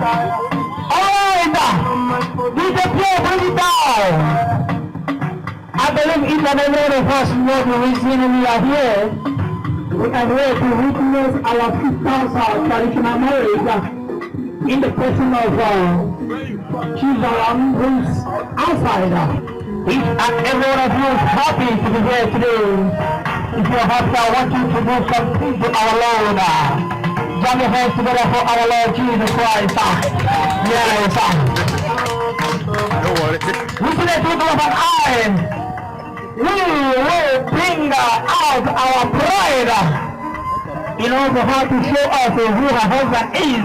Alright, DJ Play, bring it down. I believe each and every one of us know the reason we are here. We are here to witness our sisters' traditional marriage in the person of Chizaram, who is outside. Each and every one of you is happy to be here today. If you're happy, I want you to do something to our Lord. Jam your hands together for our Lord Jesus Christ. Yes. Don't worry. We see the people of an eye. We will bring out our pride in order how to show us who her husband is.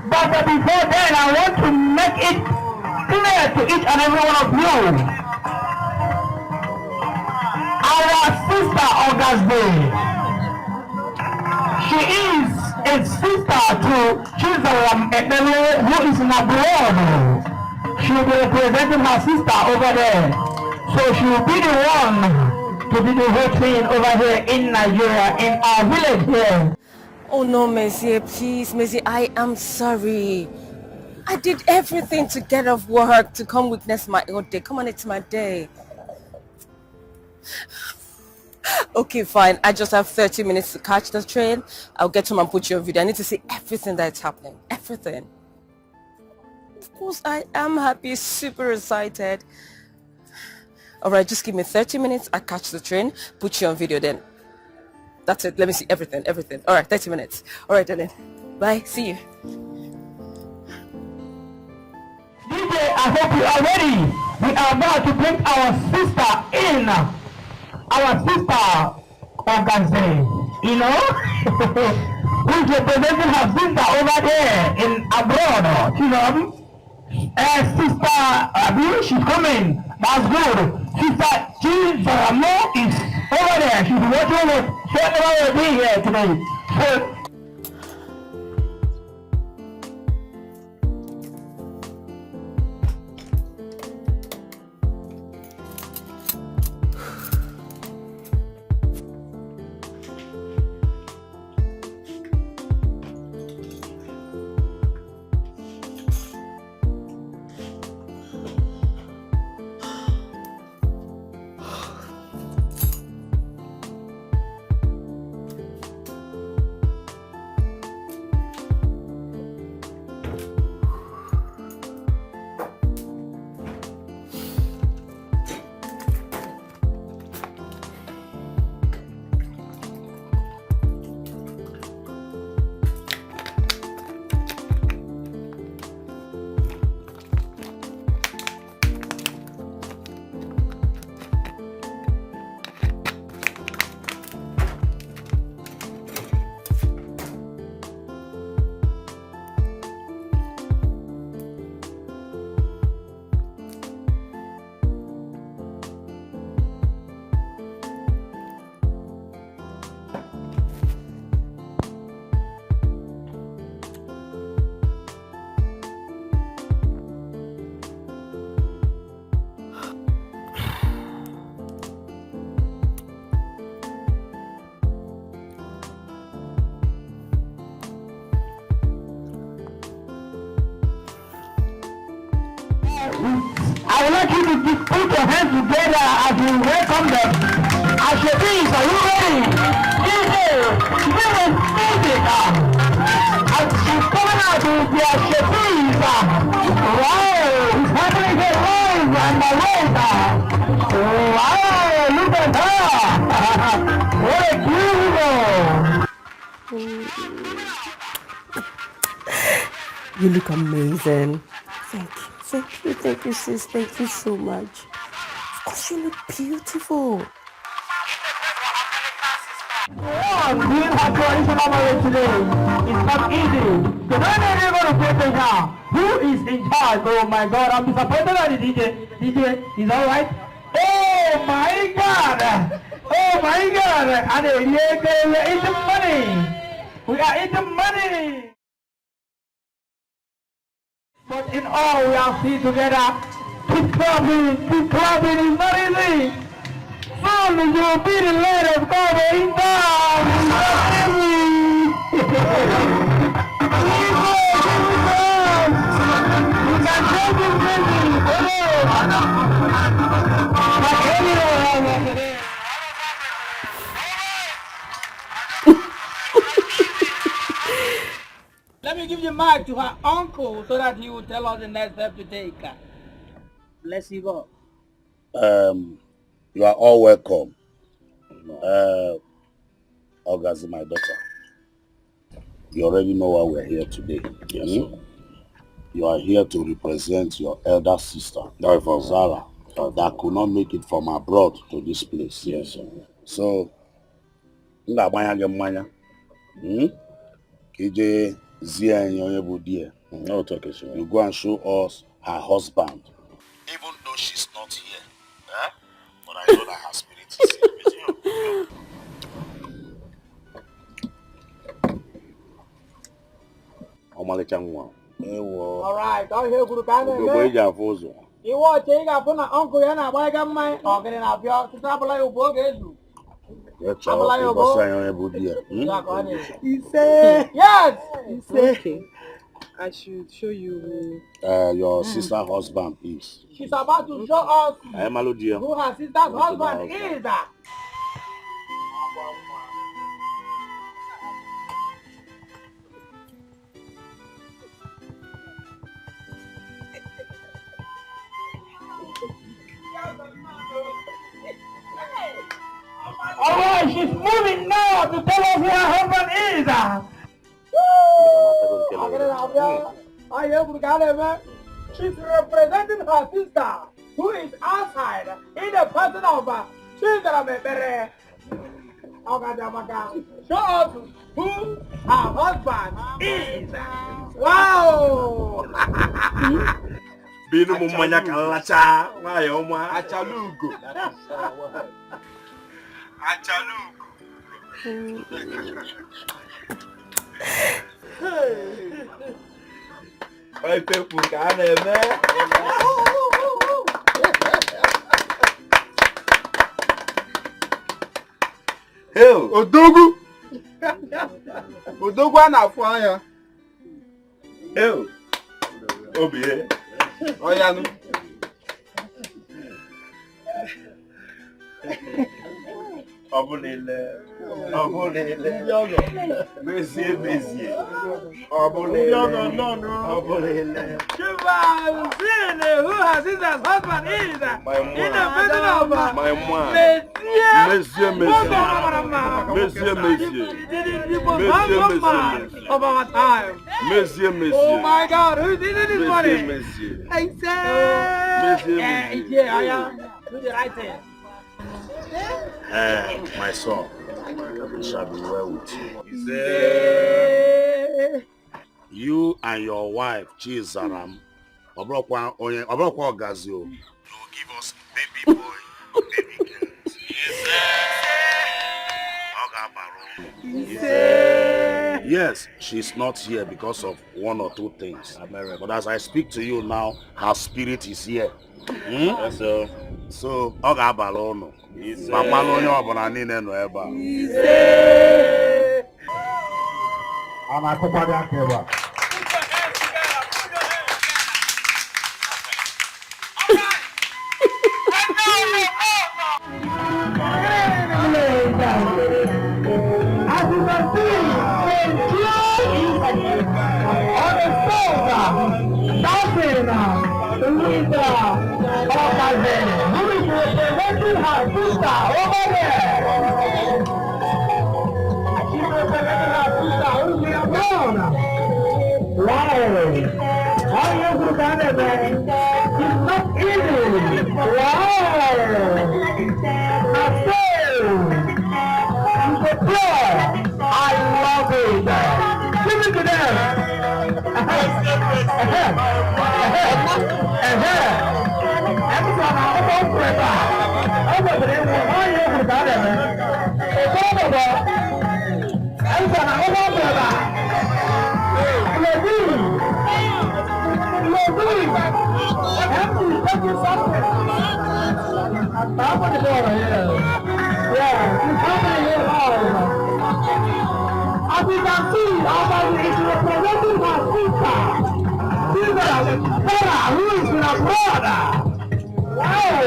But before then, I want to make it clear to each and every one of you. Our sister August, she is a sister to Chizaram, who is in abroad. She will be representing her sister over there. So she will be the one to be the whole thing over here in Nigeria, in our village here. Oh no, Monsieur, please, Monsieur, I am sorry. I did everything to get off work to come witness my own day. Come on, it's my day. Okay, fine. I just have 30 minutes to catch the train. I'll get home and put you on video. I need to see everything that's happening. Everything. Of course, I am happy, super excited. Alright, just give me 30 minutes. I catch the train, put you on video then. That's it. Let me see everything. Alright, 30 minutes. Alright, darling. Bye. See you. DJ, I hope you are ready. We are about to bring our sister in. Our sister, August, you know, who's representing her sister over there in abroad, you know. Sister Abi, she's coming. That's good. Sister Chizaramo is over there. She's watching us. She's going to be here today. So, I would like you to put your hands together as we welcome them. Ashebis, are you ready? DJ, give us music. As she's coming out with the Ashebis. Wow, it's happening here live and the ways. Wow, look at her. What a beautiful. You look amazing. Thank you, sis. Thank you so much. Of course, you look beautiful. Doing her traditional marriage today is not easy. So don't even to say things now. Who is in charge? Oh my God, I'm disappointed by the DJ. DJ, is all right? Oh my God! Oh my God! And we are eating money. We are eating money. But in all, we are still together. Keep clubbing is not easy. Soon you will be the Lord of God in town. mic to her uncle so that he will tell us the next step to take. Bless you God. You are all welcome. Ogazi, my daughter. You already know why we're here today. Yes, sir. You are here to represent your elder sister, Zara, that could not make it from abroad to this place. Yes, sir. So, you go and show us her husband. Even though she's not here, but I know that her spirit is here with you. Alright, don't hear Guru Kane. You want to take up on uncle and a wagon mine or getting up your Tabala Bogezu. He said, yes. He said, okay. I should show you who your sister's husband is. She's about to show us who her sister's husband is. Alright, she's moving now to tell us who her husband is. She's representing her sister, who is outside in the person of Children. Show us who her husband is. Wow! Binu mumanya kalacha, wayoma. Achalugo. Achalugo. Oi, Pepu, cara, né? Eu, Odogo. Odogo anafuanya. Eu. Obie. Olha no. Abonele. Messi. Abonele. Abonele. Who has his husband is in the person of of our time. Oh my God, who did this morning? I said, yeah, I am. Do the right thing. My son, it shall be well with you. You and your wife, Chizaram, Obrokwa Ogazio, you will give us baby boy or baby girls. Yes, she's not here because of one or two things. But as I speak to you now, her spirit is here. So, Oga Balono. Mama Lono Abonanine no Eba. Anakopada Keba. As you can see, on the sofa, dancing, Louisa, who is representing her sister over there. She's representing her sister who is abroad. Wow. How you look at it, man? It's not easy. Wow. I love it. Give it to them. As you can see, our body is representing her sister. Sarah, who is in abroad. Wow!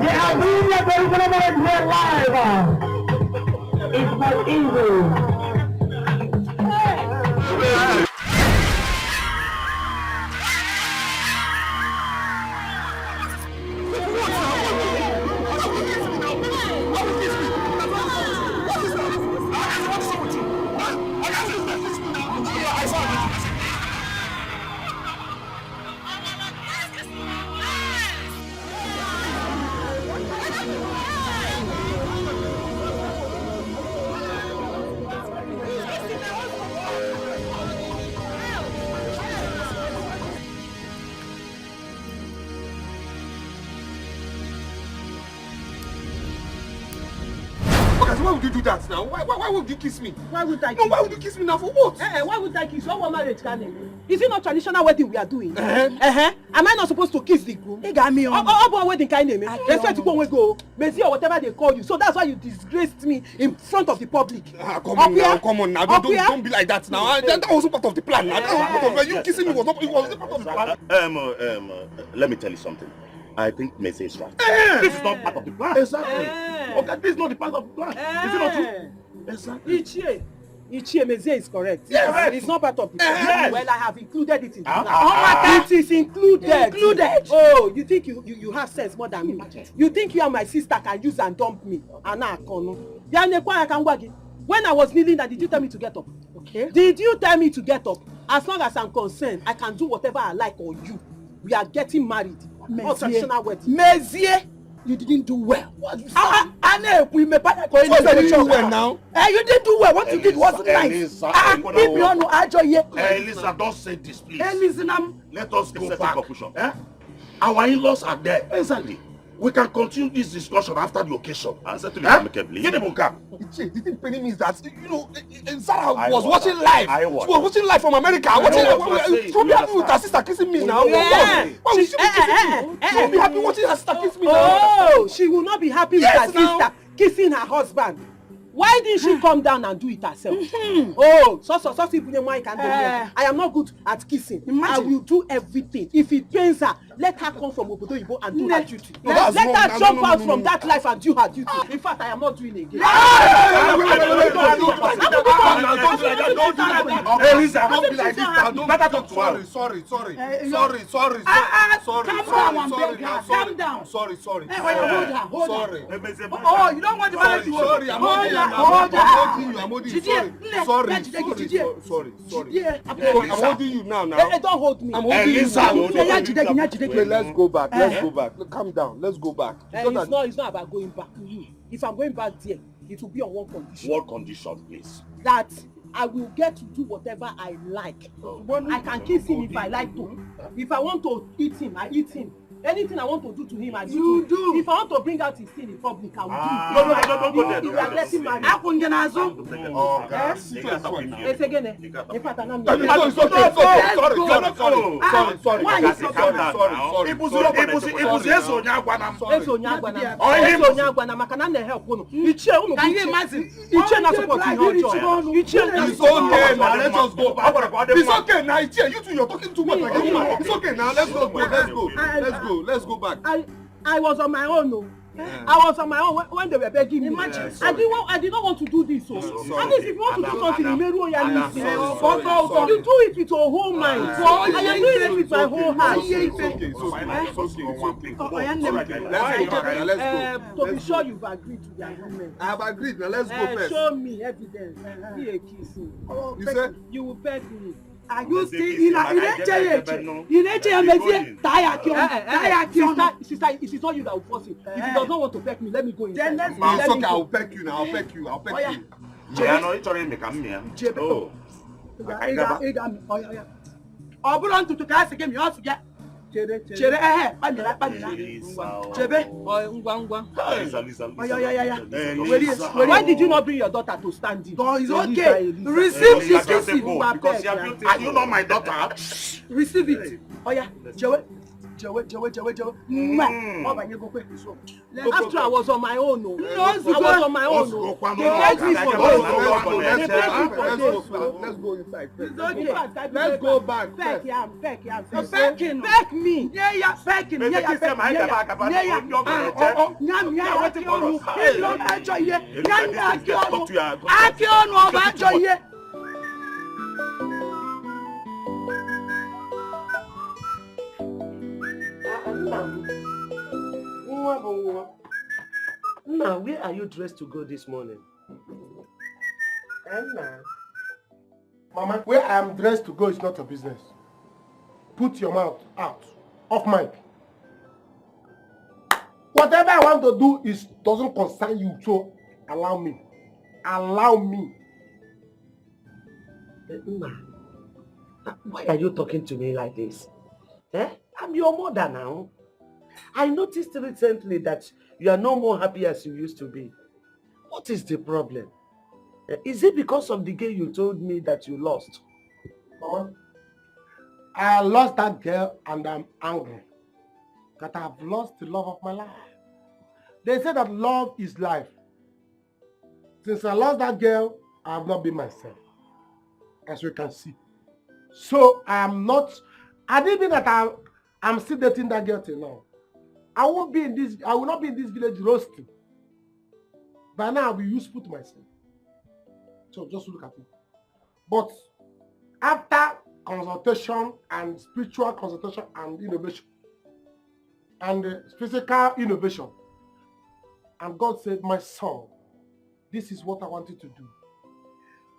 They are doing their traditional marriage here live. It's not easy. Why would you do that now? Why would you kiss me? Why would I kiss No, why would you kiss me now? For what? Why would I kiss? What marriage can it? Is it not traditional wedding we are doing? Am I not supposed to kiss the groom? They got me on. Oh, wedding kind of me. Respect to go and go. Mezi or whatever they call you. So that's why you disgraced me in front of the public. Come on now. Don't be like that now. That was part of the plan. You kissing me was not part of the plan. Let me tell you something. I think Messi is right. This is not part of the plan. Exactly. Okay, this is not the part of the plan. Is it not true? Exactly. Ichie Meze is correct. Yes. It's not part of the plan. Yes. Well, I have included it in the plan. It is included. Oh, you think you have sense more than me? You think you and my sister can use and dump me? When I was kneeling down, did you tell me to get up? Okay. Did you tell me to get up? As long as I'm concerned, I can do whatever I like on you. We are getting married. Traditional wedding. Mezie, you didn't do well. What you We may buy didn't do well now. You didn't do well. What you did wasn't nice. If you know, I join you. Elisa, don't say this, please. Listen, Let us go back. Our in-laws are there. Exactly. We can continue this discussion after the occasion. Answer to the amicably. Get him cap. The thing penny means that Sarah was watching live. She was watching live from America. She'll be happy with her sister kissing me now. Why would she be kissing me? She'll be happy watching her sister kiss me now. Oh, she will not be happy with her sister kissing her husband. Why didn't she come down and do it herself? Oh, I am not good at kissing. I will do everything. If it pains her, let her come from Obodo Ibo and do her duty. Let her jump out from that life and do her duty. In fact, I am not doing it again. Elisa, don't be like this. Better talk to her. Sorry. Calm down. Sorry. Hold her. Oh, you don't want the marriage to work. Sorry, I'm holding you. Sorry. I'm holding you now. Don't hold me. I'm holding Elisa, you. Let's go back. Calm down. Let's go back. It's not about going back. If I'm going back there, it will be on one condition. What condition, please? That I will get to do whatever I like. I can kiss him if I like to. If I want to eat him, I eat him. Anything I want to do to him, I do. If I want to bring out his thing in public, I will do it. Don't go there. We are getting married. It's again. In fact, I'm not. Can you imagine? It's okay now. Let us go. It's okay now. You two, you're talking too much like a woman. It's okay now. Let's go back. I was on my own. No. I was on my own when they were begging me. Imagine. I did not want to do this. So. At least if you want to do something, you do it with your whole mind. I am doing it with my whole heart. To be sure you've agreed to the agreement. I have agreed. Now let's go first. Show me evidence. Be a kissing. You said you will beg me. Are you still in Sister, it is not you that will force it. If he does not want to peck me, let me go inside. It's okay, I'll peck you now. I'll peck you. Chere Why did you not bring your daughter to stand in? It's okay. Receive this kissing. Because are you not my daughter? Receive it. After I was on my own. I was on my own. Let's go inside. Let's go back. Back me. Enna, where are you dressed to go this morning? Enna. Mama, where I am dressed to go is not your business. Put your mouth out. Off mic. Whatever I want to do doesn't concern you, so allow me. Allow me. Enna, why are you talking to me like this? I'm your mother now. I noticed recently that you are no more happy as you used to be. What is the problem? Is it because of the girl you told me that you lost? Mama, I lost that girl and I'm angry that I've lost the love of my life. They say that love is life. Since I lost that girl, I have not been myself, as you can see. So I didn't mean that I'm still dating that girl till now. I will not be in this village roasting. By now I'll be useful to myself. So just look at it. But after consultation and spiritual consultation and innovation and physical innovation, and God said, my son, this is what I want you to do.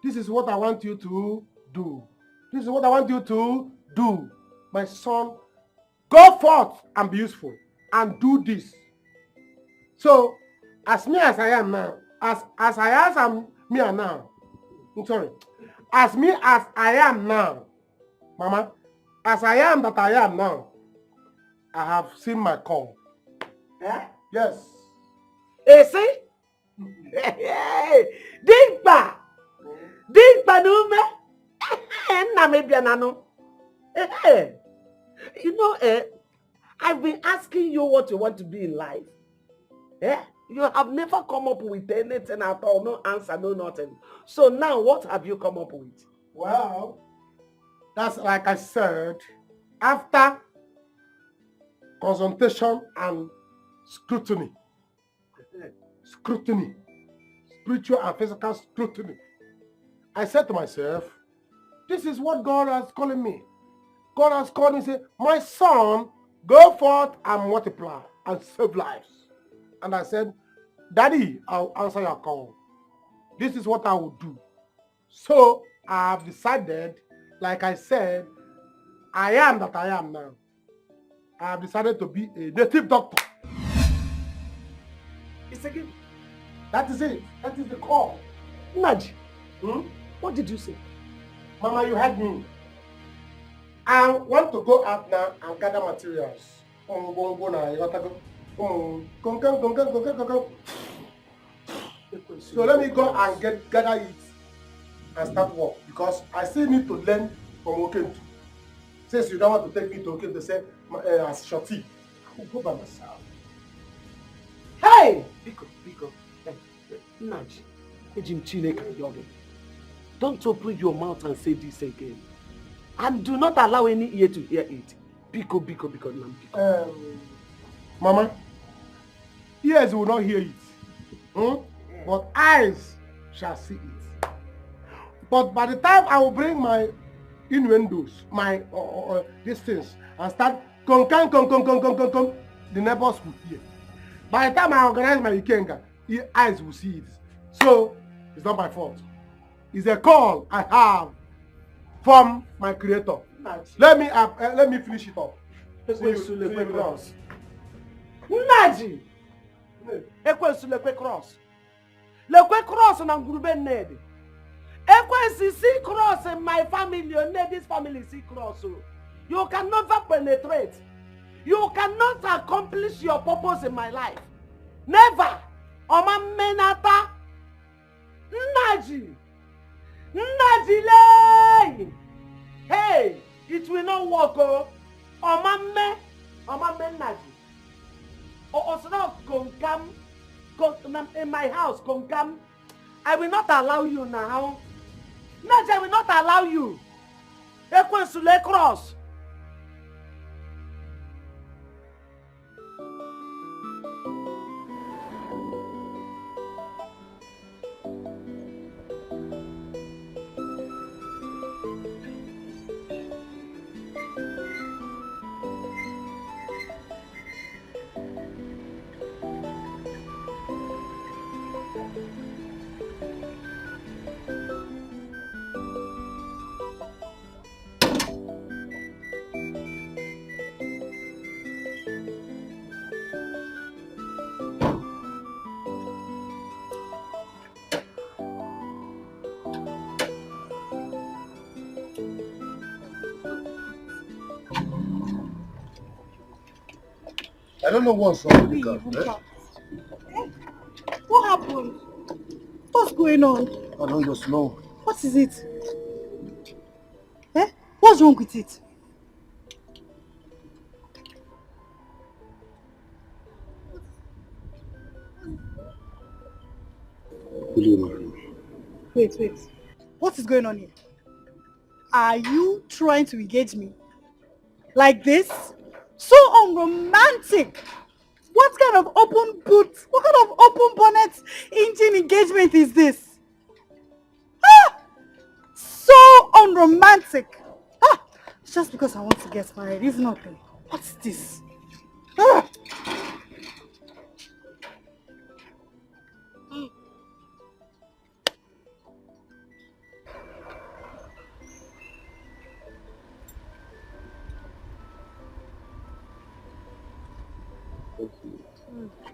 This is what I want you to do. This is what I want you to do. My son, go forth and be useful and do this. So, as me as I am now, as I am now, I'm sorry, as me as I am now, Mama, as I am that I am now, I have seen my call. Eh? Yes. See? Dikeh! Dikeh nume! Enna maybe anano. You know, I've been asking you what you want to be in life. You have never come up with anything at all. No answer, no nothing. So now, what have you come up with? Well, that's like I said, after consultation and scrutiny, spiritual and physical scrutiny, I said to myself, this is what God has called me. God has called me and said, my son, go forth and multiply and save lives. And I said, Daddy, I'll answer your call. This is what I will do. So I have decided, like I said, I am that I am now. I have decided to be a native doctor. It's again. That is it. That is the call. Naj, what did you say? Mama, you heard me. I want to go out now and gather materials. So let me go and gather it and start work, because I still need to learn from Okentu. Since you don't want to take me to Okentu, say as shorty, I will go by myself. Hey! Biko. Naj, don't open your mouth and say this again. And do not allow any ear to hear it. Biko. Mama, ears will not hear it. But eyes shall see it. But by the time I will bring my innuendos, my these things, and start the neighbors will hear. By the time I organize my ikenga, eyes will see it. So it's not my fault. It's a call I have from my creator. Nice. Let me finish it up. Naji! Ekwensu lekwe cross. Lekwe cross na ngurube nede. Ekwensu see cross in my family, this family see cross. You can never penetrate. You cannot accomplish your purpose in my life. Never. Oma menata. Naji. Najile. Hey, it will not work. Oma me Naji. Also come in my house, come. I will not allow you now. Naji, I will not allow you. Ekwensule cross. I don't know what's wrong with the car. What happened? What's going on? I don't just know. What is it? What's wrong with it? Will you marry me? Wait. What is going on here? Are you trying to engage me? Like this? So unromantic! What kind of open boot, what kind of open bonnet engine engagement is this? So unromantic! It's just because I want to get married, it's nothing. What's this?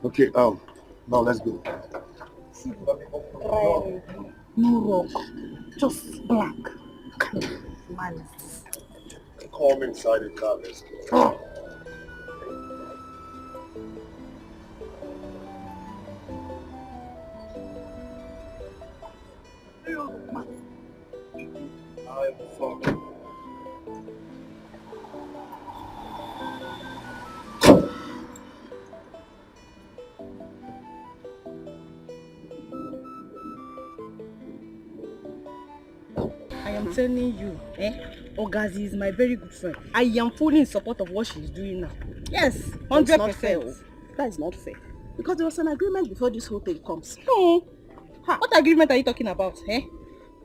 Okay, now let's go. No rock, just black. Man. Come inside the car, let's go. I'm fucking. I am telling you, Ogazi is my very good friend. I am fully in support of what she's doing now. Yes, 100%. That is not fair. Because there was an agreement before this whole thing comes. No. What agreement are you talking about?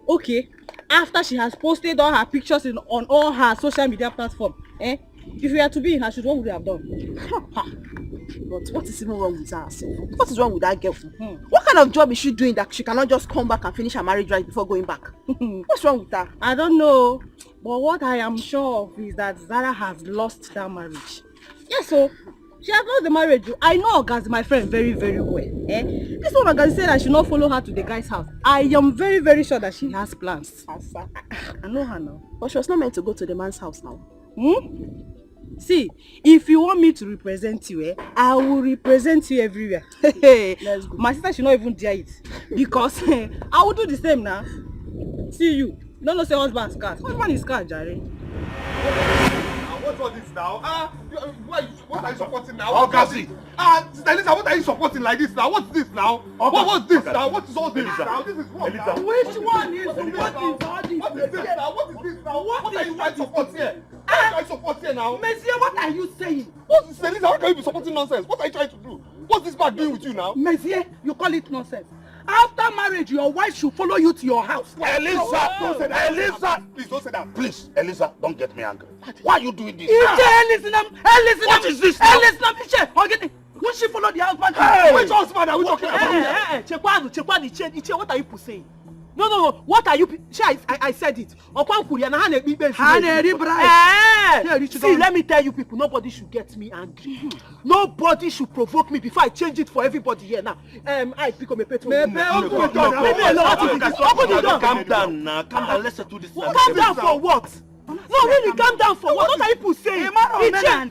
Okay, after she has posted all her pictures on all her social media platforms, if we are to be in her shoes, what would we have done? But what is even wrong with her herself? What is wrong with that girl? What kind of job is she doing that she cannot just come back and finish her marriage right before going back? What's wrong with her? I don't know. But what I am sure of is that Zara has lost that marriage. Yes, so she has lost the marriage. I know Ogazi, my friend, very, very well. This one Ogazi said I should not follow her to the guy's house. I am very, very sure that she has plans. I know her now. But she was not meant to go to the man's house now. See, if you want me to represent you, I will represent you everywhere. Let's go. My sister should not even dare it. Because I will do the same now. See you. No, say husband is scarce. Husband is scarce, Jare. What's all this now? What are you supporting now? Ogazi! Sister Lisa, what are you supporting like this now? What's this now? What's this now? What is all this now? This is wrong now. Which one is what is all this? What is this now? What is this now? What are you trying to support here? What are you support here now? Messiah, what are you saying? Sister Lisa, how can you be supporting nonsense? What are you trying to do? What's this bag doing with you now? Messiah, you call it nonsense. After marriage, your wife should follow you to your house. Elisa, don't say that. Elisa, please don't say that. Please, Elisa, don't get me angry. Why are you doing this? What is this now? Will she follow the husband? Which husband are we talking about? What are you saying? No. What are you? I said it. See, let me tell you people, nobody should get me angry. Nobody should provoke me before I change it for everybody here now. I become a petrol. Calm down now. Calm down. Let's do this. Calm down for what? No, really, calm down for what? What are people saying?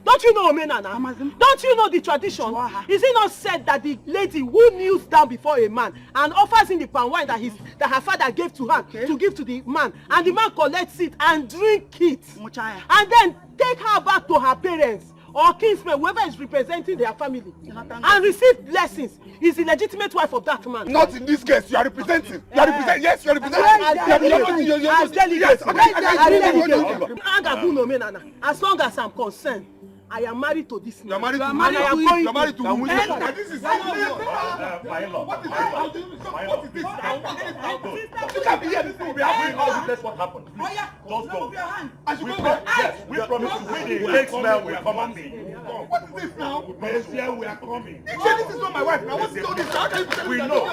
Don't you know Omena now? Don't you know the tradition? Is it not said that the lady who kneels down before a man and offers in the palm wine that her father gave to her to give to the man, and the man collects it and drink it, and then take her back to her parents or kinsmen, whoever is representing their family, and receive blessings, is the legitimate wife of that man? Not in this case. You are representing. You are representing. Yes, you are representing. As long as I'm concerned, I am married to this man. You are married to who? You are married to who? This is what is this now? You can't be here. This thing will be happening. That's what happened. Just go. I should go back. Yes, we promise you. The next man will come and be. What is this now? Messiah, we are coming. This is not my wife now. What is all this? How can you tell me We that? know.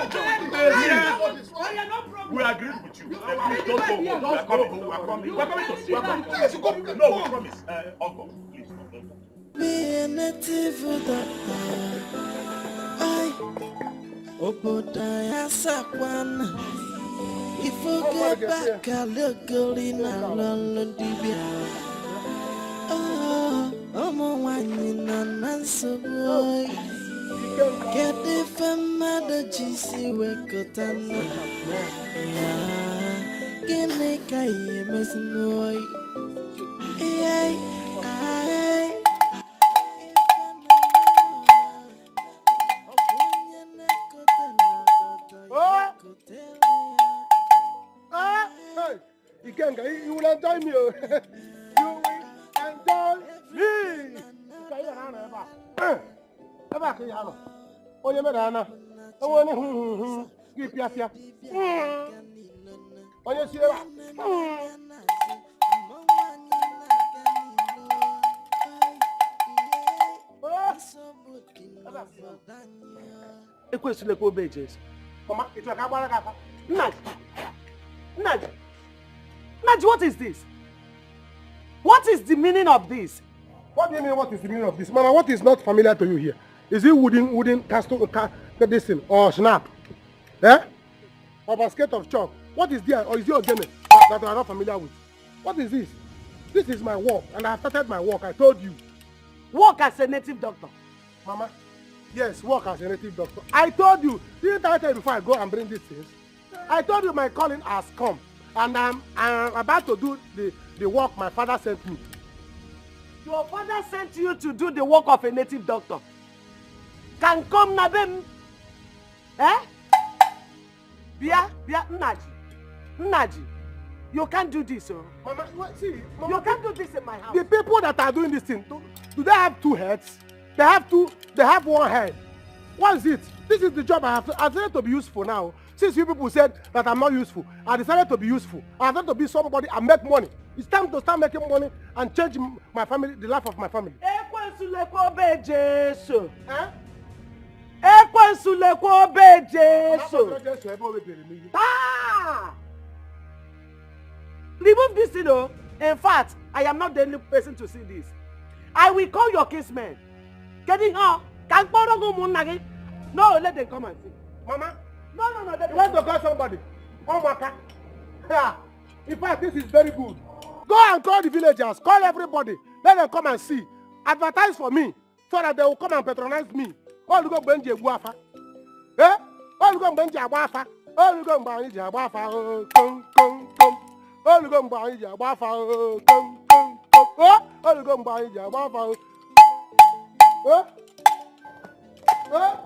We agree with you. Please don't go. We are coming. We are coming. We are coming to see. Yes, you go. No, we promise. Uncle, please. Be a native that I Obodaya Sakwan. If you get back a little in a London DB. Oh, I'm a wine in an answer. si wekotana ya gene kai mesnoi ay ay Ikenga, you will enjoy me. You will enjoy me. Eba ke ya no. Onye me da na. Onwe ni gi piafia. Onye si eba. Ekwesịrị ka obe Jesu. Mama, it's like agbara ka fa. Nnaji, what is this? What is the meaning of this? What do you mean, what is the meaning of this? Mama, what is not familiar to you here? Is it wooden castle, this thing, or snap? Eh? Or basket of chalk? What is there? Or is it a game that you are not familiar with? What is this? This is my work, and I have started my work, I told you. Work as a native doctor. Mama, yes, work as a native doctor. I told you. Didn't I tell you before I go and bring these things? I told you my calling has come, and I'm about to do the work my father sent me. Your father sent you to do the work of a native doctor. Can come na bem? Eh? Bia, Nnaji, you can't do this, oh. Mama, see, Mama, you can't do this in my house. The people that are doing this thing, do they have two heads? They have one head. What is it? This is the job I decided to be useful now. Since you people said that I'm not useful, I decided to be useful. I decided to be somebody and make money. It's time to start making money and change my family, the life of my family. Remove this, you know. In fact, I am not the only person to see this. I will call your kinsmen. Getting on. No, let them come and see. Mama? No. You want to call somebody? Oh, Maka. Yeah. In fact, this is very good. Go and call the villagers. Call everybody. Let them come and see. Advertise for me so that they will come and patronize me. All you go benji guafa. Eh? All you go benji guafa. All you go benji guafa. Come. All you go benji guafa. Come. Oh, all you go benji guafa. Oh. Oh.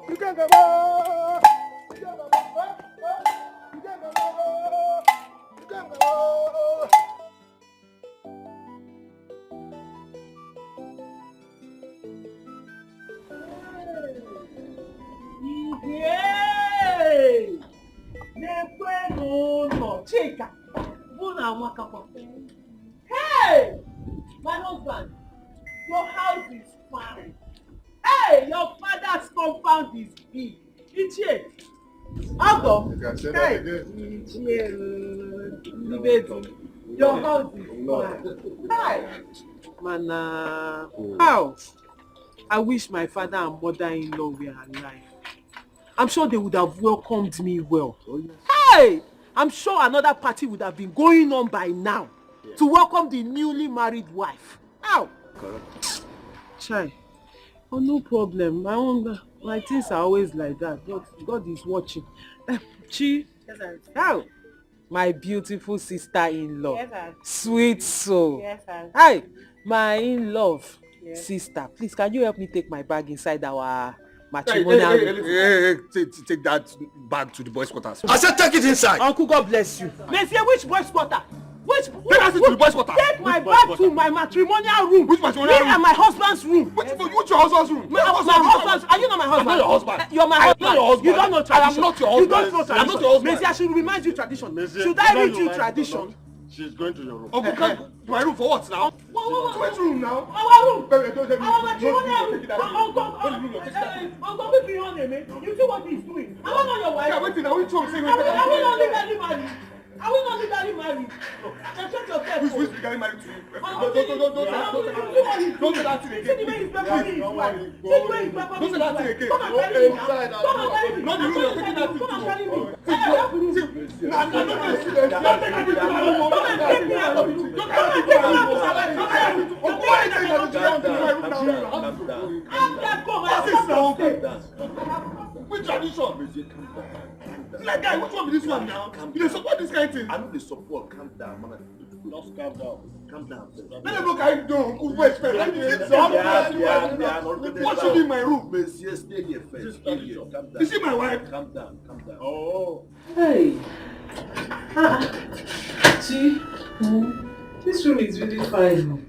You can't go. Hey, my husband, your house is fine. Hey, your father's compound is big. Ichie, Uncle, hey, your house is fine. Hi, Mana, how? I wish my father and mother-in-law were alive. I'm sure they would have welcomed me well. Hey, I'm sure another party would have been going on by now to welcome the newly married wife. How? Chai. Oh, no problem. My things are always like that. God is watching. Chi. Yes, sir. How? My beautiful sister-in-law. Yes, sir. Sweet soul. Yes, sir. Hi, my in-law sister. Please, can you help me take my bag inside our matrimonial? Hey, take that bag to the boys' quarters. I said take it inside. Uncle, God bless you. Monsieur, which boys' quarter? Take my bag to my matrimonial room. Which matrimonial room? And my husband's room. Which your husband's room? My husband's. Are you not my husband? I'm not your husband. You're my husband. I'm not your husband. You don't know tradition. I am not your husband. You don't know tradition. I'm not your husband. Monsieur, I should remind you tradition. Monsieur, should I read you tradition? She's going to your room. Uncle, to my room for what now? Which room now? Our room. Our matrimonial room. Uncle, if you want me, you see what he's doing. I don't know your wife. Yeah, wait till now. Which room? Are we not legally married? Are we not legally married? Check yourself. Who's legally married to you? Don't say that thing again. See the way he's preparing his wife. See the way he's preparing his wife. Don't say that thing again. Come and carry me. Come and carry me. Not the room you're taking that thing to. Come and carry me. Don't take that thing to my room. Come and take me out. Come and take me out. Why are you saying that to my room now? tradition. Like guy, what's wrong with this one now? You don't support this kind of thing. I know the support. Calm down, man. Just calm down. Calm down. Let me look at you. Who wait first? What should be in my room? Monsieur, stay here first. Stay here. Calm down. Is she my wife? Calm down. Calm down. Oh. Hey. See, this room is really fine.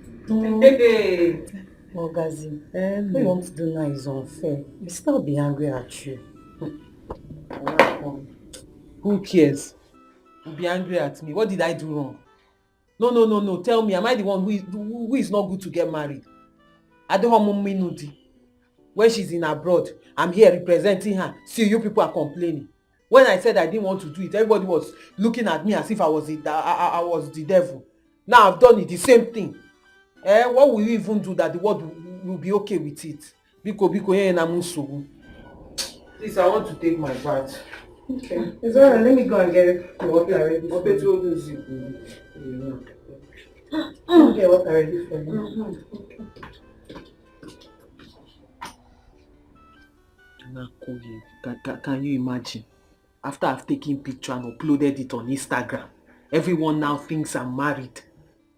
Hey. Mogazi, what you want to do now is unfair. We still be angry at you. Who cares? You'll be angry at me. What did I do wrong? No. Tell me, am I the one who is not good to get married? I don't want mommy nudi. When she's in abroad, I'm here representing her. See, you people are complaining. When I said I didn't want to do it, everybody was looking at me as if I was the devil. Now I've done it, the same thing. What will you even do that the world will be okay with it? Please, I want to take my bath. Okay. It's alright, let me go and get the water ready for you. Let me get water ready for you. Can you imagine? After I've taken picture and uploaded it on Instagram, everyone now thinks I'm married.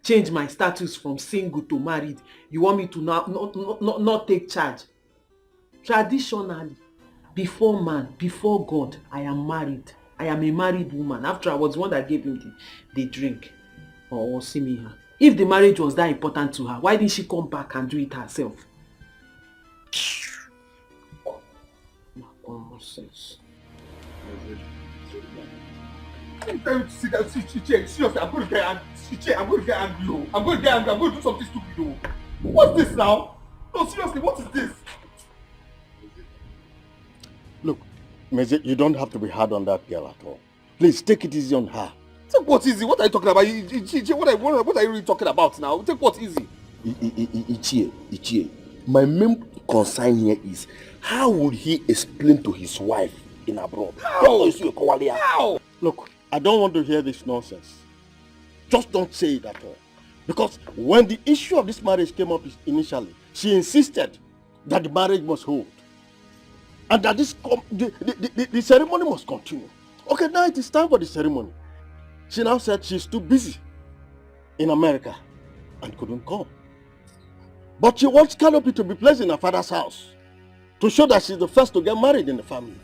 Change my status from single to married. You want me to not take charge? Traditionally, before man, before God, I am married. I am a married woman. After I was the one that gave him the drink. Or see me here. If the marriage was that important to her, why didn't she come back and do it herself? Nonsense. Seriously, I'm going to get angry. I'm going to get angry. I'm going to do something stupid. What's this now? No, seriously, what is this? Look, Meze, you don't have to be hard on that girl at all. Please, take it easy on her. Take what easy? What are you talking about? What are you really talking about now? Take what easy? Ichie, my main concern here is how would he explain to his wife in abroad? How? Look, I don't want to hear this nonsense. Just don't say it at all. Because when the issue of this marriage came up initially, she insisted that the marriage must hold. And that the ceremony must continue. Okay, now it is time for the ceremony. She now said she's too busy in America and couldn't come. But she wants Canopy to be placed in her father's house to show that she's the first to get married in the family.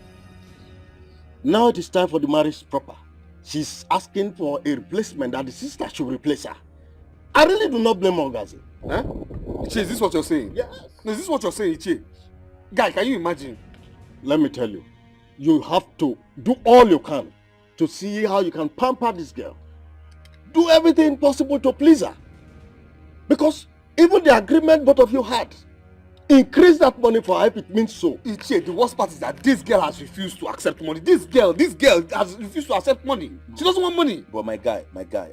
Now it is time for the marriage proper. She's asking for a replacement, that the sister should replace her. I really do not blame Ogazi. Huh? Ichie, is this what you're saying? Yes. No, is this what you're saying, Ichie? Guy, can you imagine? Let me tell you, you have to do all you can to see how you can pamper this girl. Do everything possible to please her. Because even the agreement both of you had, increase that money for her if it means so. Ichie, the worst part is that this girl has refused to accept money. This girl has refused to accept money. She doesn't want money. But my guy,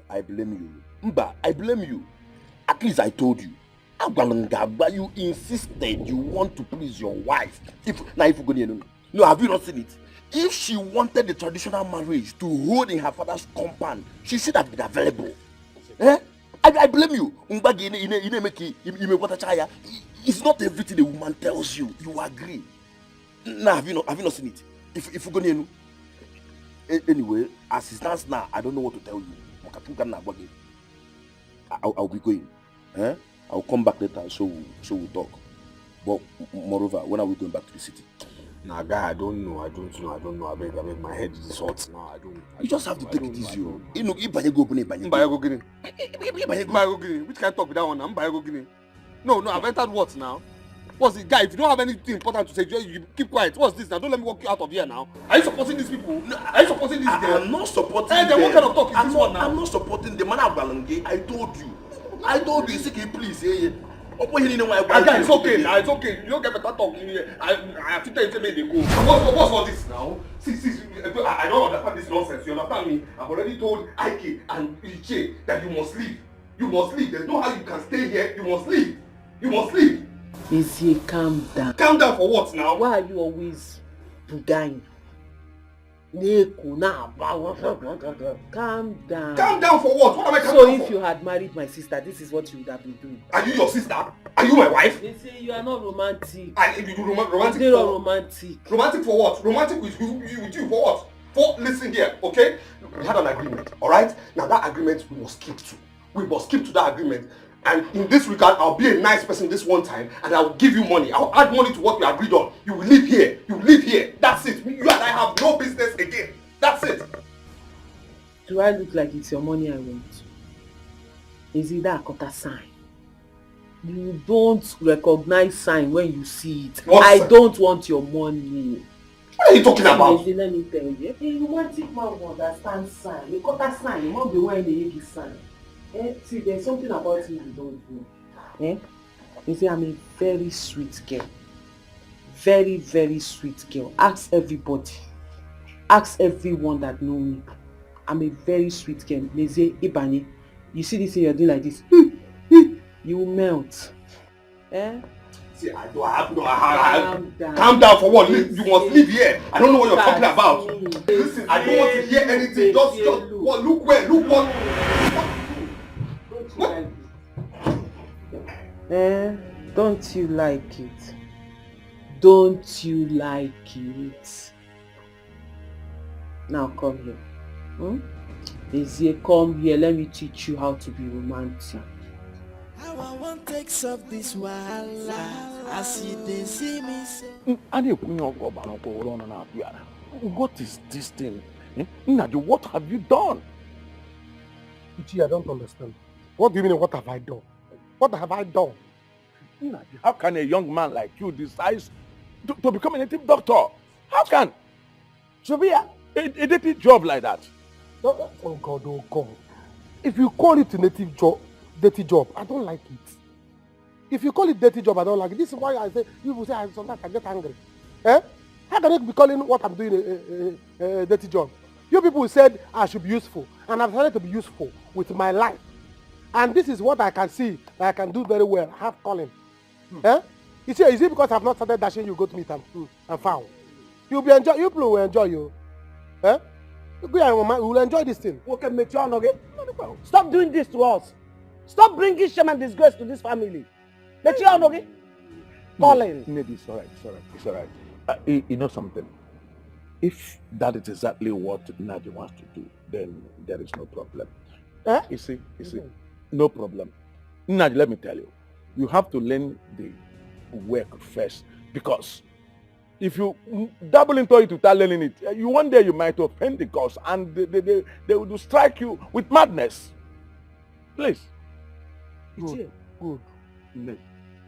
I blame you. Mba, I blame you. At least I told you. You insisted you want to please your wife. If you go near, no, have you not seen it? If she wanted the traditional marriage to hold in her father's compound, she should have been available. I blame you. It's not everything a woman tells you. You agree. Now, have you not seen it? If you go near, anyway, as it stands now, I don't know what to tell you. I'll be going. I'll come back later so we'll talk. But moreover, when are we going back to the city? Nah, guy, I don't know. I beg, my head is hot now. You just have to take it easy. Which kind of talk with that one? No, I've entered what now? What's it, guy? If you don't have anything important to say, you keep quiet. What's this now? Don't let me walk you out of here now. Are you supporting these people? Are you supporting this girl? I'm not supporting them. Then what kind of talk is this one now? I'm not supporting the man of Balange. I told you. Please. Guy, it's okay. It's okay. You don't get better talk in here. I have to tell you they go. What's all this now? See, I don't understand this nonsense. You understand me? I've already told Ike and Ichie that you must leave. You must leave. There's no how you can stay here. You must leave. Izzy, calm down. Calm down for what now? Why are you always bugaing? Calm down. Calm down for what? What am I calm So down if for? you had married my sister, this is what you would have been doing. Are you your sister? Are you my wife? They say you are not romantic. Romantic You're not romantic. Romantic for what? Romantic with you for what? Listen here, okay? We had an agreement, alright? Now that agreement we must keep to. We must keep to that agreement. And in this regard, I'll be a nice person this one time and I'll give you money. I'll add money to what we agreed on. You will live here. You will live here. That's it. You and I have no business again. That's it. Do I look like it's your money I want? Is it that a sign? You don't recognize sign when you see it. I don't want your money. What are you talking about? Let me tell you. A romantic man will understand sign. You got that sign. You won't be wearing the Yankee sign. See, there's something about you don't know. You see, I'm a very sweet girl. Very, very sweet girl. Ask everybody. Ask everyone that know me. I'm a very sweet girl. Leze Ibani. You see this thing you're doing like this? You will melt. See, calm down for what? You must live here. I don't know what you're talking about. Listen, I don't want to hear anything. Just what? Look where? Look what? Don't you like it? Don't you like it? Now come here. Ezie, come here. Let me teach you how to be romantic. How I want takes up this wahala. As you didn't see me say. What is this thing? Nadi, what have you done? Ichi, I don't understand. What do you mean, what have I done? What have I done? How can a young man like you decide to become a native doctor? How can? Should be a dirty job like that? Oh God. If you call it a native job, dirty job, I don't like it. If you call it dirty job, I don't like it. This is why I say, people say sometimes I get angry. How can I be calling what I'm doing a dirty job? You people said I should be useful, and I've decided to be useful with my life. And this is what I can see that I can do very well. I have calling. Is it because I've not started dashing you go to meet and found? You people will enjoy you. We will enjoy this thing. Okay, stop doing this to us. Stop bringing shame and disgrace to this family. Colin. Maybe it's all right. You know something? If that is exactly what Nadi wants to do, then there is no problem. You see, no problem. Nadi, let me tell you, you have to learn the work first, because if you double into it without learning it, one day you might offend the gods and they will strike you with madness. Please. Good.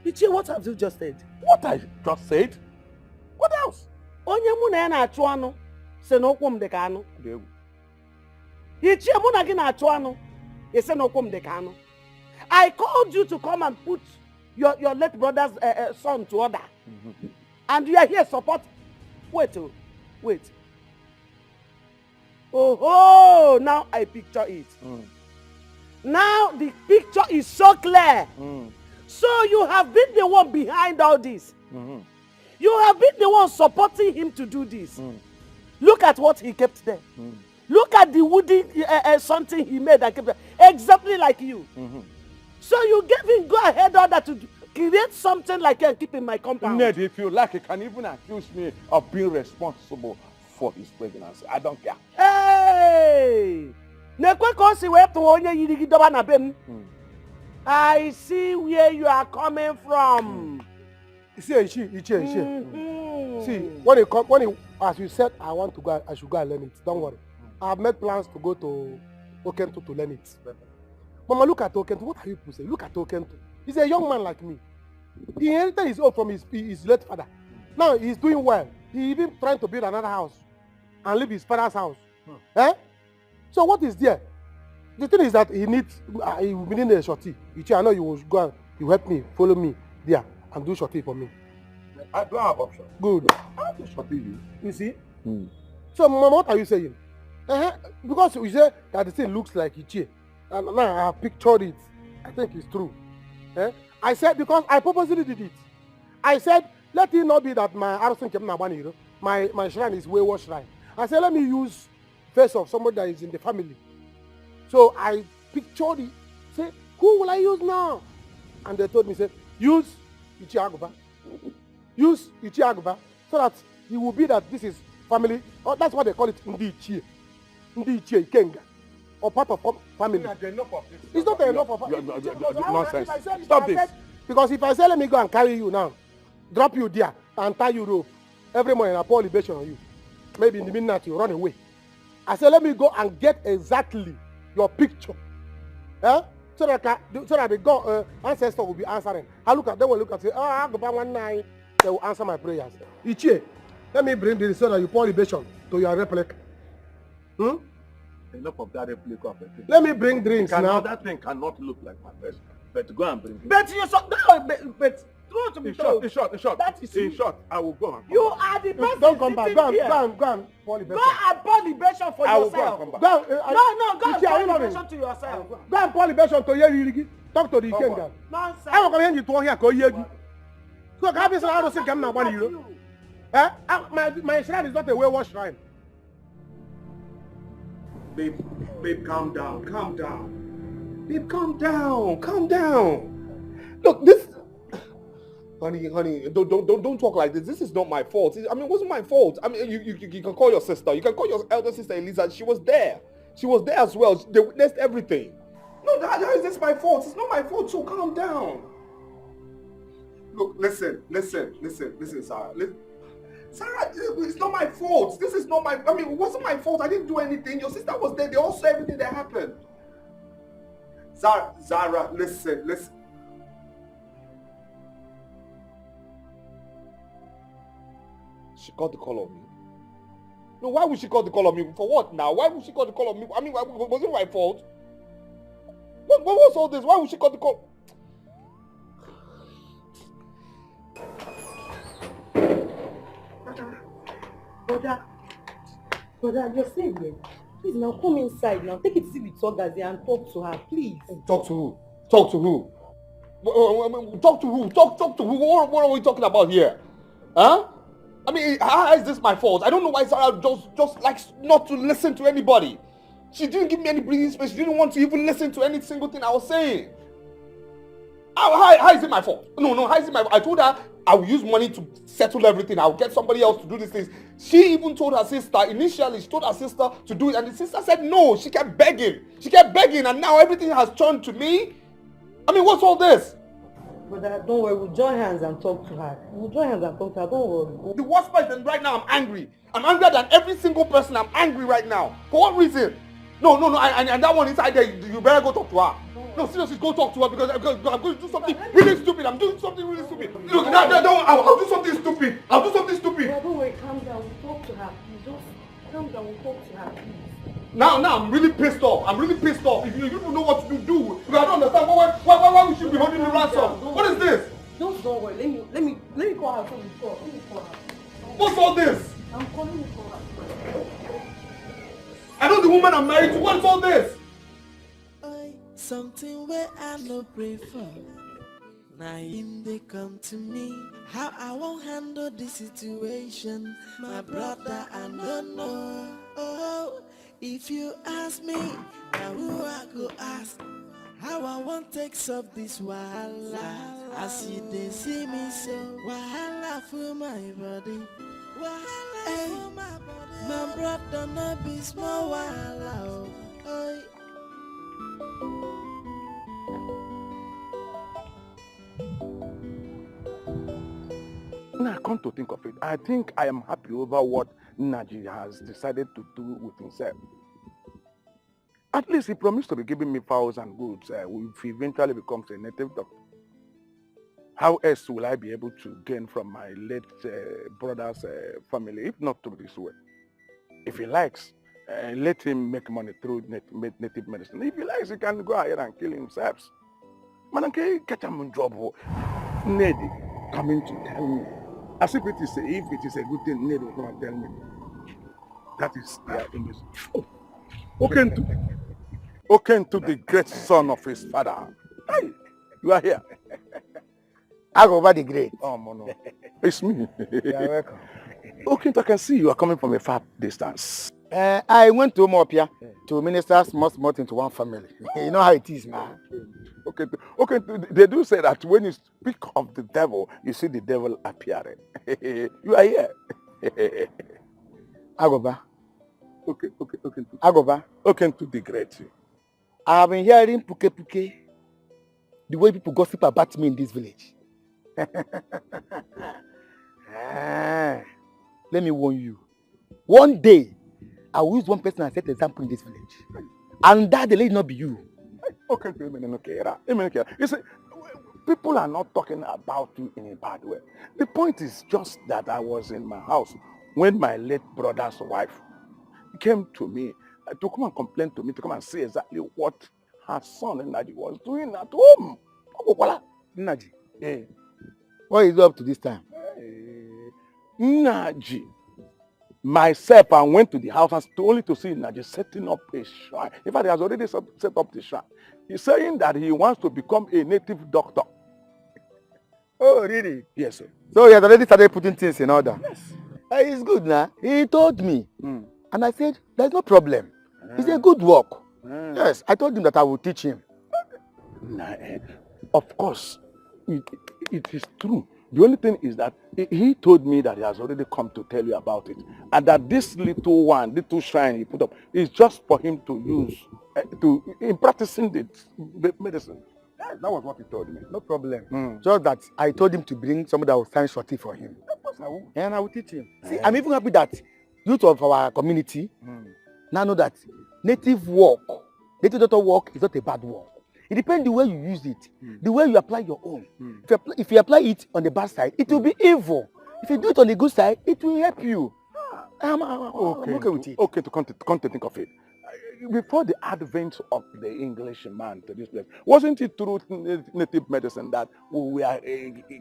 Ichie, what have you just said? What I just said? What else? Onye mụ na ya na-achụ anụ sị na ụkwụ m dị ka anụ. Ichie, mụ na gị na-achụ anụ sị na ụkwụ m dị ka anụ. I called you to come and put your late brother's son to order. And you are here support. Wait. Oh, now I picture it. Now the picture is so clear. So you have been the one behind all this. You have been the one supporting him to do this. Look at what he kept there. Look at the wooden something he made and kept there. Exactly like you. So you gave him go ahead order to create something like you and keep in my compound. Ned, if you like, you can even accuse me of being responsible for his pregnancy. I don't care. Hey! I see where you are coming from. See, when as you said, I want to go, I should go and learn it. Don't worry. I have made plans to go to Okento to learn it. Mama, look at Okento. What are you people saying? Look at Okento. He's a young man like me. He inherited his own from his late father. Now he's doing well. He even trying to build another house and leave his father's house. So what is there? The thing is that he needs, he will need a shorty. I know you will go and you help me, follow me there and do shorty for me. I don't have option. Good. I have to shorty you. You see? So Mama, what are you saying? Because you say that the thing looks like Ichie. And now I have pictured it. I think it's true. I said, because I purposely did it. I said, let it not be that my Arson Kemna my shrine is wayward shrine. I said, let me use face of somebody that is in the family. So I pictured it. Say, who will I use now? And they told me, say, Use Ichiaguba. Use Ichiaguba so that it will be that this is family. Or that's what they call it, Ndi Ichie. Ndi Ichie Ikenga. Or part of family. It's not enough of nonsense. Stop this. Because if I say, let me go and carry you now, drop you there, and tie you rope, every morning I pour libation on you. Maybe in the midnight you run away. I say, let me go and get exactly your picture. Eh? So that the God ancestor will be answering. I look at them, will look and say, oh, I'll go back one night. They will answer my prayers. Ichie, let me bring this so that you pour libation to your replica. Enough of that replica of the thing. Let me bring drinks now. That thing cannot look like my person. But go and bring it. But you saw no, but throw to me. In short. That is in short, I will go. You are the person. Don't come back. Go and pour Go libation. and pour libation for I will yourself. go and come back. Go Go and pour libation to yourself. Go and pour libation to Yerigi. Talk to the Ikenga. Nonsense. I will come here to here call Yegi. So can I be I don't think I'm not one of you. Eh? My shrine is not a wayward shrine. Babe, calm down. Babe, calm down. Look, this, honey, don't talk like this. This is not my fault. I mean, it wasn't my fault. I mean, you can call your sister. You can call your elder sister Eliza. She was there. She was there as well. They witnessed everything. No, how is this my fault? It's not my fault. So calm down. Look, listen, Sarah. Sarah, it's not my fault. This is not my... I mean, it wasn't my fault. I didn't do anything. Your sister was there. They all saw everything that happened. Zara, listen. She called the call on me. No, why would she call the call on me? For what now? Why would she call the call on me? I mean, was it my fault? What was all this? Why would she call the call? Brother, you're saying yes. Please now come inside now. Take it easy with Togazi and talk to her, please. Talk to who? Talk to who? Talk to who? Talk to who? What are we talking about here? Huh? I mean, how is this my fault? I don't know why Sarah just likes not to listen to anybody. She didn't give me any breathing space. She didn't want to even listen to any single thing I was saying. How is it my fault? No, how is it my fault? I told her I will use money to settle everything. I will get somebody else to do these things. She even told her sister, initially she told her sister to do it, and the sister said no. She kept begging, and now everything has turned to me. I mean, what's all this? Brother, don't worry, we'll join hands and talk to her. Don't worry. The worst part is right now I'm angry. I'm angrier than every single person. I'm angry right now. For what reason? No, and that one inside there, you better go talk to her. No, seriously, go talk to her because I'm going to do something really stupid. I'm doing something really stupid. Look, I'll do something stupid. Yeah, don't worry, calm down. We'll talk to her. Just calm down. We'll talk to her, please. Now I'm really pissed off. If you don't know what to do, because I don't understand why we should be holding the ransom. What is this? Don't worry. Let me call her. Let me call her. What's all this? I'm calling you for her. I know the woman I'm married to. What's all this? Something where I no pray for. Now him they come to me. How I won't handle this situation. My brother, I don't know. Oh, if you ask me, now who I go ask? How I won't take up this wahala. I see they see me so wahala for my body. Wahala for my body. My brother no be small wahala. Oh. Now, come to think of it, I think I am happy over what Naji has decided to do with himself. At least he promised to be giving me fowls and goods if he eventually becomes a native doctor. How else will I be able to gain from my late brother's family, if not through this way? If he likes, let him make money through native medicine. If he likes, he can go ahead and kill himself. Man, can you catch him on job? Nedi coming to tell me. As if it is a good thing, Nedi will come and tell me. That is their English. Okentu, the great son of his father. Hey, you are here. Agoba the Great. Oh, no. It's me. You are welcome. Okentu, I can see you are coming from a far distance. I went to Mopia to minister small thing to one family. You know how it is, man. They do say that when you speak of the devil, you see the devil appearing. You are here. Agoba. Okay. Agoba. Okay, to the great. I have been hearing puke puke, the way people gossip about me in this village. Let me warn you. One day, I will use one person and set example in this village. And that the lady not be you. Okay. You see, people are not talking about you in a bad way. The point is just that I was in my house when my late brother's wife came to me to come and complain to me, to come and see exactly what her son Naji was doing at home. Naji, what is up to this time? Naji, myself, I went to the house only to see Naji setting up a shrine. In fact, he has already set up the shrine. He's saying that he wants to become a native doctor. Oh, really? Yes, sir. So he has already started putting things in order? Yes. It's good now. He told me. And I said, there's no problem. It's a good work. Yes, I told him that I will teach him. Of course, it is true. The only thing is that he told me that he has already come to tell you about it. And that this little shrine he put up is just for him to use in practicing the medicine. That was what he told me. No problem. Just that I told him to bring somebody that will sign shorty for him. Of course I will. And I will teach him. See, I'm even happy that youth of our community now know that native doctor work is not a bad work. It depends the way you use it, the way you apply your own. If you apply it on the bad side, it will be evil. If you do it on the good side, it will help you. I'm okay with it. Okay, to come to think of it. Before the advent of the Englishman to this place, wasn't it through native medicine that we are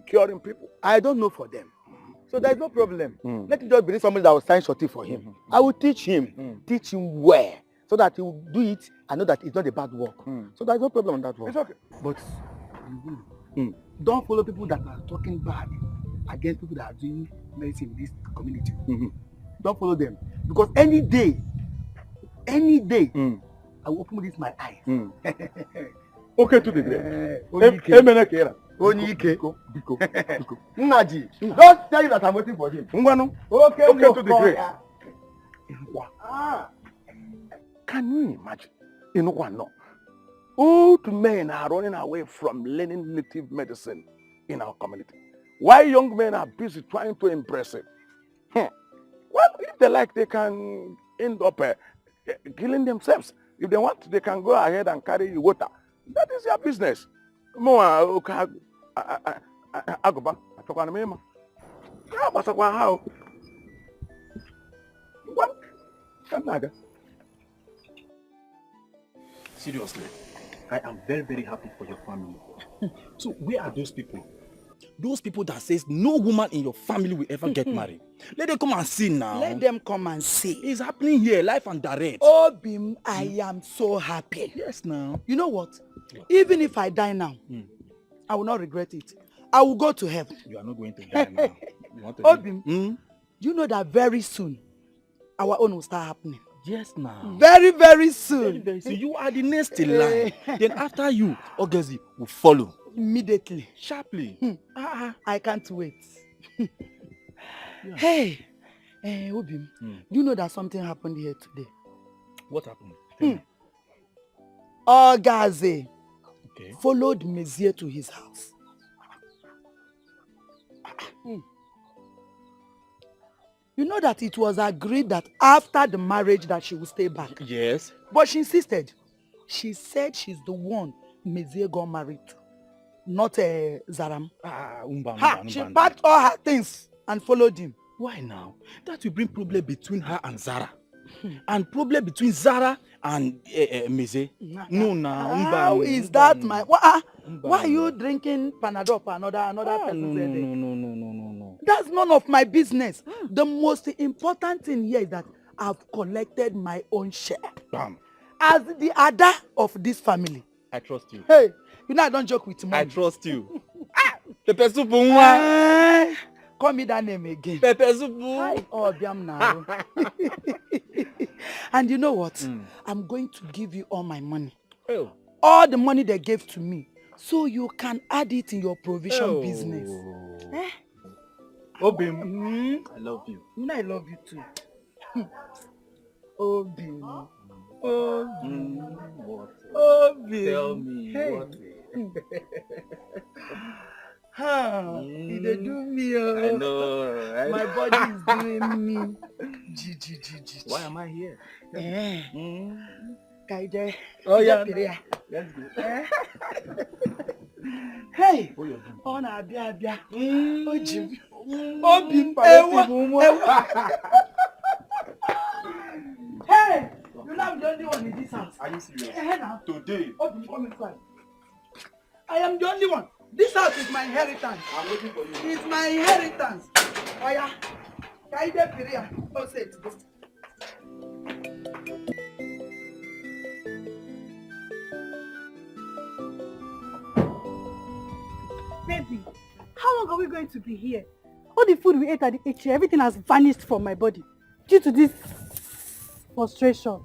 curing people? I don't know for them. So there's no problem. Let me just bring somebody that will sign shorty for him. I will teach him where, so that he will do it and know that it's not a bad work. So there's no problem on that one. It's okay. But don't follow people that are talking bad against people that are doing medicine in this community. Don't follow them. Because any day, I will open this my eyes. Okay, to the great. Onyike. Naji, don't tell you that I'm waiting for him. Okay, to the great. Can you imagine? Old men are running away from learning native medicine in our community. Why young men are busy trying to embrace it? Well, if they like, they can end up killing themselves. If they want, they can go ahead and carry water. That is their business. Seriously, I am very, very happy for your family. So where are those people? Those people that says no woman in your family will ever get married. Let them come and see now. Let them come and see. It's happening here, live and direct. Oh, Bim, I am so happy. Yes, now. You know what? Even if I die now, I will not regret it. I will go to heaven. You are not going to die now. You want to Bim, you know that very soon, our own will start happening. Yes, now. Very, very soon. Very, very soon. You are the next in line. Then after you, Ogezi will follow. Immediately. Sharply. I can't wait. Hey, Obim, you know that something happened here today. What happened? Ogaze followed Mezie to his house. You know that it was agreed that after the marriage that she would stay back. Yes. But she insisted. She said she's the one Mezie got married to. Not Zaram. She packed all her things and followed him. Why now? That will bring problem between her and Zara. And problem between Zara and Meze. No, how is that my... Why are you drinking Panadol for another person's headache? No. That's none of my business. The most important thing here is that I've collected my own share. Bam. As the Ada of this family. I trust you. Hey, you know I don't joke with money. I trust you. Call me that name again. Pepe Soup. Oh, Biam now. And you know what? I'm going to give you all my money. Oh. All the money they gave to me so you can add it in your provision business. Eh? Obim, I love you. You know I love you too. Obim. Obim. What? Obim. Tell me what? You dey do me, oh. I know, right? My body is doing me. Why am I here? Kaide. Oh yeah. Let's go. Hey. Oh na abia. Ojim. Obim. Hey. You know I'm the only one in this house. Are you serious? Now. Today. Obim, come inside. I am the only one. This house is my inheritance. I'm waiting for you. It's my inheritance. Oh yeah. Kaide Piria. Oh, say it. Baby, how long are we going to be here? All the food we ate at the HA, everything has vanished from my body due to this frustration.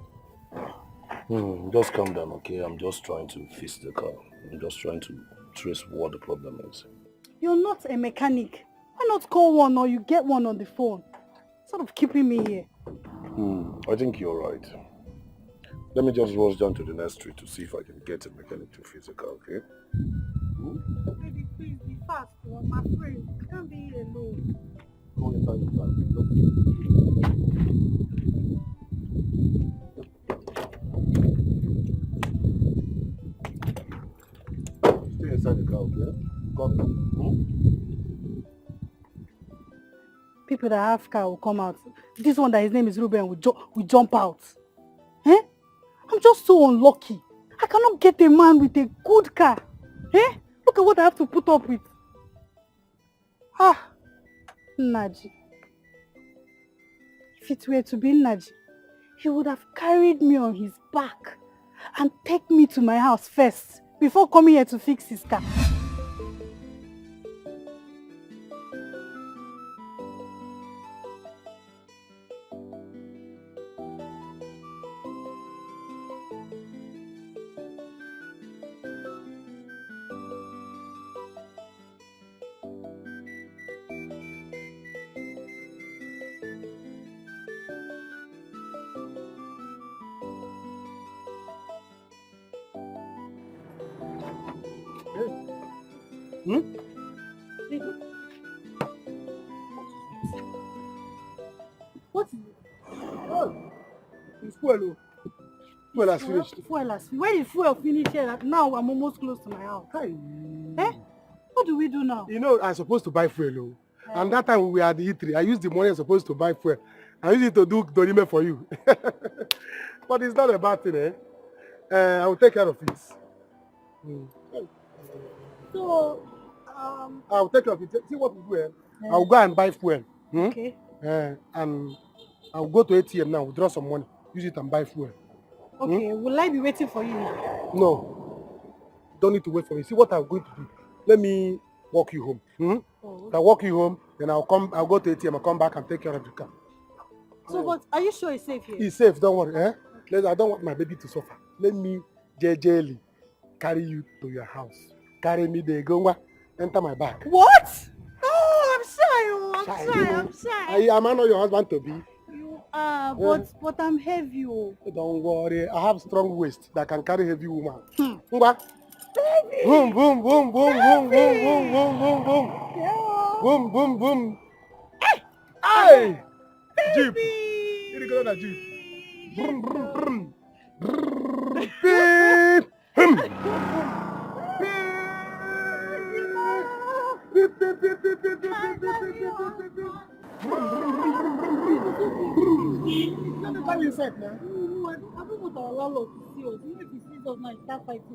Just calm down, okay? I'm just trying to fix the car. I'm just trying to trace what the problem is. You're not a mechanic. Why not call one or you get one on the phone? Sort of keeping me here. I think you're right. Let me just rush down to the next street to see if I can get a mechanic to fix the car, okay? Baby, please be fast. I'm afraid. I can't be here alone. Go inside the car. Stay inside the car, okay? Come. People that have car will come out. This one that his name is Ruben will jump out. Eh? I'm just so unlucky. I cannot get a man with a good car. Eh? Look at what I have to put up with. Ah, Naji. If it were to be Naji, he would have carried me on his back and take me to my house first before coming here to fix his car. What is it? Oh, it's fuel. Fuel has finished. Fuel has finished. Where did fuel finish here? Now I'm almost close to my house. Hey. Eh? What do we do now? You know, I'm supposed to buy fuel. And that time we were at the E3, I used the money I'm supposed to buy fuel. I used it to do Dorime for you. But it's not a bad thing, eh? I will take care of it. So, I'll take care of it. See what we do, eh? I'll go and buy fuel. Okay. And I'll go to ATM now, withdraw some money, use it and buy fuel. Okay, will I be waiting for you now? No. Don't need to wait for me. See what I'm going to do. Let me walk you home. If I walk you home, then I'll go to ATM, I'll come back and take care of the car. So, but are you sure it's safe here? It's safe, don't worry. I don't want my baby to suffer. Let me jejely carry you to your house. Carry me there, go enter my bag. What? Oh, I'm shy. I'm shy. Am I not your husband to be? You are, but I'm heavy. Oh. Don't worry, I have strong waist that can carry heavy woman. Baby. Boom, boom, boom, boom, boom, boom, boom, boom, boom, boom. Yeah. Boom, boom, boom. Hey! Jeep. You go on that Jeep. Brum, brum, brum. Beep. Beep, beep, beep, beep, beep, beep, beep,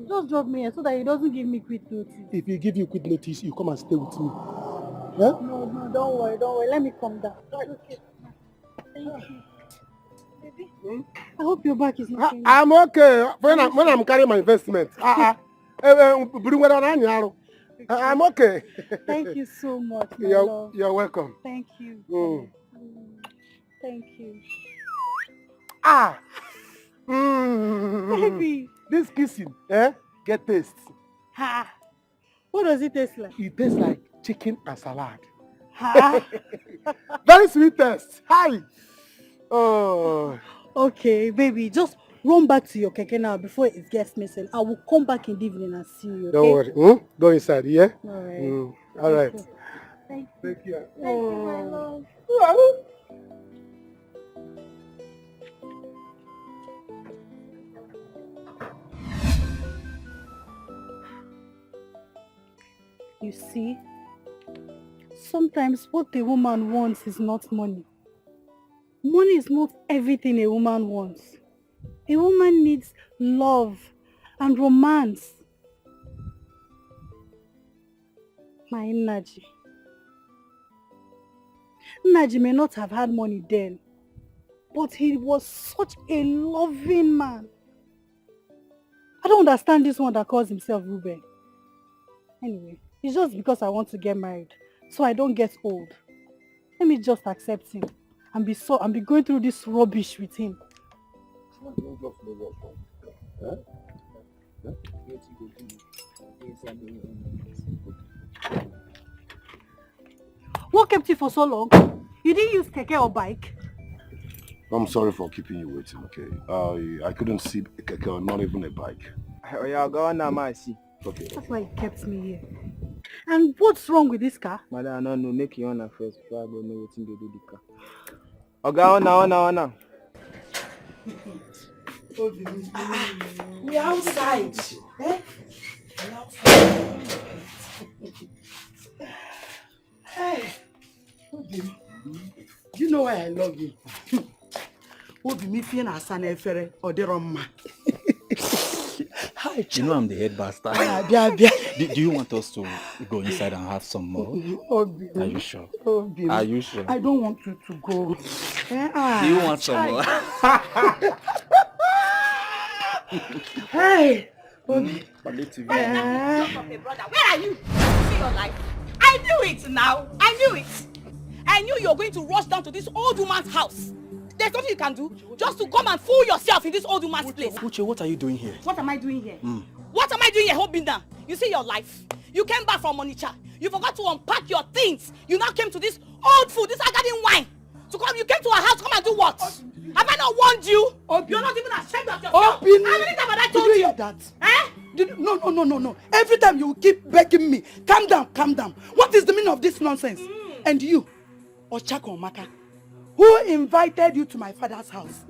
Just drop me here so that he doesn't give me quick notice. If he give you quick notice, you come and stay with me. Huh? No, don't worry. Let me calm down. Okay. Thank you. Baby, I hope your back is not painful. I'm okay when I'm carrying my investment. I'm okay. Thank you so much, my love. You're welcome. Thank you. Thank you. Baby. This kissing, get taste. What does it taste like? It tastes like chicken and salad. Ha! Very sweet taste. Hi. Oh. Okay, baby, just run back to your keke now before it gets missing. I will come back in the evening and see you, okay? Don't worry. Go inside, yeah? Alright. All right. Thank you. Thank you. Thank you, my love. You see, sometimes what a woman wants is not money. Money is not everything a woman wants. A woman needs love and romance. My Naji. Naji may not have had money then, but he was such a loving man. I don't understand this one that calls himself Ruben. Anyway, it's just because I want to get married, so I don't get old. Let me just accept him and be going through this rubbish with him. What kept you for so long? You didn't use keke or bike? I'm sorry for keeping you waiting, okay? I couldn't see a keke or not even a bike. Oh, yeah, go on now, I see. Okay. That's why you kept me here. And what's wrong with this car? Madam, I don't know. Make you on first before I go know what to do with the car. Okay, now. We are outside. Eh? Hey, Obi, do you know why I love you? Obi, me feeling as an efere or the Roma. Hi, you know I'm the head bastard. Do you want us to go inside and have some more? Obi, are you sure? Obi, are you sure? I don't want you to go. Do you want some more? Hey, Obi. Where are you? See your life. I knew it now. I knew it. I knew you were going to rush down to this old woman's house. There's nothing you can do just to come and fool yourself in this old woman's place. Uche, what are you doing here? What am I doing here? What am I doing here, Hobinda? You see your life. You came back from Onitsha. You forgot to unpack your things. You now came to this old food, this Agadin wine. To come, you came to our house to come and do what? Have I not warned you? You're not even ashamed of yourself. How many times have I told you? Did you hear that? Eh? No. Every time you keep begging me, calm down. What is the meaning of this nonsense? And you, Ochako Maka, who invited you to my father's house?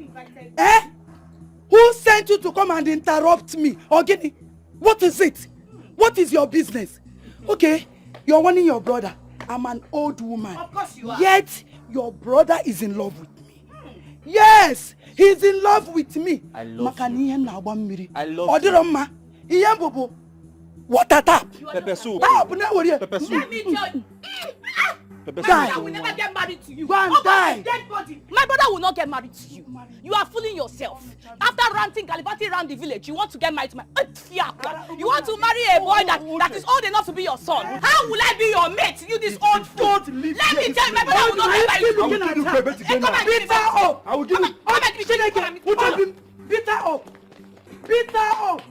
Eh? Who sent you to come and interrupt me? Ogini, what is it? What is your business? Okay, you're warning your brother. I'm an old woman. Of course you are. Yet, your brother is in love with me. Yes, he's in love with me. I love you. I love you. Water tap. Pepper soup. Pepper soup. Let me tell you. Pepper My soup. brother will never get married to you. Go and die. Dead body. My brother will not get married to you. You are fooling yourself. After ranting, gallivanting around the village, you want to get married to my... You want to marry a boy that is old enough to be your son. How will I be your mate? You this old fool. Let me tell you, my brother will not get married to you. I will give you. Beat her up.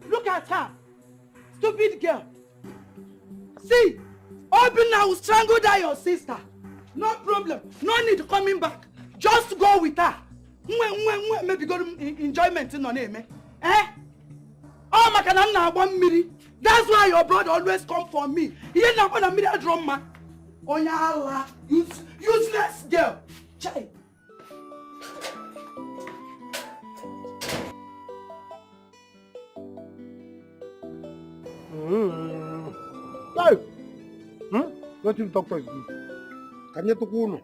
Look at her. Stupid girl. See, Obina will strangle down your sister. No problem. No need coming back. Just go with her. Maybe go enjoyment in her name. Eh? Oh, my God, that's why your brother always come for me. He ain't not gonna meet a drama. Oh, yeah, useless girl. Child. Hey! What you talk to you? Can you talk to me?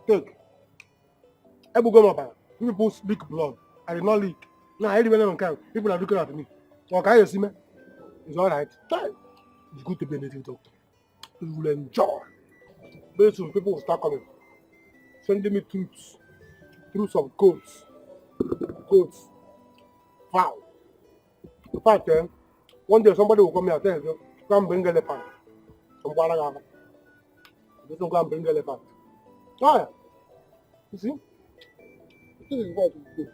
Take. People speak blood. I did not leak. Now I don't care. People are looking at me. Okay, you see me? It's alright. It's good to be a native doctor. You will enjoy. Very soon people will start coming. Sending me truths of goats. Wow. In fact, one day somebody will come here and tell you, come bring elephant. From Guadalajara. They don't go and bring elephant. Oh yeah. You see? This is what we do.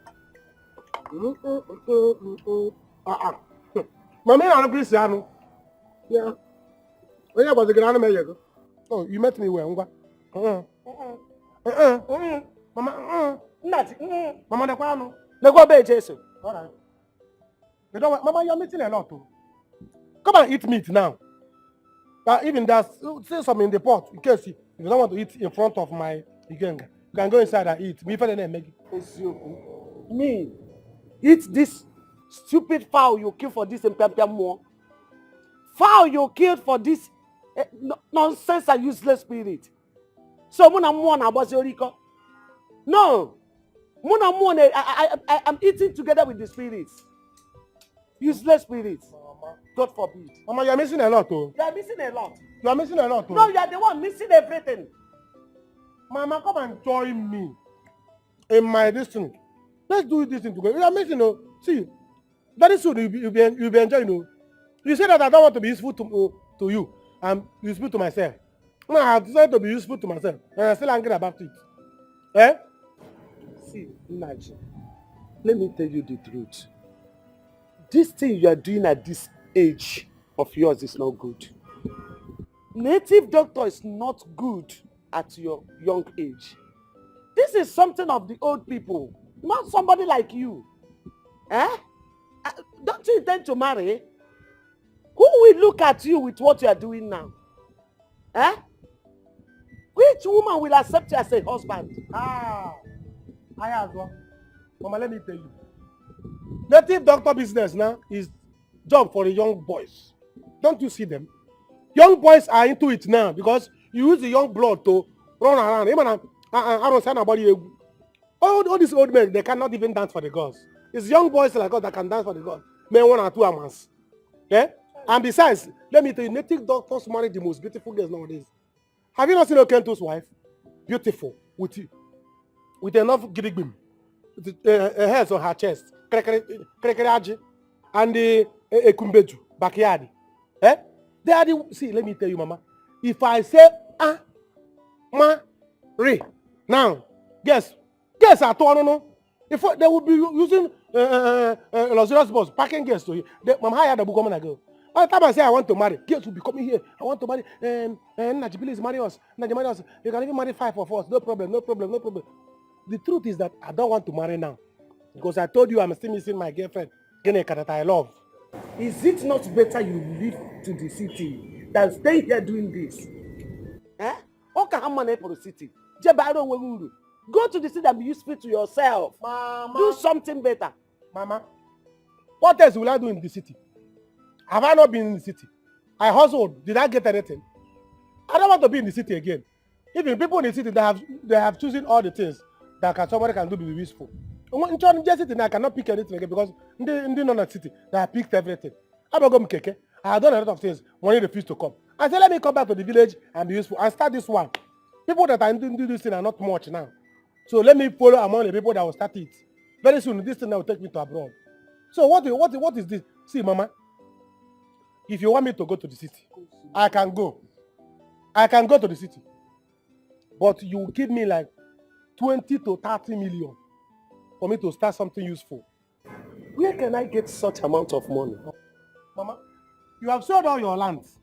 Mama, I'm a Christian. Yeah. When I was a grandmother, oh, you met me well. Mama, Nati. Mama, the Quano. No go be Jesus. All right. You know what, Mama, you're meeting a lot too. Come and eat meat now. Even there's still some in the pot. In case if you don't want to eat in front of my Igenga, you can go inside and eat. Me, Me, eat this stupid fowl you kill for this more. Fowl you killed for this nonsense and useless spirit. So muna mwana was Yoriko. No, muna mwana. I'm eating together with the spirits. Useless spirits. God forbid. Mama, you're missing a lot, too. You are missing a lot. You are missing a lot, too. No, you are the one missing everything. Mama, come and join me in my destiny. Let's do this thing together. You are missing, no. See, very soon you'll be enjoying, no. You say that I don't want to be useful to you. I'm useful to myself. No, I have decided to be useful to myself, and I'm still angry about it. Eh? See, Naji, let me tell you the truth. This thing you are doing at this age of yours is not good. Native doctor is not good at your young age. This is something of the old people, not somebody like you. Eh? Don't you intend to marry? Who will look at you with what you are doing now? Eh? Which woman will accept you as a husband? I as well. Mama, let me tell you. Native doctor business now is job for the young boys. Don't you see them? Young boys are into it now because you use the young blood to run around. Even all these old men, they cannot even dance for the gods. It's young boys like us that can dance for the gods. Men 1 or 2 a month. Yeah? And besides, let me tell you, native doctors marry the most beautiful girls nowadays. Have you not seen Okento's wife? Beautiful. With enough girigbim. Hairs on her chest. And the kumbeju backyard. Eh? They are the, see, let me tell you, Mama. If I say re now, guess at all, no. If they would be using luxurious bus, parking guests to here, Mama hired a book woman ago. By the time I say I want to marry, guests will be coming here. I want to marry. Naji, please marry us. Naji, marry us. You can even marry 5 of us. No problem. The truth is that I don't want to marry now. Because I told you I'm still missing my girlfriend, that I love. Is it not better you leave to the city than stay here doing this? Eh? Okay, I'm money for the city. Go to the city and be useful to yourself. Mama. Do something better. Mama, what else will I do in the city? Have I not been in the city? I hustled. Did I get anything? I don't want to be in the city again. Even people in the city, they have chosen all the things that somebody can do to be useful. In city, I cannot pick anything again because in the city, they have picked everything. I have done a lot of things. Money refused to come. I said, let me come back to the village and be useful and start this one. People that are doing this thing are not much now. So let me follow among the people that will start it. Very soon, this thing will take me to abroad. So what is this? See, Mama, if you want me to go to the city, I can go. I can go to the city. But you give me like 20 to 30 million for me to start something useful. Where can I get such amount of money? Mama, you have sold all your lands.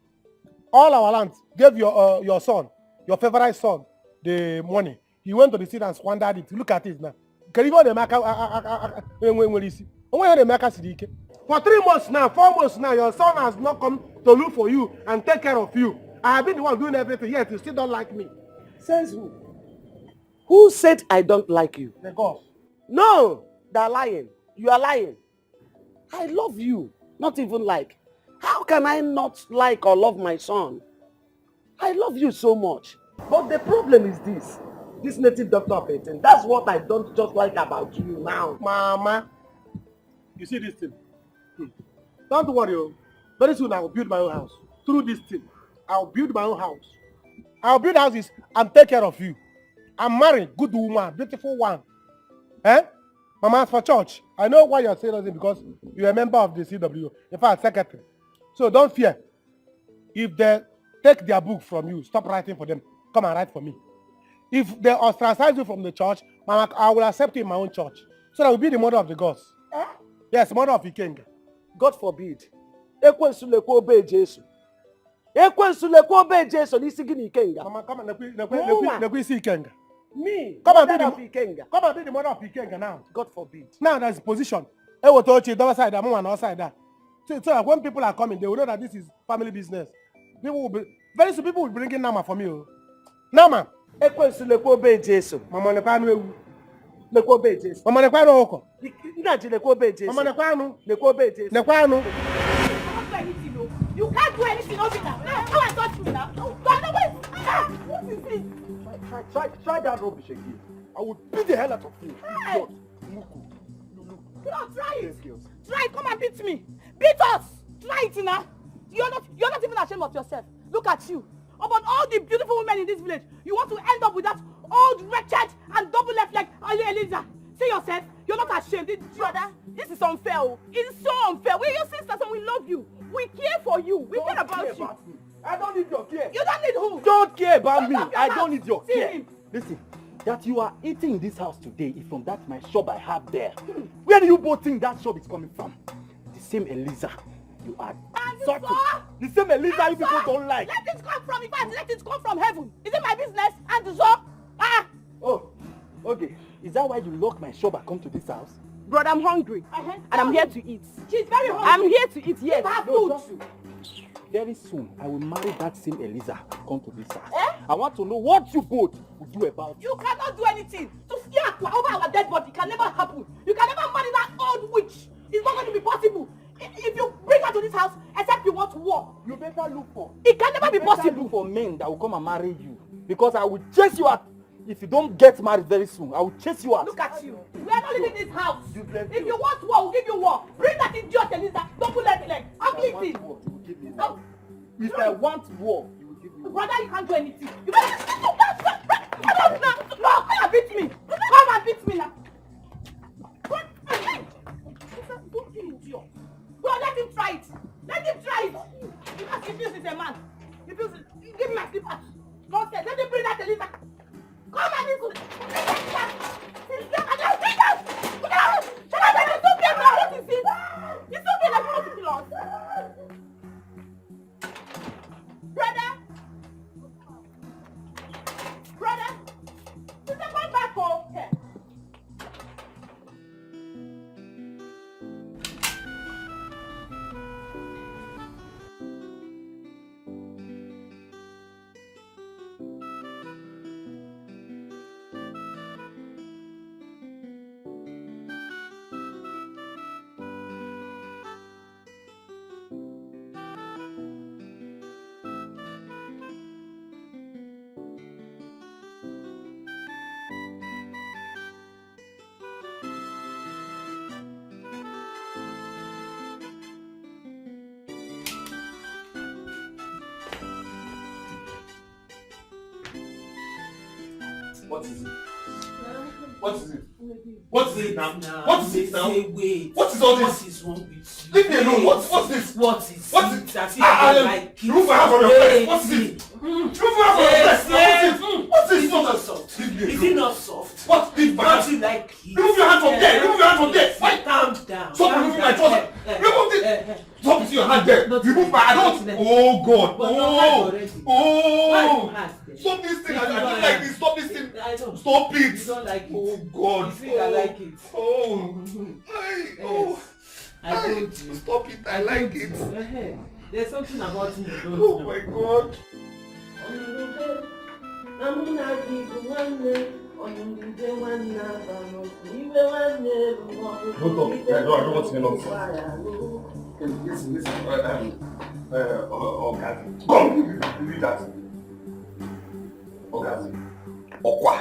All our lands. Gave your son, your favorite son, the money. He went to the city and squandered it. Look at it now. For 3 months now, 4 months now, your son has not come to look for you and take care of you. I have been the one doing everything, yet you still don't like me. Says who? Who said I don't like you? The God. No, they're lying. You are lying. I love you, not even like. How can I not like or love my son? I love you so much. But the problem is this native doctor of 18. That's what I don't just like about you now. Mama, you see this thing? Don't worry. Very soon I will build my own house. Through this thing, I will build my own house. I will build houses and take care of you. I'm married, good woman, beautiful one. Eh? Mama, as for church, I know why you're saying that because you're a member of the CW. In fact, secretary. So don't fear. If they take their book from you, stop writing for them. Come and write for me. If they ostracize you from the church, Mama, I will accept you in my own church. So that will be the mother of the gods. Eh? Yes, mother of Ikenga. God forbid. Ekwensu lekwa obe Jesu. Ekwensu lekwa obe Jesu n'isi gị n'ikenga. Mama, come and lekwa isi ikenga. Me, come and be the mother of Ikenga now. God forbid. Now there's a position. Ewotochi, the other side, I'm on the other side. So that when people are coming, they will know that this is family business. People will be very soon. People will bring in Nama from you. Nama. Ekwensu lekwa obe Jesu. Mama nekwanu ewu. Lekwa obe Jesu. Mama nekwanu oko. Nnaji lekwa obe Jesu. Mama nekwanu. Lekwa obe Jesu. Nekwanu. You can't do anything over now. Come and touch me now. What is this? Try that rubbish again. I will beat the hell out of you. Hey. No, try it. Try it. Come and beat me. Beat us. Try it now. You're not even ashamed of yourself. Look at you. About all the beautiful women in this village, you want to end up with that old wretched and double left leg, Eliza. See yourself. You're not ashamed. Brother, this is unfair. It's so unfair. We're your sisters and we love you. We care for you. We care about you. I don't need your care. You don't need who? Don't care about me. I don't need your See care. him. Listen, that you are eating in this house today is from that my shop I have there. Where do you both think that shop is coming from? The same Eliza you are. The same Eliza you people don't like. Let it come from, in fact, let it come from heaven. Is it my business? And so, Oh, okay. Is that why you lock my shop and come to this house? Brother, I'm hungry. And I'm here to eat. She's very hungry. I'm here to eat, yes. Have food. Very soon, I will marry that same Eliza to come to this house. I want to know what you both will do about it. You cannot do anything. To scare over our dead body can never happen. You can never marry that old witch. It's not going to be possible. If you bring her to this house, except you want war. You better look for. It can never be possible. Look for men that will come and marry you. Because I will chase you out. If you don't get married very soon, I will chase you out. Look at you. We are not living in this house. If you want war, we'll give you war. Bring that idiot Eliza. Double leg. Ugly thing. If I want war, you will give me. Brother, you can't do anything. You better come and beat me. Come and beat me now. Bro, let him try it. Let him try it. Because he feels he's a man. He feels it. Give me my slippers. Nonsense. Let him bring that Eliza. Come and into it. Brother, you can come back home. Okay. What is it? What is it? What is it now? What is it now? Wait. What is all this? What is wrong with you? Leave me alone. What's this? What is What's it? it? That I don't like it. Remove my hand from your face. What's this? Remove my hand from your face. What's this? Is it not soft? Is it not soft? What? Leave my hand. Don't you like it? Remove your hand from there. Remove your hand from there. Why? Calm down. Stop removing my trouser. Remove it. Stop putting your hand there. Remove my hand. Oh God. Oh. Stop this thing. I don't like this. Stop this thing. Stop it. You don't like it. Oh God. You think I like it? Oh. I told you. Stop it. I like it. There's something about me you don't Oh know. my God. I don't want to hear nonsense. Listen. Ogazi. Come. Read that. Ogazi. Okwa.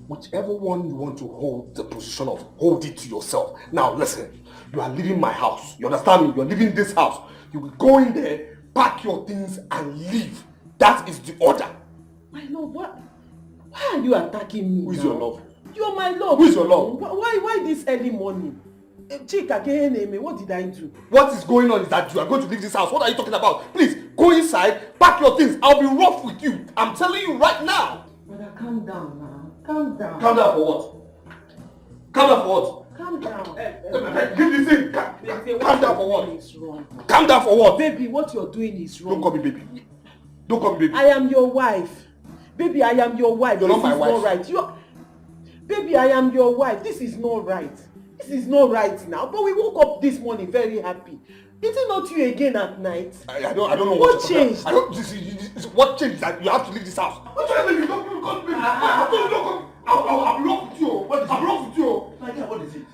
Whichever one you want to hold the position of, hold it to yourself. Now listen, you are leaving my house. You understand me? You are leaving this house. You will go in there, pack your things and leave. That is the order. My love, what? Why are you attacking me? Who is now? your love? You're my love. Who is your love? Why this early morning? Chika, what did I do? What is going on is that you are going to leave this house. What are you talking about? Please, go inside, pack your things. I'll be rough with you. I'm telling you right now. Brother, calm down now. Calm down. Calm down for what? Calm down for what? Calm down. Give this thing. say Calm down for what? Is wrong. Calm down for what? Baby, what you're doing is wrong. Don't call me baby. Don't call me baby. I am your wife. Baby, I am your wife. You're this not my is wife. Not right. Baby, I am your wife. This is not right. This is not right now. But we woke up this morning very happy. Is it not you again at night? I don't know what changed. I don't. What changed? That you have to leave this house. What do you mean? Don't call me baby. I'll block with you. I'll block with you. My dear, what is it?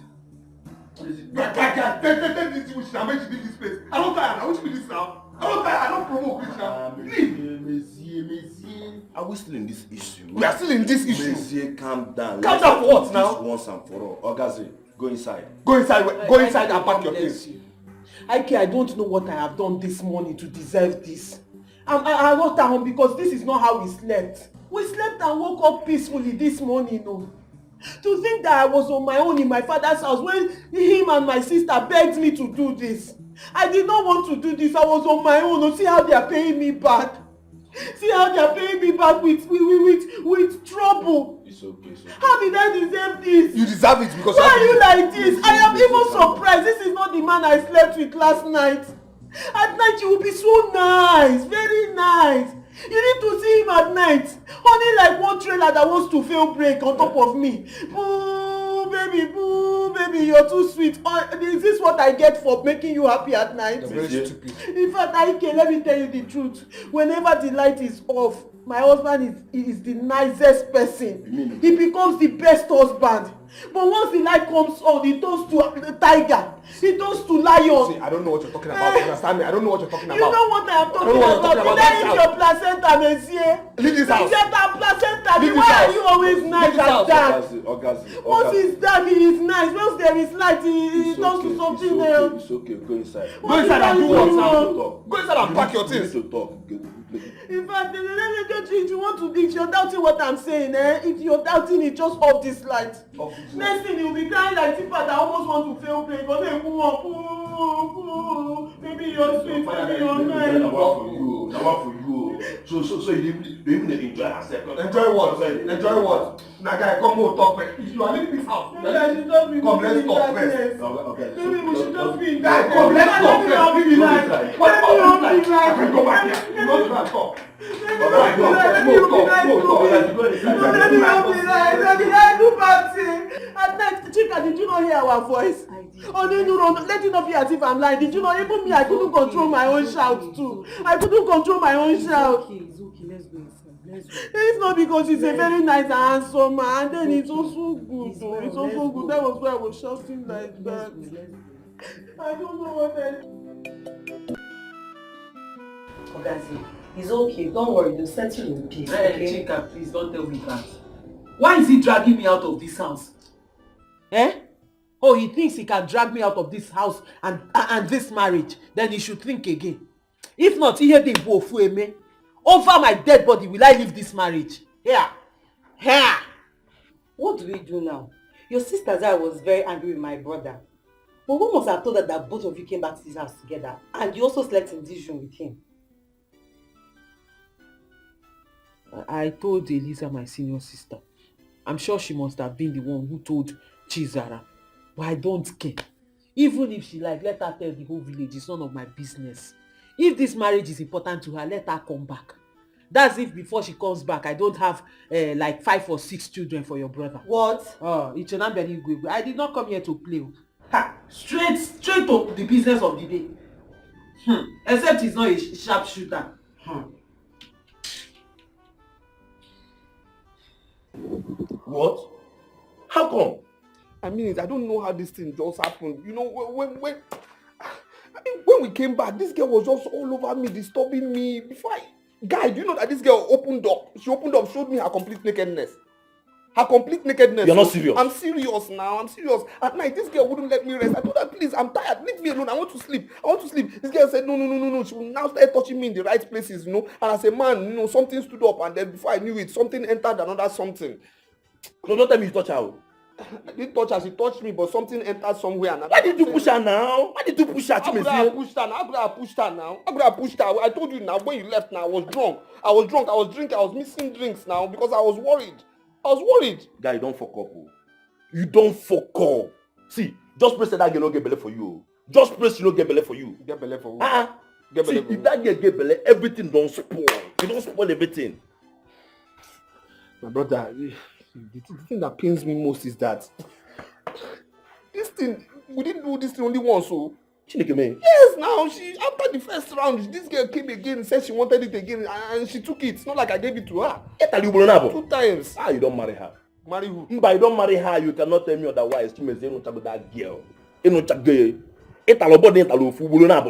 What is it? Tell this which I'm going to leave this place. I don't tire. I want to be this now. I don't provoke this now. Leave. Monsieur. Are we still in this issue? We are still in this issue. Monsieur, calm down. Calm down for what now? This once and for all. Ogazi, go inside. Go inside. Go inside and pack your things. Ike, I don't know what I have done this morning to deserve this. I wrote at home because this is not how we slept. We slept and woke up peacefully this morning. No. To think that I was on my own in my father's house when him and my sister begged me to do this. I did not want to do this. I was on my own. Oh, see how they are paying me back. See how they are paying me back with trouble. It's okay. How did I deserve this? You deserve it because. Why are you like this? I am even surprised. This is not the man I slept with last night. At night you will be so nice, very nice. You need to see him at night. Only like one trailer that wants to fail break on top of me. Boo, baby, you're too sweet. Is this what I get for making you happy at night? You're very stupid. In fact, Ike, let me tell you the truth. Whenever the light is off, my husband is the nicest person. He becomes the best husband. But once the light comes on, he turns to a tiger. He turns to lion. See, I don't know what you're talking about. You understand me? I don't know what you're talking about. You know what I am talking about. Either it's your placenta, monsieur. Leave this house. Is that placenta? Leave Why this are house. you always nice and dark? Ogazi. Once he's dark, he is nice. Once there is light, he turns to something else. It's okay. Go inside. Go inside and do what now? Go inside and pack your things. We need to talk. In fact, if you want to, if you're doubting what I'm saying, if you're doubting it, just off this light. Next thing you'll be crying like Tifa that almost want to fail play. But then, maybe you're sweet, maybe you're nice. That one for you. So you even enjoy yourself. Enjoy what? Enjoy what? Now, guy, come on, talk first. You are leaving this house. Maybe I should just be come, let's talk first. first. Maybe we should just be in Guy, that. come, let's talk first. Maybe not be like. I can go back here. You don't even talk. At night, Chika, did you not hear our voice? Oh, no, let it not be as if I'm lying. Did you not? Even me, I couldn't control my own shout too. I couldn't control my own shout. It's okay, let's go inside. It's not because he's a very nice and handsome man, and then it's also good. It's also good. That was why I was shouting like that. I don't know what else. Ogazi, it's okay. Don't worry. They'll settle in peace. Hey, Chika, please don't tell me that. Why is he dragging me out of this house? Oh, he thinks he can drag me out of this house and this marriage. Then he should think again. If not, he had the wolf me. Over my dead body, will I leave this marriage? Here. What do we do now? Your sister Zara was very angry with my brother. But who must have told her that both of you came back to this house together? And you also slept in this room with him? I told Eliza, my senior sister. I'm sure she must have been the one who told Chizara. But I don't care. Even if she let her tell the whole village. It's none of my business. If this marriage is important to her, let her come back. That's if before she comes back, I don't have 5 or 6 children for your brother. What? I did not come here to play. Straight to the business of the day. Except he's not a sharp shooter. What? How come? I mean, I don't know how this thing just happened. You know, when we came back, this girl was just all over me, disturbing me. Guy, do you know that this girl opened up? She opened up, showed me her complete nakedness. You're not serious? I'm serious now. I'm serious. At night, this girl wouldn't let me rest. I told her, please, I'm tired. Leave me alone. I want to sleep. This girl said, no. She will now start touching me in the right places, And as a man, something stood up. And then before I knew it, something entered another something. So don't tell me you touch her. I didn't touch her. She touched me, but something entered somewhere. Why did you push her now? How could I have pushed her? I told you now, when you left now, I was drunk. I was drinking. I was missing drinks now because I was worried. Guy, you don't fuck up. You don't fuck up. See, just pray say that girl no get belly for you. Just pray she no get belle for you. Get belle for who? Get belle. See, if that girl get belle, everything don't spoil. You don't spoil everything. My brother, the thing that pains me most is that this thing, we didn't do this thing only once, so. Chineke me. Yes, now after the first round, this girl came again and said she wanted it again, and she took it. It's not like I gave it to her. 2 times. You don't marry her. Marry who? But you don't marry her, you cannot tell me otherwise. You may say no talk with that girl. You know talk girl. But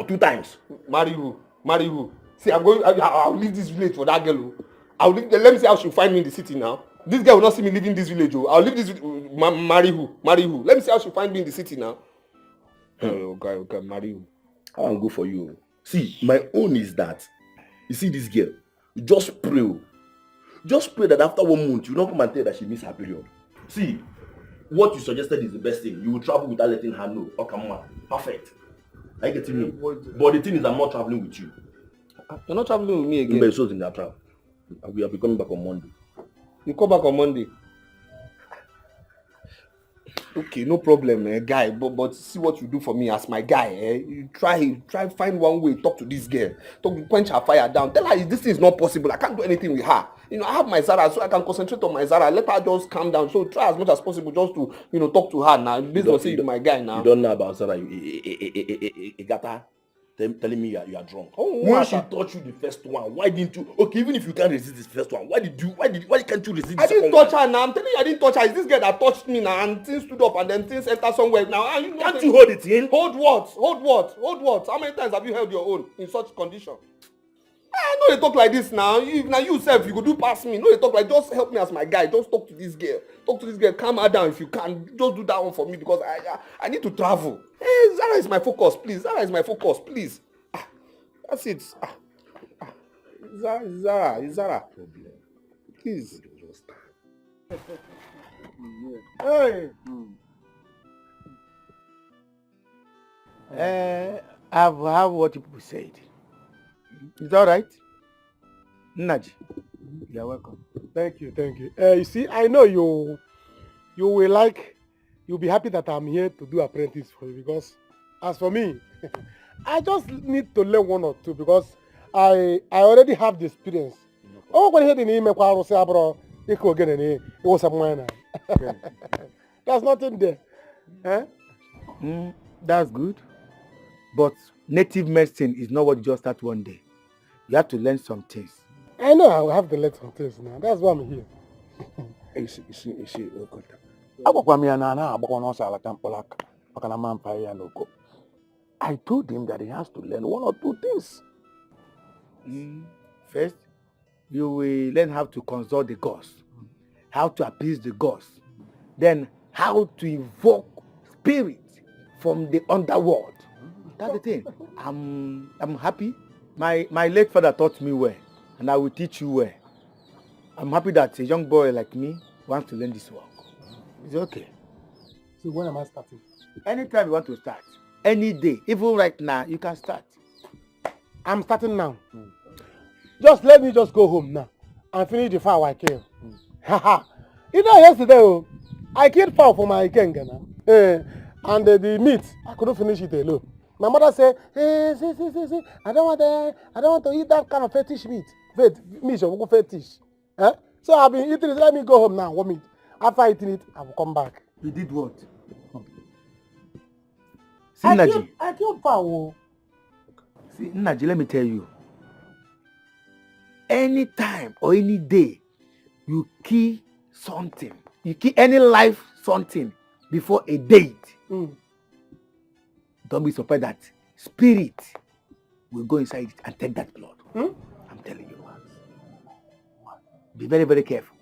2 times. Marry who? Marry who? See, I'll leave this village for that girl. Let me see how she'll find me in the city now. This girl will not see me leaving this village. I'll leave this. Marry who? Marry who? Let me see how she'll find me in the city now. Okay, marry you. How I'm good for you. See, my own is that you see this girl, just pray. Just pray that after 1 month, you don't come and tell that she missed her period. See, what you suggested is the best thing. You will travel without letting her know. Okay, mama, perfect. I get me. But the thing is, I'm not traveling with you. You're not traveling with me again. But so in that travel. We will be coming back on Monday. You come back on Monday. Okay, no problem, guy. But see what you do for me as my guy. You try find one way. Talk to this girl. Quench her fire down. Tell her this thing is not possible. I can't do anything with her. I have my Zara, so I can concentrate on my Zara. Let her just calm down. So try as much as possible just to talk to her now. Based on saying you're my guy now. You don't know about Zara. You got her telling me you are drunk. Oh, when she touched you the first one, why didn't you? Okay, even if you can't resist this first one, why can't you resist? I didn't touch her now. I'm telling you, I didn't touch her. It's this girl that touched me now, and things stood up, and then things enter somewhere now. Can't you hold it in? Hold what? Hold what? Hold what? How many times have you held your own in such condition? I know you talk like this now. Now you self, you go do pass me. No, you talk like, just help me as my guy. Just talk to this girl. Talk to this girl. Calm her down if you can. Just do that one for me because I need to travel. Hey, Zara is my focus, please. Zara is my focus, please. That's it. Zara. Please. Hey. I've heard what people said. Is that right? Naji, you're welcome. Thank you. You see, I know you you'll be happy that I'm here to do apprentice for you because as for me, I just need to learn 1 or 2 because I already have the experience. Oh, when he didn't make one say, bro, it was a minor. There's nothing there. Huh? That's good. But native medicine is not what you just start one day. You have to learn some things. I know I will have to learn some things now. That's why I'm here. I told him that he has to learn 1 or 2 things. First, you will learn how to consult the gods, how to appease the gods, then how to invoke spirits from the underworld. That's the thing. I'm happy. My late father taught me well, and I will teach you well. I'm happy that a young boy like me wants to learn this work. It's okay. So when am I starting? Anytime you want to start. Any day, even right now, you can start. I'm starting now. Just let me just go home now and finish the fowl I killed. You know, yesterday I killed fowl for my king and the meat I couldn't finish it alone. My mother said, "Hey, see, I don't want to eat that kind of fetish meat. Fetish. So I've been eating it. Let me go home now. Warm it. After eating it, I will come back." You did what? I killed fowl. See, Naji, let me tell you. Any time or any day you kill something, you kill any life something before a date, don't be surprised that spirit will go inside it and take that blood. I'm telling you. Be very, very careful.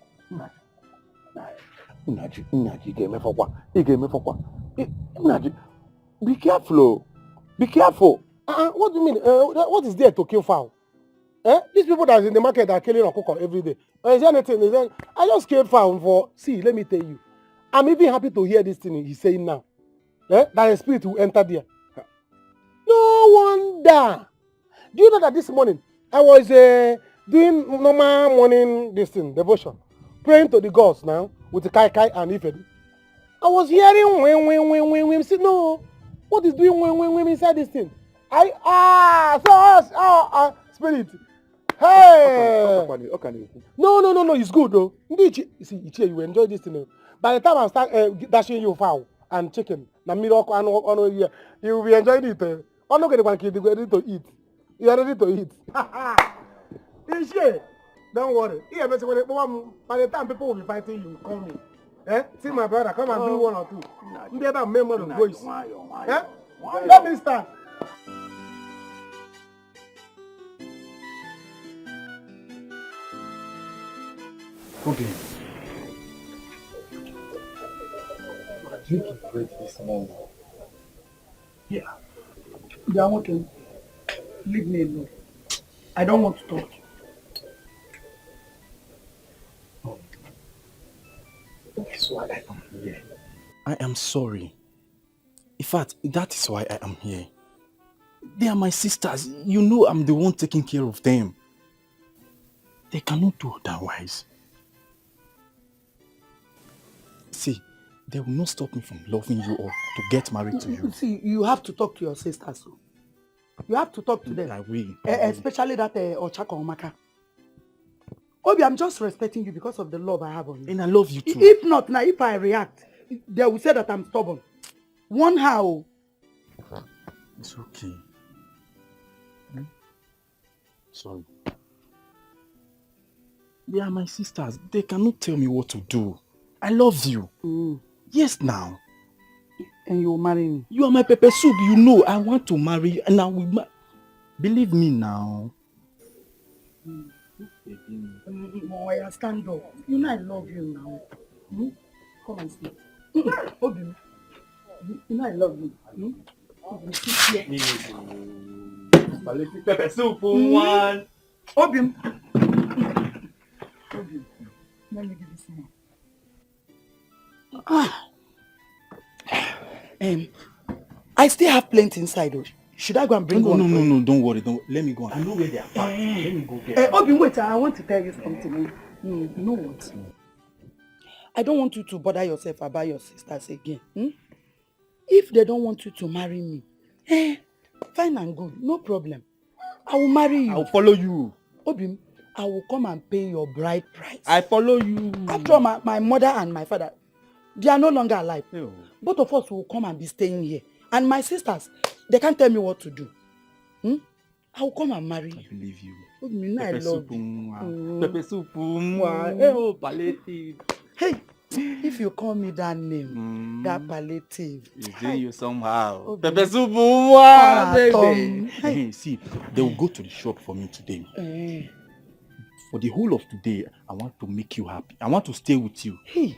Naji, be careful. Be careful. What do you mean? What is there to kill fowl? These people that are in the market are killing okoko every day. Is there anything? I just killed fowl for. See, let me tell you. I'm even happy to hear this thing he's saying now. That a spirit will enter there. No wonder. Do you know that this morning I was doing normal morning devotion, praying to the gods now with the kai and Ifedu. I was hearing when. See, no. What is doing when inside this thing? Spirit. Hey! Okay. No, it's good though. You see, you will enjoy this thing. Though. By the time I start dashing you fowl and chicken, you will be enjoying it. I'm not going to ready to eat. You are ready to eat. Don't worry. By the time people will be fighting you, call me. See my brother, come and do one or two. The other member of voice. Let me start. Okay. I'm drinking bread this morning. Yeah. I want to leave me alone. I don't want to talk. That's why I am here. I am sorry. In fact, that is why I am here. They are my sisters. You know I'm the one taking care of them. They cannot do otherwise. See, they will not stop me from loving you or to get married to you. See, you have to talk to your sisters. You have to talk to them. I will. Especially that Ochako Omaka. Obi, I'm just respecting you because of the love I have on you. And I love you too. If not, now if I react, they will say that I'm stubborn. One how? It's okay. Sorry. They are my sisters. They cannot tell me what to do. I love you. Yes, now. And you will marry me? You are my pepper soup. You know I want to marry you. And I will believe me now. Moya, stand up. You know I love you now. Come and sleep. Obi, you know I love you. Sit here. Pepper soup one. Obi, let me give you some more. I still have plenty inside. Should I go and bring one? No, don't worry. Let me go. I know where they are packed. Let me go get Obi, wait, I want to tell you something. You know what? I don't want you to bother yourself about your sisters again. If they don't want you to marry me, fine and good, no problem. I will marry you. I will follow you. Obi, I will come and pay your bride price. I follow you. After all, my mother and my father, they are no longer alive. Both of us will come and be staying here. And my sisters, they can't tell me what to do. I will come and marry you. I believe you. I love you. Pepper soup. Oh, palliative. Hey, if you call me that name, that palliative. It's doing you somehow. Pepper soup. Baby. See, they will go to the shop for me today. For the whole of today, I want to make you happy. I want to stay with you. Hey.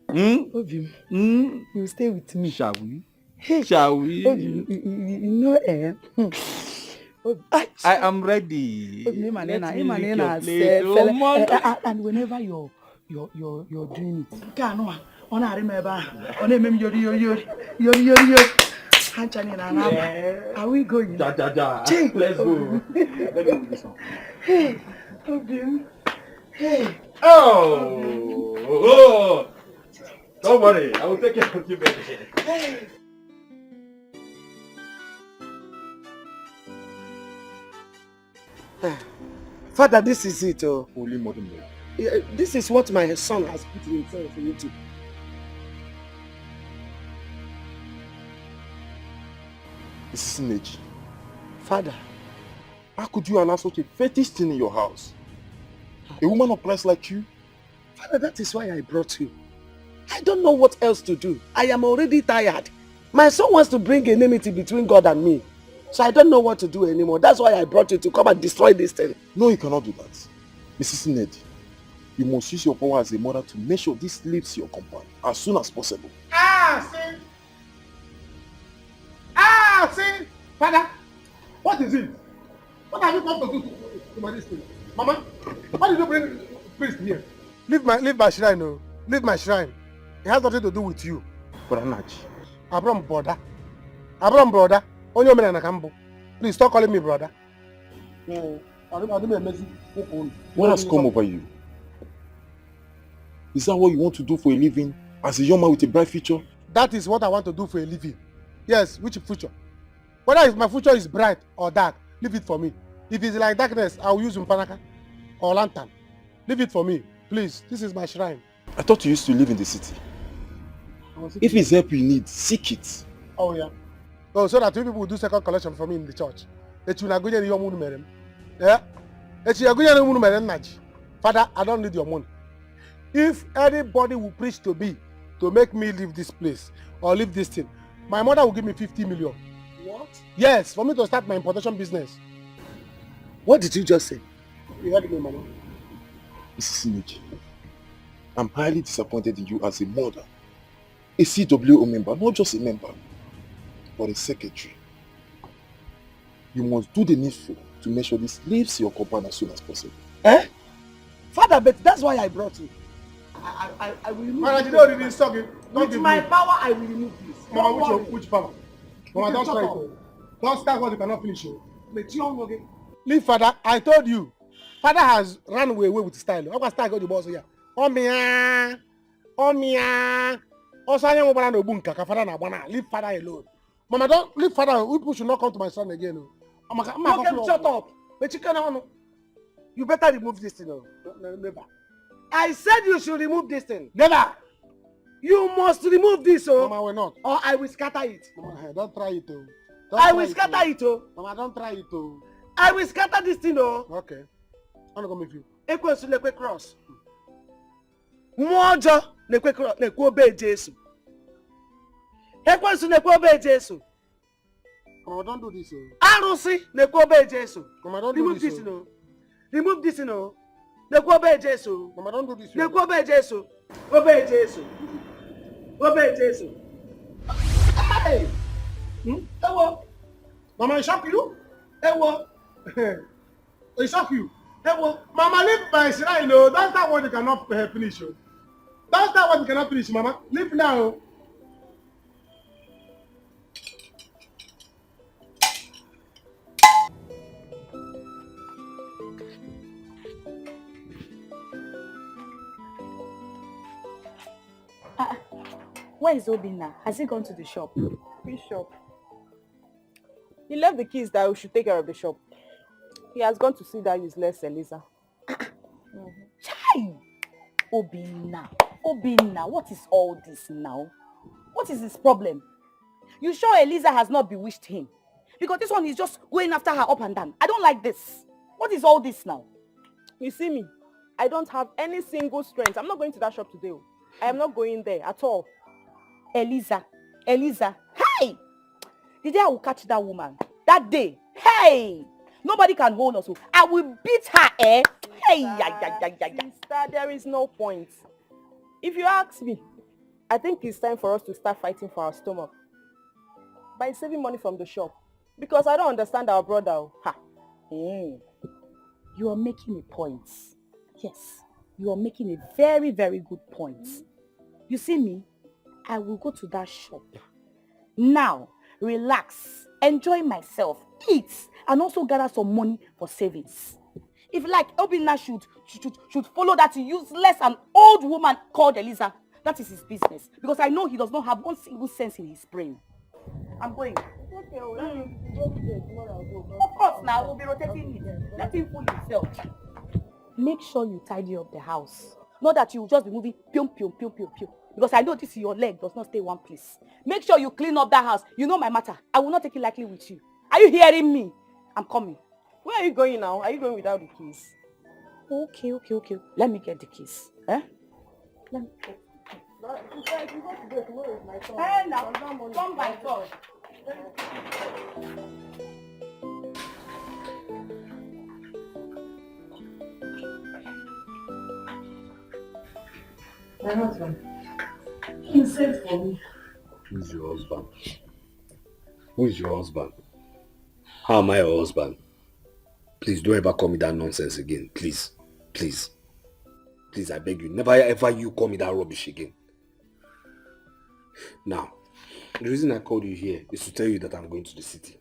Obi, you stay with me. Shall we? Hey. Shall we? Obi, you know, I am ready. And whenever you're doing it, are we going? Let's go. Let me do this one. Hey, Obi. Hey. Oh. Don't worry, I will take care of you, baby. Hey. Father, this is it. Holy Mother Mary. This is what my son has put himself into. This is Neji. Father. How could you allow such a fetish thing in your house? A woman of Christ like you? Father, that is why I brought you. I don't know what else to do. I am already tired. My son wants to bring enmity between God and me. So I don't know what to do anymore. That's why I brought you to come and destroy this thing. No, you cannot do that. Mrs. Ned, you must use your power as a mother to make sure this leaves your compound as soon as possible. See? Father, what is it? What have you come to do to my thing? Mama, why did you bring priest here? Leave my shrine, no. Leave my shrine. It has nothing to do with you. Brother Nachi. Abram brother. Only man and Cambo. Please stop calling me brother. What has come over you? Is that what you want to do for a living as a young man with a bright future? That is what I want to do for a living. Yes, which future? Whether my future is bright or dark, leave it for me. If it's like darkness, I will use umpanaka or lantern. Leave it for me, please. This is my shrine. I thought you used to live in the city. If it's help you need, seek it. Oh yeah. Oh, so that two people will do second collection for me in the church. Yeah. Father, I don't need your money. If anybody will preach to me to make me leave this place or leave this thing, my mother will give me 50 million. What? Yes, for me to start my importation business. What did you just say? You heard me, Mama. Mrs. Niji, I'm highly disappointed in you as a mother. A CWO member, not just a member, but a secretary. You must do the needful to make sure this leaves your compound as soon as possible. Eh? Father, but that's why I brought you. I will remove Mama, this. you don't really suck it. With my power, I will remove this. Mama, which power? Mama, don't try it. Don't start what you cannot finish. But you don't okay? Leave Father. I told you. Father has run away with style. I'm going to start with the boss here. Omia. Leave Father alone. Mama, don't leave Father. People should not come to my son again. Shut up. But you cannot. You better remove this thing. Never. I said you should remove this thing. Never. You must remove this, Mama, we're not. or I will scatter it. Mama, don't try it, I will scatter it, Mama, don't try it, I will scatter this thing, Okay. I'm not going to make you. Ekwensu lekwe cross. Mwojo lekwe cross, lekwe obe Jesu. Ekwensu lekwe obe Jesu. Mama, don't do this, Arusi lekwe obe Jesu. Mama, don't do this, Remove this, lekwe obe Jesu. Mama, don't do this, lekwe obe Jesu. Obe Jesu. Obe Jesu. Hey! Ewo. Mama, it shock you? Ewo. It shock you? Ewo. Mama, leave my shrine, That's not what you cannot finish, That's not what you cannot finish, Mama. Leave now. Where is Obinna? Has he gone to the shop? Which shop? He left the keys that we should take care of the shop. He has gone to see that useless Eliza. Chai! Obinna, what is all this now? What is his problem? You sure Eliza has not bewitched him? Because this one is just going after her up and down. I don't like this. What is all this now? You see me? I don't have any single strength. I'm not going to that shop today. I am not going there at all. Eliza, hey! The day I will catch that woman, that day, hey! Nobody can hold us. I will beat her, eh? Hey, Sister, there is no point. If you ask me, I think it's time for us to start fighting for our stomach by saving money from the shop. Because I don't understand our brother. Ha. You are making a point. Yes, you are making a very, very good point. You see me? I will go to that shop. Now, relax, enjoy myself, eat, and also gather some money for savings. If like Obinna should follow that useless and old woman called Eliza, that is his business. Because I know he does not have one single sense in his brain. I'm going. Okay, well, let me go there tomorrow. Of course, now we'll be rotating it. Let him fool himself. Make sure you tidy up the house. Not that you will just be moving pium. Because I know this your leg does not stay one place. Make sure you clean up that house. You know my matter. I will not take it lightly with you. Are you hearing me? I'm coming. Where are you going now? Are you going without the keys? Okay. Let me get the keys. Eh? Let me get the keys. Hey, now, come by God. My husband. He sent for me. Who's your husband? Who is your husband? How am I your husband? Please don't ever call me that nonsense again. Please. Please, I beg you. Never ever you call me that rubbish again. Now, the reason I called you here is to tell you that I'm going to the city.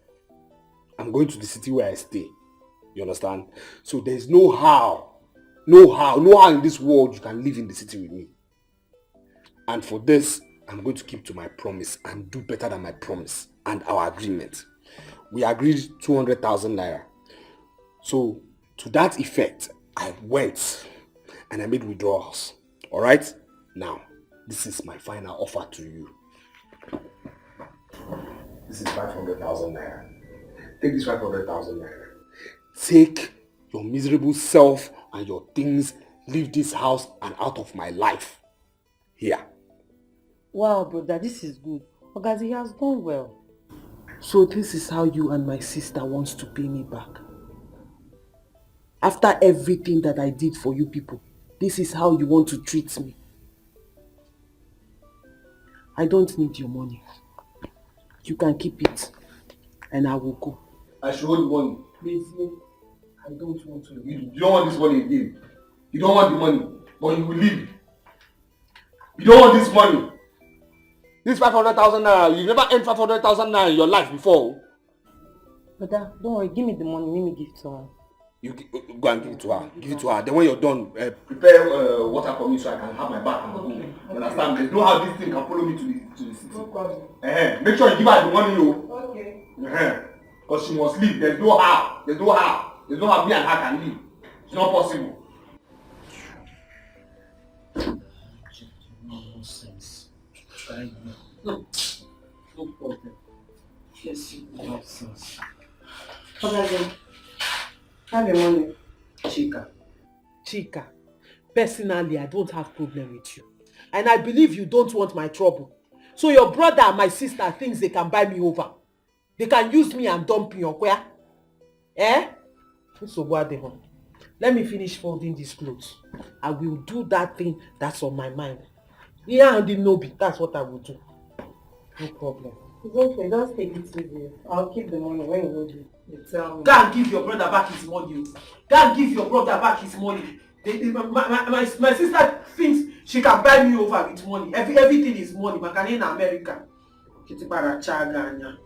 I'm going to the city where I stay. You understand? So there's no how in this world you can live in the city with me. And for this, I'm going to keep to my promise and do better than my promise. and our agreement. We agreed 200,000 naira. So, to that effect, I went and I made withdrawals. Alright? Now, this is my final offer to you. This is 500,000 naira. Take this 500,000 naira. Take your miserable self and your things, leave this house and out of my life. Here. Wow, brother, this is good. Ogazi has done well. So this is how you and my sister wants to pay me back. After everything that I did for you people, this is how you want to treat me. I don't need your money. You can keep it and I will go. I should hold the money. Please, I don't want to. You don't want this money again. You don't want the money, but you will leave. You don't want this money. This 500,000 naira, you never earned 500,000 naira in your life before. Brother, don't worry, give me the money, let me give it to her. You go and give it to her. Give it to her. Then when you're done, prepare water for me so I can have my bath and go. You understand? There's no how this thing can follow me to the city. No problem. Make sure you give her the money, yo. Okay. Because she must leave. There's no how. There's no how. There's no how me and her can leave. It's not possible. Nonsense. No problem. Yes, nonsense. Ogazi, have your money. Chika, personally, I don't have problem with you. And I believe you don't want my trouble. So your brother and my sister thinks they can buy me over. They can use me and dump me where? So what they want? Let me finish folding these clothes. I will do that thing that's on my mind. Yeah, and the Nobi, that's what I will do. No problem. It's okay, just take it easy. I'll keep the money when you tell me. Go and give your brother back his money. Go and give your brother back his money. My sister thinks she can buy me over with money. Everything is money. But in America. Kitibara chaganya.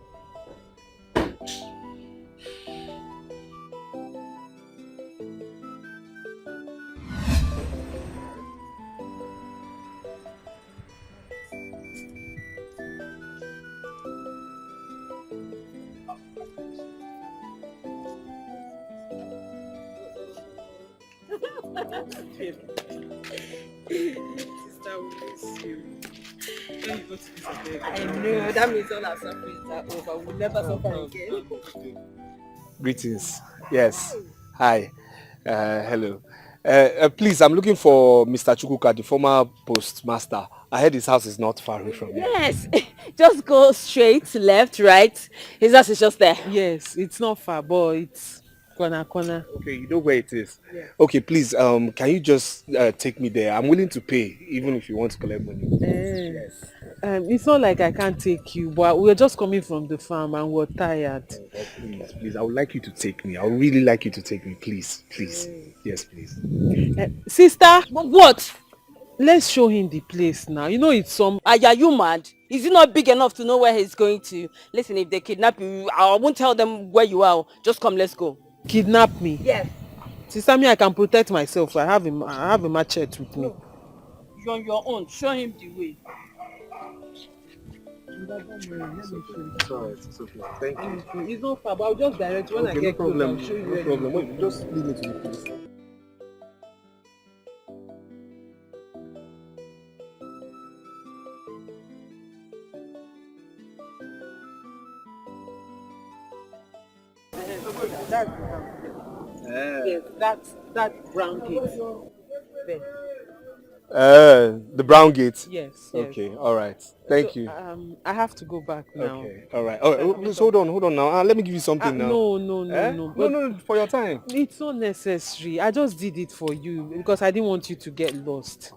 Sister will miss you. When you go to visit her. I know, that means all our sufferings are over. We'll never suffer again. Greetings. Yes. Hi. Hello. Please, I'm looking for Mr. Chukwuka, the former postmaster. I heard his house is not far away from here. Yes. Just go straight, left, right. His house is just there. Yes, it's not far, but it's corner. Okay, you know where it is? Yeah. Okay, please, can you just take me there? I'm willing to pay, even if you want to collect money. Yes. It's not like I can't take you, but we're just coming from the farm and we're tired. Please, I would like you to take me. I would really like you to take me, please. Yes, please. Sister, what? Let's show him the place now. You know it's some... Are you mad? Is he not big enough to know where he's going to? Listen, if they kidnap you, I won't tell them where you are. Just come, let's go. Kidnap me? Yes. Sister, me, I can protect myself. I have a machete with me. You're on your own. Show him the way. It's alright, it's okay. Thank you. It's not far, but I'll just direct when I get close. I'll show you where. No problem. Wait, just leave me to the police. That's brown. Yes, that's that brown gate. There. The brown gate? Yes. Okay, alright. Thank you. I have to go back now. Okay, alright. Oh, please hold on now. Let me give you something now. No. No, for your time. It's not necessary. I just did it for you because I didn't want you to get lost.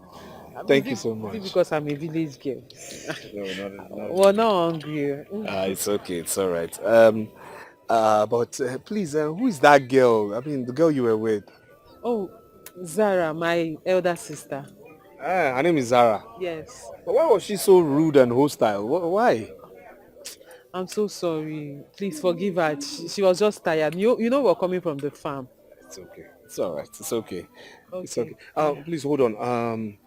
Thank you so much. Because I'm a village girl. No, not. Well, now hungry. It's okay. It's alright. But please, who is that girl? I mean, the girl you were with. Oh, Zara, my elder sister. Her name is Zara. Yes. But why was she so rude and hostile? Why? I'm so sorry. Please forgive her. She was just tired. You know we're coming from the farm. It's okay. It's alright. It's okay. Okay. It's okay. Please hold on.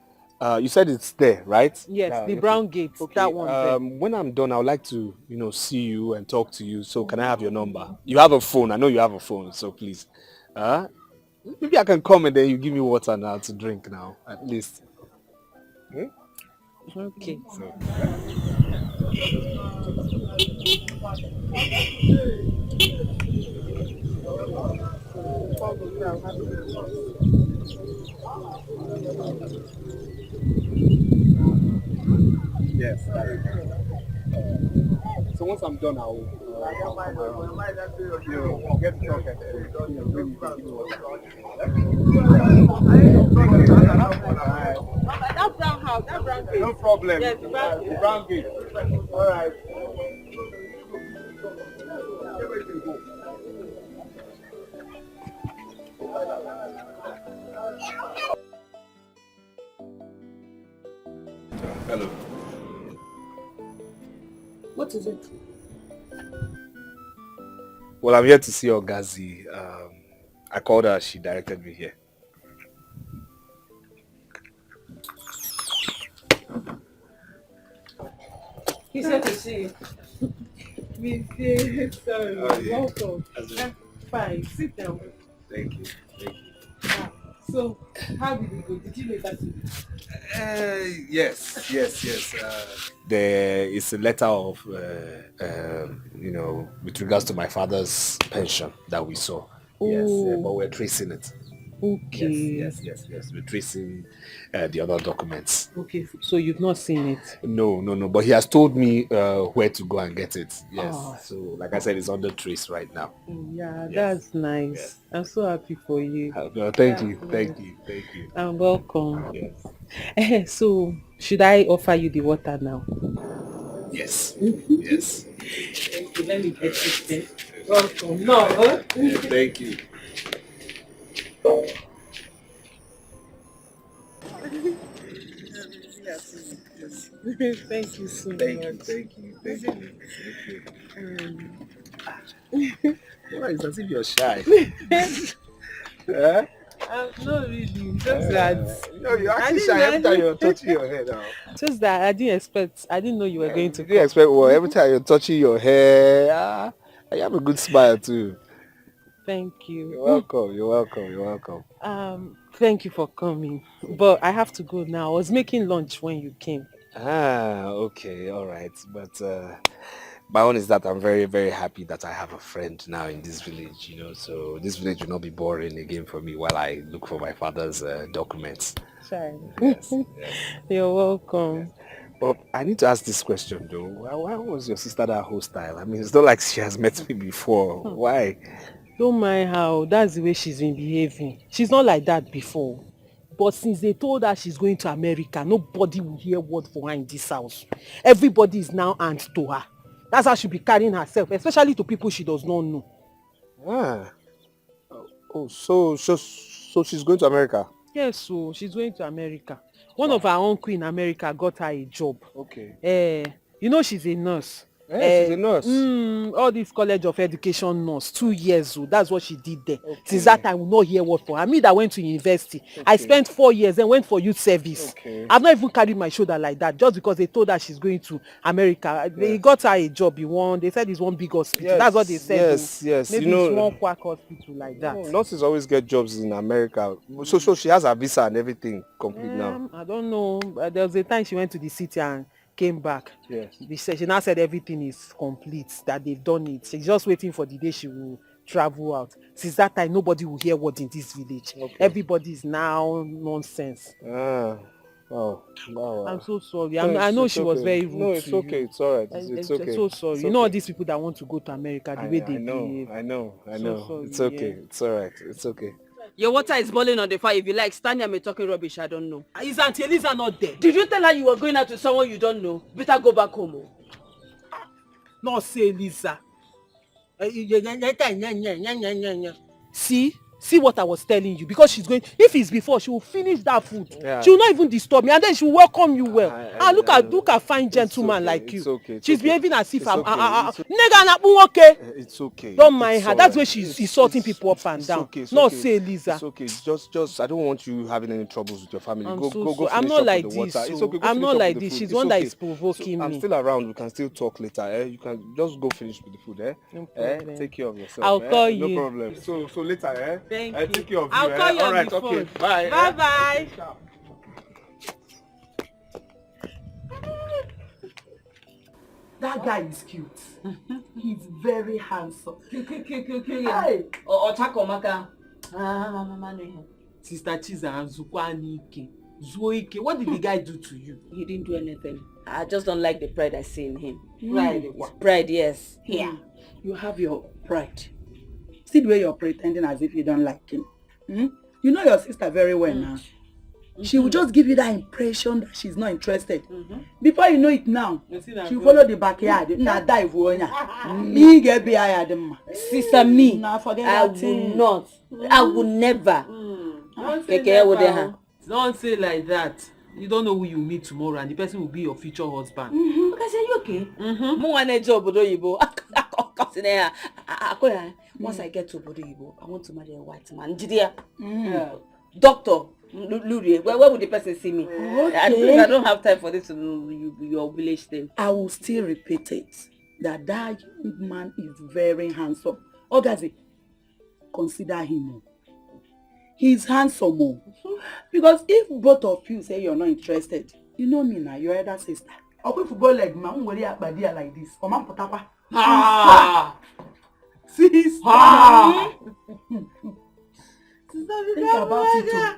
You said it's there, right? Yes, the brown gate. Okay. That one there. When I'm done, I would like to, see you and talk to you. So can I have your number? You have a phone. I know you have a phone. So please. Maybe I can come and then you give me water now to drink now, at least. Hmm? Okay. So. Yes. So once I'm done, I'll get the truck and maybe give me water. That brown house, that brown gate. No problem. Yes, the brown gate. All right. Hello. What is it? Well, I'm here to see Ogazi. I called her. She directed me here. He said to see you. Sorry. Welcome. Fine. Sit down. Thank you. So, how did it go? Did you make that to me? Yes. There is a letter of, with regards to my father's pension that we saw. Yes, but we're tracing it. Okay. Yes. We're tracing the other documents. Okay, so you've not seen it? No. But he has told me where to go and get it. Yes. Oh. So, like I said, it's under trace right now. Yeah, that's nice. Yes. I'm so happy for you. Thank you. And welcome. Yes. So, should I offer you the water now? Yes. Yes. Thank you. Let me get it there. Welcome. No. Thank you. Thank you so much. Thank you. Why is it as if you're shy? Not really. Just that. No, you're acting shy every time you're touching your hair now. Just that I didn't know you were going to. You didn't expect what? Every time you're touching your hair, I have a good smile too. Thank you. You're welcome. Thank you for coming. But I have to go now. I was making lunch when you came. Okay, all right. But my own is that I'm very, very happy that I have a friend now in this village, so this village will not be boring again for me while I look for my father's documents. Sorry. Yes. You're welcome. But I need to ask this question though. Why was your sister that hostile? I mean, it's not like she has met me before. Why? Don't mind how. That's the way she's been behaving. She's not like that before. But since they told her she's going to America, nobody will hear word for her in this house. Everybody is now aunt to her. That's how she'll be carrying herself, especially to people she does not know. So she's going to America? Yes, so she's going to America. One of her uncle in America got her a job. Okay. She's a nurse. She's a nurse. All this College of Education nurse, 2 years old. That's what she did there. Okay. Since that time, we will not hear word for her. Me that went to university. Okay. I spent 4 years and went for youth service. Okay. I've not even carried my shoulder like that just because they told her she's going to America. Yes. They got her a job. They said it's one big hospital. Yes. That's what they said. Yes. Maybe it's one quack hospital like that. Nurses always get jobs in America. So she has her visa and everything complete now. I don't know. There was a time she went to the city and came back. Yes. She now said everything is complete, that they've done it. She's just waiting for the day she will travel out. Since that time, nobody will hear word in this village. Okay. Everybody is now nonsense. Wow. I'm so sorry. I know she was very rude. No, it's okay. It's all right. It's okay. I'm so sorry. It's you know all these people that want to go to America, the way they behave. I know. So sorry, it's okay. Yeah. It's all right. It's okay. Your water is boiling on the fire. If you like, stand here and be talking rubbish. I don't know. Is Auntie Eliza not there? Did you tell her you were going out with someone you don't know? Better go back home. Not say Eliza. See, See what I was telling you, because she's going, if it's before, she will finish that food. Yeah. She will not even disturb me, and then she will welcome you well. Look at fine gentleman like you. She's behaving as if I'm okay. It's okay. Don't mind her. That's why she's insulting people up and down. Not say Lisa. It's okay. Just I don't want you having any troubles with your family. Go I'm not like this. It's okay. I'm not like this. She's one that is provoking me. I'm still around. We can still talk later. You can just go finish with the food. No problem. Take care of yourself. I'll call you. No problem. So later. Thank you. Take care of you. I'll call you. All right. Okay. Bye. Bye. That guy is cute. He's very handsome. Hey. Ochakomaka. Sister Chiza and Zukwanike. Zuoike, what did the guy do to you? He didn't do anything. I just don't like the pride I see in him. Pride? Pride, yes. Yeah. You have your pride. See the way you're pretending as if you don't like him. You know your sister very well now. She will just give you that impression that she's not interested. Before you know it now, she will follow the backyard. Sister, me, I will never. Don't say like that. You don't know who you meet tomorrow, and the person will be your future husband. Because are you okay? Once I get to Obodo, I want to marry a white man. Doctor, where would the person see me? Okay. I don't have time for this your village thing. I will still repeat it. That young man is very handsome. Ogazi, consider him. He's handsome. Because if both of you say you're not interested, you know me now, your elder sister. Or if you go like man, like this. Sister. Think about it too.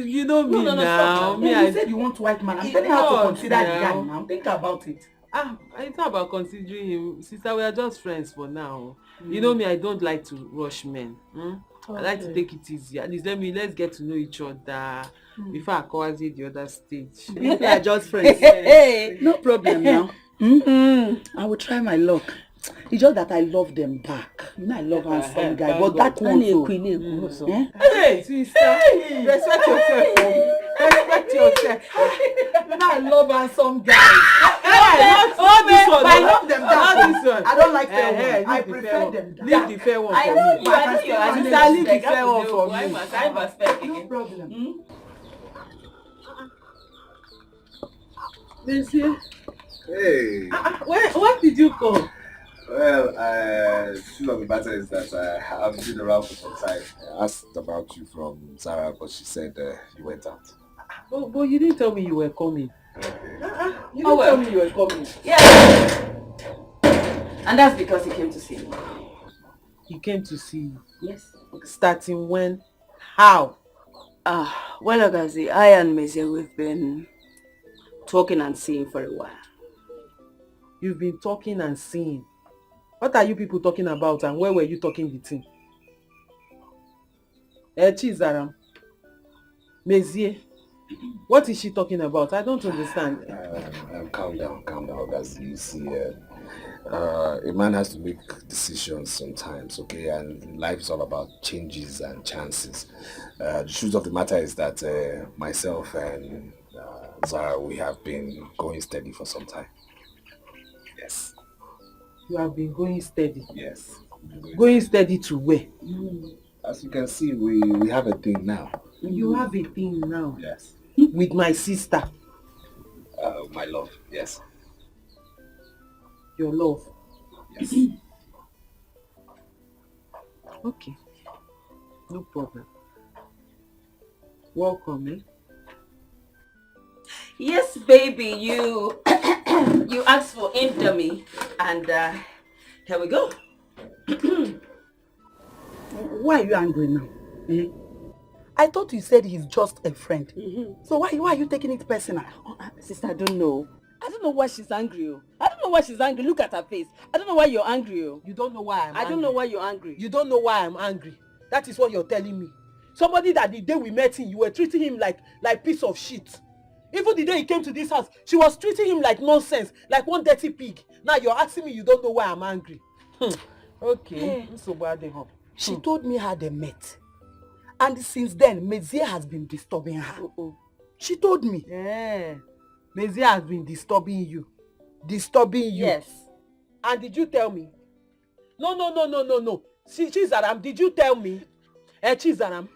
You know me now. You said you want white man. I'm telling you how to consider the guy now. Think about it. It's not about considering him. Sister, we are just friends for now. You know me, I don't like to rush men. I like to take it easy. At least let's get to know each other before I call the other stage. We are just friends. No problem now. I will try my luck. It's just that I love them back. You know I love handsome guy, but that one too. Hey, sister, respect yourself. Respect yourself. You know I love handsome guys. I love them that. I don't like fair ones. I prefer them. Leave the fair one for me. Sister, leave the fair one for me. No problem. Hey. When did you come? Well, the truth of the matter is that I've been around for some time. I asked about you from Sarah, but she said you went out. But you didn't tell me you were coming. Okay. You didn't tell me you were coming. Yeah. And that's because he came to see me. He came to see you? Yes. Starting when? How? Well, Ogazi, I and Mezie, we've been talking and seeing for a while. You've been talking and seeing. What are you people talking about, and where were you talking the thing? Chizaram. Mezie. What is she talking about? I don't understand. Calm down, guys. You see, a man has to make decisions sometimes, okay? And life is all about changes and chances. The truth of the matter is that myself and Zara, we have been going steady for some time. Yes. You have been going steady? Yes. Going steady to where? As you can see, we have a thing now. You have a thing now? Yes. With my sister? My love, yes. Your love? Yes. Okay. No problem. Welcome, eh? Yes, baby, you you asked for Indomie, and here we go. Why are you angry now? I thought you said he's just a friend. So why are you taking it personal? Sister, I don't know. I don't know why she's angry. I don't know why she's angry. Look at her face. I don't know why you're angry. You don't know why I'm angry. I don't know why you're angry. You don't know why I'm angry. That is what you're telling me. Somebody that the day we met him, you were treating him like piece of shit. Even the day he came to this house, she was treating him like nonsense, like one dirty pig. Now you're asking me you don't know why I'm angry. Okay. She told me how they met. And since then, Mezie has been disturbing her. She told me. Yeah. Mezie has been disturbing you. Disturbing you. Yes. And did you tell me? No. Chizaram, did you tell me? Chizaram,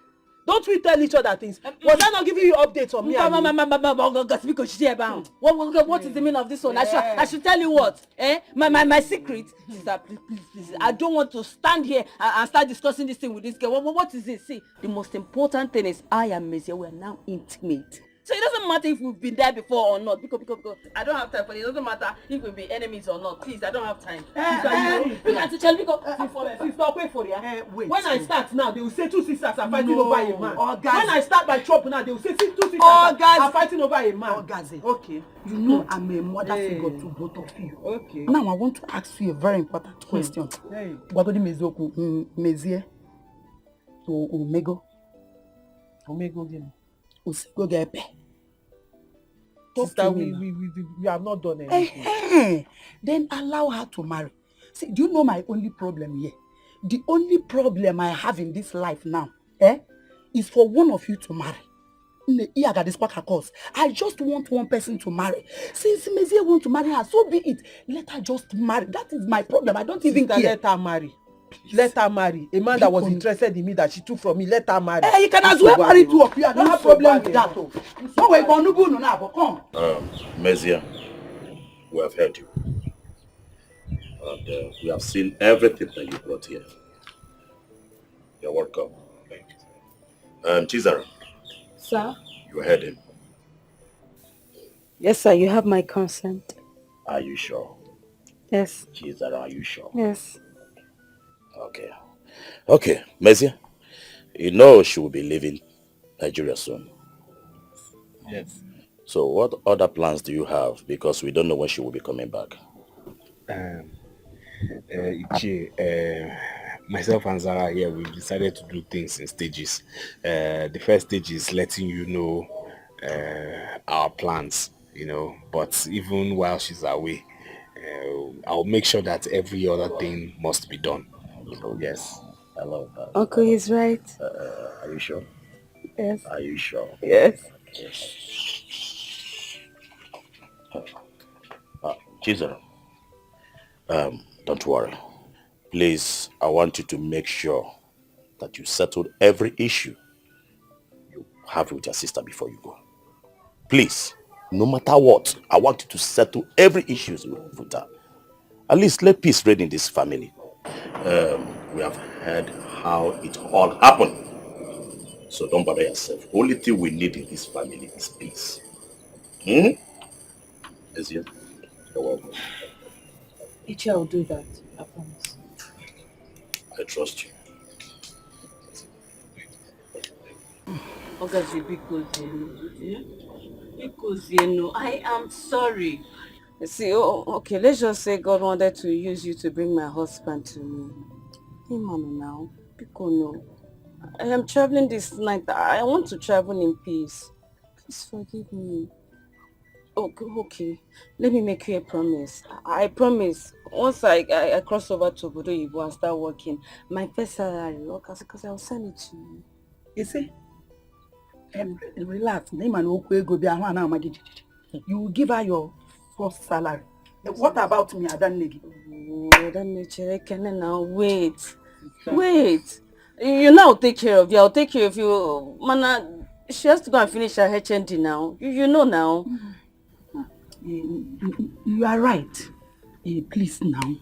don't we tell each other things? Was I not giving you updates on me? What is the meaning of this one? I should tell you what? My secret? Sister, please. I don't want to stand here and start discussing this thing with this girl. What is it? See, the most important thing is I and Mezie, we are now intimate. So it doesn't matter if we've been there before or not. Because I don't have time for it. It doesn't matter if we'll be enemies or not. Please, I don't have time. When I start now, they will say two sisters are fighting over a man. When I start by trouble now, they will say two sisters are fighting over a man. Okay. You know I'm a mother figure to both of you. Okay. Now I want to ask you a very important question. Wagodi Mezie to Omego. Omego again. Sister, we have not done anything. Then allow her to marry. See, do you know my only problem here? The only problem I have in this life now, is for one of you to marry. I just want one person to marry. Since Mezie wants to marry her, so be it. Let her just marry. That is my problem. I don't even care. Let her marry. Let her marry. A man that was interested in me that she took from me, let her marry. You can as well marry two of you. I don't have problem with that. No way, but come. Mezie, we have heard you. And we have seen everything that you brought here. You're welcome. Thank you. Chizara. Sir? You heard him. Yes, sir. You have my consent. Are you sure? Yes. Chizara, are you sure? Yes. Okay, Mezie, you know she will be leaving Nigeria soon. Yes. So what other plans do you have? Because we don't know when she will be coming back. Myself and Zara here, we've decided to do things in stages. The first stage is letting you know our plans, but even while she's away, I'll make sure that every other thing must be done. So yes. I love that. Uncle, he's right. Are you sure? Yes. Are you sure? Yes. Chizara, don't worry. Please, I want you to make sure that you settled every issue you have with your sister before you go. Please, no matter what, I want you to settle every issue with her. At least let peace reign in this family. We have heard how it all happened. So don't bother yourself. Only thing we need in this family is peace. Is you? You're welcome. Ichi, I'll do that. I promise. I trust you. I am sorry. See, okay, let's just say God wanted to use you to bring my husband to me. Hey, Mama, now. Because no. I am traveling this night. I want to travel in peace. Please forgive me. Okay. Let me make you a promise. I promise. Once I cross over to Obodo Igbo and start working, my first salary, because I'll send it to you. You see? Relax. You will give her your first salary. What about me, Adanegi? Now wait. You now take care of you. I'll take care of you. Mana, she has to go and finish her HND now. You know now. You are right. Please now.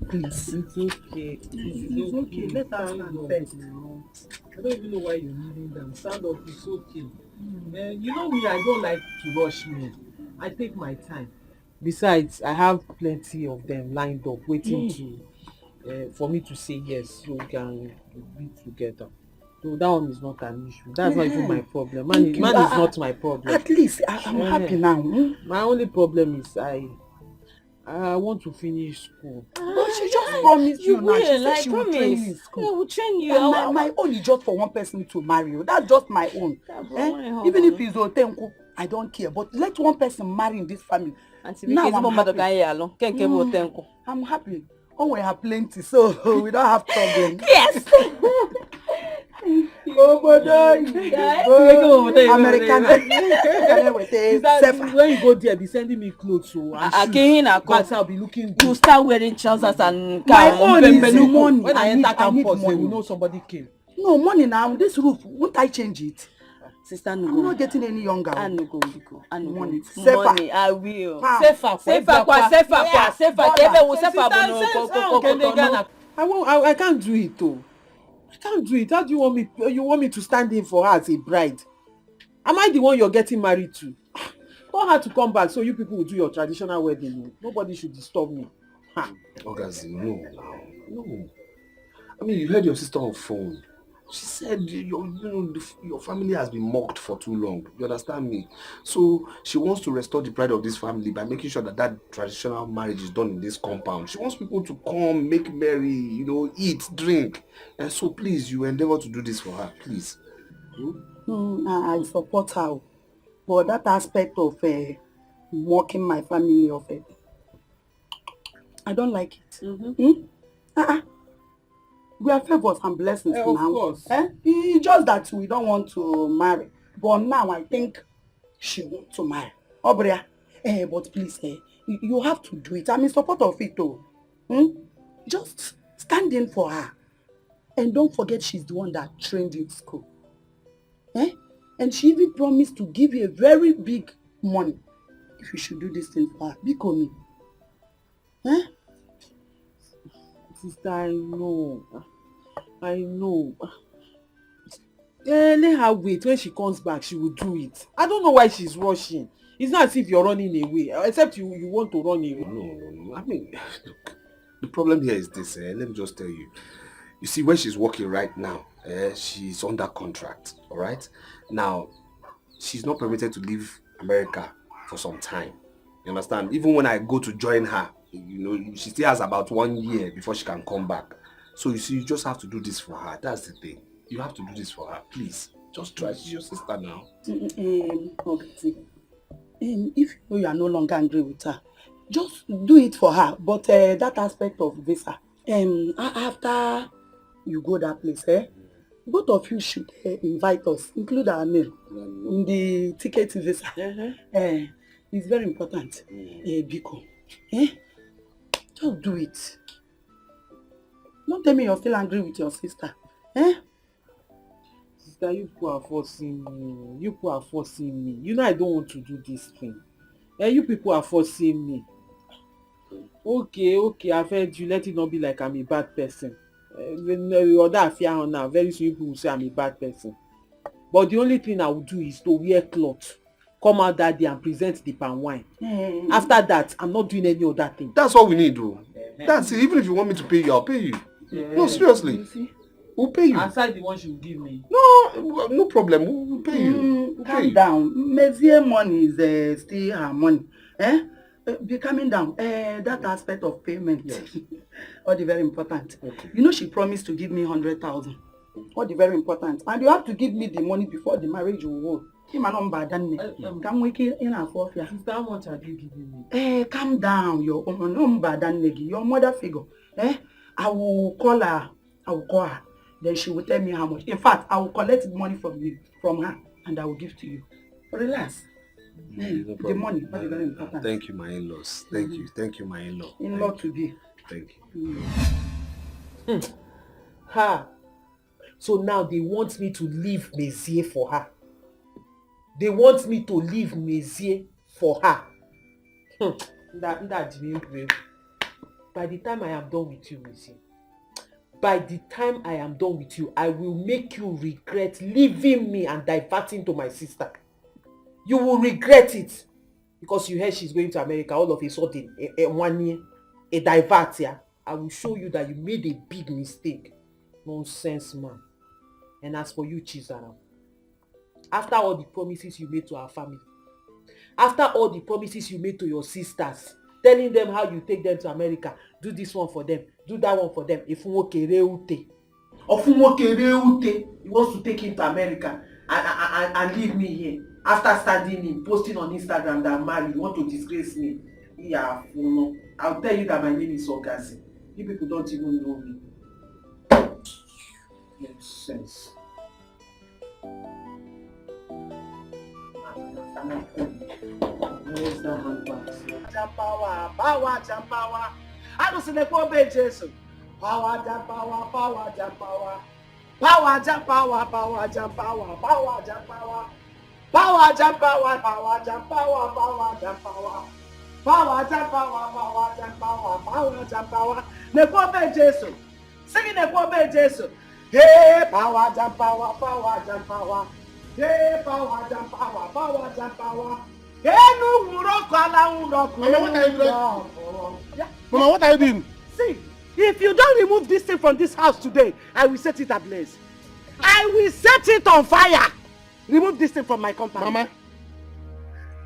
Please. It's okay. It's okay. Let us stand first. I don't even know why you're kneeling down. Stand up, it's okay. You know me, I don't like to rush men. I take my time. Besides, I have plenty of them lined up, waiting to for me to say yes, so we can be together. So that one is not an issue. That's not even my problem. Man is not my problem. At least I'm happy now. My only problem is I want to finish school. But she just promised you now. She said she will train you in school. I will train you. My own is just for one person to marry you. That's just my own. Even if it's Otenko, I don't care. But let one person marry in this family. Now I'm happy. Oh, we have plenty, so we don't have problem. Yes. Americana. When you go there, be sending me clothes so and shoes. But I'll be looking good. You start wearing trousers and my own is money. When I enter campus, money. they will know somebody came. No money now. This roof, won't I change it? Sister, I'm not getting any younger. I no go. Money. Money, I will. Safer. I can't do it though. I can't do it. How do you want me? You want me to stand in for her as a bride? Am I the one you're getting married to? Tell her to come back so you people will do your traditional wedding. Nobody should disturb me. Ogazi, no. I mean, you heard your sister on phone. She said your family has been mocked for too long. You understand me? So she wants to restore the pride of this family by making sure that traditional marriage is done in this compound. She wants people to come, make merry, eat, drink. And so please, you endeavor to do this for her, please. I support her. But that aspect of mocking my family of it, I don't like it. We are favors and blessings now. Of course. It's just that we don't want to marry. But now I think she wants to marry. Obria, but please, you have to do it. I'm in support of it though. Just stand in for her. And don't forget she's the one that trained you in school. And she even promised to give you a very big money if you should do this thing for her. Be me. Sister, I know. Let her wait. When she comes back, she will do it. I don't know why she's rushing. It's not as if you're running away, except you want to run away. No. I mean, look, the problem here is this. Let me just tell you. You see, where she's working right now, she's under contract, all right? Now, she's not permitted to leave America for some time. You understand? Even when I go to join her, she still has about 1 year before she can come back. So you see, you just have to do this for her. That's the thing. You have to do this for her, please. Just try. She's your sister now. If you are no longer angry with her, just do it for her. But that aspect of visa, after you go that place, both of you should invite us, include our name in the ticket visa. It's very important. Biko. Just do it. Don't tell me you're still angry with your sister. Sister, you people are forcing me. You know I don't want to do this thing. You people are forcing me. Okay, I've heard you. Let it not be like I'm a bad person. Now, very soon people will say I'm a bad person. But the only thing I will do is to wear cloth. Come out that day and present the palm wine. After that, I'm not doing any other thing. That's all we need, though. That's it. Even if you want me to pay you, I'll pay you. No, seriously. We'll pay you. Aside the one she will give me. No problem. We'll pay you. Calm down. Mezie money is still her money. Be calming down. That aspect of payment. Yes. All the very important. Okay. She promised to give me 100,000. All the very important. And you have to give me the money before the marriage will hold. Sister, how much are you giving me? Calm down. Your mother figure. I will call her. Then she will tell me how much. In fact, I will collect the money from her, and I will give to you. Relax. No the money, that's very important. Thank you, my in-laws. Thank you, my in-law. In-law to be. Thank you. So now they want me to leave Mezier for her. They want me to leave Mezier for her. By the time I am done with you, Mezier, I will make you regret leaving me and diverting to my sister. You will regret it. Because you heard she's going to America all of a sudden, 1 year, a divert, yeah? I will show you that you made a big mistake. Nonsense, man. And as for you, Chizaram, after all the promises you made to our family, after all the promises you made to your sisters, telling them how you take them to America, do this one for them, do that one for them, he wants to take him to America and leave me here. After standing in, posting on Instagram that I'm married, you want to disgrace me. Yeah, I'll tell you that my name is Ogazi. You people don't even know me. Makes sense. Power, I don't see the poor bitches. Power, power, power, power. Power, power, power, power, power, power. Power, power, power, power, power. Power, power. The poor bitches. Singing the poor bitches. Hey, power, power. Hey, power, power. Mama, what are you doing? See, if you don't remove this thing from this house today, I will set it ablaze. I will set it on fire. Remove this thing from my compound. Mama,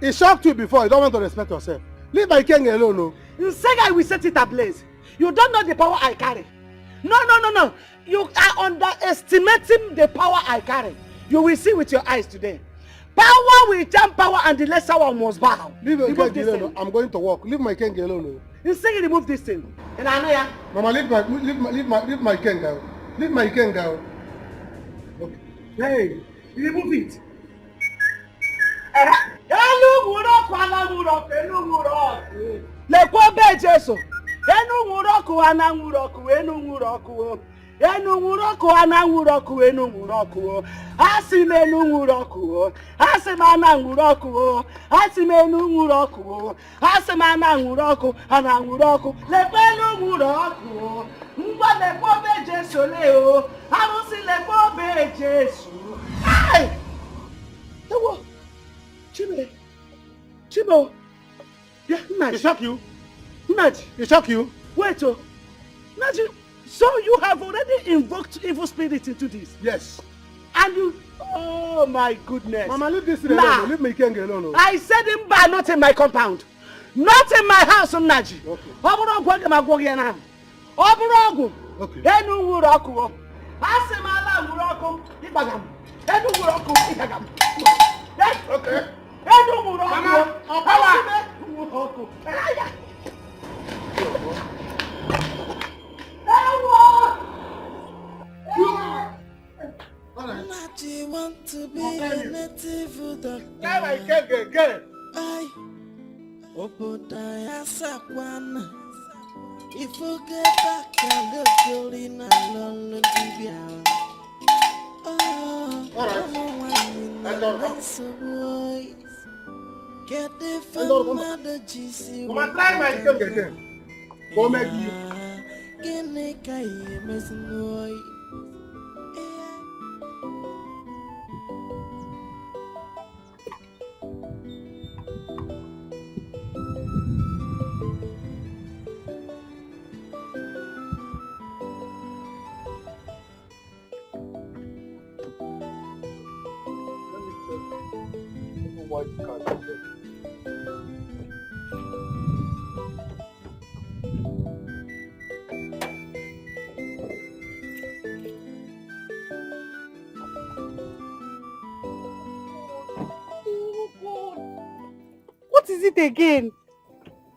it shocked you before. You don't want to respect yourself. Leave my king alone, no. You say I will set it ablaze. You don't know the power I carry. No. You are underestimating the power I carry. You will see with your eyes today. Power will jump power and the lesser one must bow. Leave my king alone. I'm going to work. Leave my king alone, no. You say you remove this thing. And I know ya. Mama, leave my king out. Leave my king out. Okay. Hey, remove it. Lekwa be Jesu. Enu nguroku ana nguroku enu nguroku. Enu nguroku ana nguroku enu nguroku. Asimenu nguroku. Asimana nguroku. Asimenu nguroku. Asimana nguroku ana nguroku. Lekwa nguroku. Ngwa lekwa be Jesu le o. Arusi lekwa be Jesu. Ai! Ewo. Chibo. Yeah, Naji. It shock you? Naji. It shock you? Wait, oh. Naji, so you have already invoked evil spirit into this? Yes. And you... Oh, my goodness. Mama, leave this alone. Leave my king alone. I said him by not in my compound. Not in my house, Naji. Okay. Okay. Enu wuroku. Asimala wuroku. Ibagam. Enu wuroku. Ibagam. Okay. Enu wuroku. Mama, power. Wuroku. Naji want to be a native doctor. Obodaya sakwana. If you get back, I'll go in a long TV. Oh, get the phone, mother GC. Come try my king again. Go make you. Get Dikeh, Mesnoy. What is it again?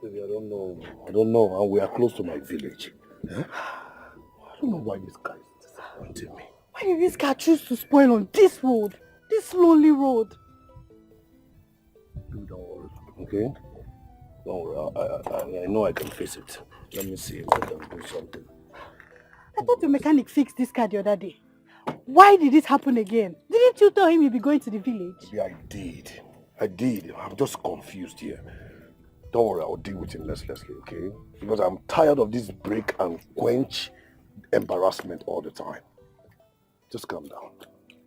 Baby, I don't know. And we are close to my village. Huh? I don't know why this guy is disappointing me. Why did this car choose to spoil on this road? This lonely road? Don't worry, okay? Don't worry. I know I can face it. Let me see if I can do something. I thought the mechanic fixed this car the other day. Why did this happen again? Didn't you tell him you'd be going to the village? Yeah, I did. I'm just confused here. Don't worry, I'll deal with him Leslie, okay? Because I'm tired of this break and quench embarrassment all the time. Just calm down.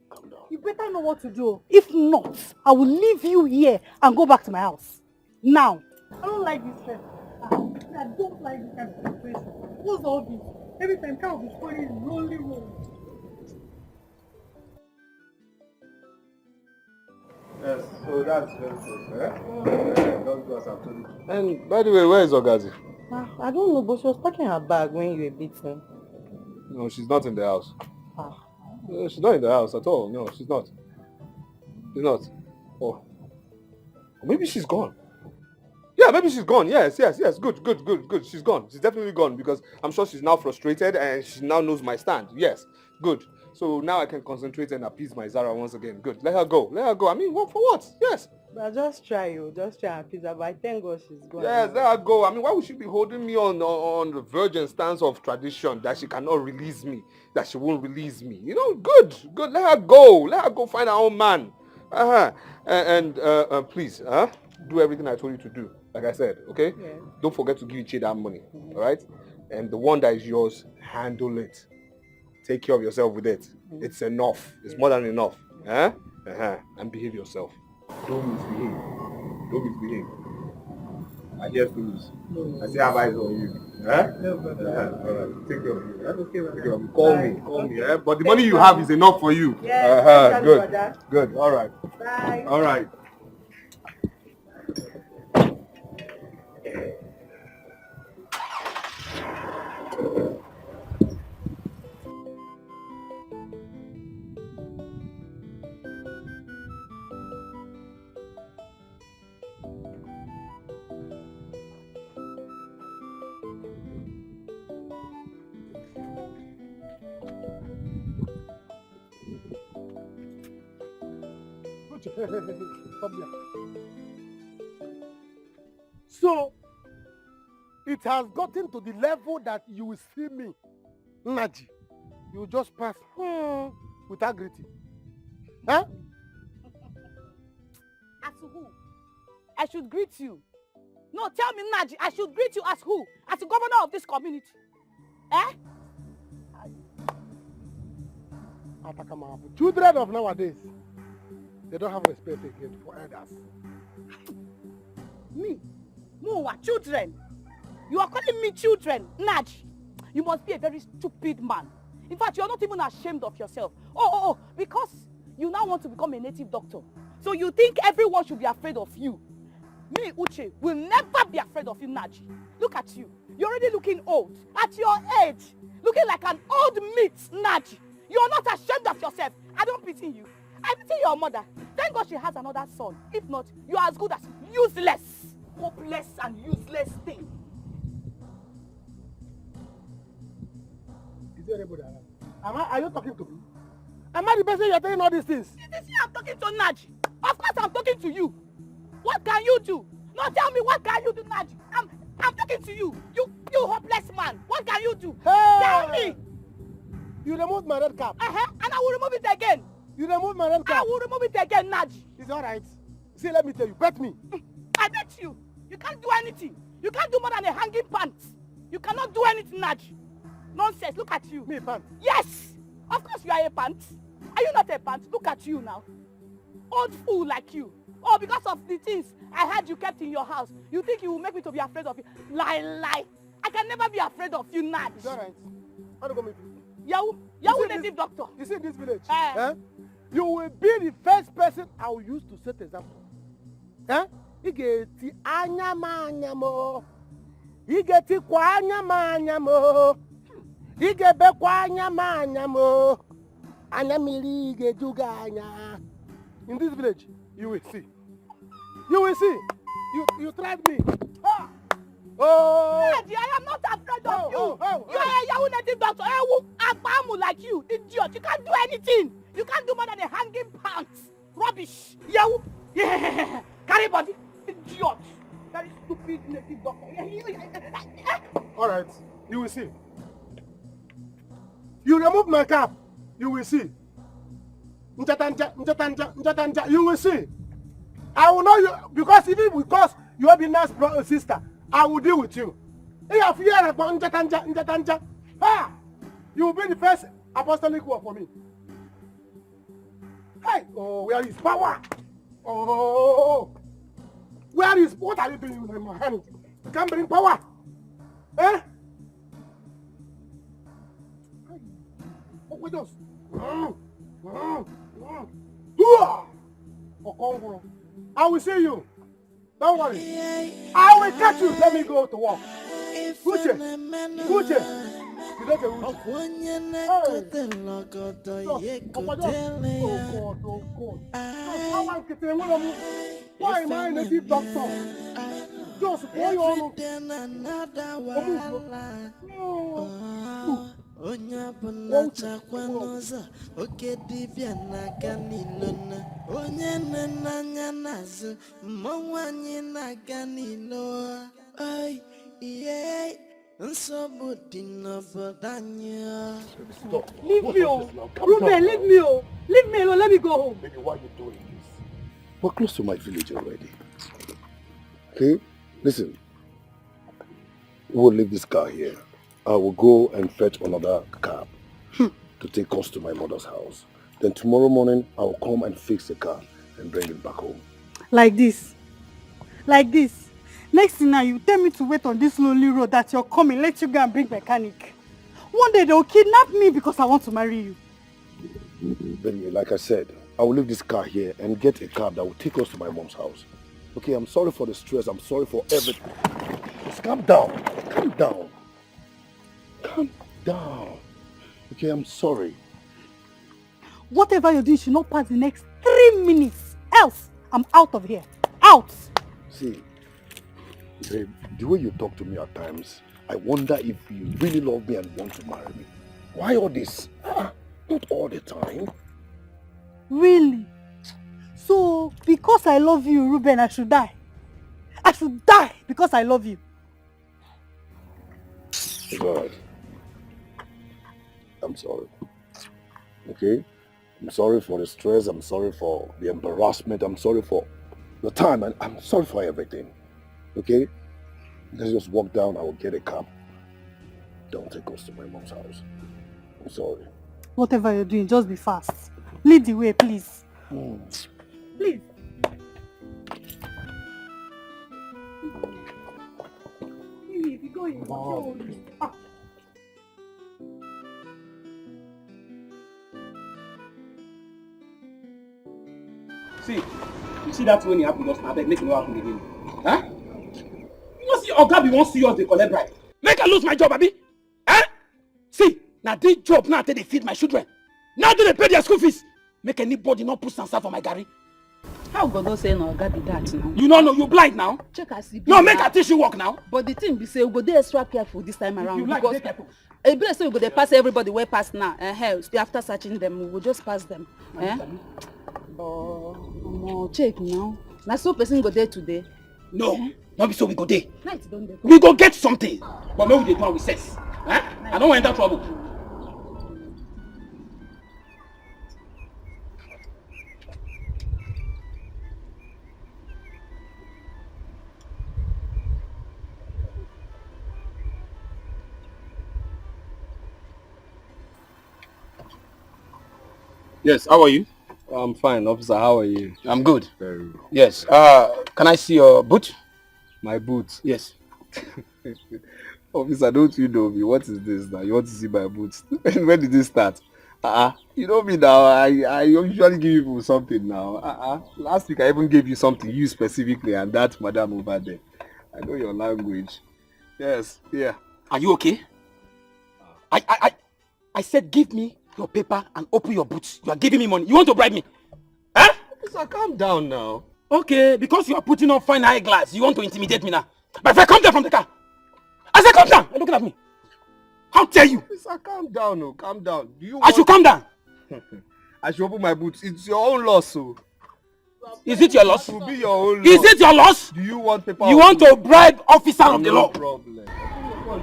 Calm down. You better know what to do. If not, I will leave you here and go back to my house. Now. I don't like this stress. I don't like this kind of situation. What's all this? Every time car will be spoiling lonely road. Yes, so that's very good. Eh? Don't go as I've told you. And by the way, where is Ogazi? I don't know, but she was packing her bag when you were beaten. No, she's not in the house. She's not in the house at all. No, she's not. She's not. Oh. Maybe she's gone. Yeah, maybe she's gone. Yes. Good. She's gone. She's definitely gone because I'm sure she's now frustrated and she now knows my stand. Yes, good. So now I can concentrate and appease my Zara once again. Good. Let her go. Let her go. I mean, what for what? Yes. But just try and appease her. But I thank God she's gone. Yes, let her go. I mean, why would she be holding me on the virgin stance of tradition that she cannot release me, that she won't release me? You know, good. Let her go. Let her go find her own man. Please, do everything I told you to do. Like I said, okay? Yeah. Don't forget to give Ichi that money, all right? And the one that is yours, handle it. Take care of yourself with it. It's enough. It's more than enough. And behave yourself. Don't misbehave. I hear things. I say have eyes on you. No, all right. Take care of you. Okay, take care of you. Call me. But the money you have is enough for you. Yeah. Good. All right. Bye. All right. So, it has gotten to the level that you will see me, Naji. You will just pass without greeting. Huh? As who? I should greet you. No, tell me, Naji, I should greet you as who? As the governor of this community. Eh? Children of nowadays, they don't have respect again for elders. Me? Muwa, children? You are calling me children, Naj? You must be a very stupid man. In fact, you are not even ashamed of yourself. Oh, because you now want to become a native doctor. So you think everyone should be afraid of you. Me, Uche, will never be afraid of you, Naj. Look at you. You're already looking old. At your age, looking like an old meat, Naj. You are not ashamed of yourself. I don't pity you. I pity your mother. Thank God she has another son. If not, you are as good as useless. Hopeless and useless thing. Is there anybody around? Are you talking to me? Am I the person you're telling all these things? Is this I'm talking to Naj? Of course I'm talking to you. What can you do? No, tell me, what can you do, Naj? I'm talking to you. You hopeless man. What can you do? Hey! Tell me. You removed my red cap. And I will remove it again. You removed my red cap. I will remove it again, Naj. It's all right. See, let me tell you, bet me. I bet you. You can't do anything. You can't do more than a hanging pants. You cannot do anything, Naj. Nonsense. Look at you. Me, pants? Yes. Of course you are a pants. Are you not a pants? Look at you now. Old fool like you. Oh, because of the things I heard you kept in your house. You think you will make me to be afraid of you? Lie. I can never be afraid of you, Naj. It's all right. How do you go meet you? Yahoo native doctor. You see this village? You will be the first person I will use to set example. Igeti anyamanyamo. Igeti kwa anyamanyamo. Igebe kwa anyamanyamo. Anyamiri igejuganya. In this village, you will see. You will see. You tried me. Oh! Daddy, I am not afraid of you. You are a Yahoo native doctor. Abamu like you, idiot. You can't do anything. You can't do more than a hanging pants. Rubbish. Yahoo. Yeah. Carry body. Idiot. Very stupid native doctor. All right. You will see. You remove my cap. You will see. Njatanja. You will see. I will know you because even because you are the nice brother sister. I will deal with you. If you are about Njatanja, you will be the first apostolic work for me. Hey, where is power? Where is, what are you doing with my hand? You can't bring power. With us. I will see you. Don't worry. I will catch you. Let me go to work. Gucci. You don't get why am I a native doctor? Just boy on. Onya bona chakwa noza oke dibia na ganilona onye nanya nazu mwanyi na ganilo ay yeah nsogbu dị n'obodo anyị. Leave me, oh. Ruben, leave me, oh. Leave me alone, let me go home. Baby, why are you doing this? We're close to my village already. Okay? Listen. We'll leave this car here. I will go and fetch another cab to take us to my mother's house. Then tomorrow morning, I will come and fix the car and bring it back home. Like this. Like this. Next thing now, you tell me to wait on this lonely road that you're coming. Let you go and bring mechanic. One day they'll kidnap me because I want to marry you. Baby, like I said, I will leave this car here and get a cab that will take us to my mom's house. Okay, I'm sorry for the stress. I'm sorry for everything. Just calm down. Calm down. Calm down. Okay, I'm sorry. Whatever you do, you should not pass the next 3 minutes. Else, I'm out of here. Out! See, babe, the way you talk to me at times, I wonder if you really love me and want to marry me. Why all this? Not all the time. Really? So, because I love you, Ruben, I should die? I should die because I love you. It's alright. I'm sorry. Okay? I'm sorry for the stress. I'm sorry for the embarrassment. I'm sorry for the time. And I'm sorry for everything. Okay? Let's just walk down. I will get a cab. Don't take us to my mom's house. I'm sorry. Whatever you're doing, just be fast. Lead the way, please. Please. If you go in, See, you see that when it happened just now, make it not happen again. Huh? You know see Oga be won't see us they collect bribe. Make I lose my job, abi? Huh? See, now this job now they feed my children. Now they pay their school fees. Make anybody not put sansa for my garri. How God don't say no Oga be that now? You don't know, you blind now? Check as he be. No, make I teach you work now. But the thing be say we go dey extra careful this time around you because like e be say we go dey pass everybody wey pass now. Still after searching them, we will just pass them. No, check now. Now so person go there today. No, not be so we go there. Night don't dey. We go get something. But maybe we dey do with sense. Huh? I don't want enter trouble. Yes, how are you? I'm fine, officer. How are you? I'm good. Very good. Yes. Can I see your boot? My boot? Yes. Officer, don't you know me? What is this now? You want to see my boots? When did this start? You know me now. I usually give you something now. Last week I even gave you something, you specifically, and that madam over there. I know your language. Yes, yeah. Are you okay? I said give me your paper and open your boots. You are giving me money. You want to bribe me? Huh? Officer, calm down now. Okay, because you are putting on fine eyeglass, you want to intimidate me now. But if I come down from the car, I said come down. You're looking at me. How dare you? Officer, calm down, no, calm down. I should calm down. I should open my boots. It's your own loss, so. Is it your loss? It will be your own loss. Is it your loss? Do you want paper? You want to bribe officer of the law? No problem.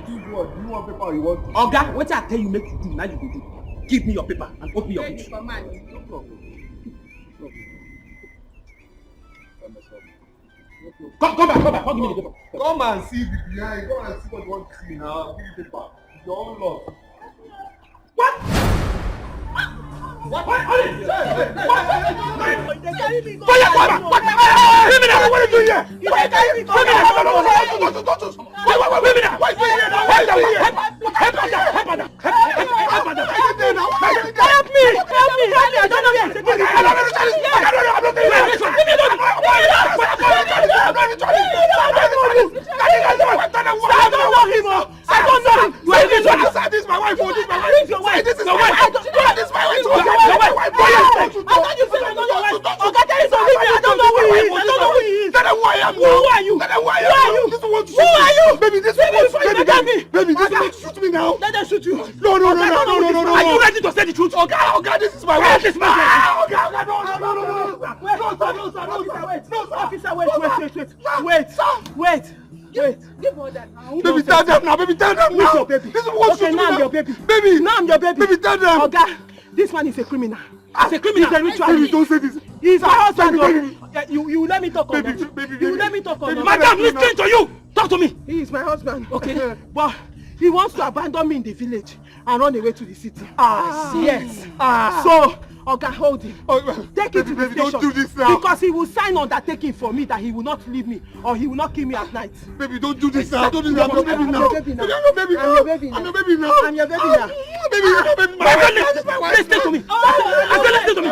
Do you want paper or you want? Oga, what I tell you make you do, now you go do. Give me your paper and open your boots. No problem. Come back. Come give me the paper. Come and see the behind. Come and see what you want to see now. Give me paper. It's your own loss. What? What? What are you doing here? Help me! I don't know him. This is my wife. This is my wife. This is my wife. Who are you? Baby, this one shoot me now. Let them shoot you. No. no. Are you ready to say the truth? Okay, this is my way. This is my way. Okay, no, Officer, wait. Give her that now. Baby, tell them now. Baby, tell them now. Baby. This is what okay, now I'm your baby. Baby. Now I'm your baby. Baby, tell them. Okay, this man is a criminal. He's a criminal. He's a ritualist. Baby, don't say this. He's my husband. Baby. You let me talk on that. You let me talk on that. Madam, listen to you. Talk to me. He is my husband. Okay. But he wants to abandon me in the village and run away to the city. Yes. So, Oga, hold him. Take it to the station. Don't do this now. Because he will sign undertaking for me that he will not leave me or he will not kill me at night. Baby, don't do this now. Don't do this now. I'm your baby now. I'm your baby now. I'm your baby now. I'm your baby now. I'm your baby now. Listen to me. I said listen to me.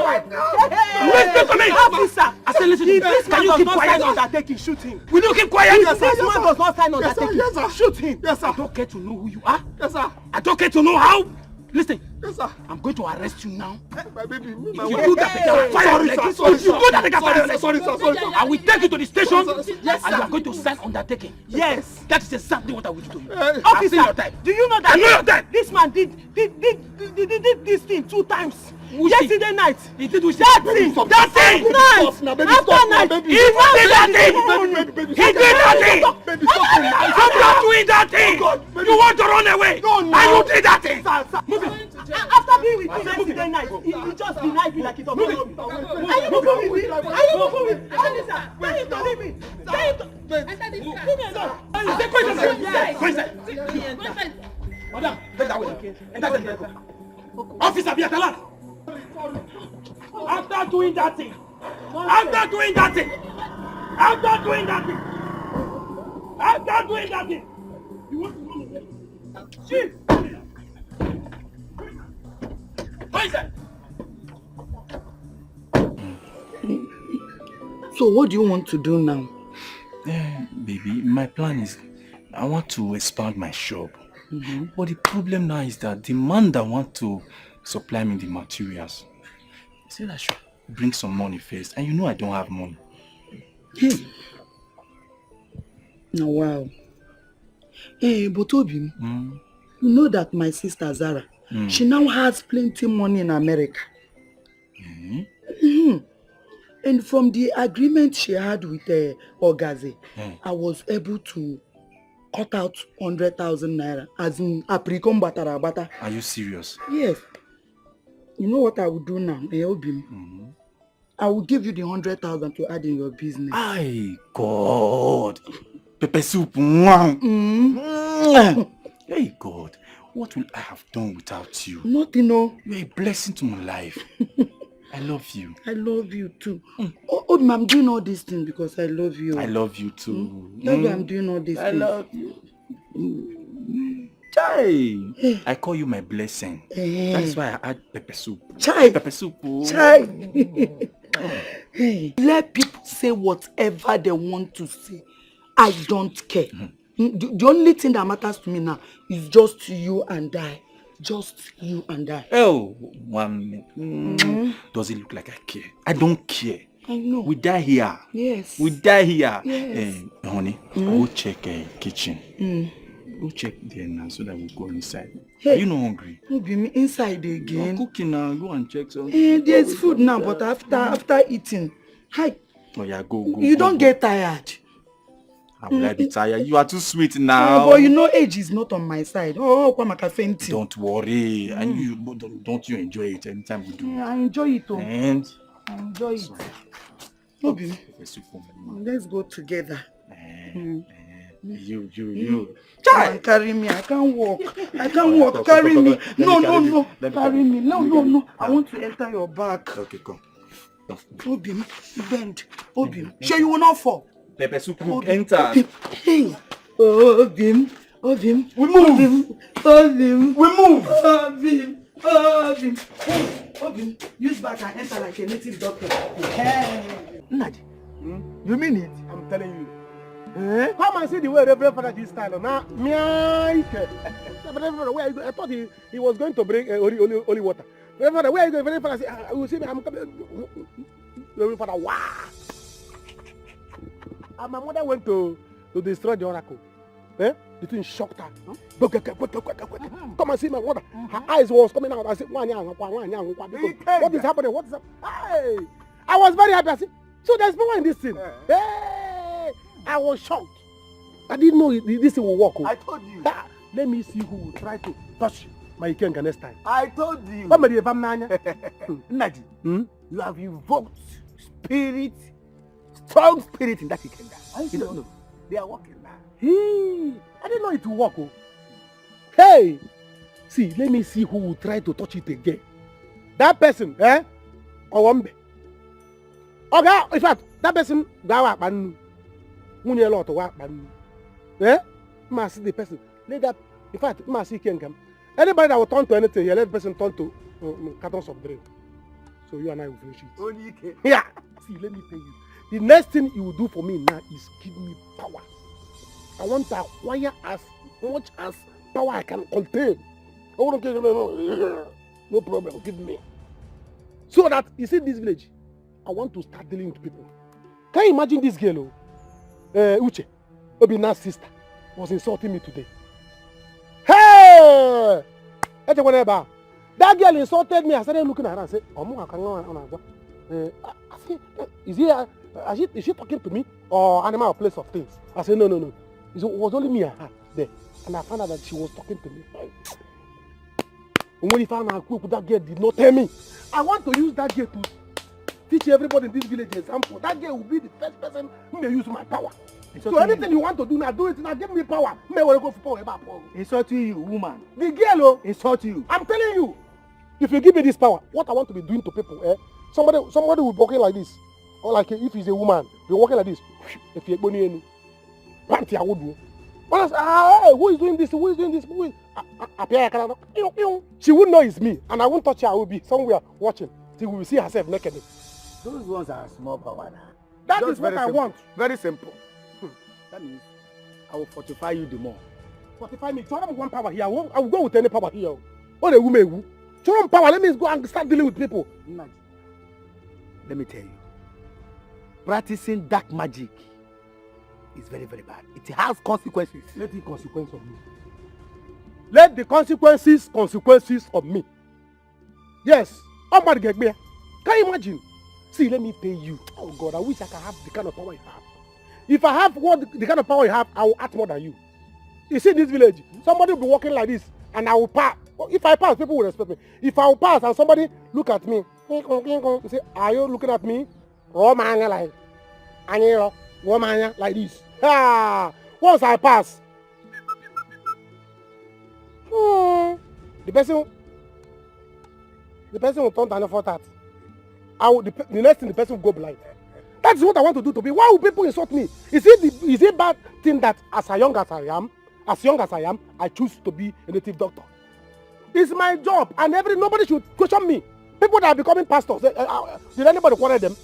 Listen to me. Officer. I said listen to me. If this man Can you does keep not quiet? sign undertaking, shoot him. Will you keep quiet? If this man does not sign undertaking, shoot him. Yes, sir. I don't care to know who you are. Yes, sir. I don't care to know how. Listen. Yes, sir. I'm going to arrest you now. My baby. If you do that, they can fire you. If you do that, they can fire you. Sorry, sir. I will take you to the station. Yes, and you are going to sign undertaking. Yes. That is exactly what I will do to you. Officer, do you know that? I know your time. This man did this thing 2 times. Yesterday night. He did which that thing. That thing. After night. He did that thing. He did that thing. I'm not doing that thing. You want to run away. And you did that thing. After being with me yesterday night, he just denied me like he does not know me. Are you moving with me? Are you moving with me? Tell him to leave me. Madam, take that way. Enter the vehicle. Officer, be at alert. After doing that thing. You want to run away? Chief. So what do you want to do now? Baby, my plan is I want to expand my shop. But the problem now is that the man that wants to supply me the materials said I should bring some money first, and you know I don't have money. Oh, wow. Hey, but Obim, you know that my sister Zara, she now has plenty money in America. And from the agreement she had with Ogaze, I was able to cut out 100,000 naira, as in apricom batara. Are you serious? Yes. You know what I will do now, Obim? I will give you the 100,000 to add in your business. Ay, God. Pepper soup. Hey, God. What will I have done without you? Nothing, no. You're a blessing to my life. I love you. I love you too. Obim, I'm doing all these things because I love you. I love you too. I'm doing all these things. I love you. Chai! I call you my blessing. That's why I add pepper soup. Chai! Pepper soup. Chai! Let people say whatever they want to say. I don't care. The only thing that matters to me now is just you and I. Just you and I. Oh, 1 minute. Does it look like I care? I don't care. I know. We die here. Yes. We die here. Yes. Honey, go check kitchen. Go check there now so that we go inside. Hey. Are you not hungry? Obim, inside again. I'm cooking now. Go and check something. There's food now, but after eating. Hi. Oh yeah, go. You don't get tired. How will I be tired? You are too sweet now. But you know age is not on my side. Don't worry. And you don't you enjoy it anytime we do? Yeah, I enjoy it. And I enjoy it. Obim, let's go together. You. Come carry me. I can't walk. Carry me. No. Carry me. No. I want to enter your back. Okay, come. Obim, bend. Obim, sure you will not fall. Pepper soup, enter. Hey, Obim. We move. Obim. We move. Obim. Use back and enter like a native doctor. Nadi, you mean it? I'm telling you. Come and see the way Reverend Father this style. Now, I thought he was going to bring holy water. Reverend Father, where are you going? Reverend Father said, I will see me. I'm coming. Reverend Father, wow. And my mother went to destroy the oracle. The thing shocked her. Come and see my mother. Her eyes was coming out. I said, what is happening? What is happening? Hey! I was very happy. I said, so there's power in this thing. Hey! I was shocked. I didn't know this thing will work. I told you. Let me see who will try to touch my ikenga next time. I told you. What made you Naji, you have invoked spirit, strong spirit in that ikenga. You don't know. They are working now. I didn't know it will work. Hey! See, let me see who will try to touch it again. That person, Owambe. Okay, in fact, that person, must see the person. Let that, in fact, must see Kengam. Anybody that will turn to anything, let the person turn to cartons of drink. So you and I will finish it. Yeah. See, let me tell you. The next thing you will do for me now is give me power. I want to acquire as much as power I can contain. I want to give me no problem. Give me. So that you see this village, I want to start dealing with people. Can you imagine this girl, Uche, Obina's sister, was insulting me today? Hey! That girl insulted me. I started looking at her and said, is she talking to me or animal or place of things? I said, no. It was only me and her there. And I found out that she was talking to me. And when he found out that girl did not tell me, I want to use that girl to teach everybody in this village example. That girl will be the first person who may use my power. So anything you want to do now, do it now. Give me power. May want to go for power. Insult you, woman. The girl, insult you. I'm telling you, if you give me this power, what I want to be doing to people, somebody will be walking like this, or like if he's a woman, be walking like this. If you're going panty, I would do. When I say, who is doing this? Who is doing this? Who is? She wouldn't know it's me, and I won't touch her. I will be somewhere watching till we will see herself naked. Those ones are small power now. That is what I want. Very simple. That means I will fortify you the more. Fortify me. Show them one power here. I will go with any power here. What a woman. Show them power. Let me go and start dealing with people. Let me tell you. Practicing dark magic is very, very bad. It has consequences. Let the consequence of me. Let the consequences of me. Yes. I'm about to get me. Can you imagine? See, let me tell you. Oh God, I wish I could have the kind of power you have. If I have the kind of power you have, I will act more than you. You see in this village, somebody will be walking like this, and I will pass. If I pass, people will respect me. If I will pass and somebody look at me, you say, are you looking at me? Like this. Once I pass, the person will turn down for that. The next thing, the person will go blind. That's what I want to do to be. Why will people insult me? Is it bad thing that as young as I am, I choose to be a native doctor? It's my job, and nobody should question me. People that are becoming pastors, did anybody quarrel them?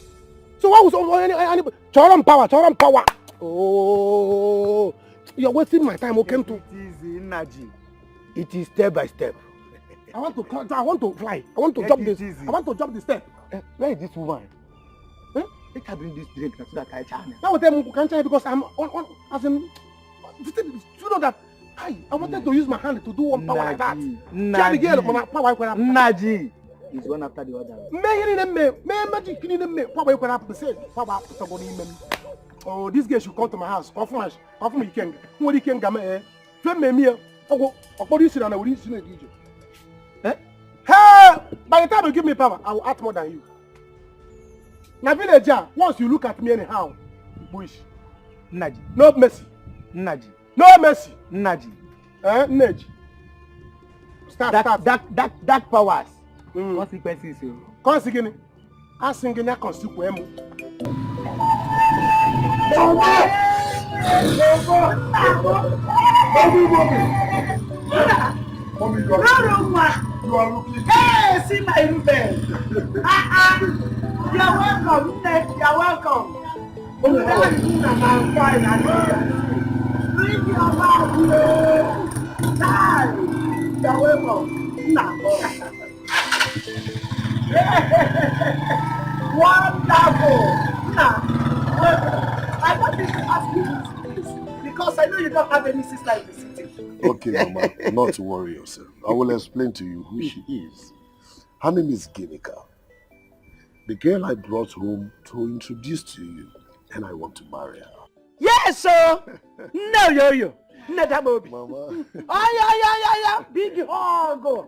So why was anybody? Choram power. Oh, you're wasting my time. Okay, to energy. It is step by step. I want to fly. I want to jump this. I want to jump the step. Where is this woman? Let her bring this drink so that I can. Now tell me can't try because I'm on as in. You know that I wanted to use my hand to do one power like that. Naji is one after the other. Oh, this girl should come to my house. Confirm you can. What you can game? By the time you give me power, I will act more than you. Now village, once you look at me anyhow, bush. Naji. No mercy. Naji. No mercy. Naji. Naji. Start. That powers. Consequences. Consequences. I sing in that consequence. You are looking. Hey, see my rubber. You are welcome. You are welcome. I'm fine. Bring your mouth. You are welcome. Wonderful. I want you to ask you this because I know you don't have any sister in the city. Okay, Mama, not to worry yourself. I will explain to you who she is. Her name is Ginika. The girl I brought home to introduce to you, and I want to marry her. Yes, sir. No, yo. Nadamobi. Mama. Yeah. Big hug.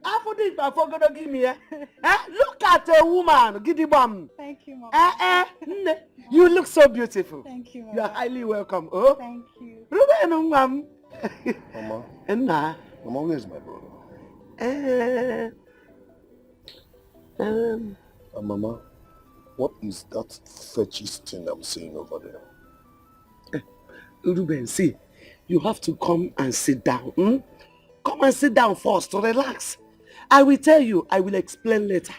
After this, I forgot to give me. Look at a woman. Giddy bum. Thank you, Mama. You look so beautiful. Thank you, Mama. You are highly welcome. Oh. Thank you. Ruben, ma'am. Mama. And Mama, where's my brother? Mama, what is that fetchist thing I'm seeing over there? Ruben, see, you have to come and sit down. Come and sit down first to relax. I will tell you, I will explain later.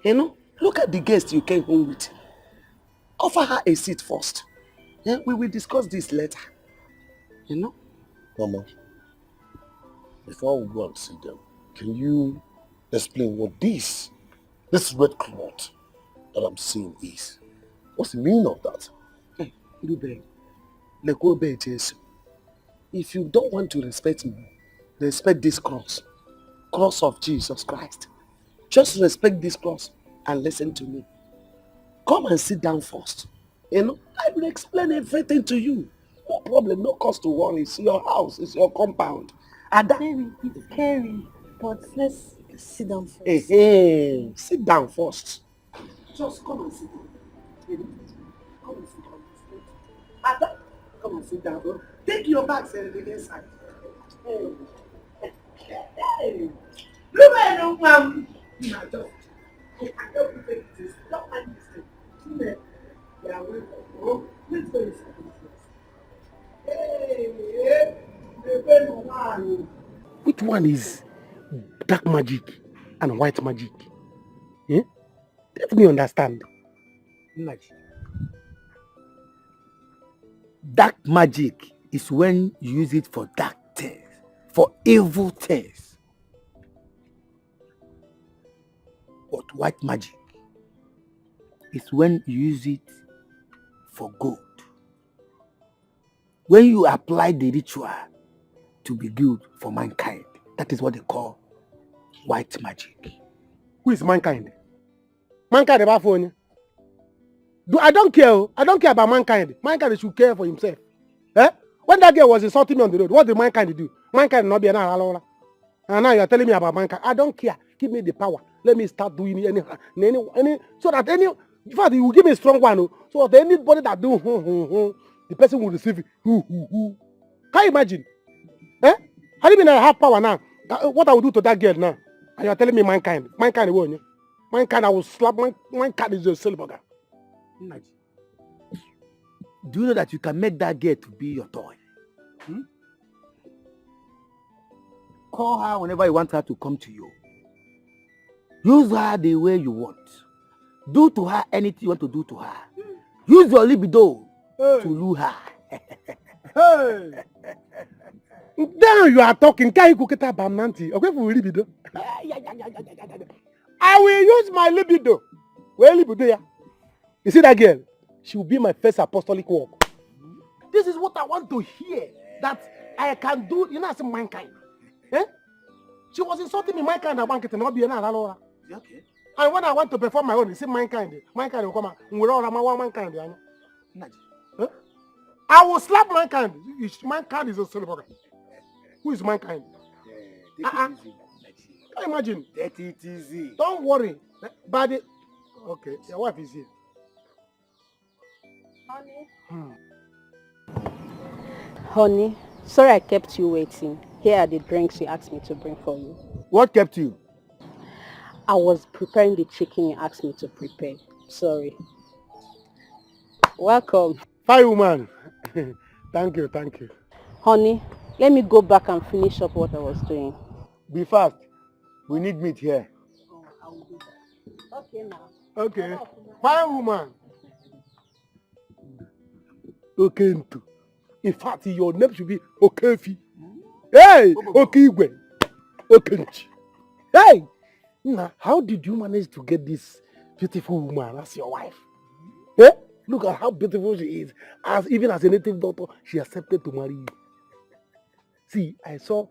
You know, look at the guest you came home with. Offer her a seat first. Yeah, we will discuss this later. You know? Mama, before we go and see them, can you explain what this red cloth that I'm seeing is? What's the meaning of that? Hey, Ruben, if you don't want to respect me, respect this cross of Jesus Christ. Just respect this cross and listen to me. Come and sit down first. You know, I will explain everything to you. No problem, no cause to worry. It's your house, it's your compound. It's scary, but let's sit down first. Hey, sit down first. Just come and sit down. Come and sit down. Ada, come and sit down. Bro. Take your bags and the inside. Hey. Ruben, ma'am. I don't take this. Don't mind this. Yeah, let's go inside. Hey, which one is dark magic and white magic? Eh? Let me understand. Dark magic is when you use it for dark things, for evil things. But white magic is when you use it for good. When you apply the ritual to be good for mankind, that is what they call white magic. Who is mankind? Mankind about phone. I don't care. I don't care about mankind. Mankind should care for himself. Eh? When that girl was insulting me on the road, what did mankind do? Mankind not be an alala. And now you are telling me about mankind. I don't care. Give me the power. Let me start doing any so that in fact you will give me a strong one. So that anybody that do the person will receive it. Can you imagine? Eh? How do you mean I have power now? What I will do to that girl now? And you are telling me mankind. Mankind won't you? Mankind, I will slap mankind is a silver. Do you know that you can make that girl to be your toy? Call her whenever you want her to come to you. Use her the way you want. Do to her anything you want to do to her. Use your libido to lure her. Hey! Now you are talking. Can you cook it up, Nanti? Okay, for libido. I will use my libido. Where libido? Yeah. You see that girl? She will be my first apostolic work. This is what I want to hear. That I can do. You know, as mankind. Eh? She was insulting me. Mankind, I want it to not be another. Okay. And when I want to perform my own, you see mankind. Mankind will come out. We're all about mankind. Huh? I will slap mankind. Mankind is a silver. Who is mankind? Can you imagine? Take it easy. Don't worry. But okay, your wife is here. Honey, sorry I kept you waiting. Here are the drinks you asked me to bring for you. What kept you? I was preparing the chicken you asked me to prepare. Sorry. Welcome. Fine woman. Thank you. Honey, let me go back and finish up what I was doing. Be fast. We need meat here. Okay now. Okay. Fine woman. Okay. In fact, your name should be Okefi. Hey! Okigwe. Okenchi. Hey! Now, how did you manage to get this beautiful woman as your wife? Eh? Look at how beautiful she is. Even as a native doctor, she accepted to marry you. See, I saw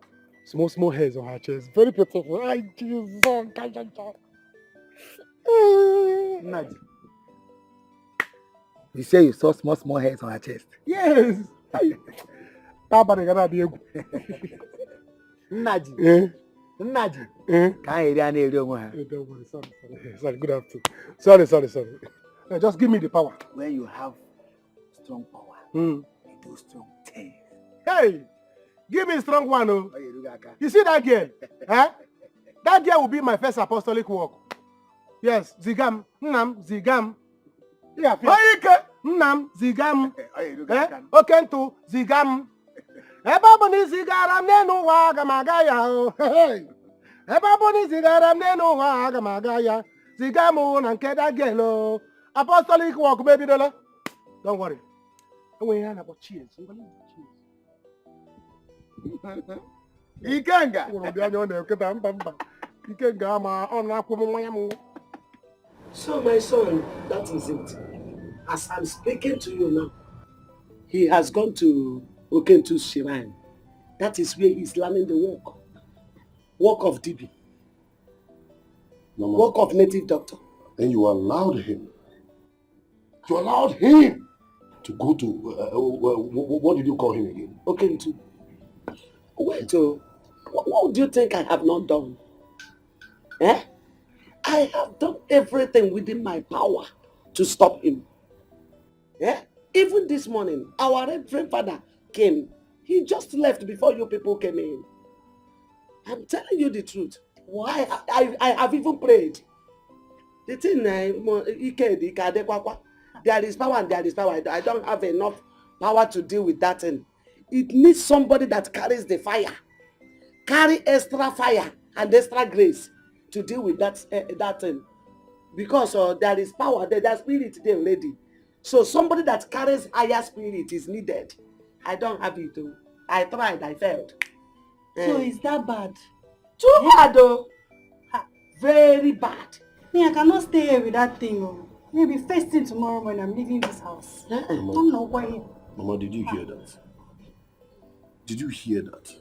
small hairs on her chest. Very beautiful. Ay, Jesus. Nadi. You say you saw small hairs on her chest? Yes. Nadi. Nadi. Can't hear any Don't worry. Sorry. Good afternoon. Sorry. Just give me the power. When you have strong power, you do strong things. Hey, give me a strong one, oh. You see that girl? Huh? That girl will be my first apostolic work. Yes, Zigam, Nnam, Zigam. Yeah, Nnam, Zigam. Okentu, Zigam. Ebaboni Zigaram Nenu Wagamagaya. Hey. Ebaboni Zigaram Nenu Wagamagaya. Zigamu Nankeda Gelo. Apostolic work, baby dollar. Don't worry. We have about cheers. Ikenga. So my son, that is it. As I'm speaking to you now, he has gone to Okentu's shrine. That is where he's learning the work. Work of DB. Work of native doctor. And you allowed him. You allowed him to go to, what did you call him again? Okentu. Wait, what do you think I have not done? Eh? I have done everything within my power to stop him. Yeah? Even this morning, our Reverend Father came. He just left before you people came in. I'm telling you the truth. Why? I have even prayed. The thing, there is power and there is power. I don't have enough power to deal with that thing. It needs somebody that carries the fire. Carry extra fire and extra grace to deal with that thing. Because there is power, there's spirit there already. So somebody that carries higher spirit is needed. I don't have it though. I tried, I failed. So is that bad? Too bad though. Very bad. Me, I cannot stay here with that thing. Oh. Maybe first thing tomorrow when I'm leaving this house. I'm not going. Mama, did you hear that? Did you hear that?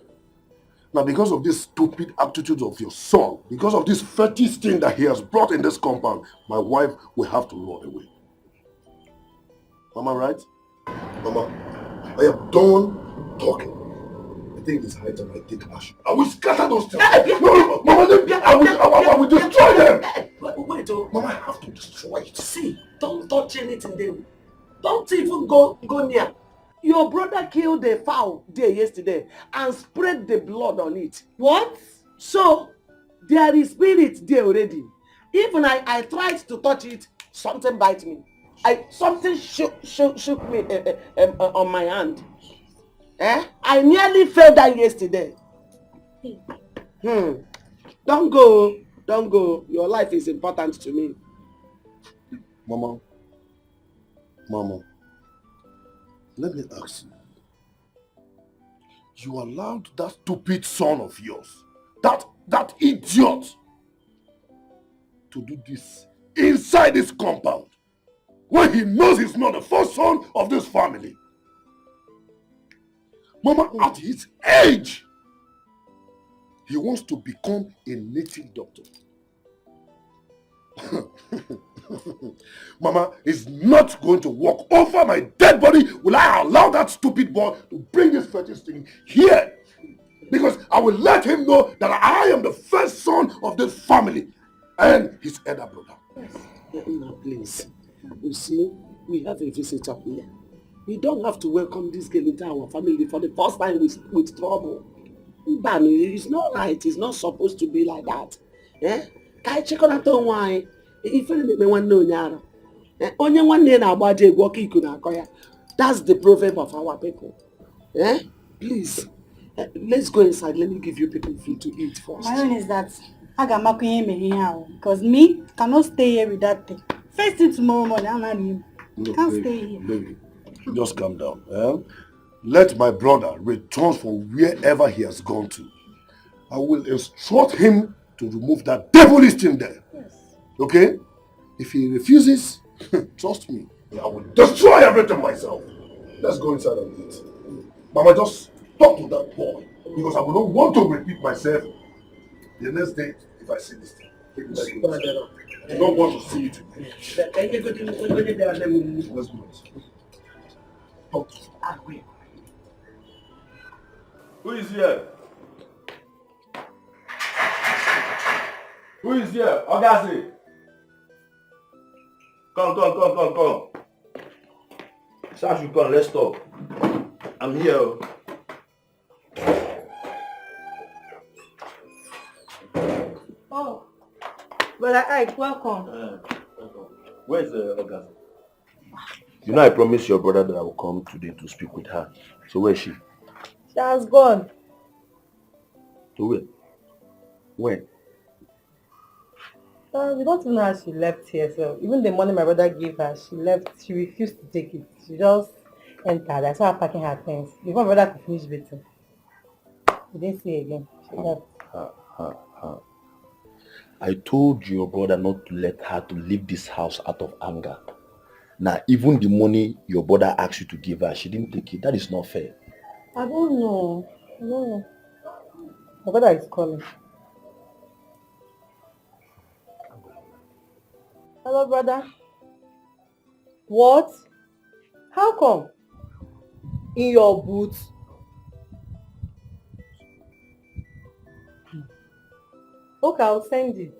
Now, because of this stupid attitude of your son, because of this fetish thing that he has brought in this compound, my wife will have to run away. Mama, right? Mama, I am done talking. I think it's high time I take action. I will scatter those things. No, Mama, I will destroy them. Wait, Mama, I have to destroy it. See, don't touch anything there. Don't even go near. Your brother killed a fowl there yesterday and spread the blood on it. What? So, there is spirit there already. Even I tried to touch it, something bite me. Something shook me on my hand. I nearly fell down yesterday. Don't go. Your life is important to me. Mama, let me ask you. You allowed that stupid son of yours, that idiot, to do this inside this compound when he knows he's not the first son of this family. Mama, at his age, he wants to become a native doctor. Mama is not going to walk over my dead body. Will I allow that stupid boy to bring this fetish thing here? Because I will let him know that I am the first son of this family and his elder brother. No, please. You see, we have a visitor here. We don't have to welcome this girl into our family for the first time with trouble. It's not right. It's not supposed to be like that. Kai check on that why. If anyone know nyara. Onye nwanne na agbaje egwu ọka iku na akọ ya. That's the proverb of our people. Please, let's go inside. Let me give you people food to eat first. My own is that I got my because me cannot stay here with that thing. First thing tomorrow morning, I'm not him. Can't stay here. Baby, just calm down. Let my brother return from wherever he has gone to. I will instruct him to remove that devilish thing there. Yes. Okay? If he refuses, trust me, I will destroy everything myself. Let's go inside and eat. Mama, just talk to that boy. Because I will not want to repeat myself the next day if I see this thing. I don't want to see it again. Let's do it. Talk to him. Who is here? Who is here? Ogazi. Come. Sir, you come, let's talk. I'm here. Oh, Brother Ike, welcome. Where's Ogazi? You know I promised your brother that I will come today to speak with her. So where is she? She has gone. To where? When? We don't even know how she left here. So even the money my brother gave her, she left. She refused to take it. She just entered. I saw her packing her things. Before my brother could finish beating, we didn't see her again. She left. I told your brother not to let her to leave this house out of anger. Now, even the money your brother asked you to give her, she didn't take it. That is not fair. I don't know. My brother is calling. Hello, brother. What? How come? In your boots? Okay, I'll send it.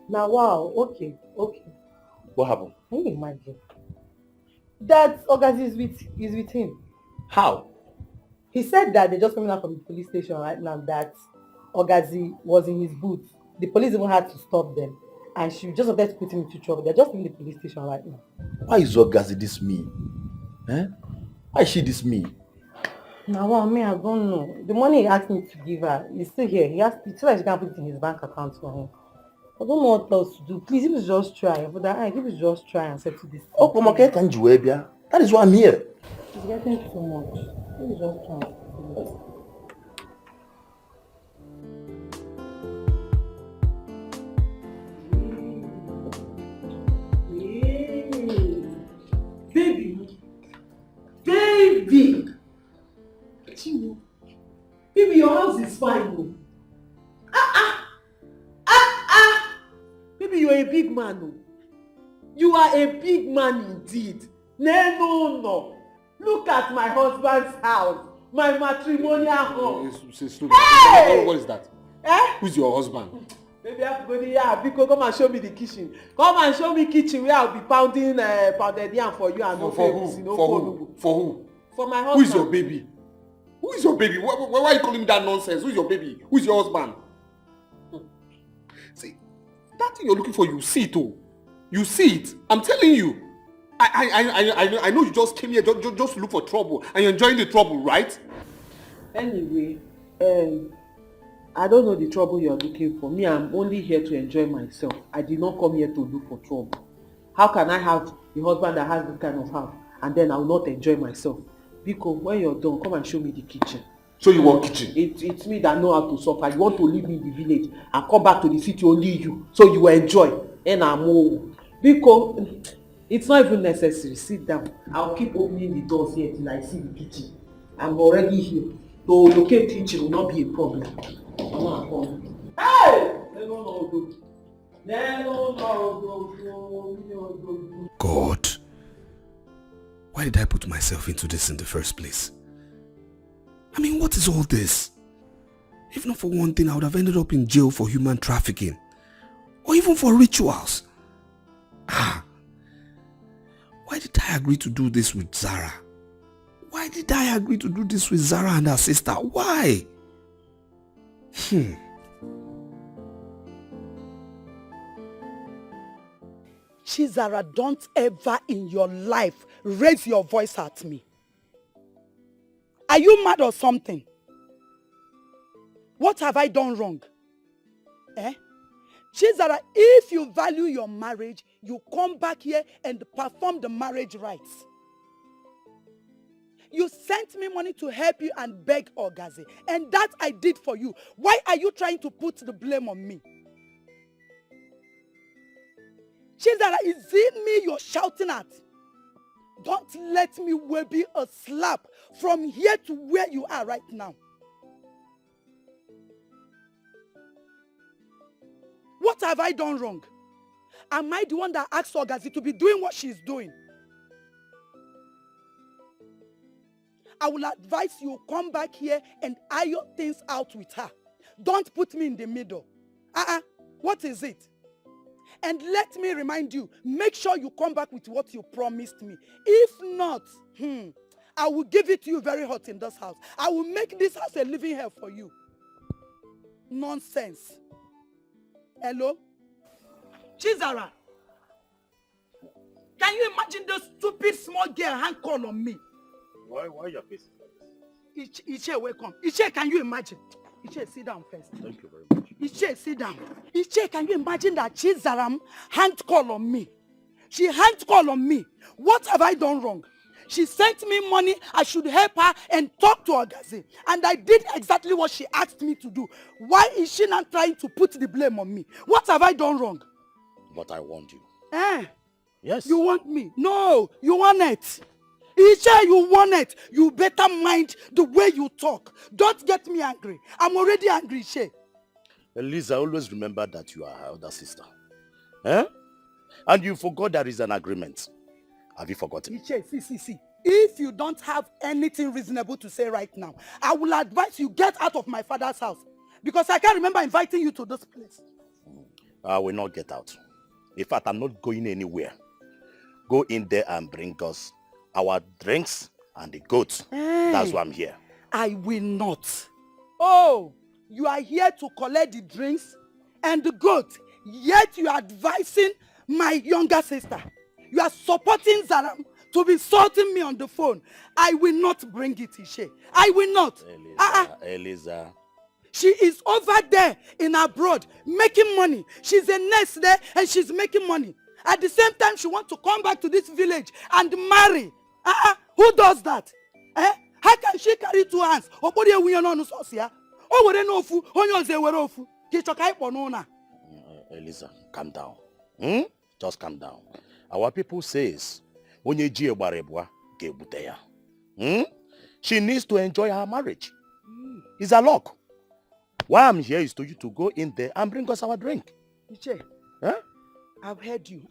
Now, wow. Okay. What happened? Can you imagine? That Ogazi is with him. How? He said that they're just coming out from the police station right now, that Ogazi was in his booth. The police even had to stop them. And she just wanted to put him into trouble. They're just in the police station right now. Why is Ogazi this mean? Why is she this mean? Now, well, I don't know. The money he asked me to give her is still here. He asked me so that she can put it in his bank account for him. I don't know what else to do. Please, if you just try. But if you just try and settle this. That is why I'm here. It's getting too much. If you just try and settle this. Baby! Chiwo. Baby, your house is fine. Baby, you're a big man. You are a big man indeed. No. Look at my husband's house. My matrimonial home. Hey! What is that? Who's your husband? Baby, I have to go there. Come and show me the kitchen. Come and show me kitchen where I'll be pounding pounded yam for you and For who? For my husband. Who is your baby? Who is your baby? Why are you calling me that nonsense? Who is your baby? Who is your husband? See, that thing you're looking for, you see it, oh. You see it. I'm telling you. I know you just came here just to look for trouble, and you're enjoying the trouble, right? Anyway, I don't know the trouble you're looking for. Me, I'm only here to enjoy myself. I did not come here to look for trouble. How can I have a husband that has this kind of house and then I will not enjoy myself? Because when you're done, come and show me the kitchen. So you want kitchen? It's me that know how to suffer. You want to leave me in the village and come back to the city, only you. So you will enjoy. And I'm old. Because it's not even necessary. Sit down. I'll keep opening the doors here till I see the kitchen. I'm already here. To locate kitchen will not be a problem. Hey! God, why did I put myself into this in the first place? I mean, what is all this? If not for one thing, I would have ended up in jail for human trafficking. Or even for rituals. Why did I agree to do this with Zara? Why did I agree to do this with Zara and her sister? Why? Chizara, don't ever in your life raise your voice at me. Are you mad or something? What have I done wrong? Chizara, if you value your marriage, you come back here and perform the marriage rites. You sent me money to help you and beg Ogazi, and that I did for you. Why are you trying to put the blame on me? Chizara, is it me you're shouting at? Don't let me be a slap from here to where you are right now. What have I done wrong? Am I the one that asked Ogazi to be doing what she's doing? I will advise you come back here and iron things out with her. Don't put me in the middle. What is it? And let me remind you, make sure you come back with what you promised me. If not, I will give it to you very hot in this house. I will make this house a living hell for you. Nonsense. Hello? Chizara, can you imagine the stupid small girl hand call on me? Why your face? Iche, welcome. Iche, can you imagine? Iche, sit down first. Thank you very much. Iche, sit down. Iche, can you imagine that Chizaram hand call on me? She hand call on me. What have I done wrong? She sent me money. I should help her and talk to Ogazi. And I did exactly what she asked me to do. Why is she not trying to put the blame on me? What have I done wrong? But I want you. Yes. You want me? No, you want it. Iche, you want it. You better mind the way you talk. Don't get me angry. I'm already angry, Iche. Eliza, always remember that you are her elder sister. And you forgot there is an agreement. Have you forgotten? Iche, see. If you don't have anything reasonable to say right now, I will advise you get out of my father's house. Because I can't remember inviting you to this place. I will not get out. In fact, I'm not going anywhere. Go in there and bring us our drinks and the goats. That's why I'm here. I will not. Oh, you are here to collect the drinks and the goat, yet you are advising my younger sister. You are supporting Zaram to be insulting me on the phone. I will not bring it, Ishe. I will not. Eliza. She is over there in abroad making money. She's a nurse there and she's making money. At the same time, she wants to come back to this village and marry. Who does that? How can she carry two hands? Eliza, calm down. Just calm down. Our people says, she needs to enjoy her marriage. It's a luck. Why I'm here is to you to go in there and bring us our drink. Iche, I've heard you.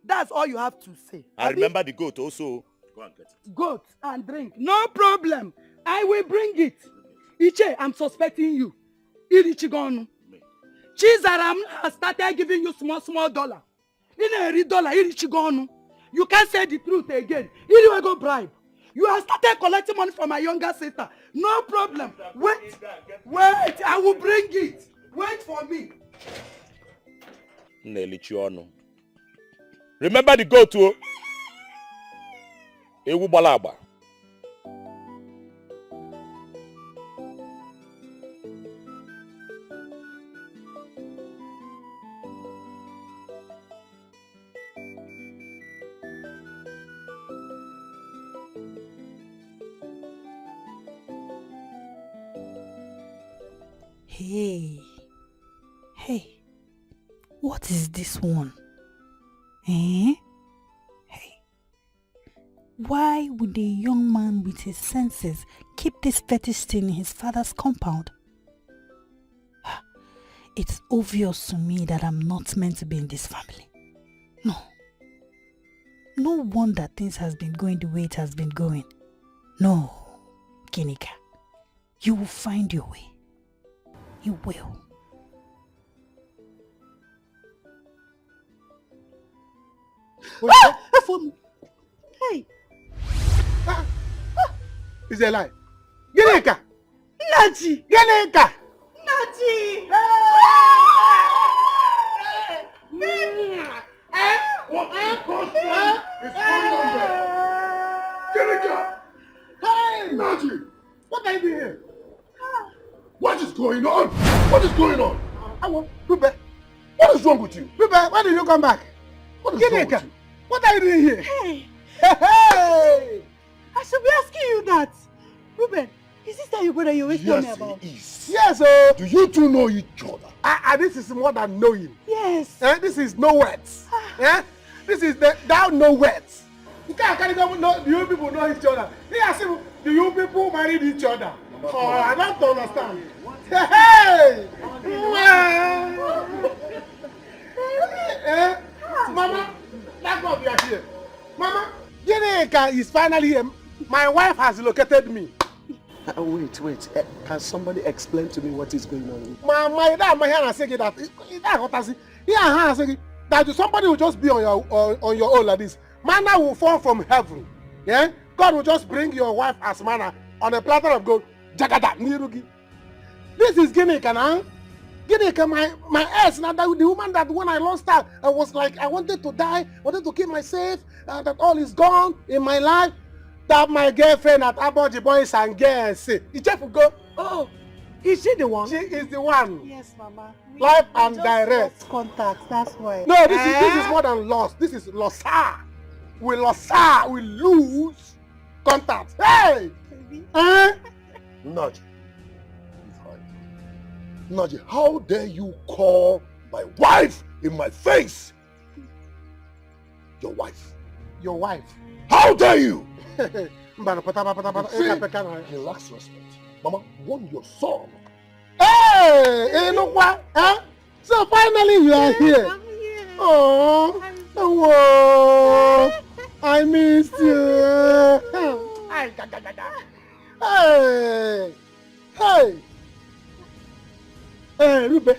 That's all you have to say. I remember the goat also. Go and get it. Goat and drink. No problem. I will bring it. Iche, I'm suspecting you. Irichigonu. Chizaram has started giving you small dollar. Irichigonu. You can't say the truth again. You will go bribe. You have started collecting money from my younger sister. No problem. Wait, I will bring it. Wait for me. Remember the goat too. Ewu balaba. Hey, what is this one? Hey, why would a young man with his senses keep this fetish thing in his father's compound? It's obvious to me that I'm not meant to be in this family. No wonder things has been going the way it has been going. No, Ginika, you will find your way. You will. Hey! It's a lie. Ginika! Naji! Ginika! Naji! Ginika! Hey! Naji! What are you doing here? What is going on? What is going on? Bube, what is wrong with you? Bube, why did you come back? What is wrong with you? What are you doing here? Hey! Hey! I should be asking you that. Ruben, is this that your brother you always tell me about? Yes, sir. Do you two know each other? This is more than knowing. Yes. This is no words. This is thou no words. You can't know. Do you people know each other? Do you people married each other? Oh, I don't understand. Hey! Mama, that's what we are here. Mama, Jeneka is finally here. My wife has located me. Wait. Can somebody explain to me what is going on? My hand say that somebody will just be on your own like this. Manna will fall from heaven. Yeah? God will just bring your wife as manna on a platter of gold. Jagada, Nirugi. This is Gineka now. Gineka, my ex, now the woman that when I lost her, I was like, I wanted to die, wanted to kill myself, that all is gone in my life. That my girlfriend at Aboji Boys and Girls. Go. Oh, is she the one? She is the one. Yes, Mama. Live and direct. Lost contact, that's why. No, this is more than lost. This is lossa. We lossa. We lose contact. Hey! Naji. Naji, how dare you call my wife in my face? Your wife. Your wife. How dare you? See, relax respect. Mama, warn your son. Hey, look what? Huh? So finally you are here. Oh, I missed you. Hey, Ruben.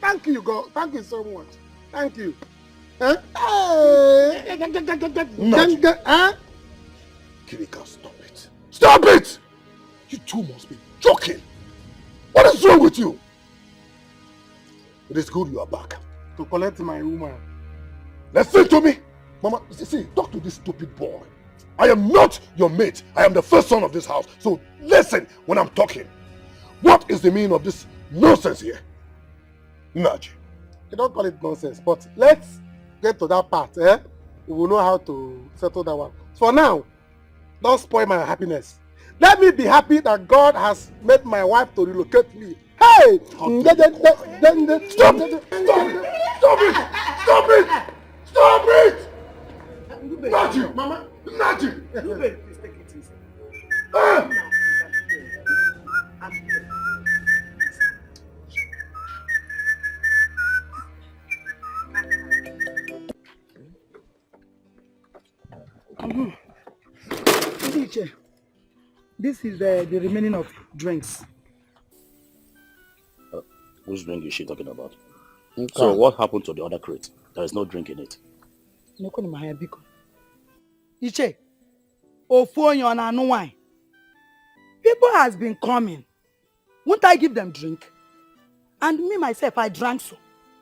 Thank you, God. Thank you so much. Thank you. Huh? Kirika, stop it. Stop it! You two must be joking. What is wrong with you? It is good you are back. To collect my woman. Listen to me. Mama, see, talk to this stupid boy. I am not your mate. I am the first son of this house. So listen when I'm talking. What is the meaning of this nonsense here? Naji. You don't call it nonsense, but let's get to that part. We will know how to settle that one. For now, don't spoil my happiness. Let me be happy that God has made my wife to relocate me. Hey! Stop it! Stop it! Stop it! Stop it! Naji! Mama! Naji! Please take it easy. This is the remaining of drinks. Which drink is she talking about? Okay. So what happened to the other crate? There is no drink in it. Iche, Ofonyo na no wine. People has been coming. Won't I give them drink? And me myself, I drank so.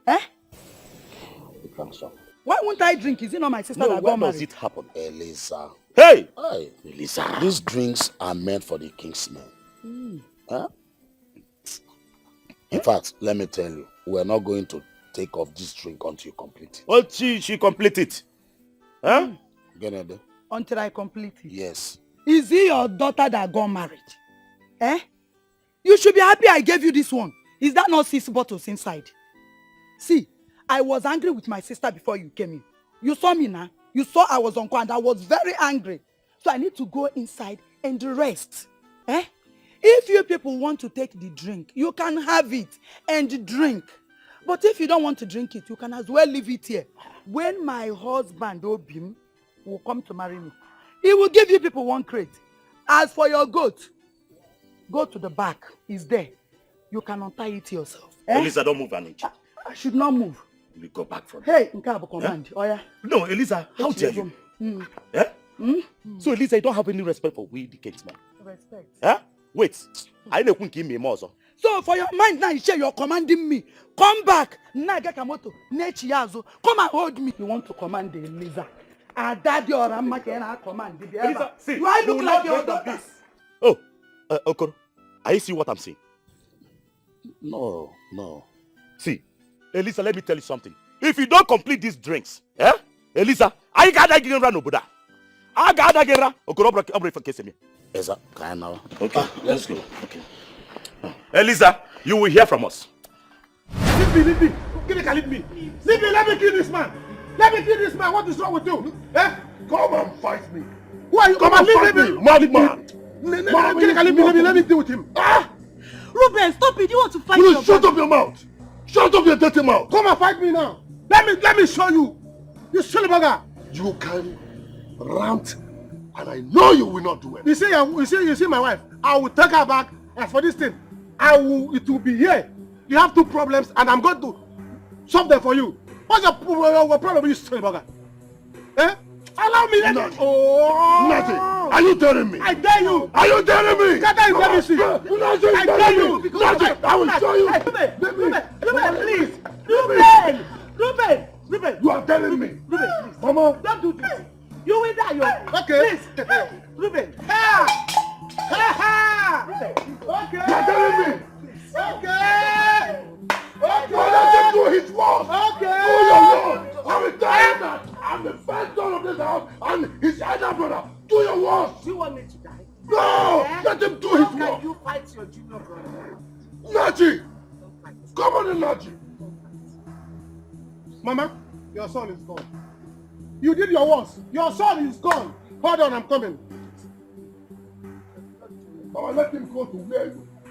You drank some. Why won't I drink? Is it not my sister that got married? When does it happen? Elisa. Hey! Hey, Elisa. These drinks are meant for the king's men. Huh? In fact, let me tell you, we're not going to take off this drink until you complete it. Well, she complete it. Huh? Get it? Until I complete it. Yes. Is it your daughter that got married? You should be happy I gave you this one. Is that not 6 bottles inside? See, I was angry with my sister before you came in. You saw me now. You saw I was on call and I was very angry. So I need to go inside and rest. If you people want to take the drink, you can have it and drink. But if you don't want to drink it, you can as well leave it here. When my husband, Obim, will come to marry me, he will give you people 1 crate. As for your goat, go to the back. It's there. You can untie it yourself. Elisa, don't move an inch. I should not move. We go back from here. Hey, Nkabo command. Oh yeah. No, Elisa, how dare you? So Elisa, you don't have any respect for we the kinsman. Respect. Wait, I know give me more. So for your mind now, you're commanding me. Come back. Nagakamoto, Nechiyazo. Come and hold me. You want to command Elisa? Daddy or Amma can command. Elisa, see. Do I look like your daughter? Oh, Okoro, I see what I'm saying. No. See, Elisa, let me tell you something. If you don't complete these drinks, Elisa, I got that run Obuda. I got that get Okoro for kissing me. Elisa, can now? Okay, let's go. Okay. Elisa, you will hear from us. Leave me. Gilika, leave me. Leave me, let me kill this man. Let me kill this man. What is wrong with you? Eh? Come and fight me. Who are you? Come and fight me, madman. Gilika, let me deal with him. Ah! Ruben, stop it. You want to fight your Shut up your mouth. Shut up your dirty mouth. Come and fight me now. Let me show you. You silly bugger. You can rant, and I know you will not do it. You see my wife. I will take her back. As for this thing, it will be here. You have 2 problems, and I'm going to solve them for you. What's your problem, you silly bugger? Eh? Allow me. Nothing. Are you telling me? I dare you. Are you telling me? Let me see. I dare you. Nothing. I will show you. Ruben, Ruben. You are telling me. Ruben, please. Mama. Don't do this. You will die. Okay. Please. Ruben. Okay. You are telling me. Okay. Let him do his work. Okay. Do your work. I will tell him that I'm the first son of this house and his elder brother. Do your work. Do you want me to die? No. Let him do his work. How can you fight your junior brother? Naji. Come on, Naji. Mama, your son is gone. You did your worst. Your son is gone. Hold on, I'm coming. Mama, let him go to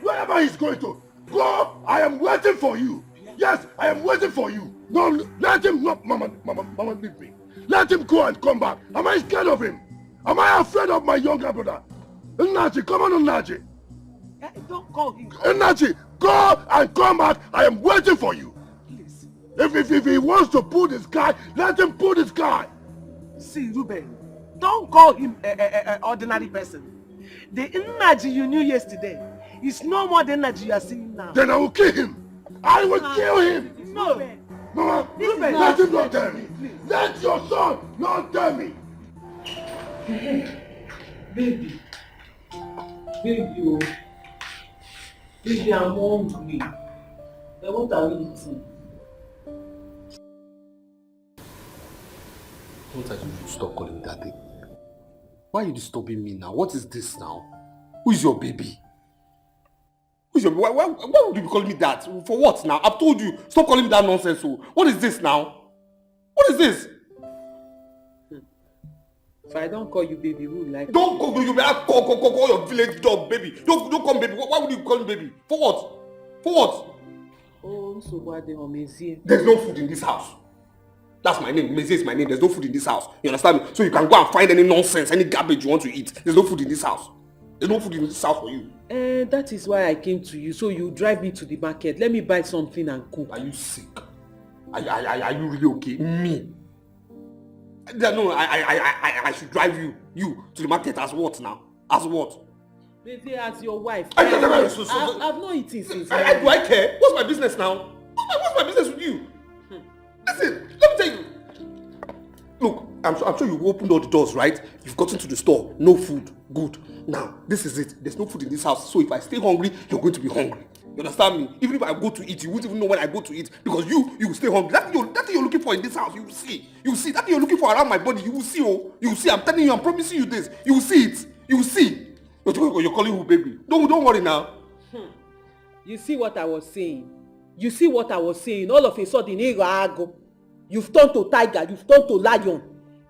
wherever he's going to. Go! I am waiting for you. Yes, I am waiting for you. No, let him not. Mama, leave me. Let him go and come back. Am I scared of him? Am I afraid of my younger brother? Naji, come on, Naji. Don't call him. Naji, go and come back. I am waiting for you. Please. If he wants to pull this guy, let him pull this guy. See, Ruben, don't call him an ordinary person. The Naji you knew yesterday is no more than Naji you are seeing now. Then I will kill him. I will kill him. No. Mama, Ruben, let him not tell me. Let your son not tell me. Baby, oh. Baby, I'm hungry. Then what are we eating? Don't I you stop calling me that thing? Why are you disturbing me now? What is this now? Who is your baby? Who's your baby? Why would you be calling me that? For what now? I've told you, stop calling me that nonsense. So what is this now? What is this? If I don't call you baby, who would like? Don't call you baby. Call your village dog baby. Don't call me baby. Why would you call me baby? For what? For what? Oh, so why they Mezie? There's no food in this house. That's my name. Mezie is my name. There's no food in this house. You understand me? So you can go and find any nonsense, any garbage you want to eat. There's no food in this house. There's no food in this house for you. That is why I came to you. So you drive me to the market. Let me buy something and cook. Are you sick? Are you really okay? Me? No, I should drive you to the market as what now? As what? Maybe as your wife. I've not eaten since. Do I care? What's my business now? What's my business with you? Listen, let me tell you. Look, I'm sure you opened all the doors, right? You've gotten to the store, no food, good. Now, this is it. There's no food in this house, so if I stay hungry, you're going to be hungry. You understand me? Even if I go to eat, you won't even know when I go to eat because you will stay hungry. That thing you're looking for in this house, you will see. You will see. That thing you're looking for around my body, you will see. Oh, you will see. I'm telling you, I'm promising you this. You will see it. You will see. You're calling who baby? Don't worry now. You see what I was saying? You see what I was saying? All of a sudden, you've turned to tiger, you've turned to lion,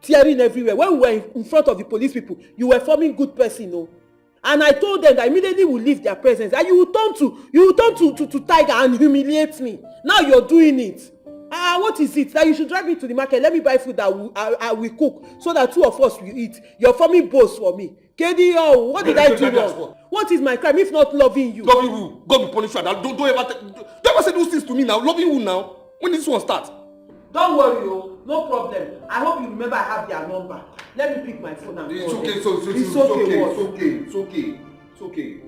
tearing everywhere. When we were in front of the police people, you were forming good person, no? And I told them that immediately we leave their presence. And you will turn to tiger and humiliate me. Now you're doing it. What is it? That you should drive me to the market. Let me buy food that I will cook so that 2 of us will eat. You're forming boast for me. KD, what did I do wrong? What is my crime if not loving you? Loving who? God will punish you. Don't ever say those things to me now. Loving who now? When did this one start? Don't worry, no problem. I hope you remember I have their number. Let me pick my phone and it's call okay, them. It's okay.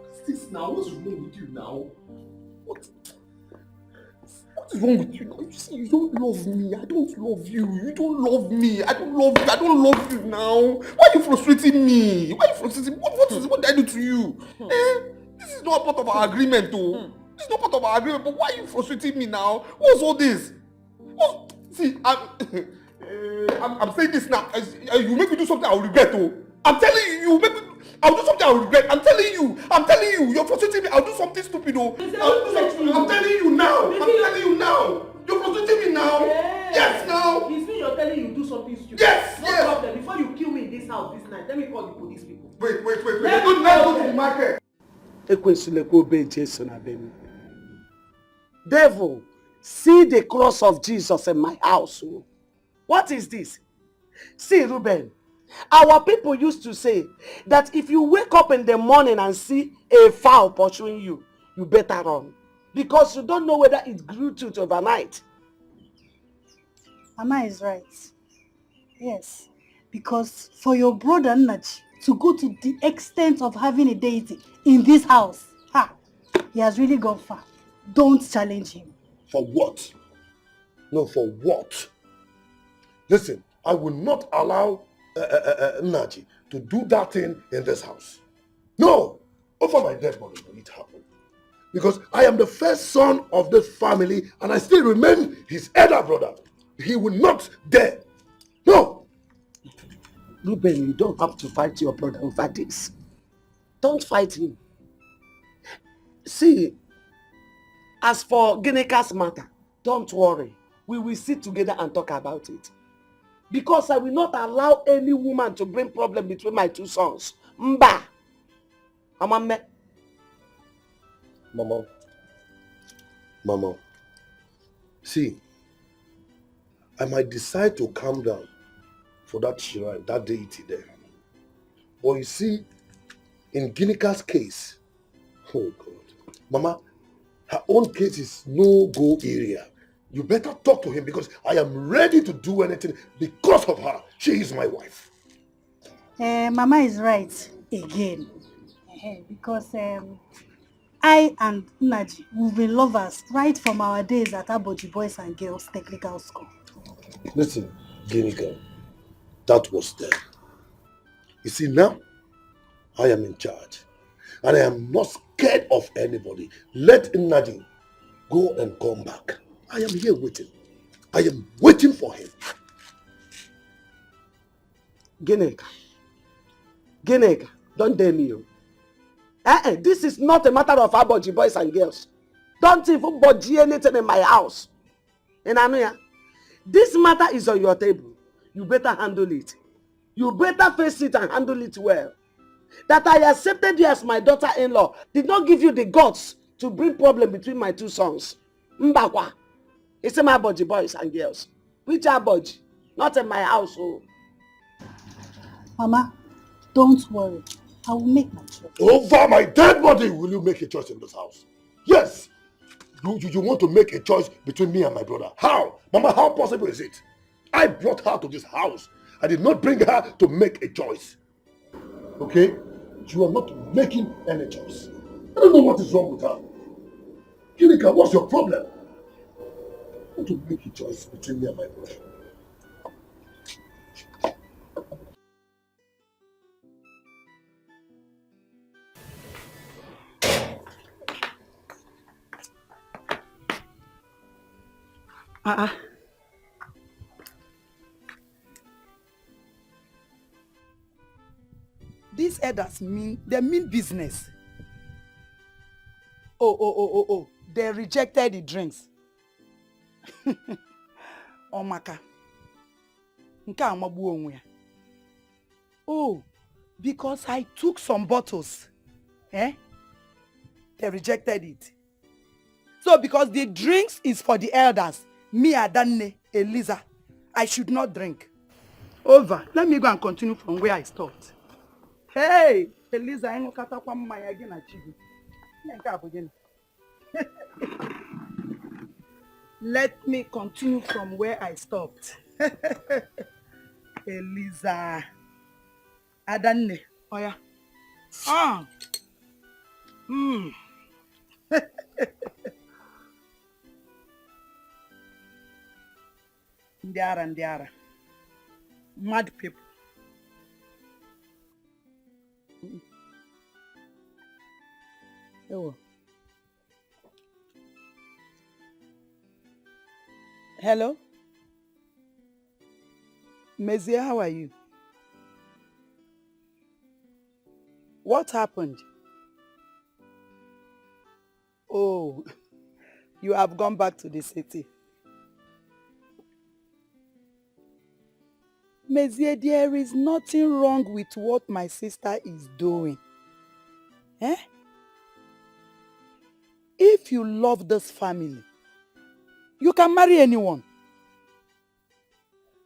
What's this now? What's wrong with you now? What is wrong with you now? You see, you don't love me. I don't love you. You don't love me. I don't love you. I don't love you now. Why are you frustrating me? What did I do to you? This is not part of our agreement, though. It's not part of our agreement, but why are you frustrating me now? What's all this? See, I'm saying this now. You make me do something I will regret, oh. I'm telling you, you make me... I'll do something I'll regret. I'm telling you. You're frustrating me. I'll do something stupid. I'm telling you now. You're frustrating me now. Yes, now. It's me you're telling you do something stupid. Yes, no problem. Before you kill me in this house this night, let me call the police people. Wait. Let's go to the market. Devil, see the cross of Jesus in my house. What is this? See, Reuben, our people used to say that if you wake up in the morning and see a fowl pursuing you, you better run. Because you don't know whether it grew tooth overnight. Mama is right. Yes. Because for your brother Nachi to go to the extent of having a deity in this house, he has really gone far. Don't challenge him. For what? No, for what? Listen, I will not allow Naji to do that thing in this house. No! Over my dead body will it happen. Because I am the first son of this family and I still remain his elder brother. He will not dare. No! Reuben, you don't have to fight your brother over this. Don't fight him. See, as for Gineka's matter, don't worry. We will sit together and talk about it. Because I will not allow any woman to bring problem between my two sons. Mba! Amame. Mama, see, I might decide to calm down for that shrine, that deity there. But you see, in Gineka's case, oh God, Mama, her own case is no-go area. You better talk to him because I am ready to do anything because of her. She is my wife. Mama is right again. Because I and Naji, we've been lovers right from our days at Aboji Boys and Girls Technical School. Listen, Ginika, that was then. You see, now I am in charge. And I am not scared of anybody. Let Naji go and come back. I am here waiting. I am waiting for him. Ginika, don't dare me. This is not a matter of Aboji Boys and Girls. Don't even budgie anything in my house. In Anuya, this matter is on your table. You better handle it. You better face it and handle it well. That I accepted you as my daughter-in-law did not give you the guts to bring problem between my two sons. Mbakwa. It's in my Aboji Boys and Girls. Which Aboji? Not in my house. Oh. Mama, don't worry. I will make my choice. Over my dead body, will you make a choice in this house? Yes. You want to make a choice between me and my brother. How? Mama, how possible is it? I brought her to this house. I did not bring her to make a choice. Okay? You are not making any choice. I don't know what is wrong with her. Ginika, what's your problem? I want to make a choice between me and my brother. These elders mean business. Oh. They rejected the drinks. Omaka. Nke amagbu onwe ya. Oh, because I took some bottles. They rejected it. So because the drinks is for the elders, me Adanne, Eliza, I should not drink. Over. Let me go and continue from where I stopped. Hey, Eliza, I know katakwa mmanya again achieve. Let me continue from where I stopped. Eliza. Adanne. Oh yeah. Ndiara. Mad people. Oh. Hello? Mezie, how are you? What happened? Oh, you have gone back to the city. Mezie, there is nothing wrong with what my sister is doing. Eh? If you love this family, you can marry anyone.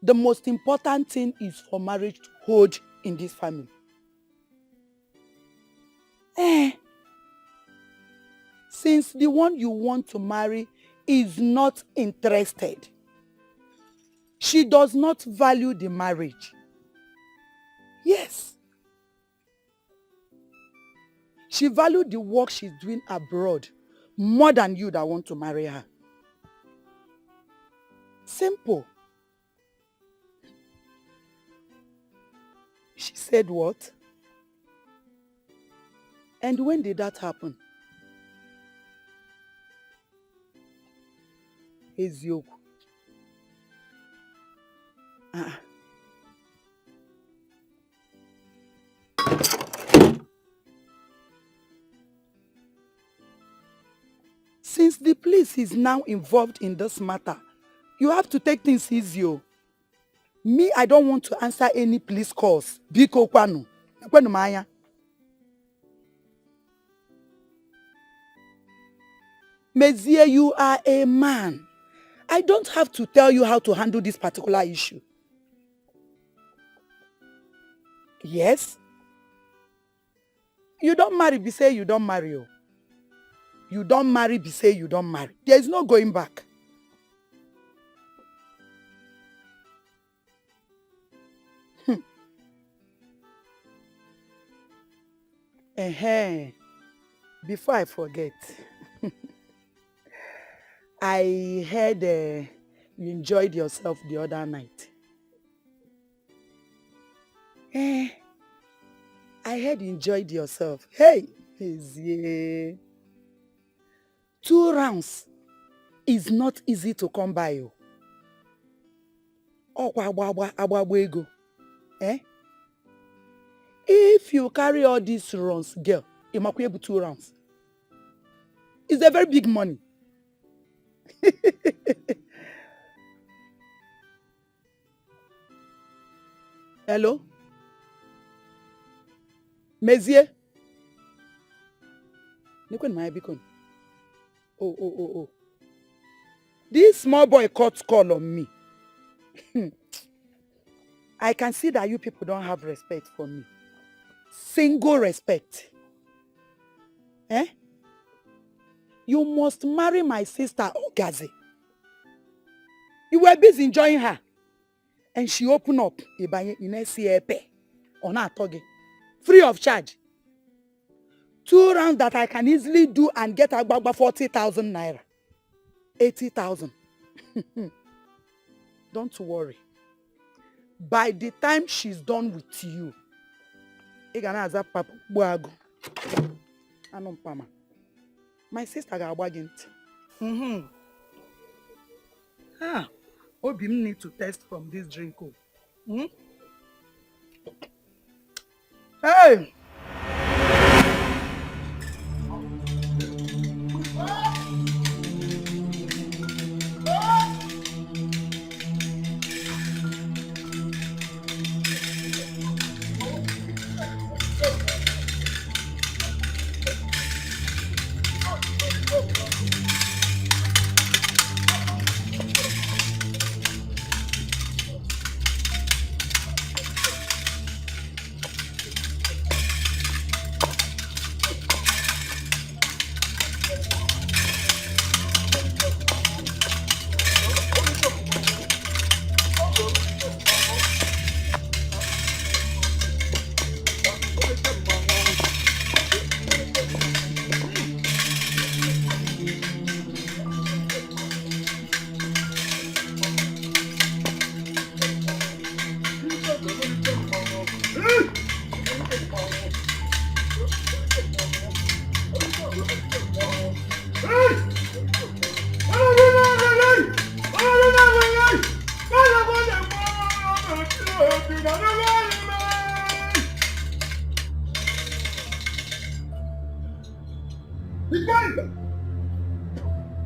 The most important thing is for marriage to hold in this family. Since the one you want to marry is not interested, she does not value the marriage. Yes. She values the work she's doing abroad more than you that want to marry her. Simple. She said what? And when did that happen? Ezioku. Since the police is now involved in this matter, you have to take things easy. Me, I don't want to answer any police calls. Biko kwanu. Kwenu maya. Mezie, you are a man. I don't have to tell you how to handle this particular issue. Yes? You don't marry, be say you don't marry. You don't marry, be say you don't marry. There is no going back. Before I forget, I heard you enjoyed yourself the other night. I heard you enjoyed yourself. Hey, yeah. 2 rounds is not easy to come by. If you carry all these runs, girl, you might be able 2 rounds. It's a very big money. Hello? Mezie? Oh. This small boy caught call on me. I can see that you people don't have respect for me. Single respect. Eh? You must marry my sister, Ogaze. You were busy enjoying her. And she opened up free of charge. 2 rounds that I can easily do and get about 40,000 naira. 80,000. Don't worry. By the time she's done with you, my sister got wagging. Obim need to test from this drink. Hey!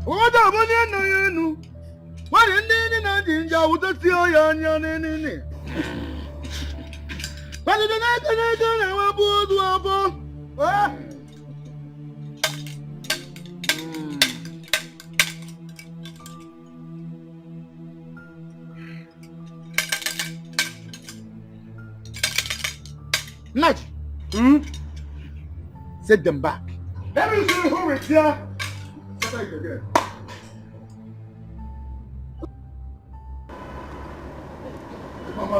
Oda money no you. What in the ninja would see your nene. But the night I do Nudge. Set them back. Let me see who is here. Set it again. Mama,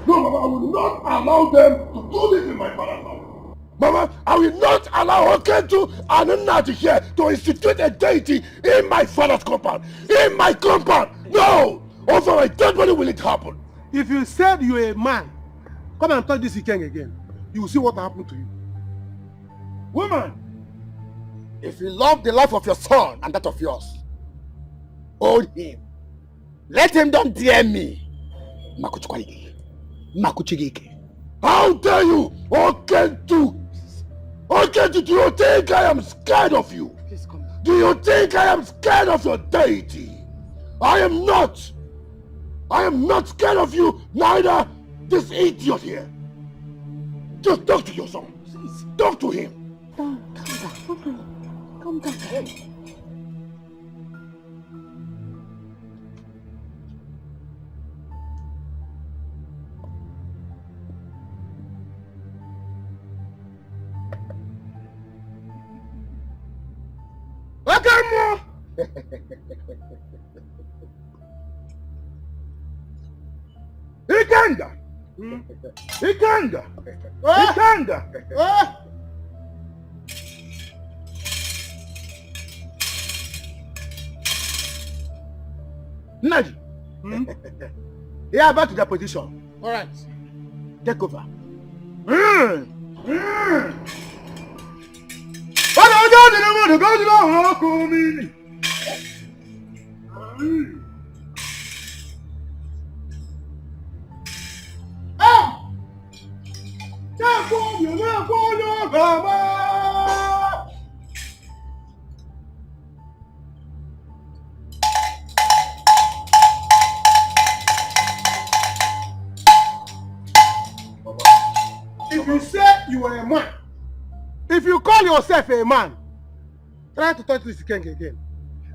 no, Mama, I will not allow them to do this in my father's house. Mama, I will not allow Okentu and Nnaji here to institute a deity in my father's compound. In my compound! No! Over my dead body will it happen. If you said you're a man, come and touch this Ikeng again. You will see what happened to you. Woman, if you love the life of your son and that of yours, hold him. Let him don't dare me. How dare you, Okentu? Okentu, do you think I am scared of you? Please come down. Do you think I am scared of your deity? I am not. I am not scared of you, neither this idiot here. Just talk to your son. Please. Talk to him. Calm down. Ikanga! Ikanga! Ikanga! Naji! Yeah, back to their position. All right. Take over. If you say you are a man, if you call yourself a man, try to touch this king again.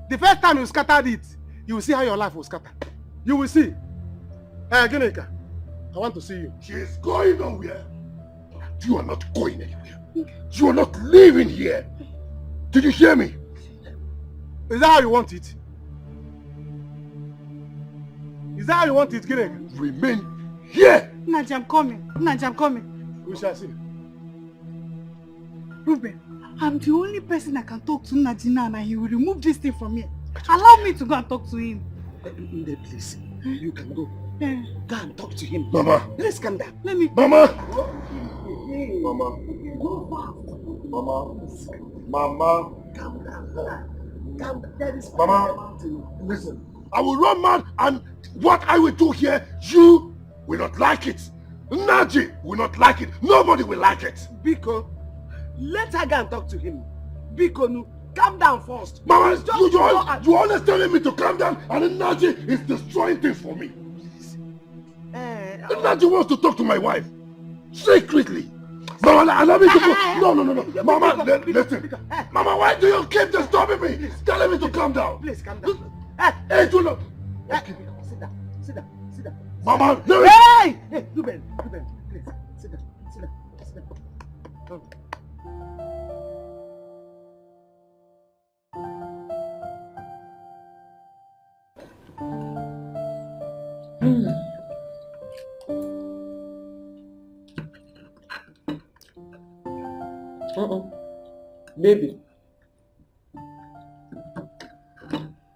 The first time you scattered it, you will see how your life will scatter. You will see. Gineka, I want to see you. She is going nowhere. You are not going anywhere. You are not living here. Did you hear me? Is that how you want it? Is that how you want it, Gineka? Remain here. Naji, I'm coming. Naji, I'm coming. We shall see. Ruben, I'm the only person I can talk to Naji now and he will remove this thing from me. Allow me to go and talk to him. Please, you can go. Go and talk to him. Mama. Let's calm down. Let me. Mama. Mama. Mama. Mama. Calm down. Calm down. That is Mama. Listen, I will run mad and what I will do here, you will not like it. Naji will not like it. Nobody will like it. Biko, let her go and talk to him. Biko, no, calm down first. Mama, you always telling me to calm down and then Naji is destroying things for me. Naji wants to talk to my wife. Secretly. Mama, allow me to go. No. Mama, listen. Mama, why do you keep disturbing me? Telling me to calm down. Please, calm down. Hey, do not. Sit down. Mama, Hey, Ruben, please, sit down.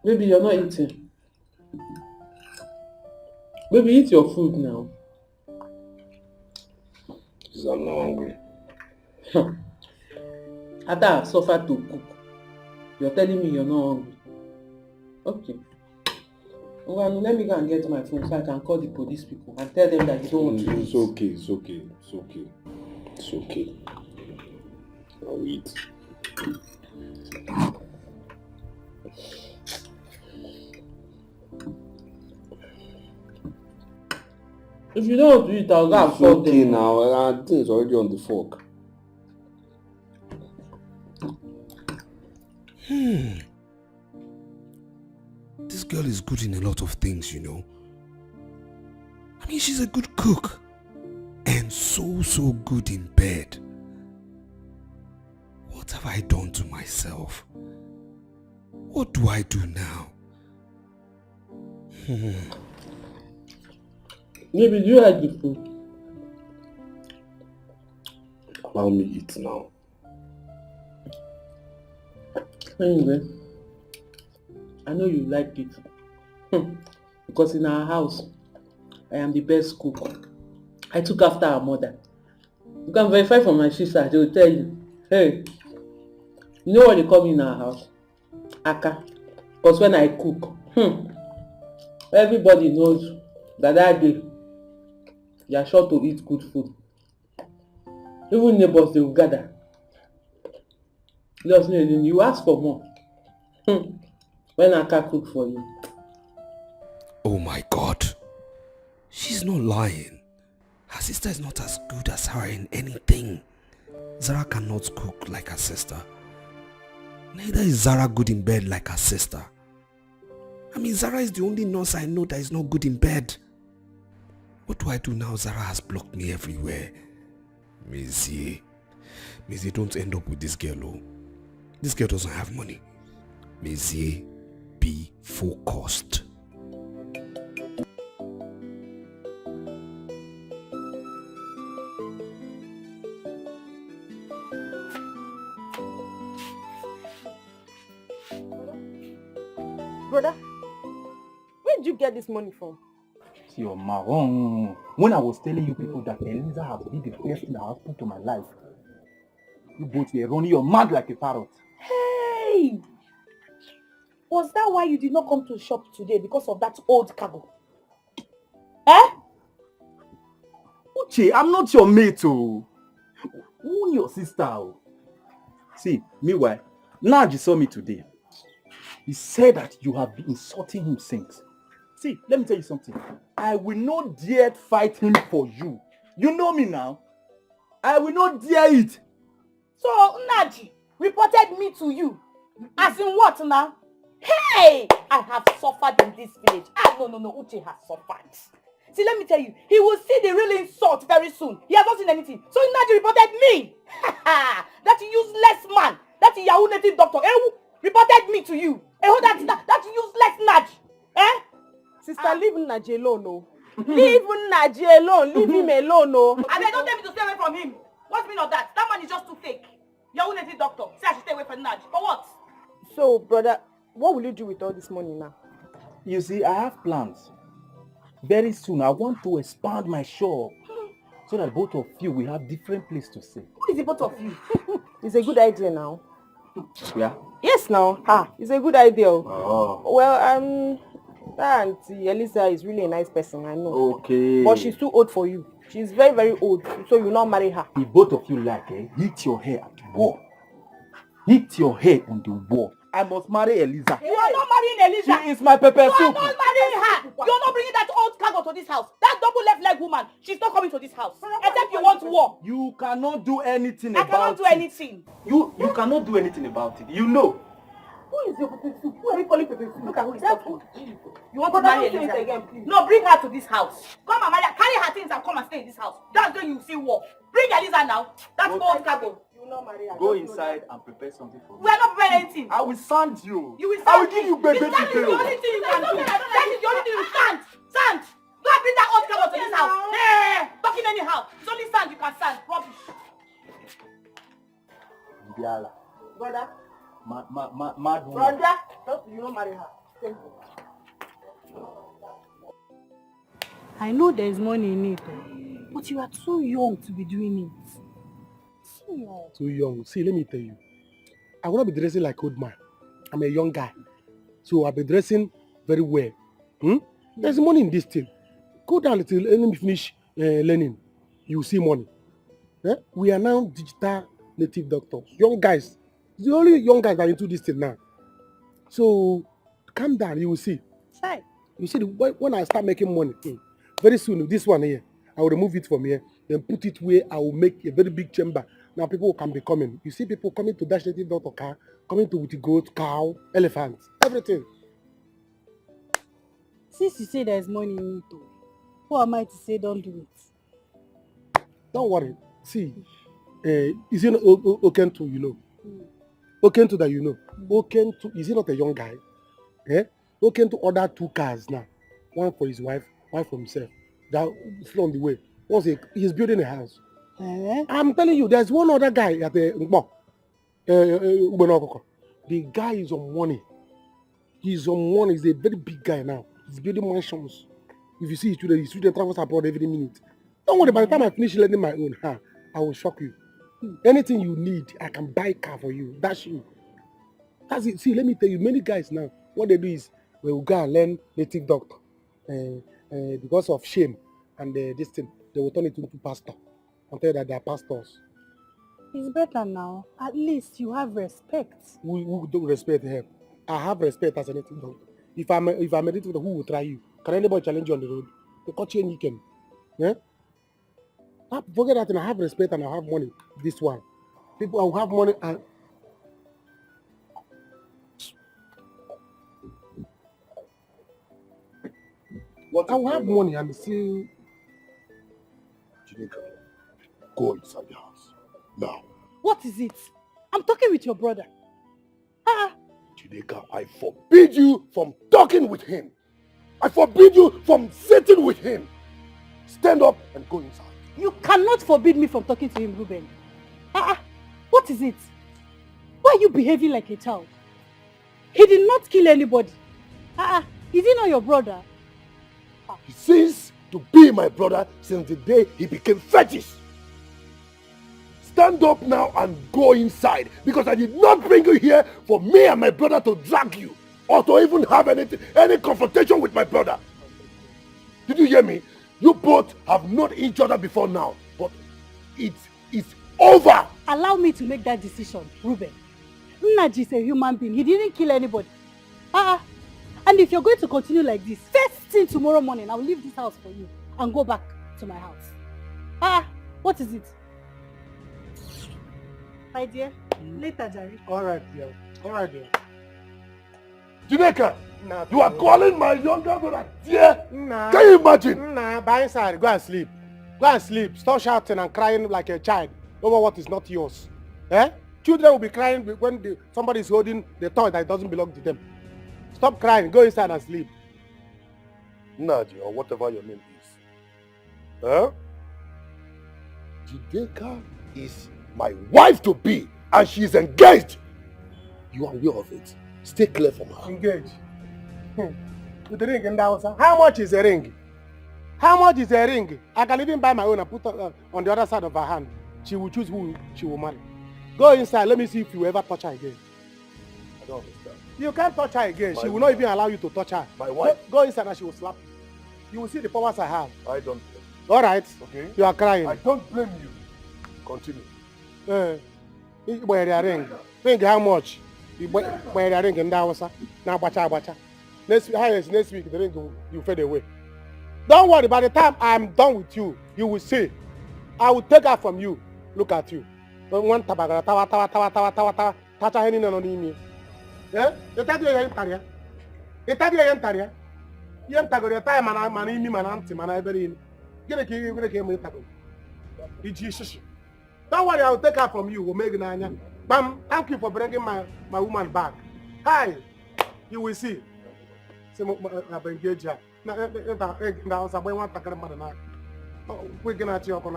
Baby, you're not eating. Baby, eat your food now. Because I'm not hungry. After I've suffered to cook, you're telling me you're not hungry. Okay. Well, let me go and get my phone so I can call the police people and tell them that you don't want to eat. It's okay. I'll eat. If you don't want to eat, I'll go and It's salt okay them. now. I think it's already on the fork. This girl is good in a lot of things, you know. I mean, she's a good cook. And so good in bed. What have I done to myself? What do I do now? Maybe do you like the food? Allow me eat now. Anyway, I know you like it. Because in our house, I am the best cook. I took after our mother. You can verify from my sister, they will tell you. Hey, you know what they call me in our house? Aka. Because when I cook, everybody knows that day, you are sure to eat good food. Even neighbors, they will gather. Just you ask for more. When Aka cook for you. Oh my God. She's not lying. Her sister is not as good as her in anything. Zara cannot cook like her sister. Neither is Zara good in bed like her sister. I mean, Zara is the only nurse I know that is not good in bed. What do I do now? Zara has blocked me everywhere. Missy, don't end up with this girl, oh. This girl doesn't have money. Missy, be focused. Brother, where did you get this money from? You're marron. When I was telling you people that Eliza has been the best thing that has put to my life, you both were running your mouth like a parrot. Hey! Was that why you did not come to shop today? Because of that old cargo? Eh? Uche, I'm not your mate, oh. Who your sister, oh? See, meanwhile, Naji saw me today. He said that you have been insulting him since. See, let me tell you something. I will not dare fight him for you. You know me now. I will not dare it. So, Naji reported me to you. As in what now? Hey! I have suffered in this village. No, Uche has suffered. See, let me tell you, he will see the real insult very soon. He has not seen anything. So Naji reported me. That useless man, that Yahoo native doctor, reported me to you. That useless Naji. Eh? Sister, leave Naji alone, no. Leave Naji alone. Leave him alone, no. And then don't tell me to stay away from him. What's the meaning of that? That man is just too fake. Yahoo native doctor. Say I should stay away from Naji. For what? So, brother, what will you do with all this money now? You see, I have plans. Very soon, I want to expand my shop so that both of you will have different places to stay. Who is the both of you? It's a good idea now. Yeah? Yes, now. It's a good idea. Oh. Well, that Auntie Eliza is really a nice person, I know. Okay. But she's too old for you. She's very, very old, so you'll not marry her. If both of you like, hit your hair at the wall. Hit your hair on the wall. I must marry Eliza. You are not marrying Eliza. She is my pepper soup. You are not marrying her. You're not bringing that old cargo to this house. That double left leg woman, she's not coming to this house. Except you want war. You cannot do anything I about it. cannot do anything. You cannot do anything about it. You know. Who is your pepper soup? Who are you calling pepper soup? Look at who is talking. You want to marry Eliza again, please? No, bring her to this house. Come and marry her. Carry her things and come and stay in this house. That's when you see war. Bring Eliza now. That's old cargo. You will not marry her. Go inside and prepare something for me. We are not preparing anything. I will sand you. You will stand. I will give you baby That is the only thing you can do. That is the only thing you stand. Stand. Don't bring that old cargo to this house. Hey, talking anyhow. It's only stand you can stand. Rubbish. Biala. Brother. Mad woman. Brother. You don't marry her. Thank you. I know there is money in it, but you are too young to be doing it. Too young. Too young. See, let me tell you. I will not be dressing like old man. I'm a young guy. So I'll be dressing very well. There's money in this thing. Go down until let me finish learning. You will see money. We are now digital native doctors. Young guys The only young guys that are into this thing now. So calm down, you will see. Shy. You see, when I start making money, very soon, this one here, I will remove it from here, then put it where I will make a very big chamber. Now people can be coming. You see people coming to Dash Native Doctor car, coming to with the goat, cow, elephant, everything. Since you say there's money in it, who am I to say don't do it? Don't worry. See, is he not Okentu, you know? Okentu that you know. Okentu, is he not a young guy? Okentu order 2 cars now. One for his wife, one for himself. That is on the way. Once he's building a house. I'm telling you, there's one other guy at the the guy is on money. He's on money. He's a very big guy now. He's building mansions. If you see his children travels abroad every minute. Don't worry, by the time I finish learning my own, I will shock you. Anything you need, I can buy a car for you. That's you. That's it. See, let me tell you, many guys now, what they do is, we will go and learn native doctor. Because of shame and this thing, they will turn it into pastor. And tell you that they are pastors. It's better now. At least you have respect. Who don't respect him? I have respect as a native doctor. If I'm a native doctor, who will try you? Can anybody challenge you on the road? They cut you and you can. Yeah? Forget that, and I have respect and I have money. This one. People who have money and I will have money and still. Chineka, go inside the house. Now. What is it? I'm talking with your brother. Chineka, I forbid you from talking with him. I forbid you from sitting with him. Stand up and go inside. You cannot forbid me from talking to him, Ruben. What is it? Why are you behaving like a child? He did not kill anybody. Is he not your brother? He seems to be my brother since the day he became fetish. Stand up now and go inside, because I did not bring you here for me and my brother to drag you or to even have any confrontation with my brother. Did you hear me? You both have known each other before now, but it's over. Allow me to make that decision, Ruben. Nnaji is a human being. He didn't kill anybody. And if you're going to continue like this, first thing tomorrow morning, I'll leave this house for you and go back to my house. What is it? My dear, later, Jerry. All right, dear. All right, dear. Chineka, you are calling my younger brother dear? Can you imagine? By inside, go and sleep. Go and sleep. Stop shouting and crying like a child over what is not yours. Children will be crying when somebody is holding the toy that doesn't belong to them. Stop crying. Go inside and sleep. Naji, or whatever your name is. Chineka is my wife-to-be, and she is engaged. You are aware of it. Stay clear from her. Engaged. With the ring in the house. How much is a ring? How much is a ring? I can even buy my own and put on the other side of her hand. She will choose who she will marry. Go inside. Let me see if you ever touch her again. I don't understand. You can't touch her again. She will wife. not even allow you to touch her. My wife. Go inside and she will slap you. You will see the powers I have. I don't blame you. All right. Okay. You are crying. I don't blame you. Continue. You buy a ring. Ring how much? You buy a ring in the house. Now bacha. Next week the ring will fade away. Don't worry. By the time I'm done with you, you will see. I will take her from you. Look at you. One tabagara tawa. Tacha heni no ni. You tell you entaria. You tell you entaria. You entagoria time man imi man anti man every. Gene ke me tago. Iji. Don't worry, I will take her from you. We'll make it. Bam, thank you for bringing my woman back. Hi, you will see. We're going to talk on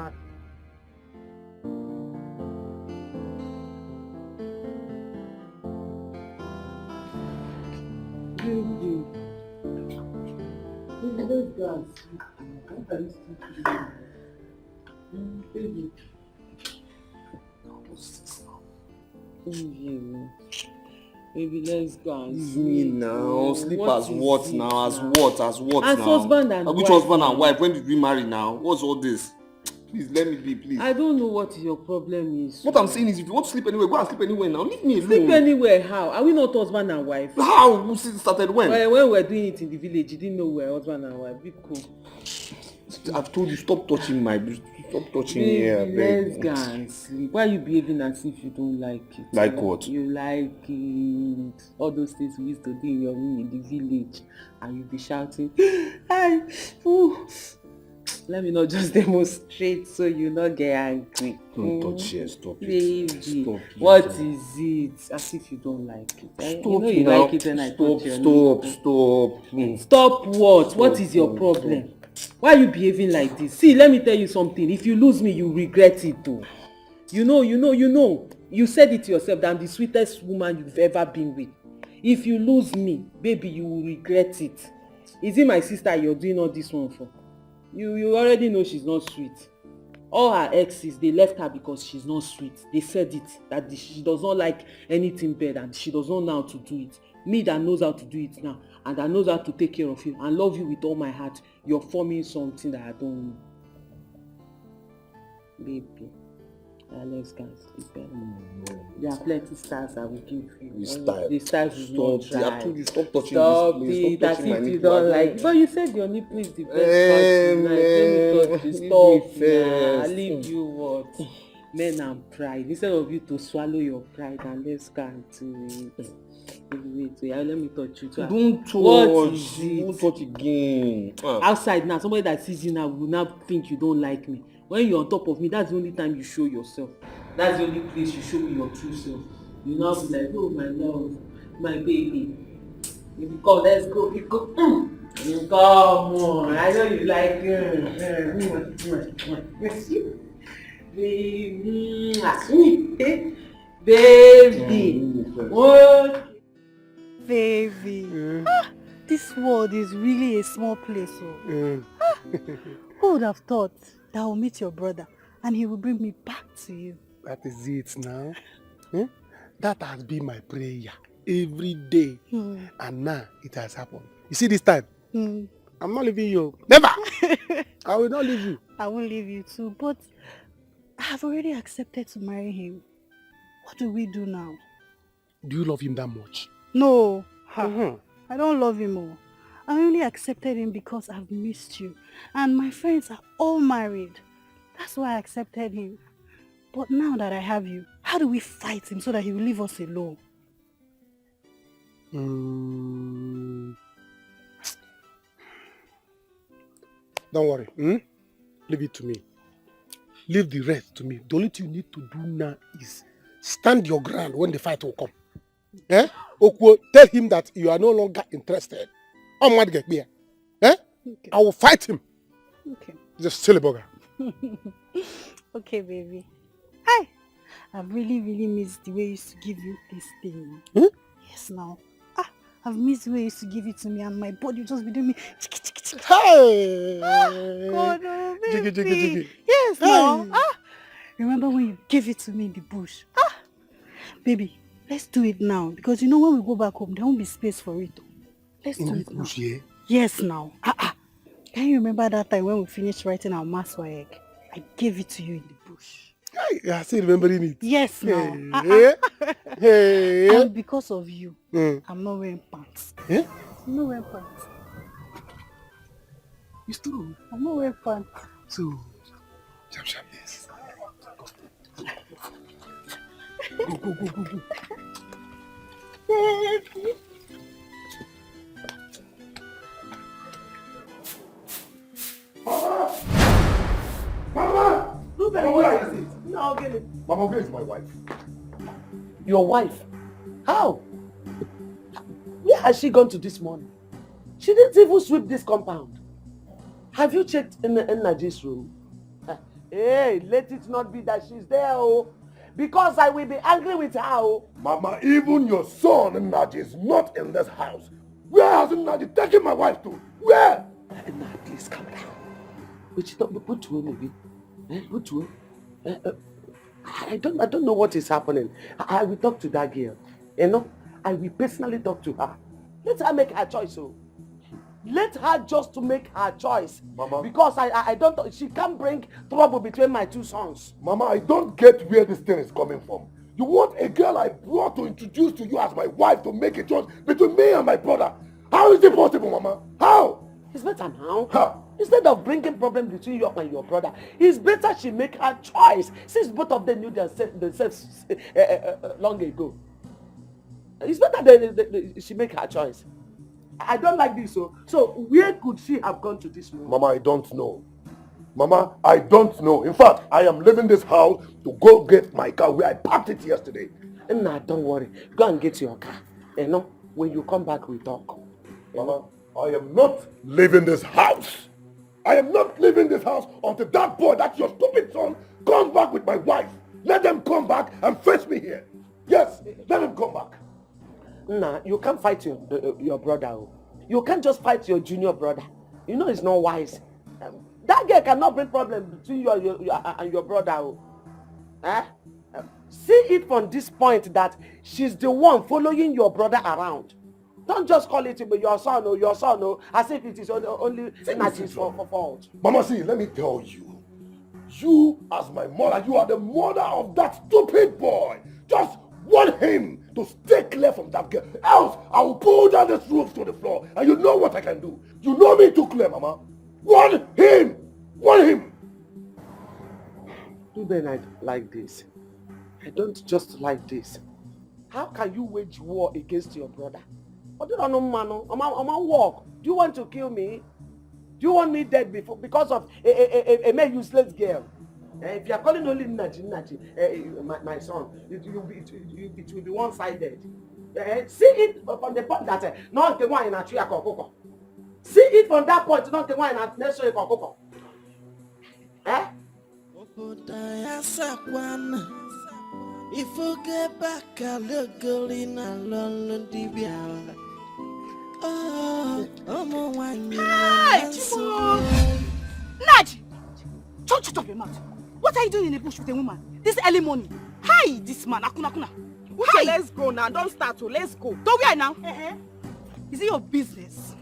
Baby, let's go and Leave me now. Sleep as what now? As what as now? husband and Which wife. husband and wife? When did we marry now? What's all this? Please, let me be, please. I don't know what your problem is. What I'm saying is, if you want to sleep anywhere, go and sleep anywhere now. Leave me alone. Sleep anywhere? How? Are we not husband and wife? How? Who started when? When we were doing it in the village, you didn't know we were husband and wife. Be cool. I've told you, stop touching me. Let's go and sleep. Why are you behaving as if you don't like it? Like what? You like it. All those things we used to do in your room in the village, and you be shouting, "Hey, ooh." Let me not just demonstrate so you not get angry. Don't touch here, stop Baby, it. Stop it. What is it? As if you don't like it. Stop you know you now. like it when I touch your Stop. Stop what? What is your problem? Why are you behaving like this? See, let me tell you something. If you lose me, you regret it too. You know. You said it yourself that I'm the sweetest woman you've ever been with. If you lose me, baby, you will regret it. Is it my sister you're doing all this one for? You already know she's not sweet. All her exes, they left her because she's not sweet. They said it, that she does not like anything better and she does not know how to do it. Me that knows how to do it now and that knows how to take care of you and love you with all my heart, you're forming something that I don't know. Baby, let's go sleep. There are plenty stars I will give you. The stars will not dry. I told you, stop touching Stop this. it, Stop as touching my if you nipple. don't like. But you said your nipple is the best part tonight. Let me touch you. Stop now. Leave you what? Men and pride. Instead of you to swallow your pride and let's go into it. Wait, let me touch you too. Don't touch. What is it? Don't touch again. Outside now, somebody that sees you now will now think you don't like me. When you're on top of me, that's the only time you show yourself. That's the only place you show me your true self. You now be like, oh my love, my baby. If you come, let's go. You go. Come on. I know you like baby. What? Baby. This world is really a small place. Who would have thought that I will meet your brother and he will bring me back to you? That is it now. That has been my prayer every day. And now it has happened. You see this time? I'm not leaving you. Never! I will not leave you. I won't leave you too, but I have already accepted to marry him. What do we do now? Do you love him that much? No. I don't love him more. I only accepted him because I've missed you. And my friends are all married. That's why I accepted him. But now that I have you, how do we fight him so that he will leave us alone? Don't worry. Leave it to me. Leave the rest to me. The only thing you need to do now is stand your ground when the fight will come. Okwo, tell him that you are no longer interested. Okay. I will fight him. Okay. Just silly bugger. Okay, baby. Hi. I've really missed the way I used to give you this thing. Yes, now. I've missed the way you used to give it to me and my body just be doing me. Hey! God, oh, baby. Jiggy. Yes, now. Remember when you gave it to me in the bush? Baby, let's do it now. Because you know when we go back home, there won't be space for it. Let's do it now. Yeah? Yes, now. Can you remember that time when we finished writing our maths egg? I gave it to you in the bush. I still remembering it. Yes, now. Hey. And because of you, I'm not wearing pants. I'm not wearing pants. You still? I'm not wearing pants. So, sharp, yes. Go. Baby. Mama! Mama, where is it? No, get it. Mama, where is my wife? Your wife? How? Where has she gone to this morning? She didn't even sweep this compound. Have you checked in Naji's room? Hey, let it not be that she's there, because I will be angry with her. Mama, even your son Naji is not in this house. Where has Naji taken my wife to? Where? Nah, please calm down. Put maybe. I don't know what is happening. I will talk to that girl. I will personally talk to her. Let her make her choice. Let her just to make her choice. Mama. Because I don't, she can't bring trouble between my two sons. Mama, I don't get where this thing is coming from. You want a girl I brought to introduce to you as my wife to make a choice between me and my brother. How is it possible, Mama? How? It's better now. How? Instead of bringing problem between you and your brother, it's better she make her choice since both of them knew themselves long ago. It's better that she make her choice. I don't like this. So where could she have gone to this woman? Mama, I don't know. Mama, I don't know. In fact, I am leaving this house to go get my car where I parked it yesterday. Nah, don't worry. Go and get your car. When you come back, we talk. Mama, I am not leaving this house. I am not leaving this house until that boy, that your stupid son, comes back with my wife. Let them come back and face me here. Yes, let them come back. Nah, you can't fight your brother. You can't just fight your junior brother. You know it's not wise. That girl cannot bring problem between you and your brother. See it from this point that she's the one following your brother around. Don't just call it your son, as if it is only Nachi's fault. Mama, see, let me tell you. You, as my mother, you are the mother of that stupid boy. Just want him to stay clear from that girl. Else, I will pull down this roof to the floor. And you know what I can do. You know me too clear, Mama. Want him. Want him. Do they like this? I don't just like this. How can you wage war against your brother? I'm walk. Do you want to kill me? Do you want me dead because of a mere useless girl? If you are calling only Naji, my son, it will be one-sided. See it from the point that not the one in a tree. See it from that point, not the one in a nation. If you get back a little in a long TV. Oh, Hi, Chibo! Naji! Don't shut up your mouth. What are you doing in the bush with a woman? This early morning. Hi, this man. Akuna. Okay, let's go now. Don't start. Let's go. Don't we now? Is it your business?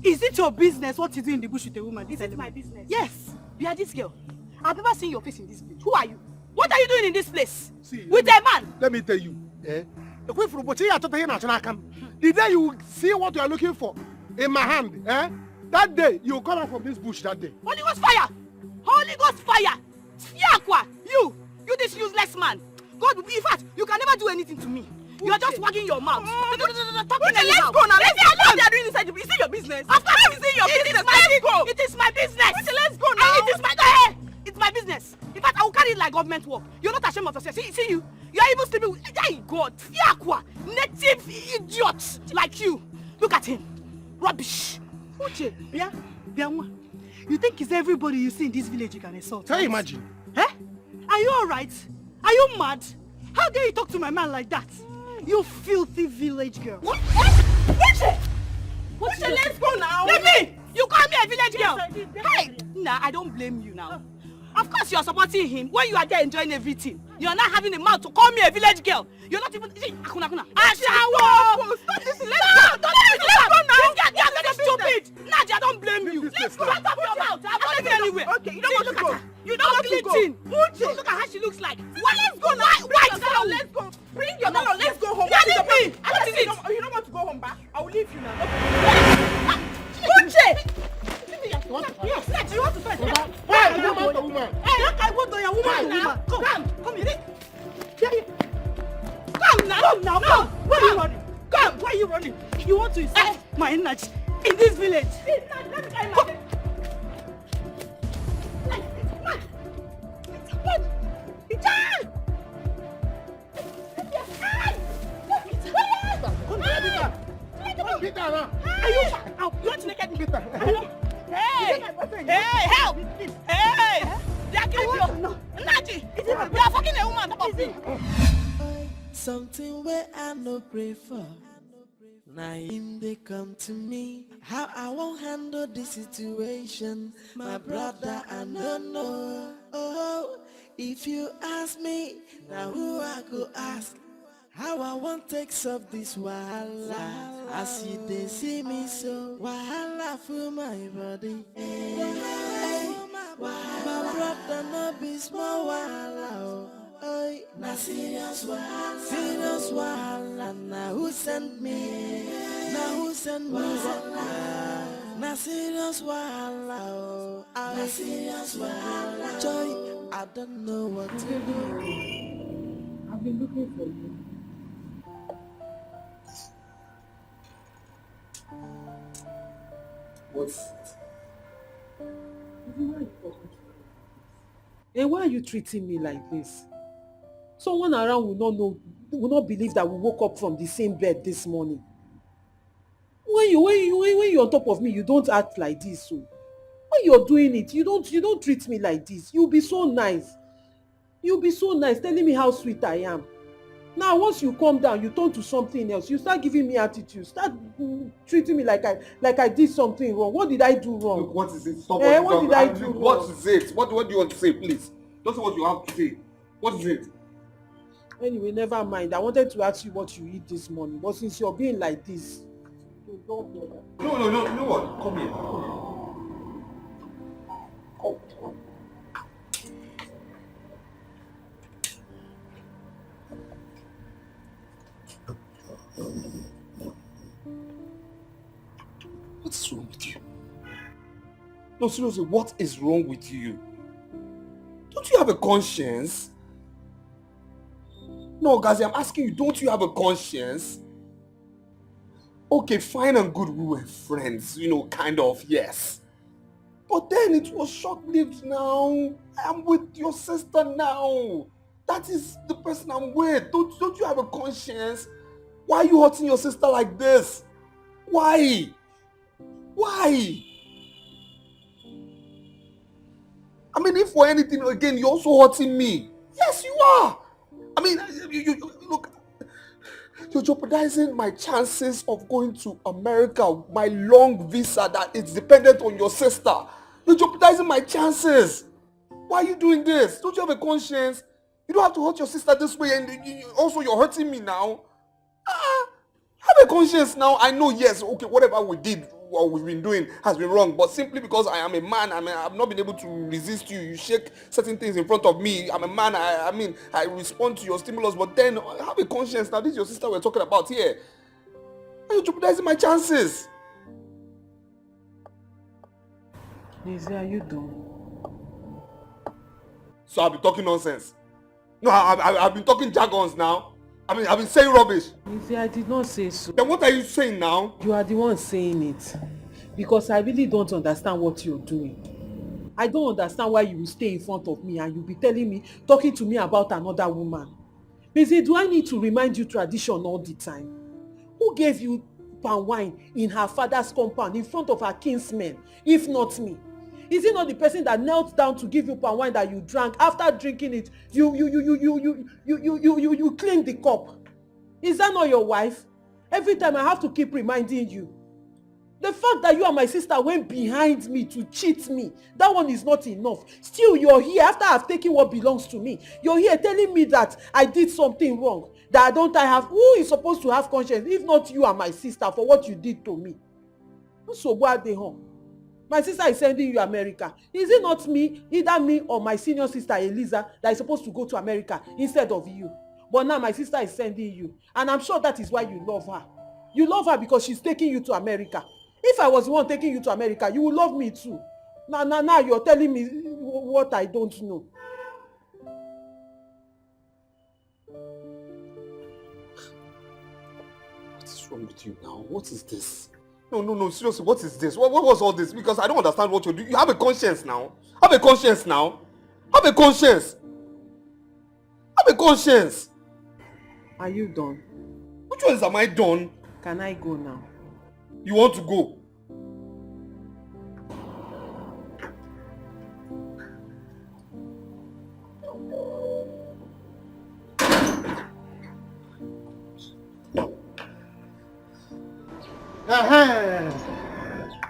Is it your business what you do in the bush with a woman? Is it my business? Yes. You are this girl. I've never seen your face in this place. Who are you? What are you doing in this place? See, with a man? Let me tell you. The day you see what you are looking for in my hand, that day you come out from this bush that day. Holy Ghost fire! Holy Ghost fire! Fiakwa! You this useless man. God, in fact, you can never do anything to me. You are just wagging your mouth. Let's go now. Let's go. What they are doing inside the bush? Is it your business? Of course, is it your business? Let's go. It is my business. Let's go now. It is my It's my business. In fact, I will carry it like government work. You're not ashamed of yourself. See you. You are even sleeping with God. Fiakwa. Native idiots like you. Look at him. Rubbish. Uche, you think it's everybody you see in this village you can insult? Can you imagine? Are you alright? Are you mad? How dare you talk to my man like that? You filthy village girl. What? Uche! Uche, let's go now. Let me! You call me a village girl? Yes, Hey! Nah, I don't blame you now. Of course you're supporting him when you are there enjoying everything. You're not having the mouth to call me a village girl. You're not even... Akuna. Ashawo! Stop this! Let's go now! You're very stupid! Nadia, I don't blame you. Let's go! Shut up your mouth! I'm not going anywhere. Okay, you don't want to go. You don't want to go. Look at how she looks like. Let's go now. Let's go. Bring your dollar. Let's go home. You leave me. What is it? You don't want to go home back? I will leave you now. Uche! Yes, Naji, you want to fight? Hey, you want a woman? Hey, I want a woman now. Come here. Come now. Come. Where are you running? Come. Why are you running? You want to insult my energy in this village? Come. You want to make it better? Hey! Help! Hey! They are killing you! Naji! They are fucking a woman on top of me! Something where I no pray for. Now him they come to me. How I won't handle this situation. My brother, I don't know. Oh, if you ask me, now who I go ask? How I want takes of this wahala. As you they see me so wahala for my body. My brother no be small wahala. Oh, na serious wahala. Now who sent me? Now who sent me? Na serious wahala. Oh, na serious wahala. Joy, I don't know what to do. I've been looking for you. What's And why are you treating me like this? Someone around will not believe that we woke up from the same bed this morning. When you're on top of me, you don't act like this. So when you're doing it, you don't treat me like this. You'll be so nice. You'll be so nice, telling me how sweet I am. Now, once you calm down, you turn to something else. You start giving me attitude. Start treating me like I did something wrong. What did I do wrong? Look, what is it? What did I do wrong? What is it? What do you want to say, please? Don't say what you have to say. What is it? Anyway, never mind. I wanted to ask you what you eat this morning. But since you're being like this, don't bother. No. You know what? Come here. Come. What's wrong with you? No, seriously, what is wrong with you? Don't you have a conscience? No, Gazi, I'm asking you, don't you have a conscience? Okay, fine and good, we were friends, kind of, yes. But then it was short-lived now. I'm with your sister now. That is the person I'm with. Don't you have a conscience? Why are you hurting your sister like this? Why? Why? I mean, if for anything, again, you're also hurting me. Yes, you are. I mean, you look, you're jeopardizing my chances of going to America, my long visa that is dependent on your sister. You're jeopardizing my chances. Why are you doing this? Don't you have a conscience? You don't have to hurt your sister this way, and also you're hurting me now. Have a conscience now. I know, yes, okay, whatever we did, what we've been doing has been wrong, but simply because I am a man, I've not been able to resist you. You shake certain things in front of me. I'm a man. I respond to your stimulus, but then have a conscience now. This is your sister we're talking about here. Are you jeopardizing my chances? Lizzie, are you done? So I'll be talking nonsense. No, I've been talking jargons now. I've been saying rubbish. Lizzie, I did not say so. Then what are you saying now? You are the one saying it. Because I really don't understand what you're doing. I don't understand why you will stay in front of me and you'll be talking to me about another woman. Lizzie, do I need to remind you tradition all the time? Who gave you palm wine in her father's compound in front of her kinsmen, if not me? Is it not the person that knelt down to give you palm wine that you drank? After drinking it, you cleaned the cup. Is that not your wife? Every time I have to keep reminding you. The fact that you and my sister went behind me to cheat me, that one is not enough. Still, you're here after I've taken what belongs to me. You're here telling me that I did something wrong. That I have, who is supposed to have conscience if not you and my sister for what you did to me? So why are they home? My sister is sending you America. Is it not me, either me or my senior sister Eliza, that is supposed to go to America instead of you? But now my sister is sending you. And I'm sure that is why you love her. You love her because she's taking you to America. If I was the one taking you to America, you would love me too. Now you're telling me what I don't know. What is wrong with you now? What is this? No, seriously, what is this? What was all this? Because I don't understand what you're doing. You have a conscience now. Have a conscience now. Have a conscience. Have a conscience. Are you done? Which ones am I done? Can I go now? You want to go?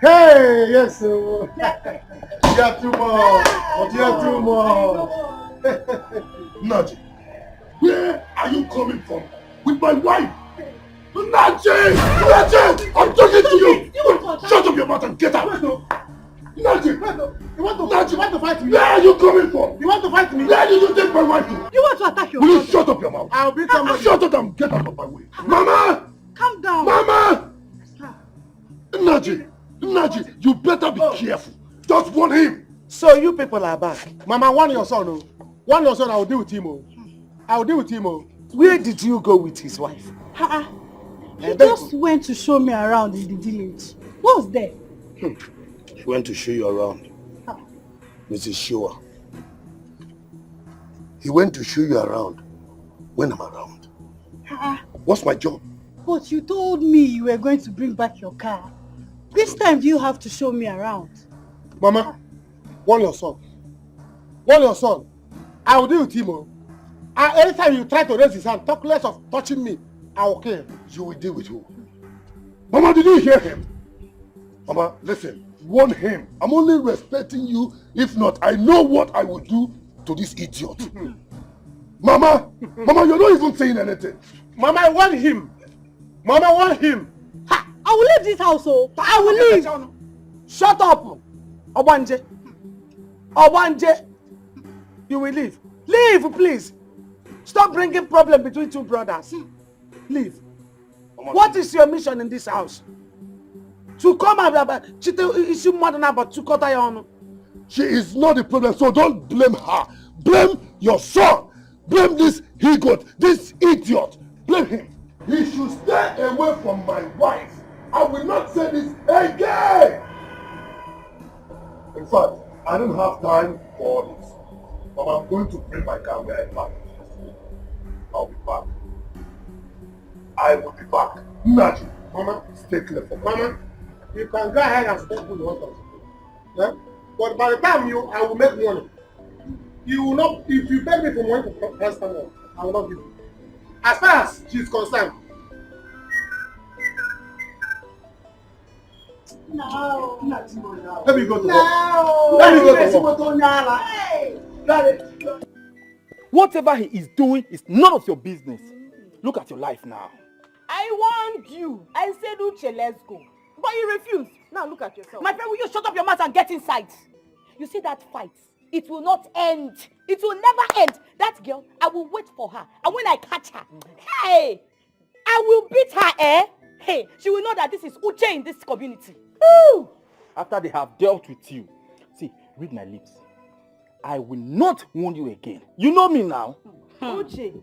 Hey, yes, sir. You have 2 more. You have 2 more. Naji, where are you coming from with my wife. Naji! Naji! I'm talking to you! Shut up your mouth and get out! Naji! You want to fight me? Where are you coming from? You want to fight me? Where did you take my wife to? You want to attack your Will you brother? shut up your mouth? I'll beat somebody. Shut up and get out of my way. Mama! Calm down. Mama! Naji! Naji, you better be careful. Just warn him. So you people are back. Mama, warn your son. Oh. Warn your son, I will deal with him. Oh. I will deal with him. Oh. Where did you go with his wife? He just went to show me around in the village. What's there? He went to show you around. Mrs. Shua. He went to show you around when I'm around. What's my job? But you told me you were going to bring back your car. Which time do you have to show me around? Mama, warn your son. Warn your son. I will deal with him. Oh. Anytime you try to raise his hand, talk less of touching me, I will kill him. You will deal with who? Mama, did you hear him? Mama, listen, warn him. I'm only respecting you. If not, I know what I will do to this idiot. Mama, Mama, you're not even saying anything. Mama, warn him. Mama, warn him. I will leave this house, oh. I will leave. Shut up. Obanje. Obanje. You will leave. Leave, please. Stop bringing problem between two brothers. Leave. What is your mission in this house? To come and issue more than about 2 quarters. She is not the problem, so don't blame her. Blame your son. Blame this he-goat, this idiot. Blame him. He should stay away from my wife. I will not say this again. In fact, I don't have time for all this. But I'm going to bring my car where I parked. I'll be back. I will be back. Naji, Mama, stay clear for me. Mama, you can go ahead and stay good what else. Yeah? But by the time I will make money. You will not, if you beg me for money for first time, I will not give you. As far as she is concerned. No. Let me go to No. Let me go to work. Whatever he is doing is none of your business. Look at your life now. I warned you. I said, Uche, let's go. But you refused. Now look at yourself. My friend, will you shut up your mouth and get inside? You see that fight? It will not end. It will never end. That girl, I will wait for her. And when I catch her, hey, I will beat her, eh? Hey, she will know that this is Uche in this community. Woo! After they have dealt with you, see, read my lips. I will not warn you again. You know me now. Uche,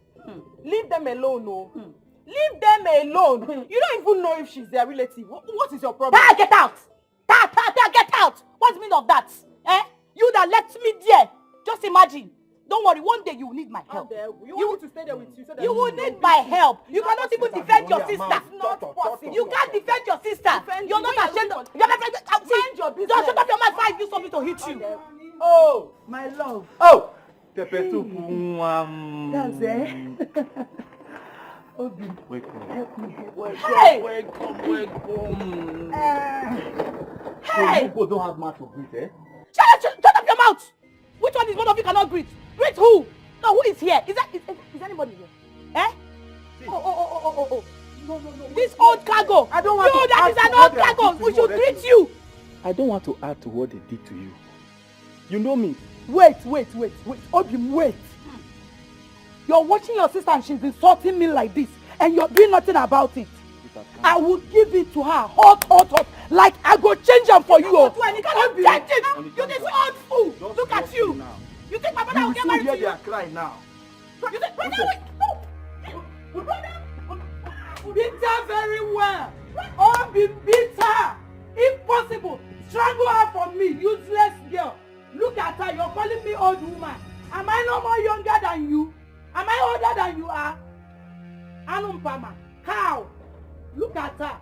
leave them alone, no. Leave them alone. You don't even know if she's their relative. What is your problem? Get out! Get out! What's the meaning of that? Eh? You that left me there. Just imagine. Don't worry, one day you will need my help. You want me to stay there with you so that you will need my help. You cannot even defend your sister. Not possible. You can't defend your sister. You're not ashamed of... Defend your business. Don't shut up your mouth if I do something to hit you. Oh, my love. Oh! That's it. Obi, welcome. Help me. Hey! Welcome. Hey! You people don't have much to greet, eh? Shut up your mouth! Which one is one of you cannot greet? Greet who? No, who is here? Is anybody here? Eh? Oh. No. This old cargo. I don't want to that is an old cargo. We should greet you. I don't want to add to what they did to you. You know me. Wait. Obi, wait. You're watching your sister and she's insulting me like this and you're doing nothing about it. I will give it to her hot. Like I go change them for you. You cannot change it. You this old fool. Look at you. You think my brother will get married to you? They are crying now. You think brother will... Beat her very well. Obi, beat her. If possible, strangle her for me, useless girl. Look at her, you're calling me old woman. Am I no more younger than you? Am I older than you are? Anumpama, cow. Look at her.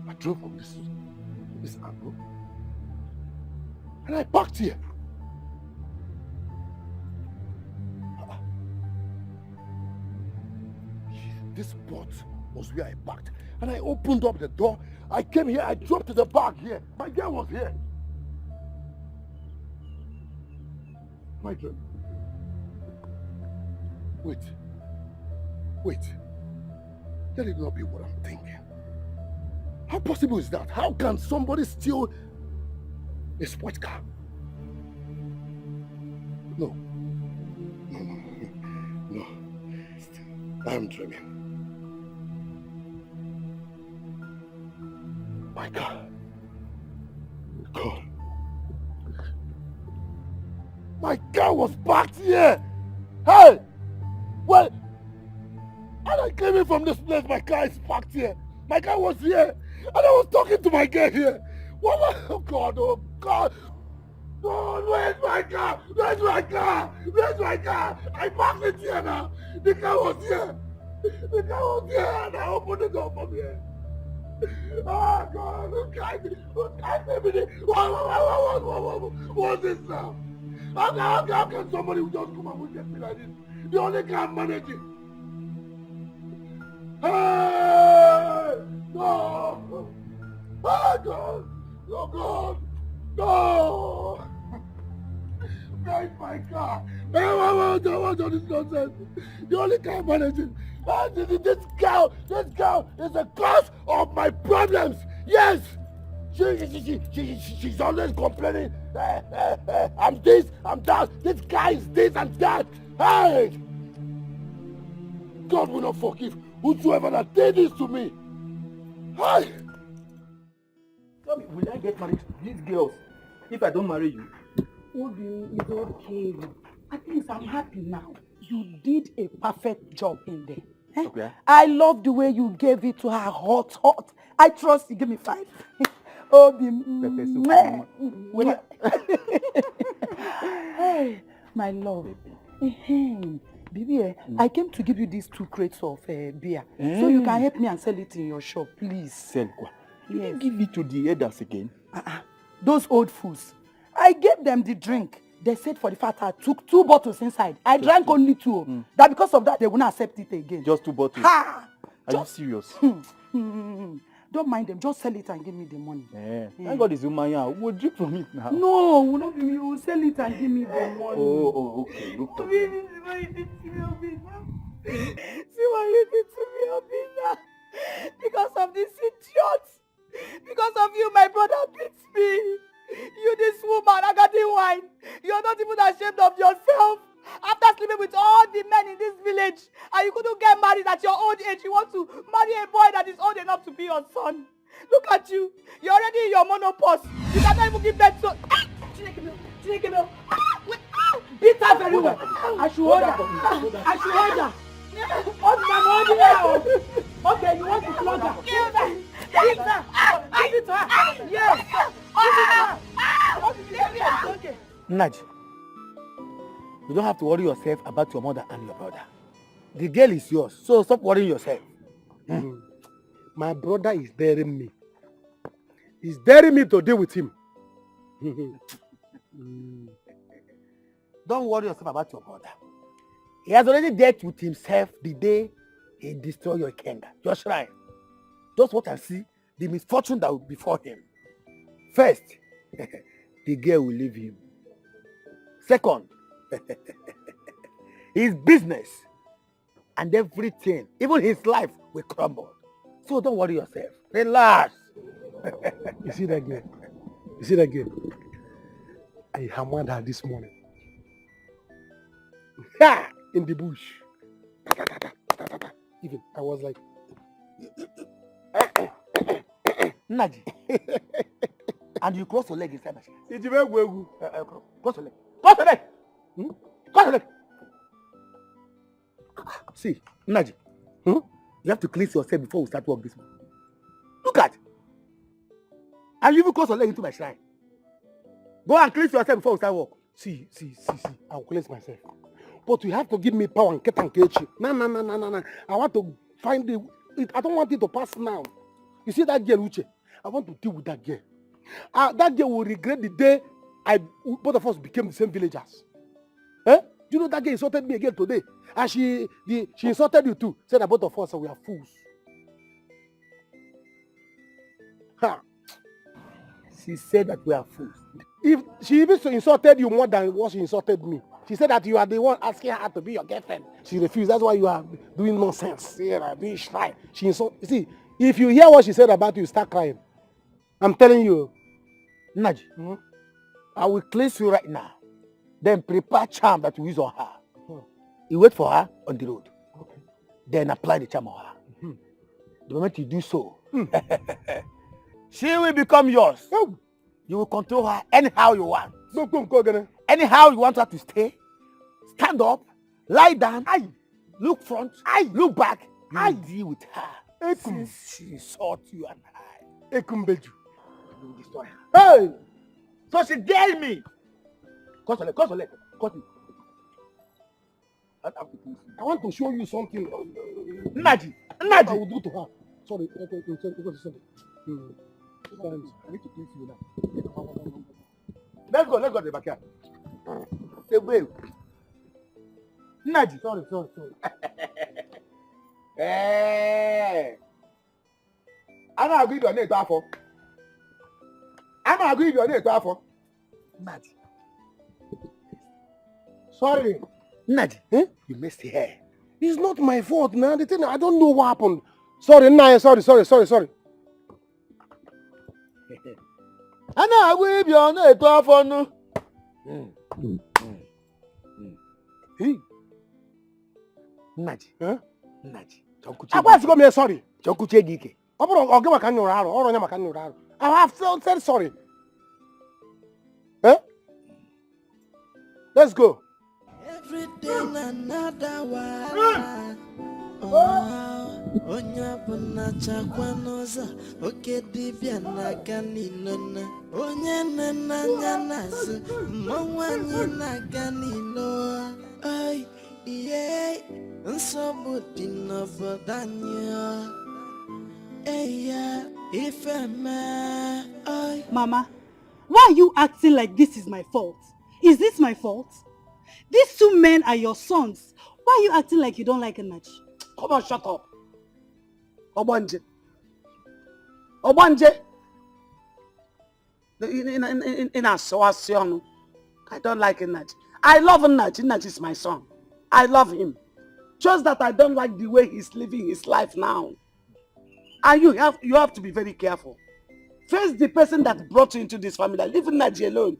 I drove from this angle and I parked here. This spot was where I parked. And I opened up the door. I came here, I dropped the bag here. My girl was here. My dream. Wait. Let it not be what I'm thinking. How possible is that? How can somebody steal a sports car? No. I'm dreaming. My God. My car was parked here. Hey! Well, and I came in from this place, my car is parked here. My car was here. And I was talking to my girl here. What was, oh God. God, where's my car? Where's my car? I parked it here now. The car was here. And I opened the door from here. Oh God, who can't me? What's this now? How can somebody who just come and get me like this? The only can manage it. Hey! No! Oh God! Oh God! No! Where's my car? What is this nonsense? The only car managing. This girl is the cause of my problems. Yes! She's always complaining. I'm this, I'm that. This guy is this and that. Hey! God will not forgive whosoever that did this to me. Hey! Tell me, will I get married to these girls if I don't marry you? Obi, it's okay. At least I'm happy now. You did a perfect job in there. Eh? Okay. I love the way you gave it to her hot. I trust you. Give me 5. Obi, hey, my love. Baby, I came to give you these 2 crates of beer. So you can help me and sell it in your shop, please. Sell what? You didn't give it to the elders again? Those old fools. I gave them the drink. They said for the fact I took 2 bottles inside. I drank only 2. That because of that, they will not accept it again. Just 2 bottles? Ha! Are you serious? Don't mind them. Just sell it and give me the money. Thank God it's Umaya. We'll drink from it now. No, will not be me. You will sell it and give me the money. Oh, okay. No problem. See what you did to me, Obina. See what you did to me, Obina. Because of this idiot. Because of you, my brother beats me. You, this woman, Agadi wine. You're not even ashamed of yourself. After sleeping with all the men in this village, and you couldn't get married at your old age, you want to marry a boy that is old enough to be your son. Look at you. You're already in your menopause. You cannot even give birth to... Chinekeme. Beat her very well. I should hold her. Hold my money now. Okay, you want to flog her. Give her. Give it to her. Yes. Give it to her. Okay. Naj, you don't have to worry yourself about your mother and your brother. The girl is yours, so stop worrying yourself. My brother is daring me. He's daring me to deal with him. Don't worry yourself about your brother. He has already dealt with himself the day he destroyed your Kenga, your shrine. Just watch and see the misfortune that will befall him. First, the girl will leave him. Second, his business and everything, even his life, will crumble. So don't worry yourself. Relax. You see that girl? I hammered her this morning. In the bush. Even I was like, Naji. And you cross your leg inside my chest. Cross your leg. Cross your leg. See, Naji. You have to cleanse yourself before we start work this morning. Look at. And you even cross your leg into my shrine. Go and cleanse yourself before we start work. See. I will cleanse myself. But you have to give me power and ketankechi. No. I want to find I don't want it to pass now. You see that girl, Uche? I want to deal with that girl. That girl will regret the day both of us became the same villagers. Do you know that girl insulted me again today? And she insulted you too. Said that both of us we are fools. Ha. She said that we are fools. If she even insulted you more than what she insulted me. She said that you are the one asking her to be your girlfriend. She refused. That's why you are doing nonsense. Yeah, being shy. She insulted. See, if you hear what she said about you, start crying. I'm telling you. Naji, I will place you right now. Then prepare charm that we use on her. You wait for her on the road. Okay. Then apply the charm on her. The moment you do so, she will become yours. You will control her anyhow you want. Anyhow you want her to stay, stand up, lie down, look front, look back, deal with her. Since she insults you and I. You will destroy her. Hey! So she dared me. Cut her leg. Cut it. I want to show you something. Naji. I will do to her. Sorry. I need to place you now. Let's go to the backyard. Hey, wait. Naji. Sorry. Hey. I'm not agreeing your name to Afo. Naji. Sorry. Naji, you missed the hair. It's not my fault, man. The thing, I don't know what happened. Sorry, Naya. Sorry. I'm not agreeing your name to Afo, no. Hey. Naji. Naji. I want to go here, sorry. Chokuche Dikeh. I have said sorry. Let's go. Every day another one. Onya buna chakwa noza. Oke dibia na gani nona. Onya nana nyanasu. Mwanyi na gani loa. Ay, yeah. Nsobu dino bodanya. Eya, ifeme. Ay. Mama, why are you acting like this is my fault? Is this my fault? These two men are your sons. Why are you acting like you don't like Naji? Come on, shut up. Obanje. In association, I don't like Naji. I love Naji. Naji is my son. I love him. Just that I don't like the way he's living his life now. And you have to be very careful. Face the person that brought you into this family. Leave Naji alone.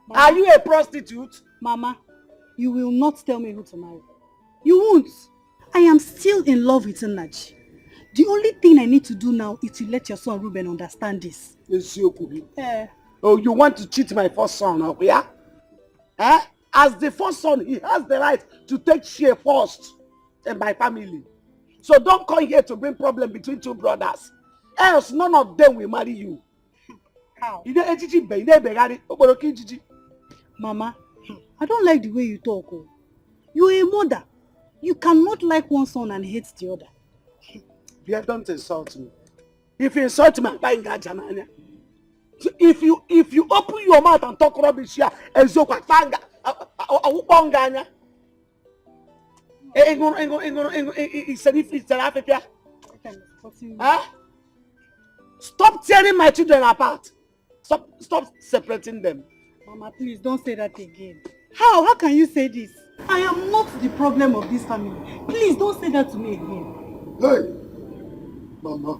Are you a prostitute? Mama, you will not tell me who to marry. You won't. I am still in love with Naji. The only thing I need to do now is to let your son Ruben understand this. Oh, you want to cheat my first son, oh, yeah? As the first son, he has the right to take share first in my family. So don't come here to bring problem between two brothers. Else none of them will marry you. How? Mama, I don't like the way you talk. Oh. You're a mother. You cannot like one son and hate the other. Yeah, don't insult me. If you insult me, if you open your mouth and talk rubbish here, it's Stop tearing my children apart. Stop separating them. Mama, please don't say that again. How can you say this? I am not the problem of this family. Please don't say that to me again. Hey, Mama,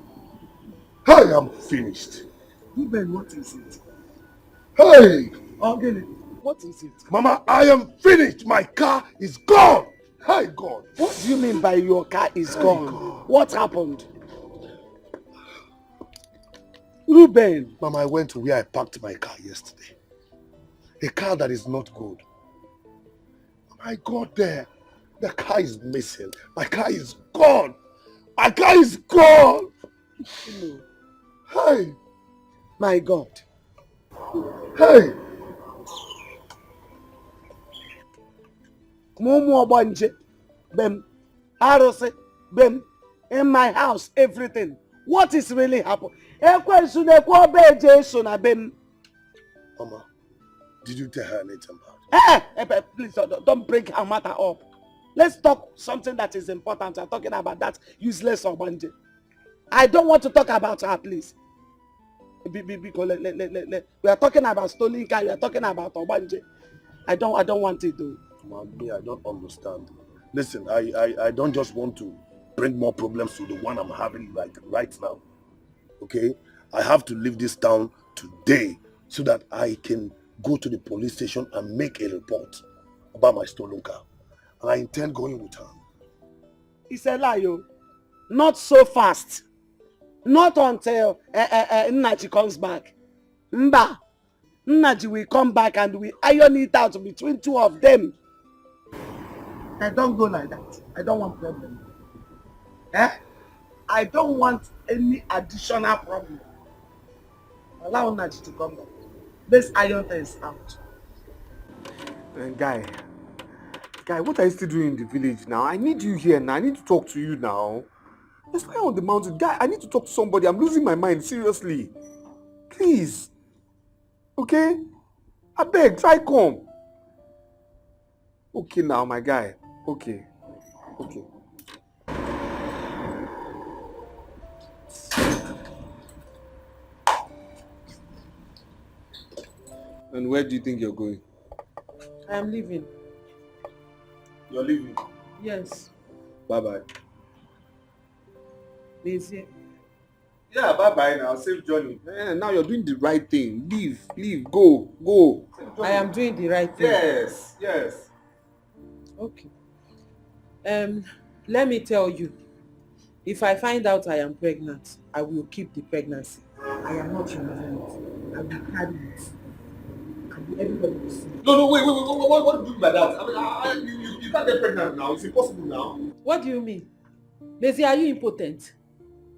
I am finished. Ruben, what is it? Hey! Ogene, what is it? Mama, I am finished. My car is gone. Hey, God. What do you mean by your car is gone? God. What happened? Ruben. Mama, I went to where I parked my car yesterday. A car that is not good. I got there. The car is missing. My car is gone. My car is gone. Hey. My God. Hey. Bem, Arose, Bem, in my house, everything. What is really happening? Mama, did you tell her anything about it? Please don't bring her matter up. Let's talk something that is important. I'm talking about that useless Obanje. I don't want to talk about her, please. Because we are talking about stolen car. We are talking about Obanje. I don't want it though. Mommy, I don't understand. Listen, I don't just want to bring more problems to the one I'm having like right now. Okay? I have to leave this town today so that I can go to the police station and make a report about my stolen car. And I intend going with her. It's a lie, yo. Not so fast. Not until Nnaji comes back. Mba. Nnaji will come back and we iron it out between two of them. I don't go like that. I don't want problem. I don't want any additional problem. Allow Nnaji to come back. Let's iron things out. Guy, what are you still doing in the village now? I need you here now. I need to talk to you now. Let's fly on the mountain. Guy, I need to talk to somebody. I'm losing my mind, seriously. Please. Okay? I beg, try come. Okay now, my guy. Okay. And where do you think you're going? I am leaving. You're leaving? Yes. Bye-bye. Lazy. Yeah, bye-bye now. Safe journey. Now you're doing the right thing. Leave, go. I am doing the right thing. Yes. Okay. Let me tell you, if I find out I am pregnant, I will keep the pregnancy. I am not removing it. I will carry it. Everybody will see. No, wait. What do you mean by that? I mean, you can't get pregnant now. It's impossible now. What do you mean? Lazy, are you impotent?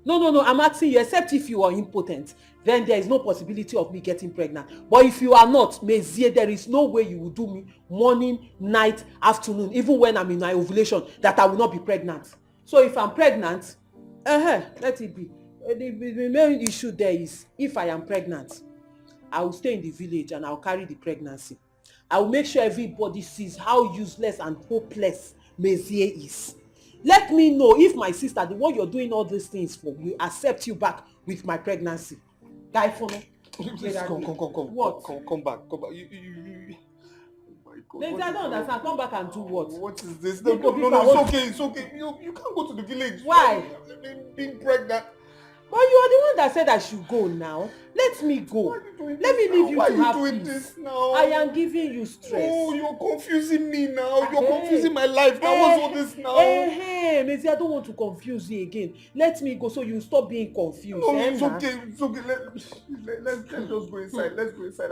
No, I'm asking you, except if you are impotent, then there is no possibility of me getting pregnant. But if you are not, Mezie, there is no way you will do me morning, night, afternoon, even when I'm in my ovulation, that I will not be pregnant. So if I'm pregnant, let it be. The main issue there is, if I am pregnant, I will stay in the village and I'll carry the pregnancy. I will make sure everybody sees how useless and hopeless Mezie is. Let me know if my sister, the one you're doing all these things for, will accept you back with my pregnancy. Guy, for me. Please come. What? Come back. You... Oh my God. Lazy, I don't understand. Come back and do what? What is this? No, it's okay. You can't go to the village. Why? Being pregnant. But you are the one that said I should go now. Let me go. Let me leave you to have peace. Why are you doing this now? I am giving you stress. Oh, you're confusing me now. You're confusing my life. Now what's all this now? Mazie, I don't want to confuse you again. Let me go so you stop being confused. No, it's okay. Let's just go inside. Let's go inside.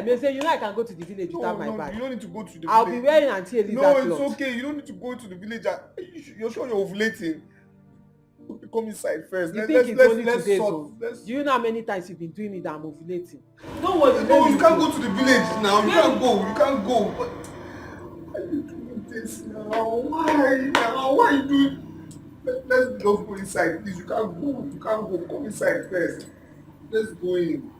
Mazie, you know I can go to the village without my bag. You don't need to go to the village. I'll be wearing Auntie Eliza's clothes. No, it's okay. You don't need to go to the village. You're sure you're ovulating? Come inside first. You think it's only today, so do you know how many times you've been doing it that I'm ovulating? Don't worry. No, you can't go to the village now. You can't go. Why are you doing this now? Why are you doing? Let's just go inside, please. You can't go. Come inside first. Let's go in.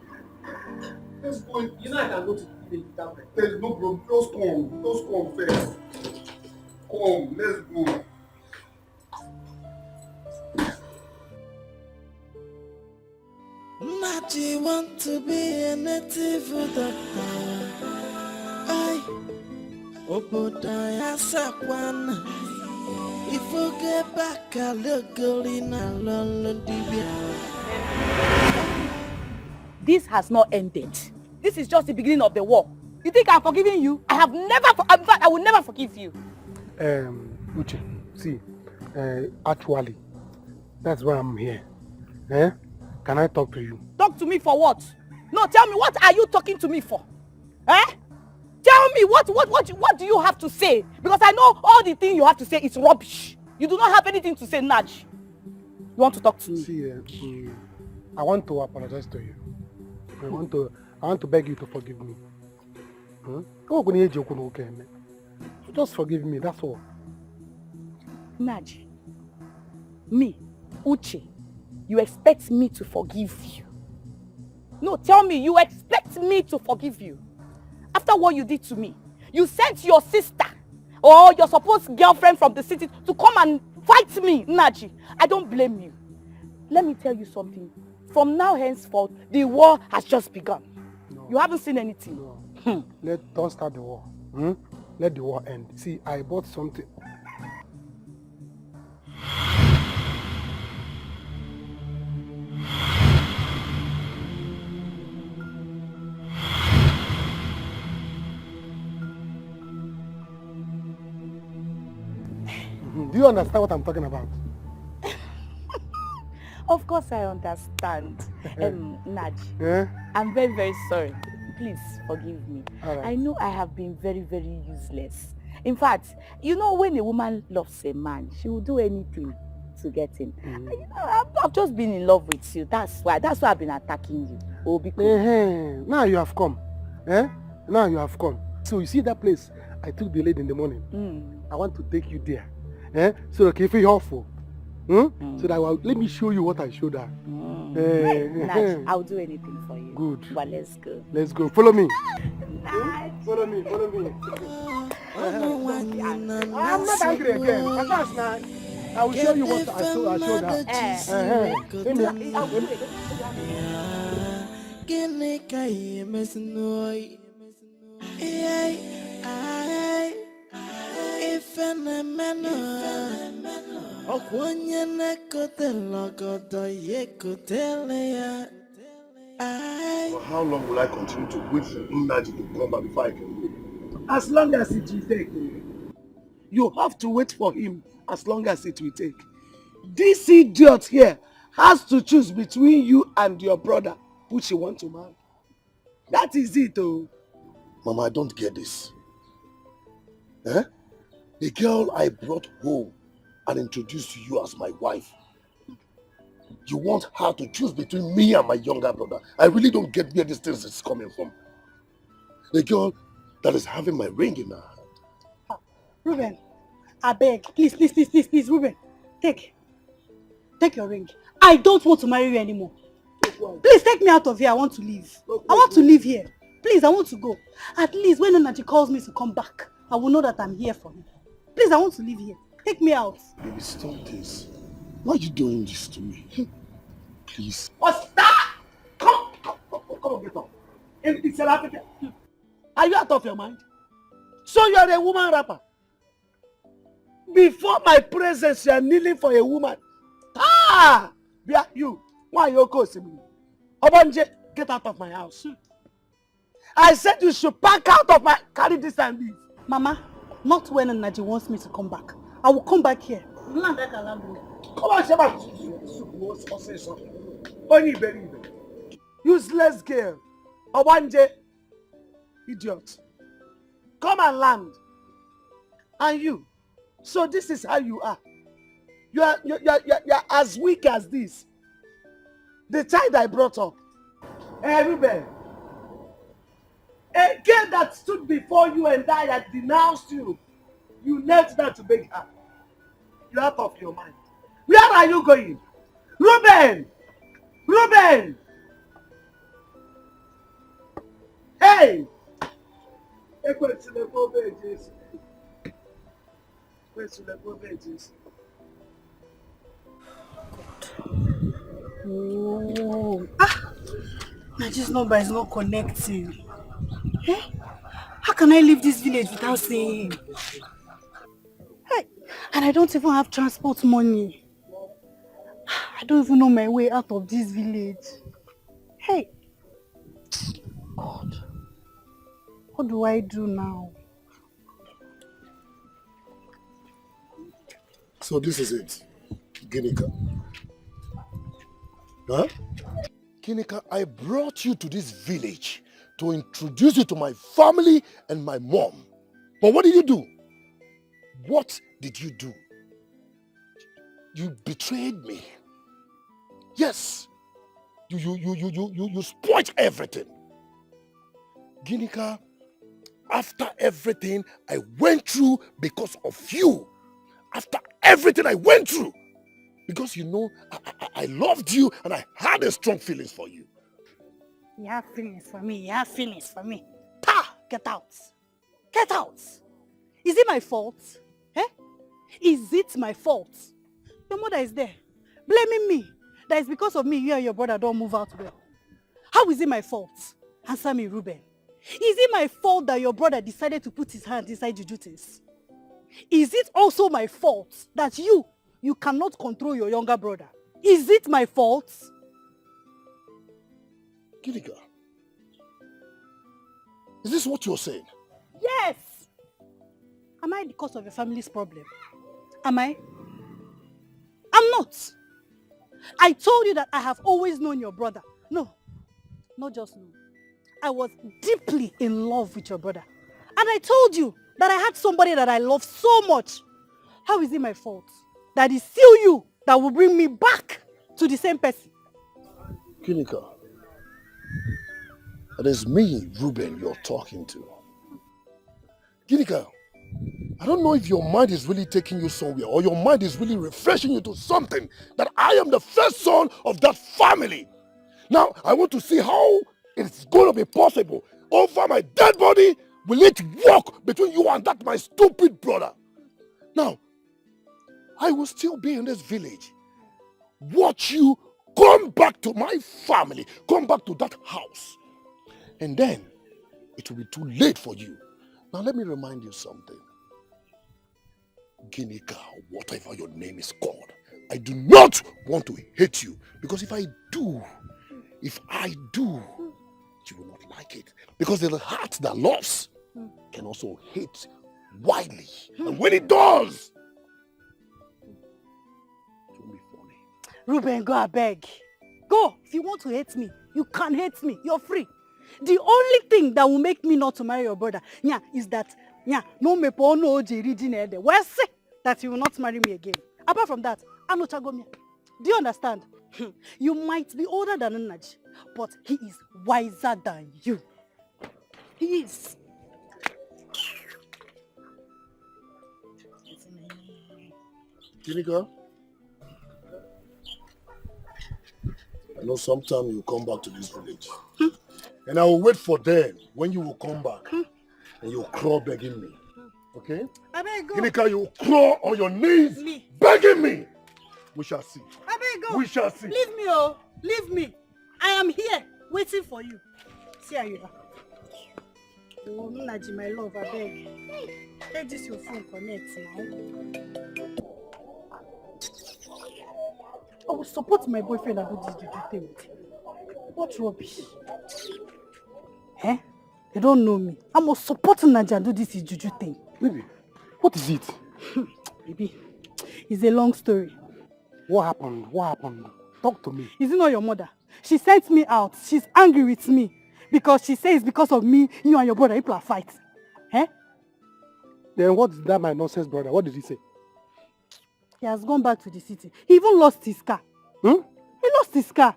You know I can go to the village without my... There's no problem. Just come first. Come, let's go. Naji want to be a native doctor. I Obodaya Sakwan. If you get back a little in a This has not ended. This is just the beginning of the war. You think I'm forgiving you? I will never forgive you. Uche, see, actually, that's why I'm here. Can I talk to you? Talk to me for what? No, tell me, what are you talking to me for? Tell me, what do you have to say? Because I know all the things you have to say is rubbish. You do not have anything to say, Naj. You want to talk to me? See, I want to apologize to you. I want to beg you to forgive me. Just forgive me, that's all. Naj, me, Uche, You expect me to forgive you? No, tell me, you expect me to forgive you? After what you did to me, you sent your sister or your supposed girlfriend from the city to come and fight me, Naji. I don't blame you. Let me tell you something. From now henceforth, the war has just begun. No. You haven't seen anything. No. Don't start the war. Let the war end. See, I bought something. Do you understand what I'm talking about? Of course I understand. Naj, I'm very, very sorry. Please forgive me. Right. I know I have been very, very useless. In fact, you know, when a woman loves a man, she will do anything to get him. You know, I've just been in love with you. That's why I've been attacking you. Oh, because now you have come. Now you have come. So you see that place I took the lady in the morning. I want to take you there. So that if you're helpful. So that let me show you what I showed her. Naj, I'll do anything for you. Good. But let's go. Let's go. Follow me. Follow me. I'm not angry again. I will show you what I showed How long will I continue to wait for Nnaji to come back before I can leave? As long as it will take. You have to wait for him as long as it will take. This idiot here has to choose between you and your brother who she wants to marry. That is it, oh. Mama, I don't get this. The girl I brought home and introduced to you as my wife. You want her to choose between me and my younger brother. I really don't get where this thing is coming from. The girl that is having my ring in her hand. Ruben, I beg, please, Ruben, take your ring. I don't want to marry you anymore. Please take me out of here. I want to leave. I want to live here. Please, I want to go. At least when Nnaji calls me to come back, I will know that I'm here for him. Please, I want to live here. Take me out. Baby, stop this. Why are you doing this to me? Please. Oh, stop! Come on, get up. It's South Africa. Are you out of your mind? So you are a woman rapper. Before my presence, you are kneeling for a woman. Where you? Why you causing me? Obanje, get out of my house. I said you should pack out of my... Carry this and leave. Mama, not when Nnaji wants me to come back. I will come back here. Come on, Sheba. Only believe it. Useless girl. Obanje. Idiot. Come and land. And you. So this is how you are. You're as weak as this. The child I brought up. Ruben. A girl that stood before you and I had denounced you. You knelt down to beg her. You're out of your mind. Where are you going? Ruben! Ruben! Hey! Oh. Naji's number is not connecting. How can I leave this village without seeing him? Hey, and I don't even have transport money. I don't even know my way out of this village. Hey, God, what do I do now? So this is it, Ginika. Huh? Ginika, I brought you to this village to introduce you to my family and my mom. But what did you do? What did you do? You betrayed me. Yes. You spoiled everything. Ginika, after everything I went through because of you, after everything I went through, Because you know, I loved you and I had a strong feelings for you. You have feelings for me. You have feelings for me. Pa! Get out. Get out. Is it my fault? Eh? Is it my fault? Your mother is there, blaming me. That is because of me, you and your brother don't move out well. How is it my fault? Answer me, Ruben. Is it my fault that your brother decided to put his hand inside Juju things? Is it also my fault that you cannot control your younger brother? Is it my fault? Ginika, is this what you're saying? Yes! Am I the cause of your family's problem? Am I? I'm not. I told you that I have always known your brother. No, not just known. I was deeply in love with your brother. And I told you that I had somebody that I love so much. How is it my fault that it's still you that will bring me back to the same person? Ginika, it is me, Ruben, you're talking to. Ginika, I don't know if your mind is really taking you somewhere or your mind is really refreshing you to something that I am the first son of that family. Now, I want to see how it's going to be possible. Over my dead body, will it work between you and that my stupid brother? Now, I will still be in this village. Watch you come back to my family, come back to that house. And then, it will be too late for you. Now, let me remind you something. Ginika, whatever your name is called, I do not want to hate you. Because if I do, you will not like it. Because the heart that loves can also hate widely. And when it does, it won't be funny. Ruben, go, I beg. Go. If you want to hate me, you can hate me. You're free. The only thing that will make me not to marry your brother, is that, no me po no oji well, say that you will not marry me again. Apart from that, I'm not Chagomia. Do you understand? You might be older than Nnaji, but he is wiser than you. He is. Ginika, I know sometime you will come back to this village. And I will wait for them when you will come back. And you will crawl begging me. Okay? I beg go. Ginika, you will crawl on your knees begging me. We shall see. I beg go. We shall see. Leave me, oh. Leave me. I am here waiting for you. See how you are. Oh, Nnaji, my love, I beg. Take this your phone, connect now. I will support my boyfriend and do this juju thing with him. What rubbish? Eh? They don't know me. I must support Nnaji and do this juju thing. Baby, what is it? Baby, it's a long story. What happened? What happened? Talk to me. Is it not your mother? She sent me out. She's angry with me because she says because of me, you and your brother, people are fighting. Eh? Then what is that my nonsense brother? What did he say? He has gone back to the city. He even lost his car. He lost his car.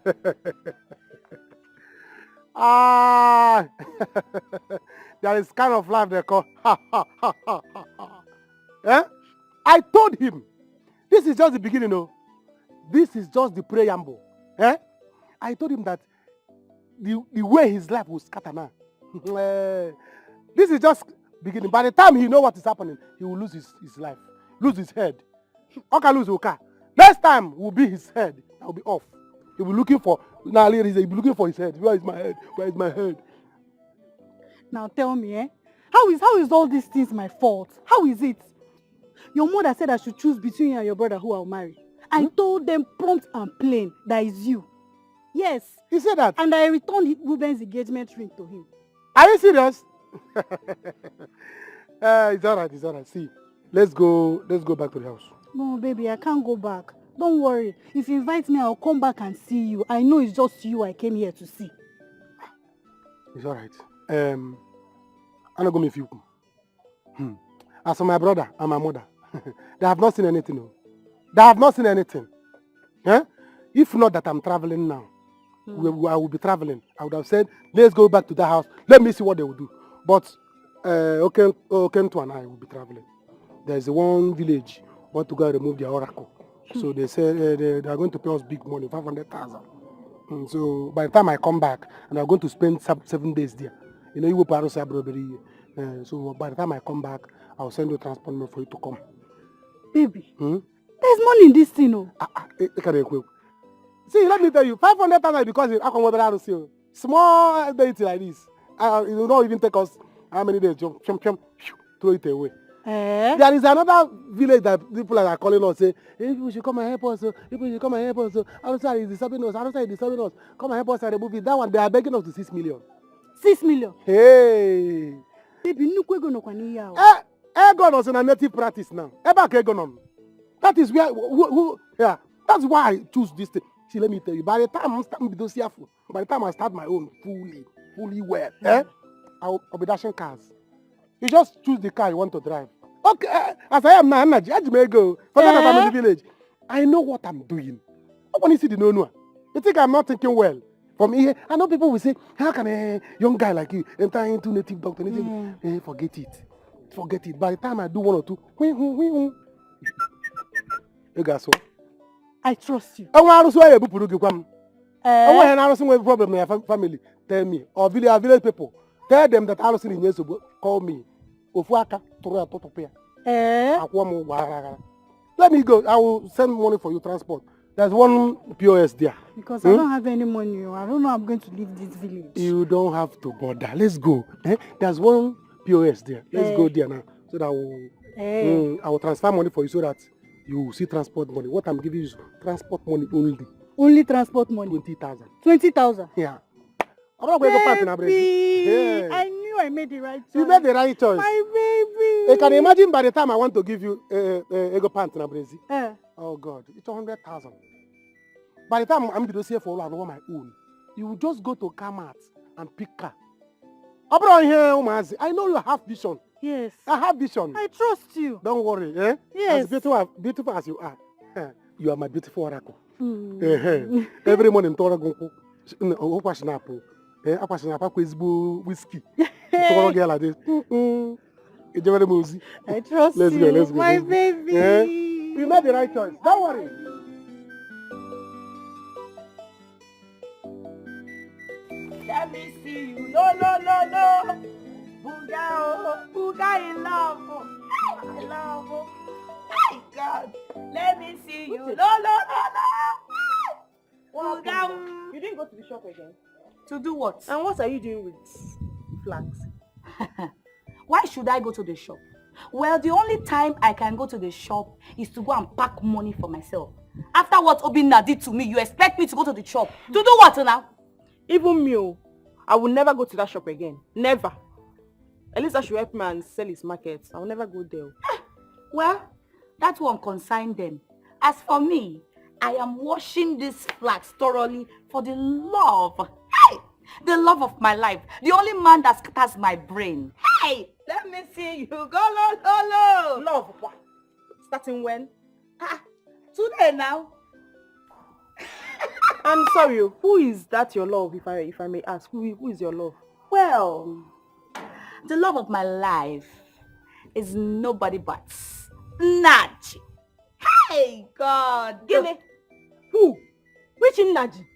There is kind of life they call eh? I told him, this is just the beginning, no? This is just the preamble. Eh? I told him that the way his life will scatter now. This is just beginning. By the time he knows what is happening, he will lose his life, lose his head. Okay, lose his car. Next time will be his head. That will be off. He will be looking for he'll be looking for his head. Where is my head? Where is my head? Now tell me, eh? How is all these things my fault? How is it? Your mother said I should choose between you and your brother who I'll marry. I told them prompt and plain that is you. Yes. He said that? And I returned Ruben's engagement ring to him. Are you serious? It's alright. See, let's go back to the house. No, baby, I can't go back. Don't worry. If you invite me, I'll come back and see you. I know it's just you I came here to see. It's alright. I'm not going to you. As for my brother and my mother, they have not seen anything. No. They have not seen anything. Eh? If not that I'm traveling now, I will be traveling. I would have said, let's go back to the house. Let me see what they will do. But Okentu and I will be traveling. There's one village want to go and remove their oracle. So they say they are going to pay us big money, 500,000. So by the time I come back, and I'm going to spend 7 days there. You know, you will pay so by the time I come back, I'll send you transport money for you to come. Baby, there's money in this thing, oh. See, let me tell you, 500,000 because I come over to see you. Small date like this. It will not even take us how many days? Throw it away. There is another village that people are calling us, say, hey, people should come and help us. People should come and help us. Outside is disturbing us. Outside is disturbing us. Come and help us and remove it. That one, they are begging us to 6 million. 6 million? Hey! Baby, no kwaniya. Egon is in a native practice now. That is where, yeah, that's why I choose this thing. See, let me tell you, by the time I start my own fully well, I'll be dashing cars. You just choose the car you want to drive. Okay, as I am now, I may go. Forget that I'm in the village. I know what I'm doing. I want to see the no. You think I'm not thinking well? From here, I know people will say, how can a young guy like you enter into native doctor? Forget it. Forget it. By the time I do one or two, you guys so. I trust you. I want to say a problem in your family. Tell me, or village people. Tell them that I was in years ago. Call me. Let me go. I will send money for you transport. There's one POS there. Because I don't have any money. I don't know I'm going to leave this village. You don't have to bother. Let's go. There's one POS there. Let's go there now. So that I will transfer money for you so that you see transport money. What I'm giving you is transport money only. Only transport money? 20,000. 20,000? Yeah. I'm not going to party now, baby. I knew I made the right choice. You made the right choice. My baby. You can imagine by the time I want to give you ego pants na Brazil. Oh God, it's 100,000. By the time I'm going to see for all I know my own, you will just go to Kmart and pick car. I know you have vision. Yes. I have vision. I trust you. Don't worry. Yes. As beautiful as you are, you are my beautiful oracle. Every morning, whiskey. Like this. I trust let's you. Go, let's go. My baby. You made the right choice. Don't worry. Let me see you. No. Booga in love. I love. My God. Let me see you. No. Booga. You didn't go to the shop again? To do what? And what are you doing with flags? Why should I go to the shop? Well, the only time I can go to the shop is to go and pack money for myself. After what Obinna did to me, you expect me to go to the shop? To do what now? Even me, I will never go to that shop again. Never. At least I should help me and sell his market. I will never go there. Well, that won't concern them. As for me, I am washing these flags thoroughly for the love. Hey! The love of my life. The only man that scatters my brain. Hey! Let me see you go, lo. Love what? Starting when? Today now. I'm sorry, who is that your love, if I may ask? Who is your love? Well, the love of my life is nobody but Naji. Hey, God. Give me. Who? Which Naji?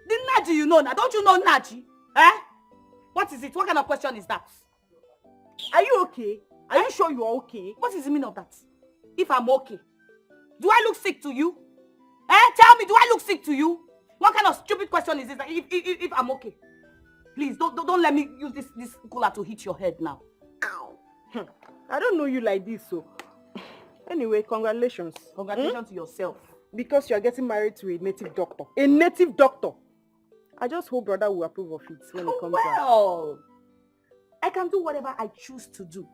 The Naji you know now. Don't you know Naji? Eh? What is it? What kind of question is that? Are you okay? Are you sure you are okay? What is the meaning of that? If I'm okay. Do I look sick to you? Tell me, do I look sick to you? What kind of stupid question is this? If I'm okay? Please, don't let me use this cooler to hit your head now. Ow. I don't know you like this, so. Anyway, congratulations. Congratulations to yourself. Because you are getting married to a native doctor. A native doctor. I just hope brother will approve of it when it comes out. Well, I can do whatever I choose to do.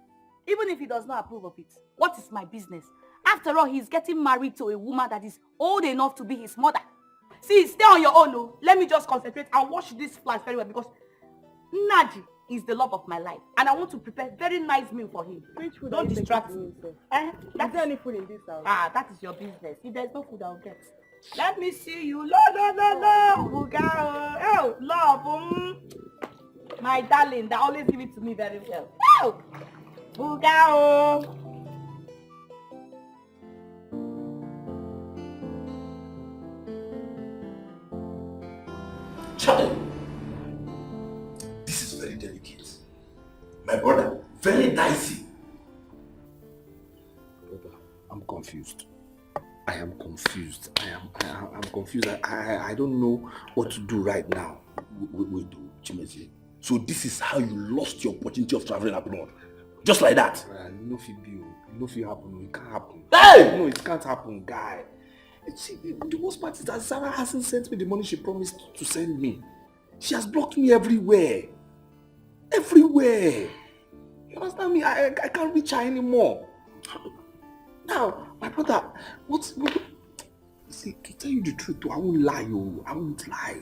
Even if he does not approve of it. What is my business? After all, he's getting married to a woman that is old enough to be his mother. See, stay on your own. Oh. Let me just concentrate and wash this flash very well because Naji is the love of my life. And I want to prepare very nice meal for him. Which food Don't distract me. Is there any food in this house? That is your business. If there's no food, I'll get. Let me see you. No. Oh, love. My darling, that always give it to me very well. Oh, Bugao. I'm confused. I am confused. I'm confused. I don't know what to do right now. Wait, Chimezi. So this is how you lost your opportunity of traveling abroad? Just like that? No, it happen. It can't happen. Hey! No, it can't happen, guy. See, the worst part is that Sarah hasn't sent me the money she promised to send me. She has blocked me everywhere. Everywhere. You understand me? I can't reach her anymore. Now, my brother, see, to tell you the truth, I won't lie, I won't lie.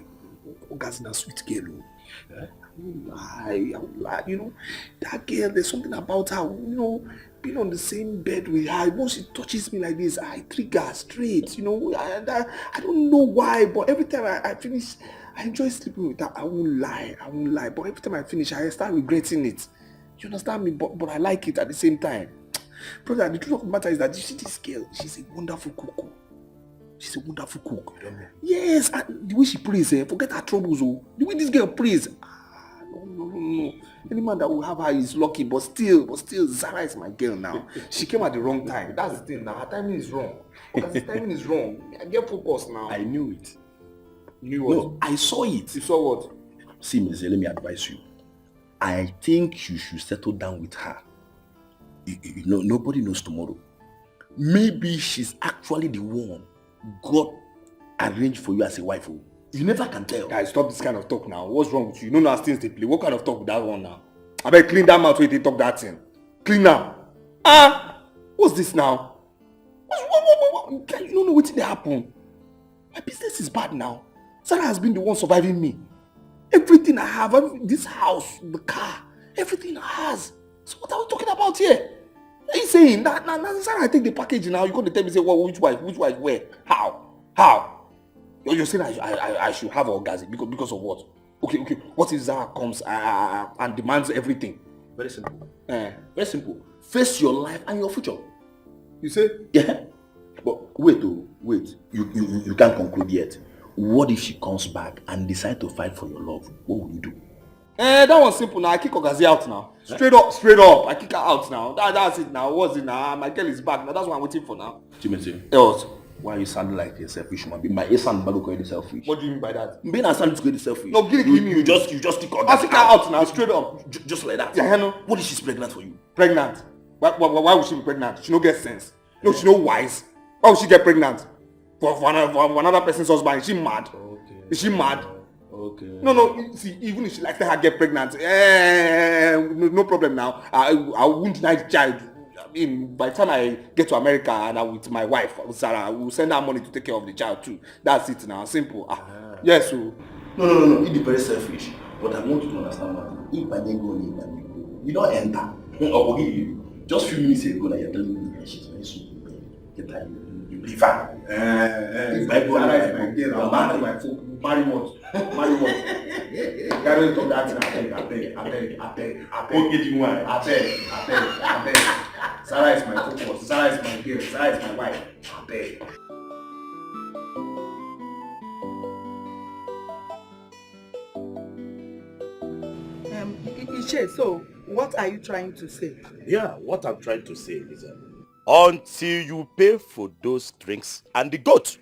Oga's a sweet girl. I won't lie. You know, that girl, there's something about her, you know, being on the same bed with her. Once she touches me like this, I trigger straight, you know. I don't know why, but every time I finish, I enjoy sleeping with her. I won't lie. But every time I finish, I start regretting it. You understand me? But I like it at the same time. Brother, the truth of the matter is that you see this girl, she's a wonderful cook. She's a wonderful cook. Yes, and the way she prays, forget her troubles. The way this girl prays. No. Any man that will have her is lucky, but still, Zara is my girl now. She came at the wrong time. That's the thing now. Her timing is wrong. Because the timing is wrong. I get focused now. I knew it. You knew what? No, I saw it. You saw what? See, Mr. Let me advise you. I think you should settle down with her. You know, nobody knows tomorrow. Maybe she's actually the one God arranged for you as a wife. You never can tell. Guys, stop this kind of talk now. What's wrong with you? You know now things they play. What kind of talk with that one now? I better clean that mouth where they talk that thing. Clean now. What's this now? What? You don't know what they happen. My business is bad now. Sarah has been the one surviving me. Everything I have, this house, the car, everything I has. So what are we talking about here? Are you saying that Sarah, I take the package now? You're going to tell me, say, well, which wife, where? How? You're saying I should have orgasm because of what? Okay. What if Sarah comes and demands everything? Very simple. Very simple. Face your life and your future. You say? Yeah. But wait. You can't conclude yet. What if she comes back and decides to fight for your love? What will you do? That one's simple now. I kick Ogazi out now. Straight up. I kick her out now. That's it now. What's it now? My girl is back now. That's what I'm waiting for now. Timothy. Yes. Why you sound like a selfish man? My son bago call selfish. What do you mean by that? Being a son is selfish. No, give me. You just kick Ogazi. I'll kick her out now. Straight up. Just like that. Yeah, no. What if she's pregnant for you? Pregnant? Why would she be pregnant? She no get sense. No, she no wise. Why would she get pregnant? For another person's husband? Is she mad? Okay. Is she mad? Okay. No. See, even if she likes her get pregnant, no problem now. I won't deny the child. I mean, by the time I get to America and I'm with my wife, Sarah, I will send her money to take care of the child too. That's it now. Simple. Yes. So. No. It's very selfish. But I want you to understand one thing. If I didn't go in, you don't enter. I'll forgive you. Just few minutes ago, now you're telling me that she's very sweet. Get that you be fine. If I go and my girl, I'll marry my folk. Marry what? Carry talk that thing. I beg. Don't get you one. I beg. Sarah is my focus. Sarah is my girl. Sarah is my wife. I beg. Iche, so what are you trying to say? Yeah, what I'm trying to say is until you pay for those drinks and the goat.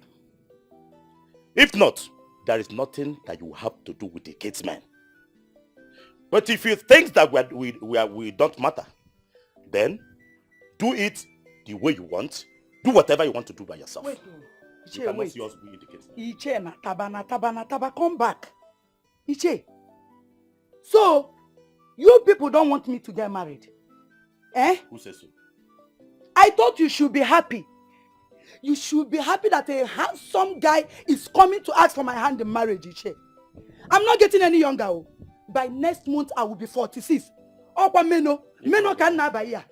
If not, there is nothing that you have to do with the kids, man. But if you think that we don't matter, then do it the way you want. Do whatever you want to do by yourself. Wait, you cannot see us with the kids. Iche, na taba, come back. Iche. So, you people don't want me to get married? Who says so? I thought you should be happy. You should be happy that a handsome guy is coming to ask for my hand in marriage, Iche. I'm not getting any younger. By next month, I will be 46. Opa meno can na by here.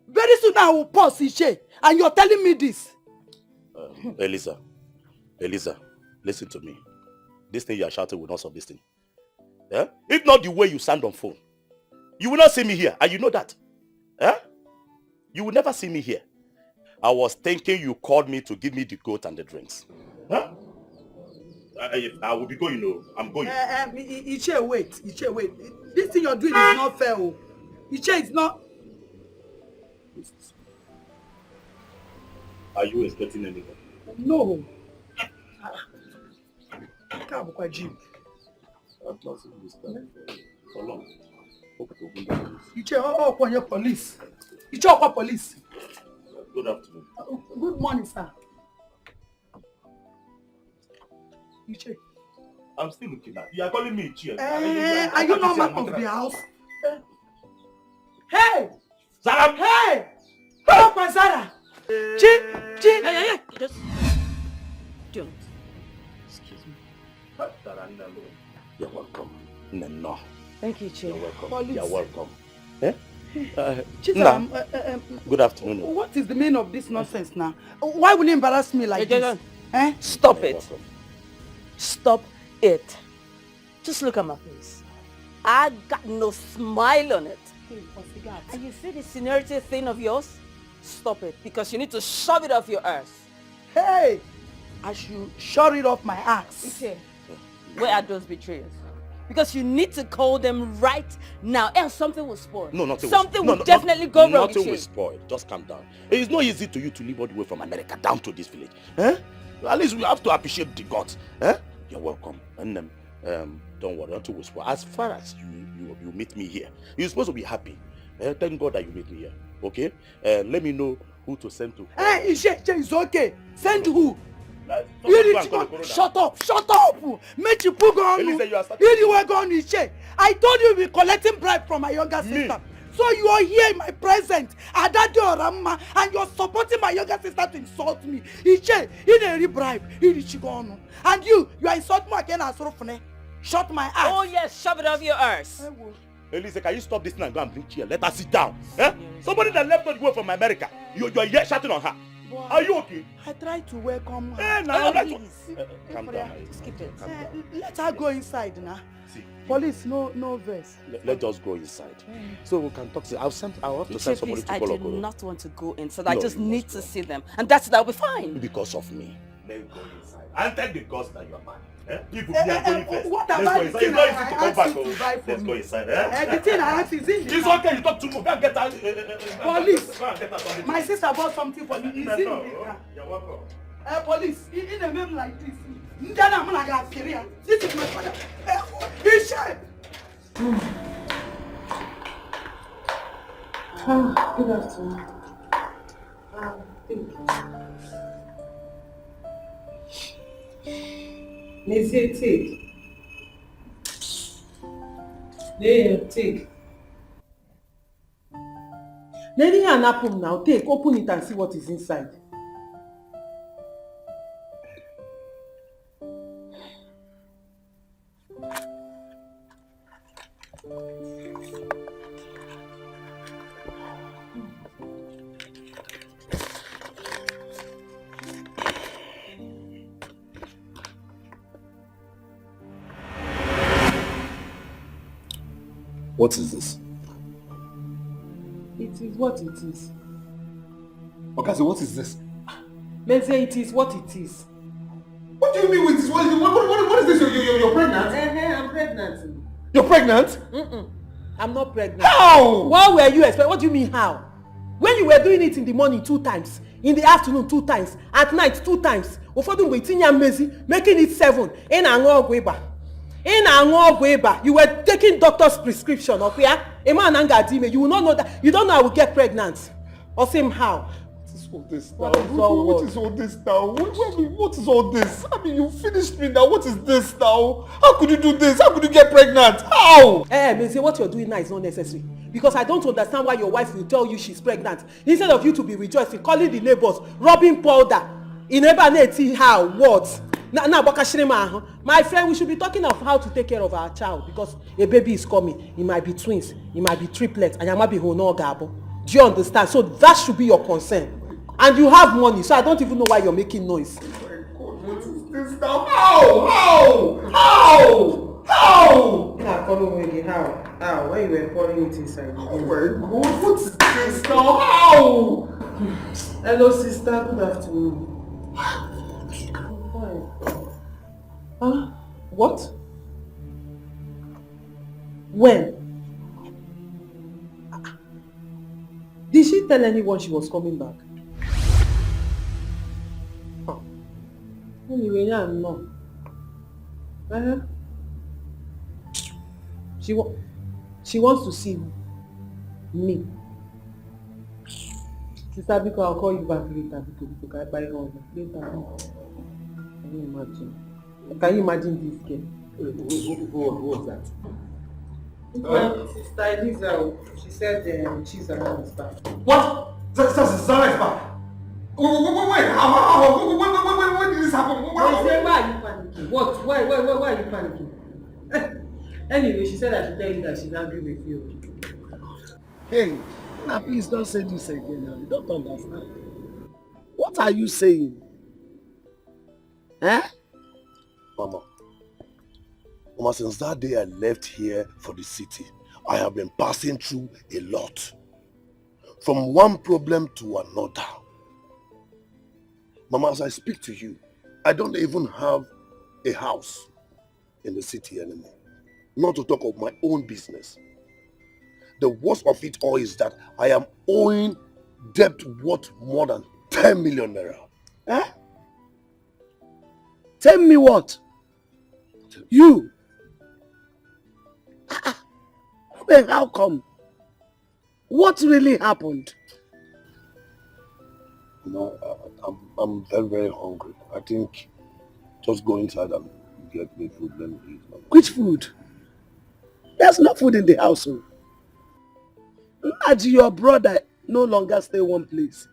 Very soon I will pause, Iche. And you're telling me this. Elisa, listen to me. This thing you are shouting will not solve this thing. Yeah? If not the way you sound on phone, you will not see me here. And you know that. Yeah? You will never see me here. I was thinking you called me to give me the goat and the drinks. Huh? I will be going, I'm going. Iche, wait. This thing you're doing is not fair. Iche, it's not... Are you expecting anyone? No. Come on, Jim. I've not seen this time for long. You check on your police. You check on police. Good afternoon. Good morning, sir. You check. I'm still looking at you. Are calling me Chi. Are you not man of the house? Hey! Zara! Hey! Hello, my Zara! Chi! Hey! Just don't. Excuse me. You're welcome. No. Thank you, Chi. You're welcome. Police. You're welcome. Eh? Chizam, Good afternoon. what is the meaning of this nonsense now? Why will you embarrass me like this? Stop it. Stop it. Just look at my face. I got no smile on it. And you see the seniority thing of yours? Stop it, because you need to shove it off your ass. Hey! I should shut it off my ass. Where are those betrayers? Because you need to call them right now, else something will spoil. No, nothing. Something will definitely go wrong. Nothing will spoil. Just calm down. It's not easy to you to leave all the way from America down to this village. Eh? At least we have to appreciate the gods. Eh? You're welcome. And don't worry, nothing will spoil. As far as you meet me here, you're supposed to be happy. Thank God that you meet me here. Okay? Let me know who to send to. Hey, it's okay. Send who? Shut up! Make you put on. I told you you'll be collecting bribe from my younger sister. So you are here in my presence, and you're supporting my younger sister to insult me. Iche, you need a bribe. And you are insulting me again as Rofune. Shut my ass. Oh yes, shove it off your ass. Elise, can you stop this now and go and bring chair? Let her sit down. Eh? Somebody that left not go from America. You're here shouting on her. Boy, are you okay? I tried to welcome her. Hey, now, calm down. Skip it. Let her go inside now. See. Police, no verse. Let's just go inside. So we can talk. I'll have to send somebody to call. I do not want to go inside. I just need to see them. And that'll be fine. Because of me. Let's go inside. And tell the gods that you're mine. If we are going first, what let's go inside. It's not easy to come back. Let's go inside. Everything I ask is in. It's okay, you talk too much. Go and get her. Police. My sister bought something for you. Is it? You're welcome. Police, in a name like this. This is my father. He's shy. Good afternoon. Monsieur, take. Take. Let me an apple now. Take, open it and see what is inside. What is this? It is what it is. Okazi, what is this? Let's say it is what it is. What do you mean with this? What is this? You're pregnant? I'm pregnant. You're pregnant? I'm not pregnant. How? What were you expecting? What do you mean how? When you were doing it in the morning 2 times, in the afternoon 2 times, at night 2 times, making it 7. You were taking doctor's prescription, okay? You will not know that. You don't know I will get pregnant. Or same how? What is all this now? What is all this? I mean, you finished me now. What is this now? How could you do this? How could you get pregnant? How? Say what you're doing now is not necessary. Because I don't understand why your wife will tell you she's pregnant. Instead of you to be rejoicing, calling the neighbors, rubbing powder. You never see how, what? My friend, we should be talking of how to take care of our child. Because a baby is coming. It might be twins. It might be triplets. And it might be honogabo. Do you understand? So that should be your concern. And you have money, so I don't even know why you're making noise. What is this now? How? Nah, follow me again. How? Why you were pouring it inside? Oh my God, what is this now? How? Hello, sister. Good afternoon. What? When? Did she tell anyone she was coming back? Anyway, yeah, no. She wants to see me. Sister Biko, I'll call you back later because I buy all later. Can you imagine? Can you imagine this girl? Who was that? Sister Eliza, she said she's around is back. What? Zara is back? Wait, how? When did this happen? Why are you panicking? What? Why are you panicking? Anyway, she said I should tell you that she's angry with you. Hey, now please don't say this again now. You don't understand. What are you saying? Eh? Mama, since that day I left here for the city, I have been passing through a lot. From one problem to another. Mama, as I speak to you, I don't even have a house in the city anymore. Not to talk of my own business. The worst of it all is that I am owing debt worth more than 10 million naira. Eh? Tell me what? You? Then how come? What really happened? No, I'm very, very hungry. I think just go inside and get me food, let me eat. Which food? There's no food in the household. Naji, your brother no longer stay one place.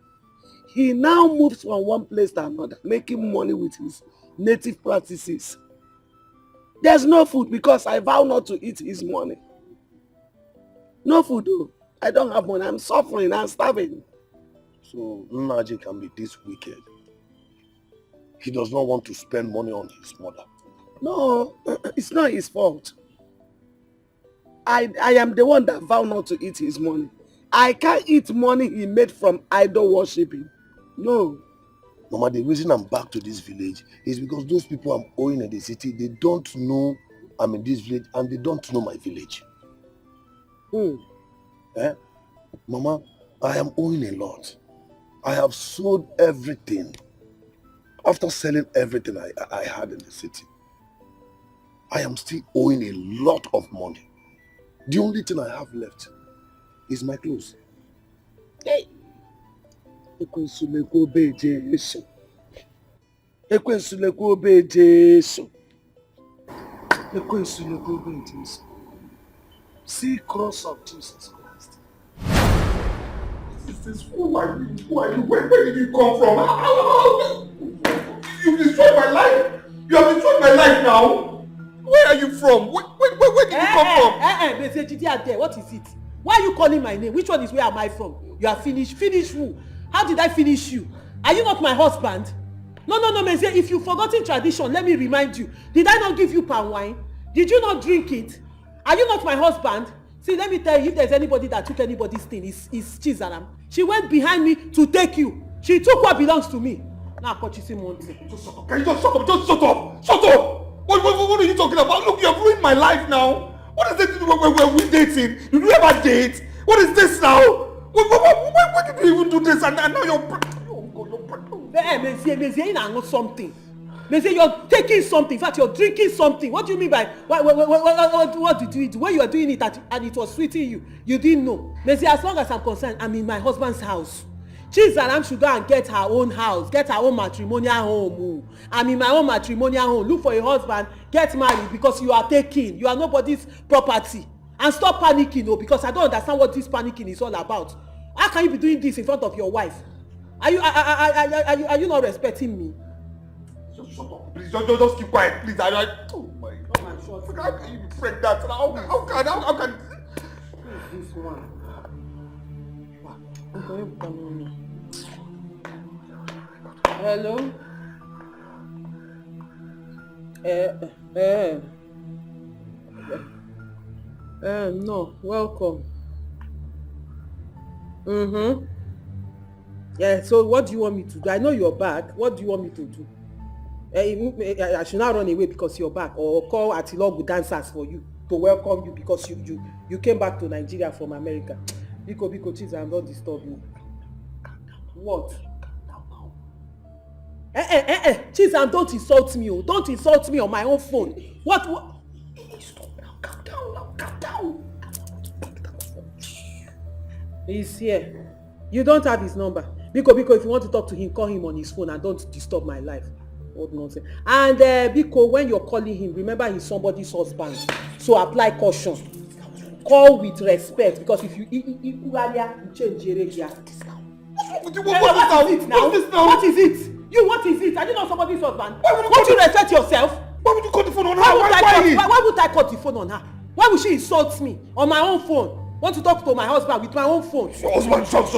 He now moves from one place to another, making money with his native practices. There's no food because I vow not to eat his money. No food though. I don't have money. I'm suffering. I'm starving. So Naji can be this wicked. He does not want to spend money on his mother. No, it's not his fault. I am the one that vowed not to eat his money. I can't eat money he made from idol worshipping. No. Mama, the reason I'm back to this village is because those people I'm owing in the city, they don't know I'm in this village and they don't know my village. Mama, I am owing a lot. I have sold everything. After selling everything I had in the city, I am still owing a lot of money. The only thing I have left is my clothes. Hey. See cross of Jesus Christ. Who are you? Where did you come from? You destroyed my life. You have destroyed my life now. Where are you from? Where did you come from? What is it? Why are you calling my name? Which one is where am I from? You are finished. Finish who? How did I finish you? Are you not my husband? No, Meze, if you've forgotten tradition, let me remind you. Did I not give you palm wine? Did you not drink it? Are you not my husband? See, let me tell you, if there's anybody that took anybody's thing, it's Chizaram. She went behind me to take you. She took what belongs to me. Now, purchasing money. Just shut up. Can you just shut up? Just shut up. Shut up. What are you talking about? Look, you have ruined my life now. What is it when we dating? Did you ever date? What is this now? Why did you even do this? And now you're something. They say you're taking something. In fact, you're drinking something. What do you mean by what did you do? When you are doing it and it was sweeting you, you didn't know. They say, as long as I'm concerned, I'm in my husband's house. Chizaram should go and get her own house, get her own matrimonial home. I'm in my own matrimonial home. Look for a husband, get married because you are taking. You are nobody's property. And stop panicking, because I don't understand what this panicking is all about. How can you be doing this in front of your wife? Are you not respecting me? Just shut up, please. Just keep quiet, please. Oh my God. How can you be pregnant? How can this one? Hello? No, welcome. Yeah, so what do you want me to do? I know you're back. What do you want me to do? I should not run away because you're back, or call Atilogu dancers for you to welcome you because you came back to Nigeria from America. Biko, please, I'm not disturbing you. What? Chisam, don't insult me. Don't insult me on my own phone. What? Stop now. Calm down. He's here. You don't have his number. Biko, if you want to talk to him, call him on his phone and don't disturb my life. What nonsense. And Biko, when you're calling him, remember he's somebody's husband. So apply caution. Call with respect, because if you change your area. What is it? What is it? Are you not somebody's husband? Won't you respect yourself? Why would you call the phone on her? Why would I call the phone on her? Why would she insult me on my own phone? Want to talk to my husband with my own phone? Your husband? Stop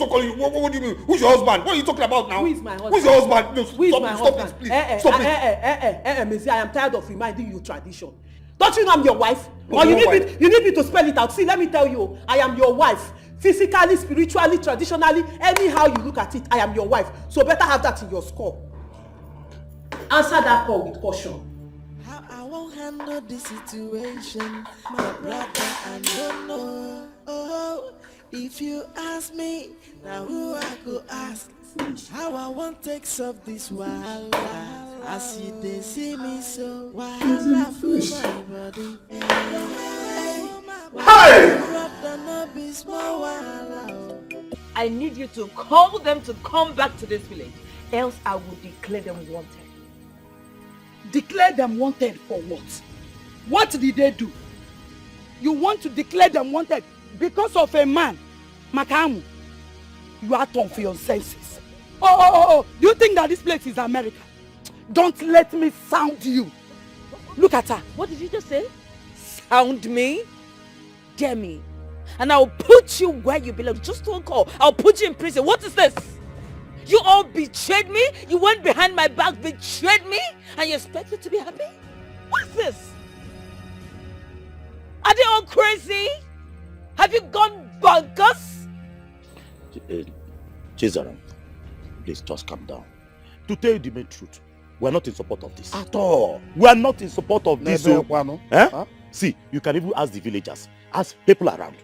calling you. What do you mean? Who's your husband? What are you talking about now? Who is my husband? Who's your husband? No, Who is my husband? Stop this, please. Stop it. Missy, I am tired of reminding you tradition. Don't you know I'm your wife? Or you need me to spell it out? See, let me tell you, I am your wife. Physically, spiritually, traditionally, anyhow you look at it, I am your wife. So better have that in your score. Answer that call with caution. How I won't handle this situation, my brother, I don't know. Oh, if you ask me, now who I go ask? How I won't take up this wahala. I see they see me so wahala for my body. Hey! I need you to call them to come back to this village, else I will declare them wanted. Declare them wanted for what? What did they do? You want to declare them wanted because of a man, Makamu? You are torn for your senses. Oh, do you think that this place is America? Don't let me sound you. Look at her. What did you just say? Sound me? Dare me? And I'll put you where you belong. Just one call. I'll put you in prison. What is this? You all betrayed me? You went behind my back, betrayed me? And you expect me to be happy? What's this? Are they all crazy? Have you gone bonkers? Chizaram, please just calm down. To tell you the main truth, we are not in support of this. At all. We are not in support of this. See, you can even ask the villagers, ask people around.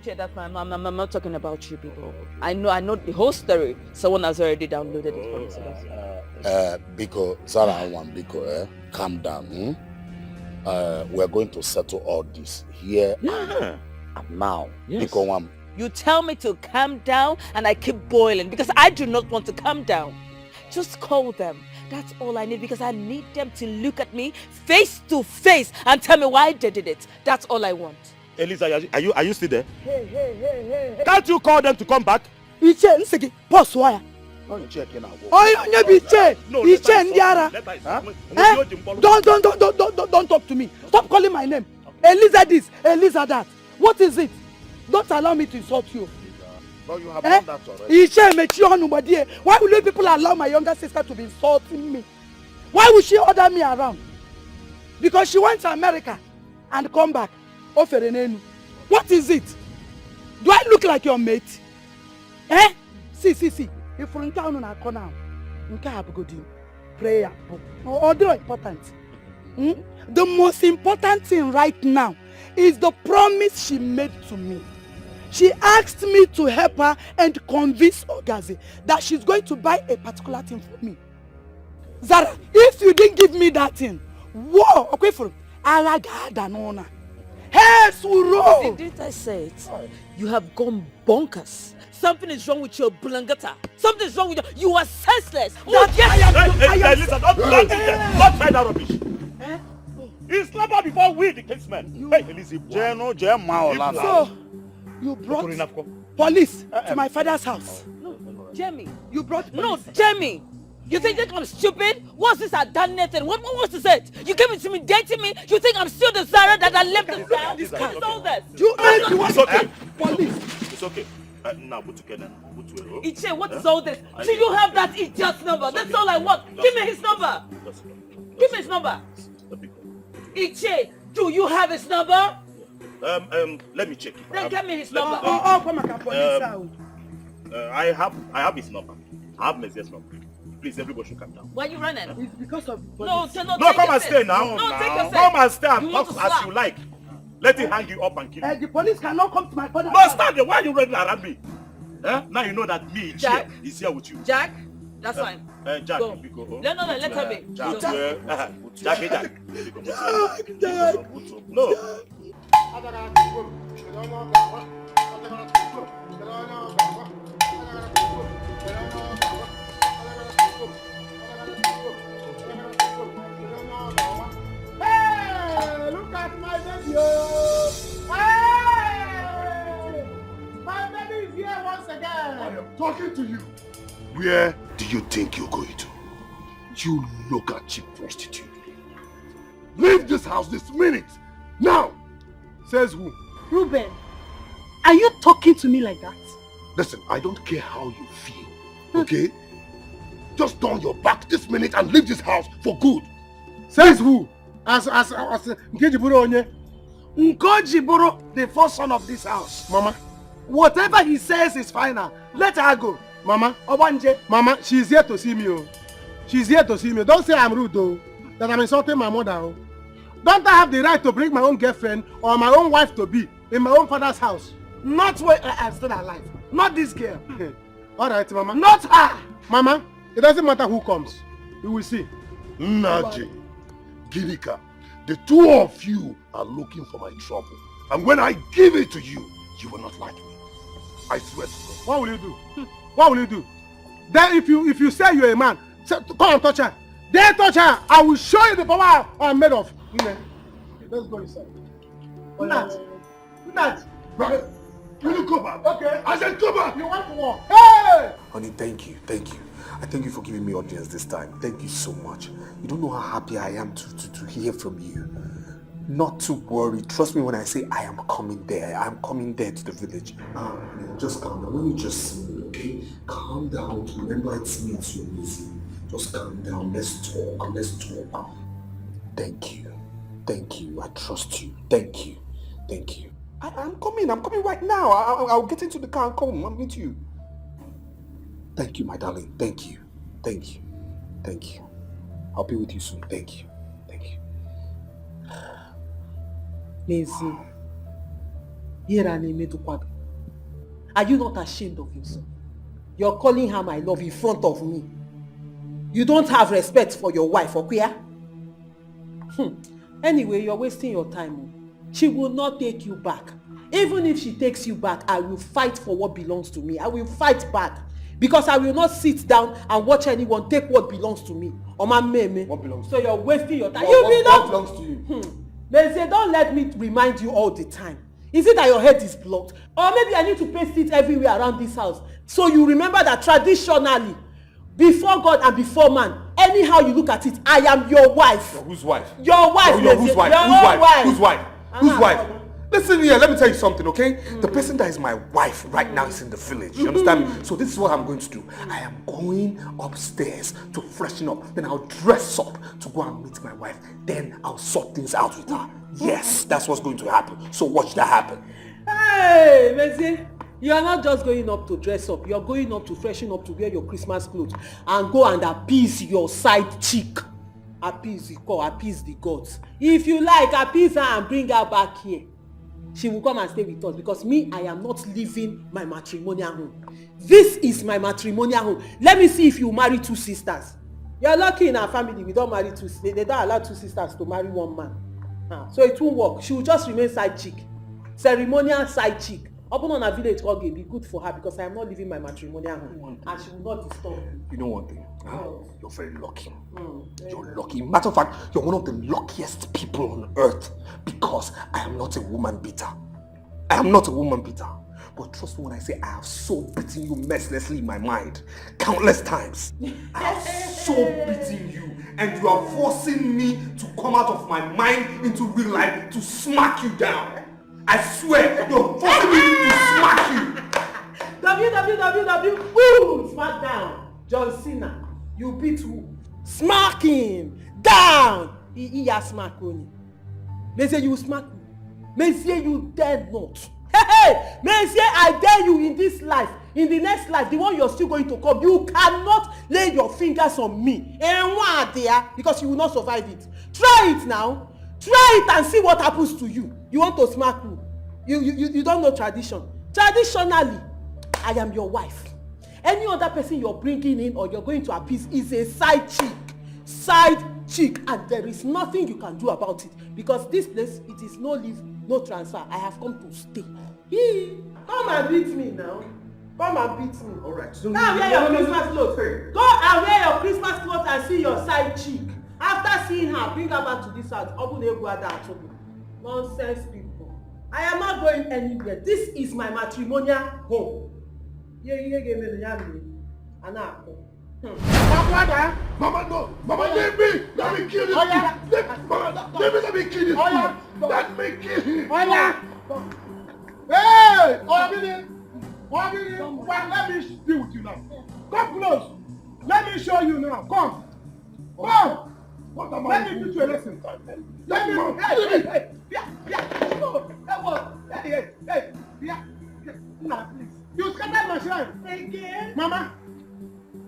That's why I'm not talking about you people. I know the whole story. Someone has already downloaded it for me. Biko, Zara and one Biko, calm down. We're going to settle all this here and now. Yes. Biko, one. You tell me to calm down and I keep boiling because I do not want to calm down. Just call them. That's all I need because I need them to look at me face to face and tell me why they did it. That's all I want. Elisa, are you still there? Hey. Can't you call them to come back? Iche, nsegi, boss wire. Don't check in now. Oh, you be Iche. Iche Ndiara. Don't talk to me. Stop calling my name. Elisa this, Elisa that. What is it? Don't allow me to insult you. But you have done that already. Iche, why will you people allow my younger sister to be insulting me? Why would she order me around? Because she went to America and come back. What is it? Do I look like your mate? See. If you're in town on a corner, you can't have good prayer. Or the important. The most important thing right now is the promise she made to me. She asked me to help her and convince Ogazi that she's going to buy a particular thing for me. Zara, if you didn't give me that thing, whoa, okay for Alaga. Hey, Suro! Didn't I say it? You have gone bonkers. Something is wrong with your blangata. Something is wrong with you. You are senseless. Listen, don't try that rubbish. He's never before we, the casemen. Hey, Elisa. So, you brought police to my father's house. No, Jamie. You brought police. No, Jamie. You think I'm stupid? What's this I done nothing? What was it? You came intimidating me? You think I'm still the Zara that I left the town? What's all this? It's okay. Police. It's okay. Now, Iche, what is all this? Do you have that idiot's number? That's all I want. Give me his number. Give me his number. Iche, do you have his number? Let me check. Then give me his number. I have his number. I have Messiah's number. Please, everybody should calm down. Why are you running? It's because of No, come and stay now. No, take your come and stay and talk as you like. Let it hang you up and kill you. The police cannot come to my father. No, stand there. Why are you running around me? Now you know that me, Jack, is here with you. Jack, That's fine. Jack, go. No, let her be. Jack. No. Hey, look at my baby. Hey, my baby is here once again. I am talking to you. Where do you think you're going to? You local cheap prostitute. Leave this house this minute. Now. Says who? Ruben, are you talking to me like that? Listen, I don't care how you feel, okay? Just turn your back this minute and leave this house for good. Says who? As Nkejiburo Onye. Nkojiburo, the first son of this house. Mama. Whatever he says is final. Let her go. Mama. Obanje. Mama, she's here to see me. Oh. She's here to see me. Don't say I'm rude though. That I'm insulting my mother. Oh. Don't I have the right to bring my own girlfriend or my own wife to be in my own father's house? Not when I'm still alive. Not this girl. Alright, Mama. Not her. Mama, it doesn't matter who comes. You will see. Naji, Girika, the two of you are looking for my trouble. And when I give it to you, you will not like me. I swear to God. What will you do? What will you do? Then if you say you're a man, say, come and touch her. Then touch her. I will show you the power I'm made of. Let's go inside. Nat. Right. Will you go back? Okay. I said go back. You want to walk? Hey! Honey, thank you. I thank you for giving me audience this time. Thank you so much. You don't know how happy I am to hear from you. Not to worry. Trust me when I say I am coming there. I am coming there to the village. Just calm down. Let me just see me, okay? Calm down. Remember it's me, it's your Lizzie. Just calm down. Let's talk. Thank you. I trust you. Thank you. I'm coming right now. I'll get into the car and come. I'll meet you. Thank you, my darling. Thank you. I'll be with you soon. Thank you. N'ezie, here I am to kwado. Are you not ashamed of yourself? You're calling her my love in front of me. You don't have respect for your wife, okay? Anyway, you're wasting your time. She will not take you back. Even if she takes you back, I will fight for what belongs to me. I will fight back. Because I will not sit down and watch anyone take what belongs to me. Oma meme. What belongs to you? So you're wasting your time. What belongs to you? They say don't let me remind you all the time. Is it that your head is blocked? Or maybe I need to paste it everywhere around this house. So you remember that traditionally, before God and before man, anyhow you look at it, I am your wife. Whose wife? Your wife. Whose wife? Whose wife? Whose wife? Listen here, let me tell you something, okay? The person that is my wife right now is in the village. You understand me? So this is what I'm going to do. I am going upstairs to freshen up. Then I'll dress up to go and meet my wife. Then I'll sort things out with her. Yes, that's what's going to happen. So watch that happen. Hey, Mezi, you are not just going up to dress up. You are going up to freshen up to wear your Christmas clothes and go and appease your side chick. Appease the gods. If you like, appease her and bring her back here. She will come and stay with us because me, I am not leaving my matrimonial home. This is my matrimonial home. Let me see if you marry two sisters. You're lucky in our family. We don't marry two. They don't allow two sisters to marry one man. So it won't work. She will just remain side chick. Ceremonial side chick. Open on a village okay, be good for her because I am not leaving my matrimonial home. And she will not disturb me. You know one thing? You're very lucky. You're lucky. Matter of fact, you're one of the luckiest people on earth because I am not a woman beater. But trust me when I say I have so beaten you mercilessly in my mind countless times. I have so beaten you and you are forcing me to come out of my mind into real life to smack you down. I swear, you're forcing me to smack you. Woo! Smack down. John Cena. You beat who? Smack him down. He has smack only. Monsieur, you smack me. Monsieur, you dare not. Hey, Monsieur, I dare you in this life. In the next life, the one you're still going to come, you cannot lay your fingers on me. And one there, because you will not survive it. Try it now. Try it and see what happens to you. You want to smack me. You don't know tradition. Traditionally, I am your wife. Any other person you're bringing in or you're going to appease is a side chick. Side chick. And there is nothing you can do about it. Because this place, it is no leave, no transfer. I have come to stay. Come and beat me now. Come and beat me. Alright. So now wear your Christmas clothes. Go and wear your Christmas clothes and see your side chick. After seeing her, bring her back to this house. Nonsense people. I am not going anywhere. This is my matrimonial home. Mama, no! Mama, leave me! Let me kill this kid! Let me kill this kid! Let me kill him! Hey! Let me deal with you now. Come close! Let me show you now. Come! Come! Let me teach you a lesson. Let me... You scattered my shrine. Again?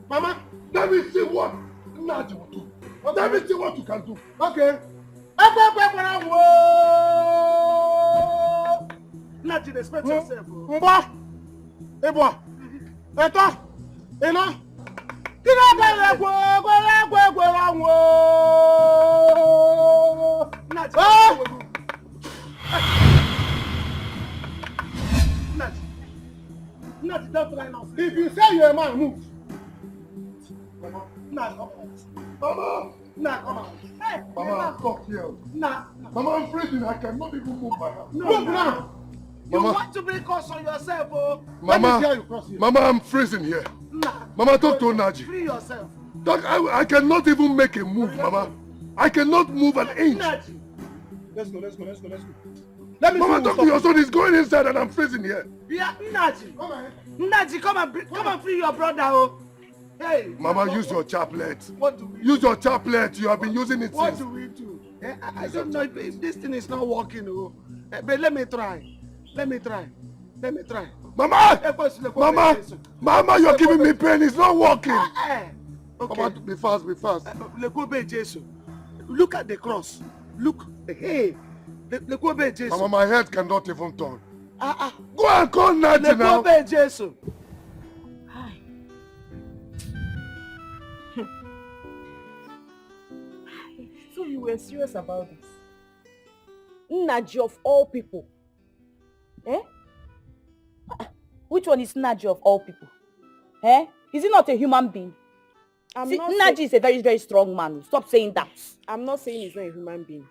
Mama, let me see what Naji will do. Let me see what you can do. Okay. Naji, respect yourself. Naji, don't lie now. If you say you're a man, move. Mama, come on. Hey, Mama, stop here. Mama, I'm freezing. I cannot even move my hand. Move now. You want to bring curse on yourself, oh? Mama, I'm freezing here. Mama, talk to Naji. Free yourself. I cannot even make a move, Mama. I cannot move an inch. Naji. Let's go. Mama, talk to your son. He's going inside and I'm freezing here. Yeah, Naji. Naji, come and free your brother, oh. Hey. Mama, use your chaplet. What do we do? Use your chaplet. You have been using it What since. do we do? I don't know if this thing is not working, oh. But let me try. Mama, you're giving me pain. It's not working. Okay. Mama, be fast. Look at the cross. Look. Hey. Mama, my head cannot even turn. Go and call Naji now. So you were serious about this? Naji of all people. Eh? Which one is Naji of all people? Eh? Is he not a human being? Naji is a very, very strong man. Stop saying that. I'm not saying he's not a human being.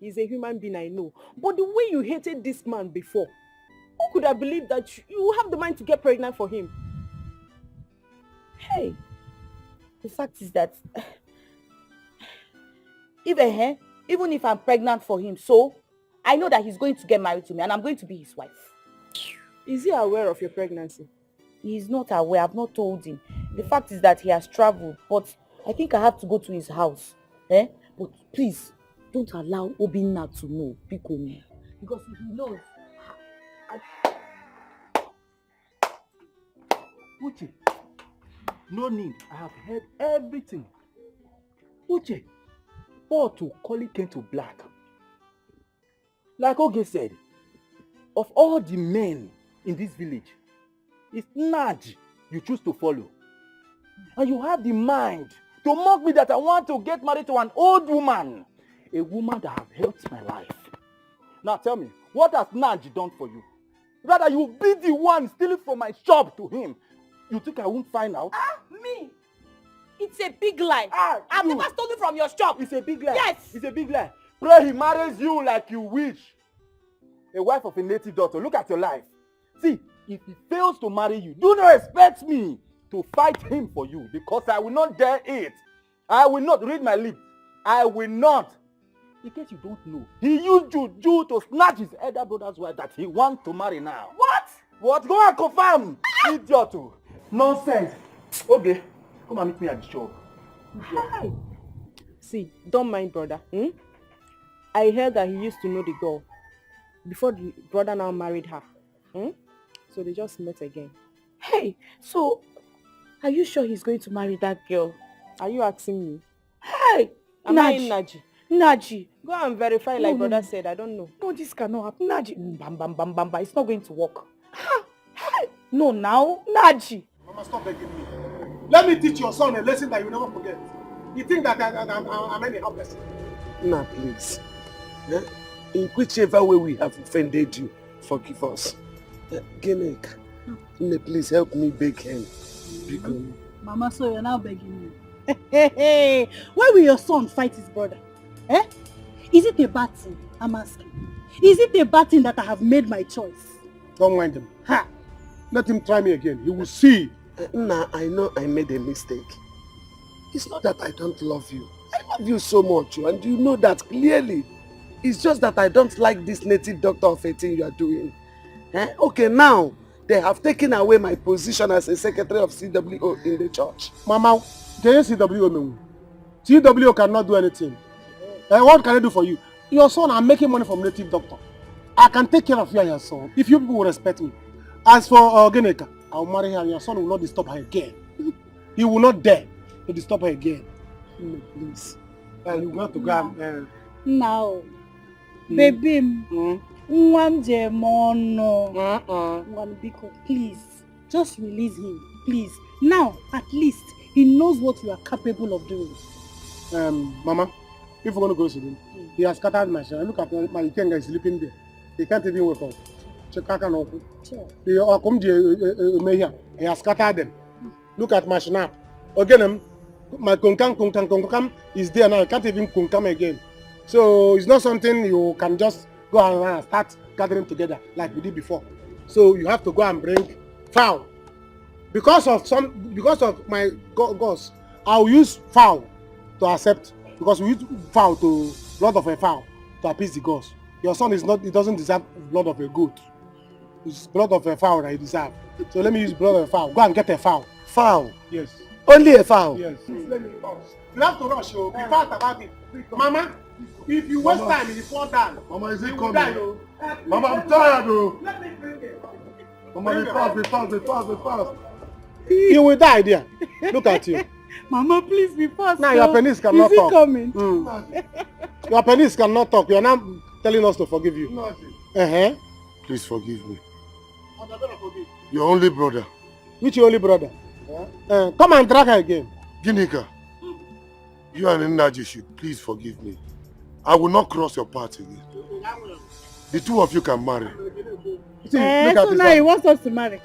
He's a human being, I know. But the way you hated this man before, who could have believed that you have the mind to get pregnant for him? Hey, the fact is that even if I'm pregnant for him, so I know that he's going to get married to me and I'm going to be his wife. Is he aware of your pregnancy? He's not aware. I've not told him. The fact is that he has traveled, but I think I have to go to his house. But please, don't allow Obinna to know. Because if he knows... Uche, no need. I have heard everything. Uche, pot to call it came to black. Like Oge said, of all the men in this village, it's Naji you choose to follow. And you have the mind to mock me that I want to get married to an old woman. A woman that has helped my life. Now tell me, what has Naji done for you? Rather, you be the one stealing from my shop to him. You think I won't find out? Me? It's a big lie. I've never stolen from your shop. It's a big lie. Yes. It's a big lie. Pray he marries you like you wish. A wife of a native daughter. Look at your life. See, if he fails to marry you, do not expect me to fight him for you because I will not dare it. I will not. Read my lips. I will not. In case you don't know, he used juju to snatch his elder brother's wife that he wants to marry now. What? Go and confirm. Idiot. Nonsense. Okay, come and meet me at the shop. Hi. See, don't mind brother. I heard that he used to know the girl before the brother now married her. So they just met again. Hey, so are you sure he's going to marry that girl? Are you asking me? Hey, Am I in Naji? Naji. Go and verify like brother said. I don't know. No, this cannot happen. Naji. Bam. It's not going to work. No, now. Naji. Mama, stop begging me. Let me teach your son a lesson that you never forget. You think that I'm any helpless? Nah, please. In whichever way we have offended you, forgive us. Genek, please help me beg him. Mama, so you're now begging me. Hey, why will your son fight his brother? Eh? Is it a bad thing? I'm asking. Is it a bad thing that I have made my choice? Don't mind him. Ha! Let him try me again. He will see. Nah, I know I made a mistake. It's not that I don't love you. I love you so much, and you know that clearly. It's just that I don't like this native doctor of 18 you are doing. Okay, now they have taken away my position as a secretary of CWO in the church. Mama, there is CWO. CWO cannot do anything. What can I do for you? Your son, I'm making money from native doctor. I can take care of you and your son if you people will respect me. As for Geneka, I'll marry her and your son will not disturb her again. He will not dare to disturb her again. Please. And you want to go and... Now, baby, please, just release him, please. Now, at least, he knows what you are capable of doing. Mama, if we're going to go to him, he has scattered my son. Look at my Ikenga is sleeping there. He can't even wake up. He has scattered them. Look at my snap. Again, my kunkam is there now. I can't even kunkam again. So it's not something you can just go and start gathering together like we did before. So you have to go and bring fowl. Because of my gods, I'll use fowl to accept. Because we use fowl to blood of a fowl to appease the gods. Your son is not. He doesn't deserve blood of a goat. It's blood of a fowl that he deserves. So let me use blood of a fowl. Go and get a fowl. Fowl? Yes. Only a fowl? Yes. Let me pause. You have to rush, be fast about it. Mama, if you waste time, you fall down. Mama, is it coming? Mama, I'm tired, though. Let me bring it. Mama, be fast. You will die there. Look at you. Mama, please be fast. Now your penis cannot talk. Is he coming? Your penis cannot talk. You are now telling us to forgive you. Please forgive me. Your only brother. Which your only brother? Come and drag her again. Ginika, you and Nnaji should please forgive me. I will not cross your path again. The two of you can marry. See, look at so now he wants us to marry. In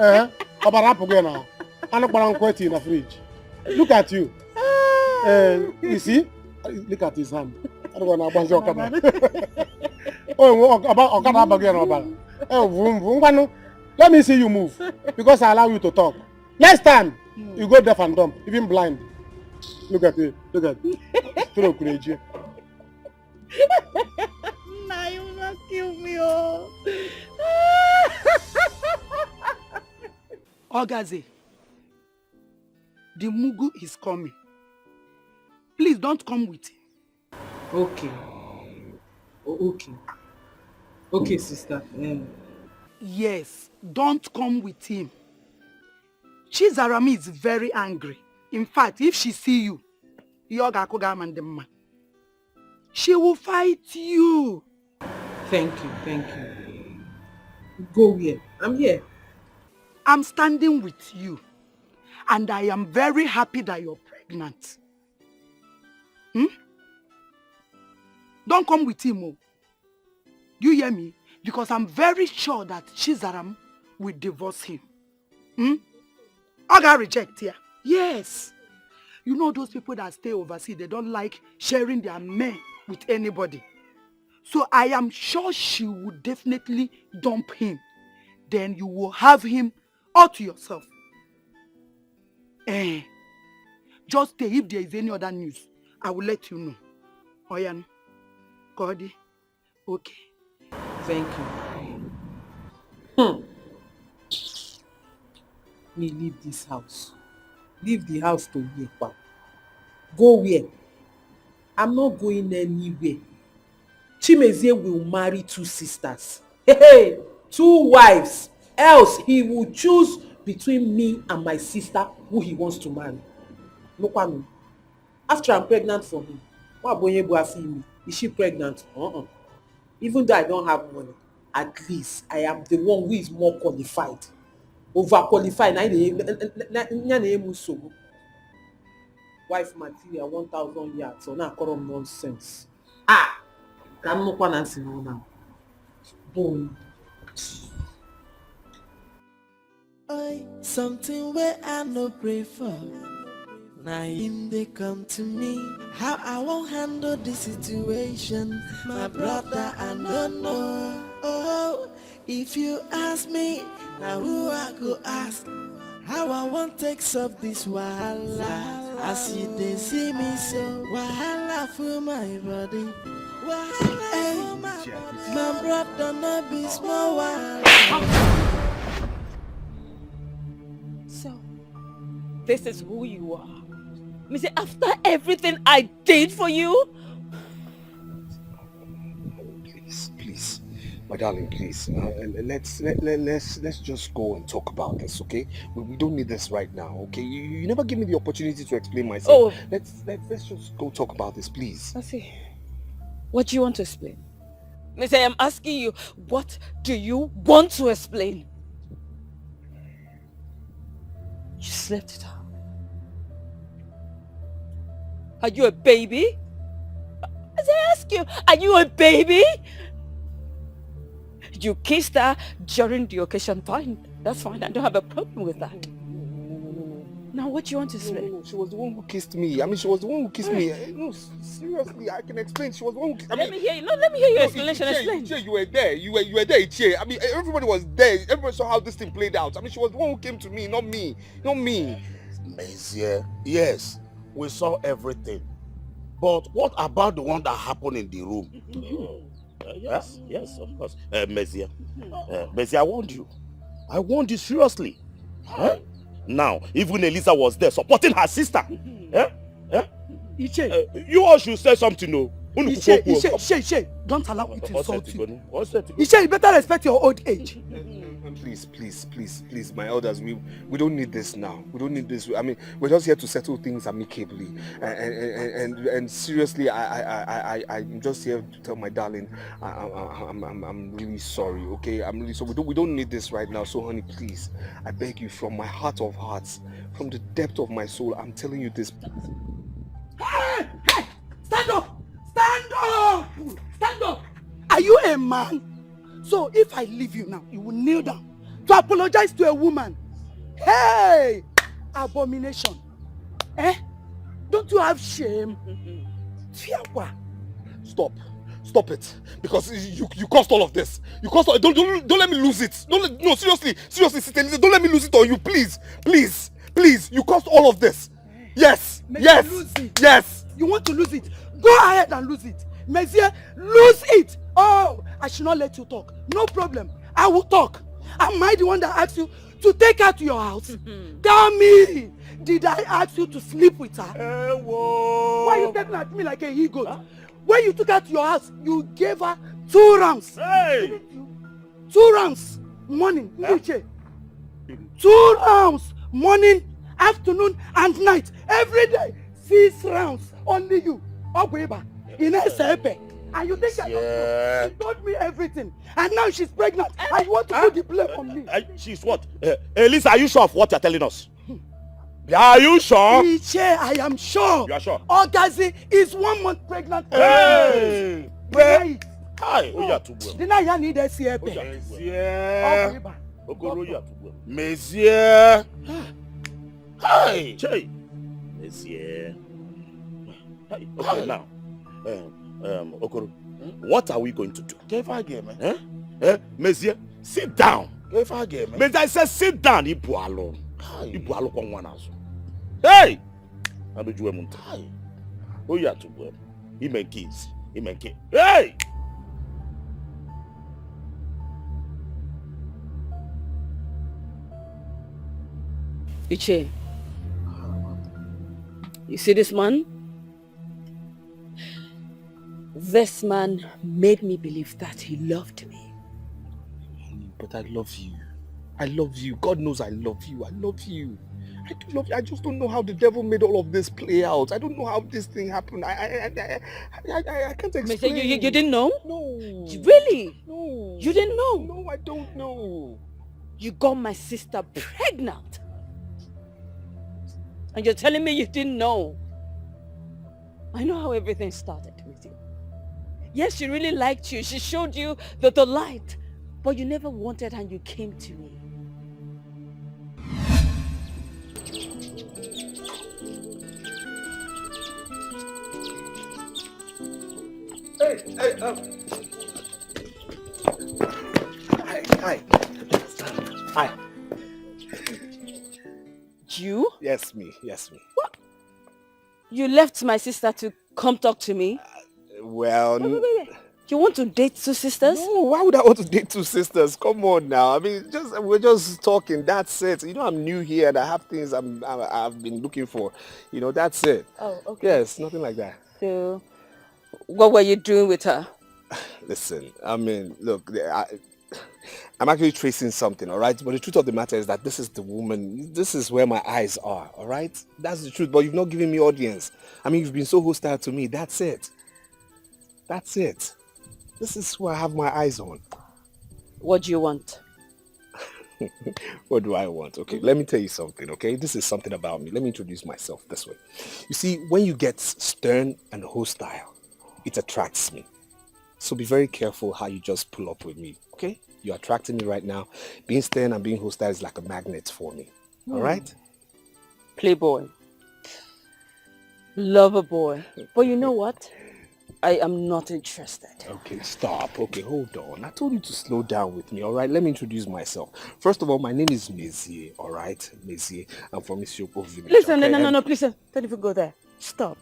the fridge. Look at you. You see? Look at his hand. I don't want to let me see you move. Because I allow you to talk. Next time, you go deaf and dumb, even blind. Look at it. Look at it. Throw crazy. Nah, you will not kill me, oh. Ogaze, the Mugu is coming. Please don't come with him. Okay. Okay. Okay, sister. Yes, don't come with him. Chizarami is very angry. In fact, if she see you, she will fight you. Thank you. Go here. I'm here. I'm standing with you. And I am very happy that you're pregnant. Don't come with him, oh. You hear me? Because I'm very sure that Chizaram will divorce him. I got reject here. Yes. You know those people that stay overseas, they don't like sharing their men with anybody. So I am sure she would definitely dump him. Then you will have him all to yourself. Just stay. If there is any other news, I will let you know. Oyan, Cody, okay. Thank you. Me leave this house. Leave the house to Yepa. Go where? I'm not going anywhere. Chimezie will marry 2 sisters. Hey, 2 wives. Else he will choose between me and my sister who he wants to marry. Look at me. After I'm pregnant for him, is she pregnant? Even though I don't have money, at least I am the one who is more qualified. overqualify na emu nsogbu. Wife material 1,000 yards so na akọrọ m nonsense. Ka nnukwu na nsị na boom. Something where I no pray for. Now him they come to me. How I won't handle this situation. My brother, I don't know. Oh, if you ask me, now who I go ask? How I won't take up this wahala. As you they see me so wahala for my body. Wahala my brother no be small wahala. So, this is who you are. Me say after everything I did for you? Please, my darling, please. Let's just go and talk about this, okay? We don't need this right now, okay? You never give me the opportunity to explain myself. Oh. Let's just go talk about this, please. I see. What do you want to explain? Me say I'm asking you, what do you want to explain? You slept it out. Are you a baby? As I ask you, are you a baby? You kissed her during the occasion, fine. That's fine, I don't have a problem with that. Now what do you want to say? No, she was the one who kissed me. I mean, she was the one who kissed me. No, seriously, I can explain. She was the one who kissed me. Let me hear you. No, let me hear your explanation. Explain. Ichie, you were there. You were there, Ichie. I mean, everybody was there. Everybody saw how this thing played out. I mean, she was the one who came to me, not me. Not me. Monsieur, yes, we saw everything. But what about the one that happened in the room? Yes, of course. Monsieur, I warned you. I warned you seriously. Now, even Elisa was there supporting her sister. Iche. You all should say something, no? Iche, don't allow it to insult you. Iche, you better respect your old age. Please, my elders, we don't need this now. We don't need this. I mean, we're just here to settle things amicably. And seriously, I'm just here to tell my darling, I'm really sorry. Okay, I'm really sorry. We don't need this right now. So, honey, please, I beg you, from my heart of hearts, from the depth of my soul, I'm telling you this. Hey! Stand up! Stand up! Stand up! Are you a man? So if I leave you now, you will kneel down to apologize to a woman. Hey! Abomination. Don't you have shame? Stop it. Because you caused all of this. You caused all. Don't let me lose it. No, seriously, Sister Elisa, don't let me lose it on you, please. You caused all of this. Yes. Yes. You want to lose it? Go ahead and lose it. Monsieur, lose it. Oh, I should not let you talk. No problem. I will talk. Am I the one that asked you to take her to your house? Tell me, did I ask you to sleep with her? Why are you talking at me like a he-goat? Huh? When you took her to your house, you gave her 2 rounds. Hey! 2 rounds, morning, 2 rounds, morning, afternoon, and night. Every day, 6 rounds. Only you. Ogweba. And you think she told me everything. And now she's pregnant. And you want to put the blame on me. She's what? Elisa, are you sure of what you're telling us? Are you sure? Iche, I am sure. You are sure? Orgazi is 1 month pregnant. Hey! Hey! Hi, Dina ya need SCP. Monsieur. Hi. Che. Monsieur. Okay, now. Okoro, what are we going to do? Monsieur, sit down. Monsieur, I said sit down. Ibu alone kwa mwana aso. Hey! Adojuwe muntu. Oya tubu. Imenki. Hey! Iche, you see this man? This man made me believe that he loved me. But I love you. I love you. God knows I love you. I love you. I do love you. I just don't know how the devil made all of this play out. I don't know how this thing happened. I can't explain. You didn't know? No. Really? No. You didn't know? No, I don't know. You got my sister pregnant. And you're telling me you didn't know. I know how everything started with you. Yes, she really liked you. She showed you the light. But you never wanted and you came to me. Hi. You? Yes, me. Yes, me. What? You left my sister to come talk to me? Well... Wait. You want to date two sisters? No, why would I want to date two sisters? Come on now. I mean, we're just talking. That's it. You know, I'm new here and I have things I've been looking for. You know, that's it. Oh, okay. Yes, nothing like that. So, what were you doing with her? Listen, I mean, look, I'm actually tracing something, all right? But the truth of the matter is that this is the woman, this is where my eyes are, all right? That's the truth, but you've not given me audience. I mean, you've been so hostile to me. That's it. That's it. This is who I have my eyes on. What do you want? What do I want? Okay, let me tell you something, okay? This is something about me. Let me introduce myself this way. You see, when you get stern and hostile, it attracts me. So be very careful how you just pull up with me, okay? You're attracting me right now. Being stern and being hostile is like a magnet for me, all right? Playboy. Lover boy. But you know what? I am not interested. Okay, stop. Okay, hold on. I told you to slow down with me, all right? Let me introduce myself. First of all, my name is Mezier, all right? Mezier. I'm from Isioko village. Listen, okay? no, please, don't even go there. Stop.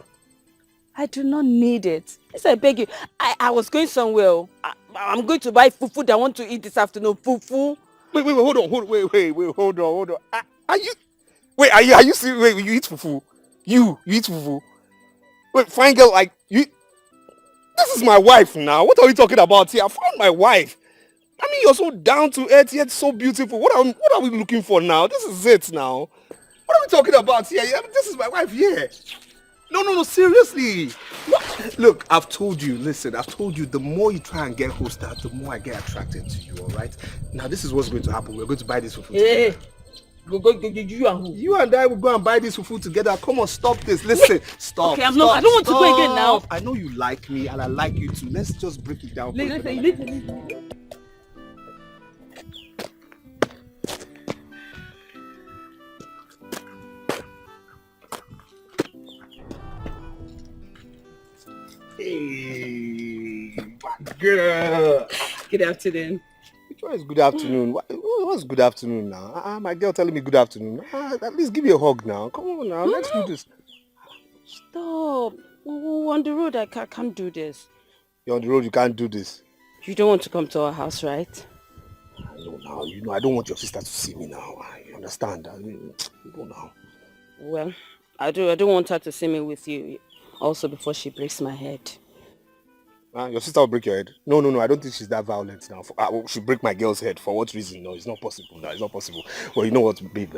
I do not need it. Yes, I beg you. I was going somewhere. I'm going to buy fufu that I want to eat this afternoon. Fufu. Wait, hold on. Are you serious? Wait, you eat fufu? You eat fufu? Wait, fine girl, like, you... This is my wife now. What are we talking about here? I found my wife. I mean, you're so down to earth yet so beautiful. What are we looking for now? This is it now. What are we talking about here? Yeah, this is my wife here. No, seriously. Look, I've told you, the more you try and get hostile, the more I get attracted to you, all right? Now, this is what's going to happen. We're going to buy this for food. Hey. Go, you and who? You and I will go and buy this for food together. Come on, stop this. Listen, stop. Okay, I don't want to go again now. I know you like me and I like you too. Let's just break it down. Listen. Hey, my girl. Good afternoon. Which one is good afternoon? What's good afternoon now? My girl telling me good afternoon. At least give me a hug now. Come on now, let's do this. Stop. On the road, I can't do this. You're on the road, you can't do this. You don't want to come to our house, right? I know now. You know, I don't want your sister to see me now. You understand? You go now. Well, I don't want her to see me with you. Also, before she breaks my head. Your sister will break your head? No, I don't think she's that violent now. She'll break my girl's head. For what reason? No, it's not possible. No, it's not possible. Well, you know what, babe,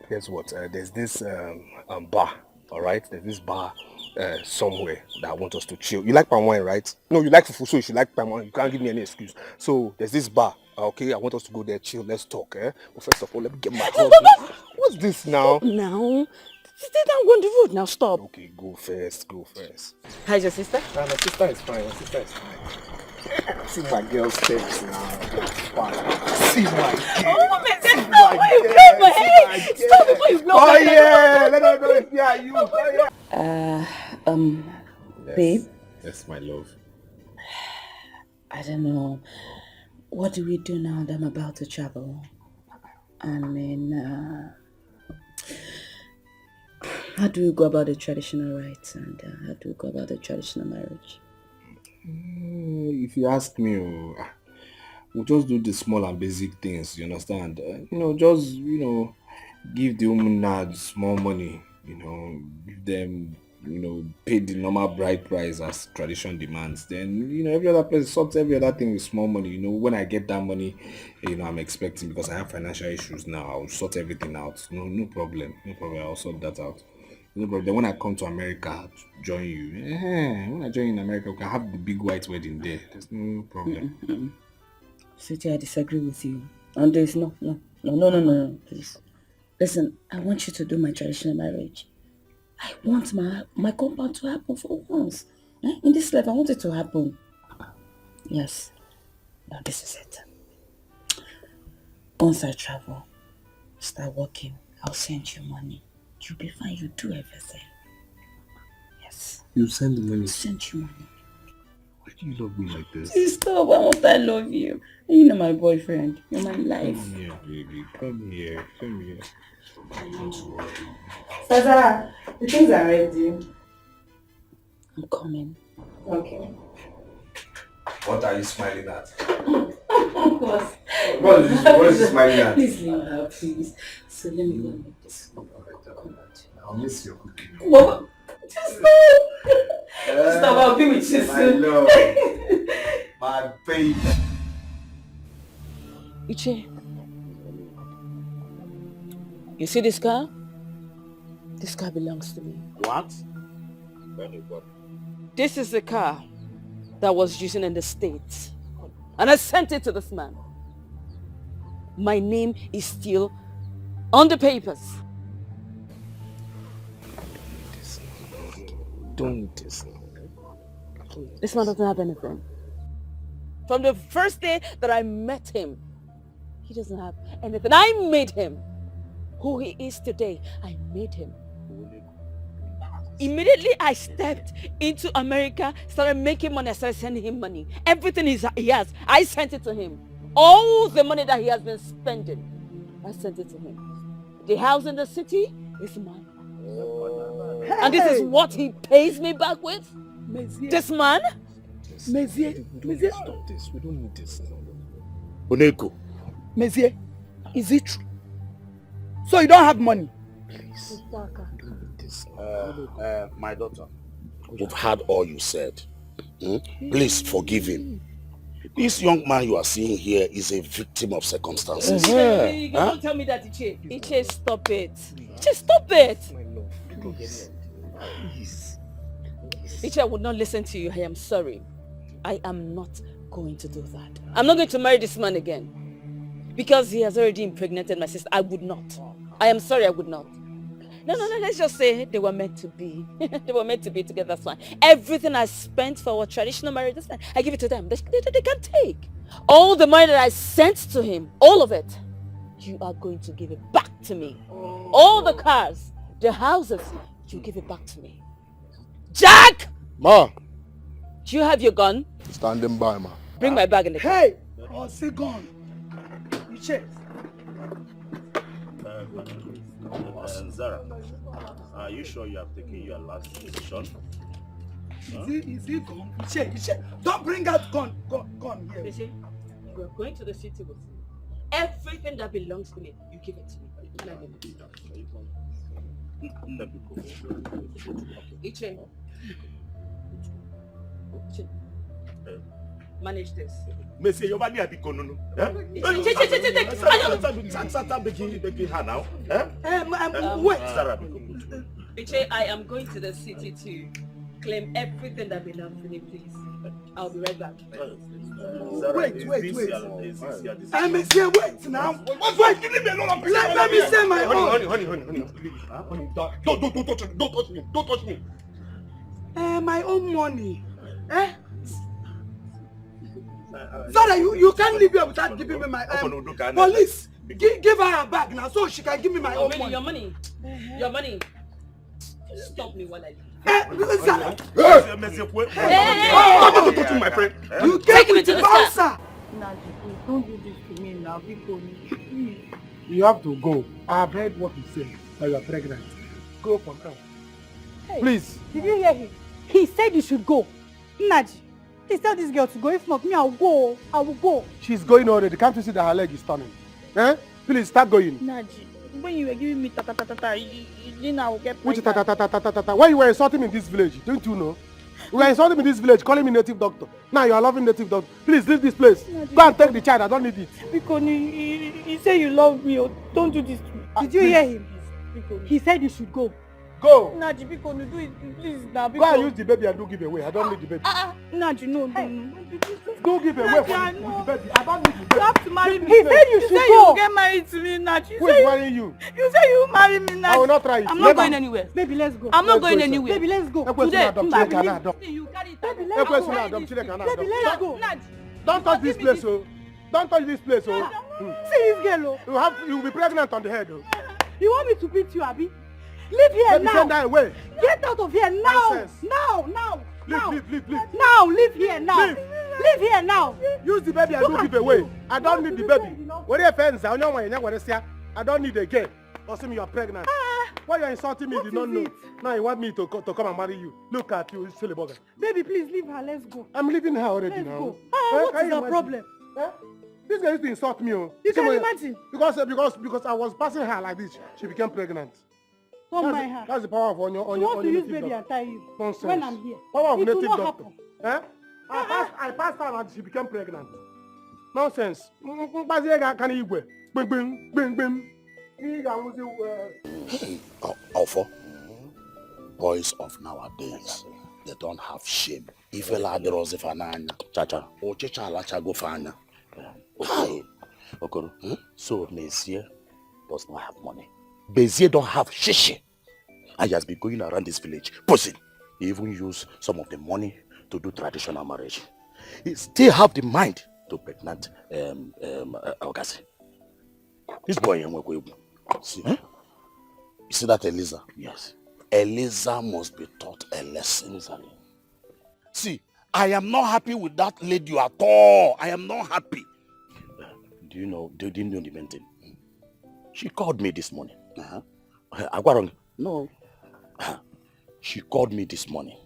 guess what? There's this bar, all right? There's this bar somewhere that I want us to chill. You like palm wine, right? No, you like fufu, so you should like palm wine. You can't give me any excuse. So, there's this bar, okay? I want us to go there, chill, let's talk, eh? But first of all, let me get my hug. What's this now? Stop now. Stay down on the road now, stop. Okay, go first. How's your sister? My sister is fine. See my girl's steps now. See my girl. Oh, man, that's not why you blow my head. Stop before you blow my head. Oh, yeah. Let her know it's you. Oh, yeah. Babe? Yes, my love. I don't know. What do we do now that I'm about to travel? I mean, how do we go about the traditional rites and how do we go about the traditional marriage? If you ask me, we'll just do the small and basic things, you understand? Just give the woman small money, give them, pay the normal bride price as tradition demands. Then, every other person sorts every other thing with small money. When I get that money, I'm expecting, because I have financial issues now, I'll sort everything out. No problem. I'll sort that out. No problem. Then when I come to America to join you, when I join in America, we can have the big white wedding there. There's no problem. Sweetie, I disagree with you. On this, no, please. Listen, I want you to do my traditional marriage. I want my compound to happen for once. In this life, I want it to happen. Yes. Now this is it. Once I travel, start working, I'll send you money. You'll be fine, you do everything. Yes. You send the money? I'll send you money. Why do you love me like this? Please stop, why won't I love you? You're not my boyfriend, you're my life. Come here, baby. Come here. Sazara, the things are ready. I'm coming. Okay. What are you smiling at? What is you smiling at? Please leave her, please. So let me go and make this. I'll miss your cooking. What? Just stop! Stop, I'll be with you My soon. love. My baby. Iche, you see this car? This car belongs to me. What? This is the car that I was using in the States. And I sent it to this man. My name is still on the papers. Don't need this. This man doesn't have anything. From the first day that I met him, he doesn't have anything. I made him who he is today. I made him. Immediately I stepped into America, started making money, I started sending him money. Everything he has, I sent it to him. All the money that he has been spending, I sent it to him. The house in the city is mine. And this is what he pays me back with? Monsieur. This man? Monsieur. Stop this. We don't need this. Oneko. Monsieur, is it true? So you don't have money? Please. My daughter, you've heard all you said. Please forgive him. This young man you are seeing here is a victim of circumstances. You don't tell me that, Iche. Iche, stop it. Iche, stop it. Please. Iche, I would not listen to you. I am sorry. I am not going to do that. I'm not going to marry this man again. Because he has already impregnated my sister. I would not. I am sorry, I would not. No, let's just say they were meant to be. They were meant to be together, that's fine. Everything I spent for our traditional marriage, that's fine. I give it to them. They can take. All the money that I sent to him, all of it, you are going to give it back to me. All the cars, the houses, you give it back to me. Jack! Ma! Do you have your gun? Standing by, ma. Bring my bag in the car. Hey! Oh, say gun. You check. Zara, are you sure you have taken your last decision? Is he gone? Check. Don't bring out gun here. You see, we're going to the city with me. Everything that belongs to me, you give it to me. Iche. Manage this. Monsieur, you're bad at the corner. Begging her now. Wait. Iche, I am going to the city to claim everything that belongs to me, please. I'll be right back. Wait. Monsieur, wait now. Wait, leave me alone. Let me say my own. Honey, don't touch me. My own money. Zara, you can't leave here without giving me my police. Give her a bag now so she can give me my own money. Your money. Stop me while I leave. Zara. Don't touch me, my friend. You take me to the bouncer. Naji, please don't do this to me now. Please. You have to go. I have heard what you said, that you are pregnant. Go for now. Hey, please. Did you hear him? He said you should go. Naji, please tell this girl to go. If not, me, I will go. I will go. She's going already. Can't you see that her leg is turning? Please, start going. Naji, when you were giving me ta-ta-ta-ta-ta, you didn't know I will get Which pregnant. ta-ta-ta-ta-ta-ta-ta? When you were insulting me in this village, don't you know? You were insulting me in this village, calling me native doctor. Now you are loving native doctor. Please, leave this place. Naji, go and take the child. I don't need it. Because you say you love me. Don't do this to me. Did you hear him? He said you should go. Go. Naji, because you do it, please now. Go and use the baby and do give away. I don't need the baby. Naji, no. Do give away with the baby. I don't need the baby. You have to marry me. He said you should say go. You get married to me, Naji. Who is marrying you? You say you marry me, Naji. I will not try it. I'm not going anywhere. Baby, let's go. I'm not going anywhere. Baby, let's go. Today, Baby, let's go. Baby, let's go. Don't touch this place, oh. Don't touch this place, oh. See this girl, oh. You will be pregnant on the head, oh. You want me to beat you, Abi? Leave here Baby, now. send that away. Get out of here now. Nonsense. Now. Leave. Now, leave here now. Leave here now. Use the baby and do give away. I don't need the baby. What if fence? I don't need a girl. Or see me, you are pregnant. Why you insulting me? You don't know. Now you want me to come and marry you. Look at you, silly bugger. Baby, please leave her. Let's go. I'm leaving her already Let's now. go. What is the problem? This girl used to insult me. Oh. You can imagine. Because I was passing her like this, she became pregnant. Don't mind her. That's the power of on your use native baby doctor. and tie you. Nonsense. When I'm here. Power of It will native not doctor. happen. I passed her and she became pregnant. Nonsense. Offer. Boys of nowadays, they don't have shame. If a lad was if an chacha, or chicha lacha go fana. Okay. So Messier does not have money. Bezier don't have shishi. I just be going around this village, posing. He even use some of the money to do traditional marriage. He still have the mind to pregnant August. This boy, see, you see that Eliza? Yes. Eliza must be taught a lesson. See, I am not happy with that lady at all. I am not happy. Do you know the main thing? She called me this morning. No. She called me this morning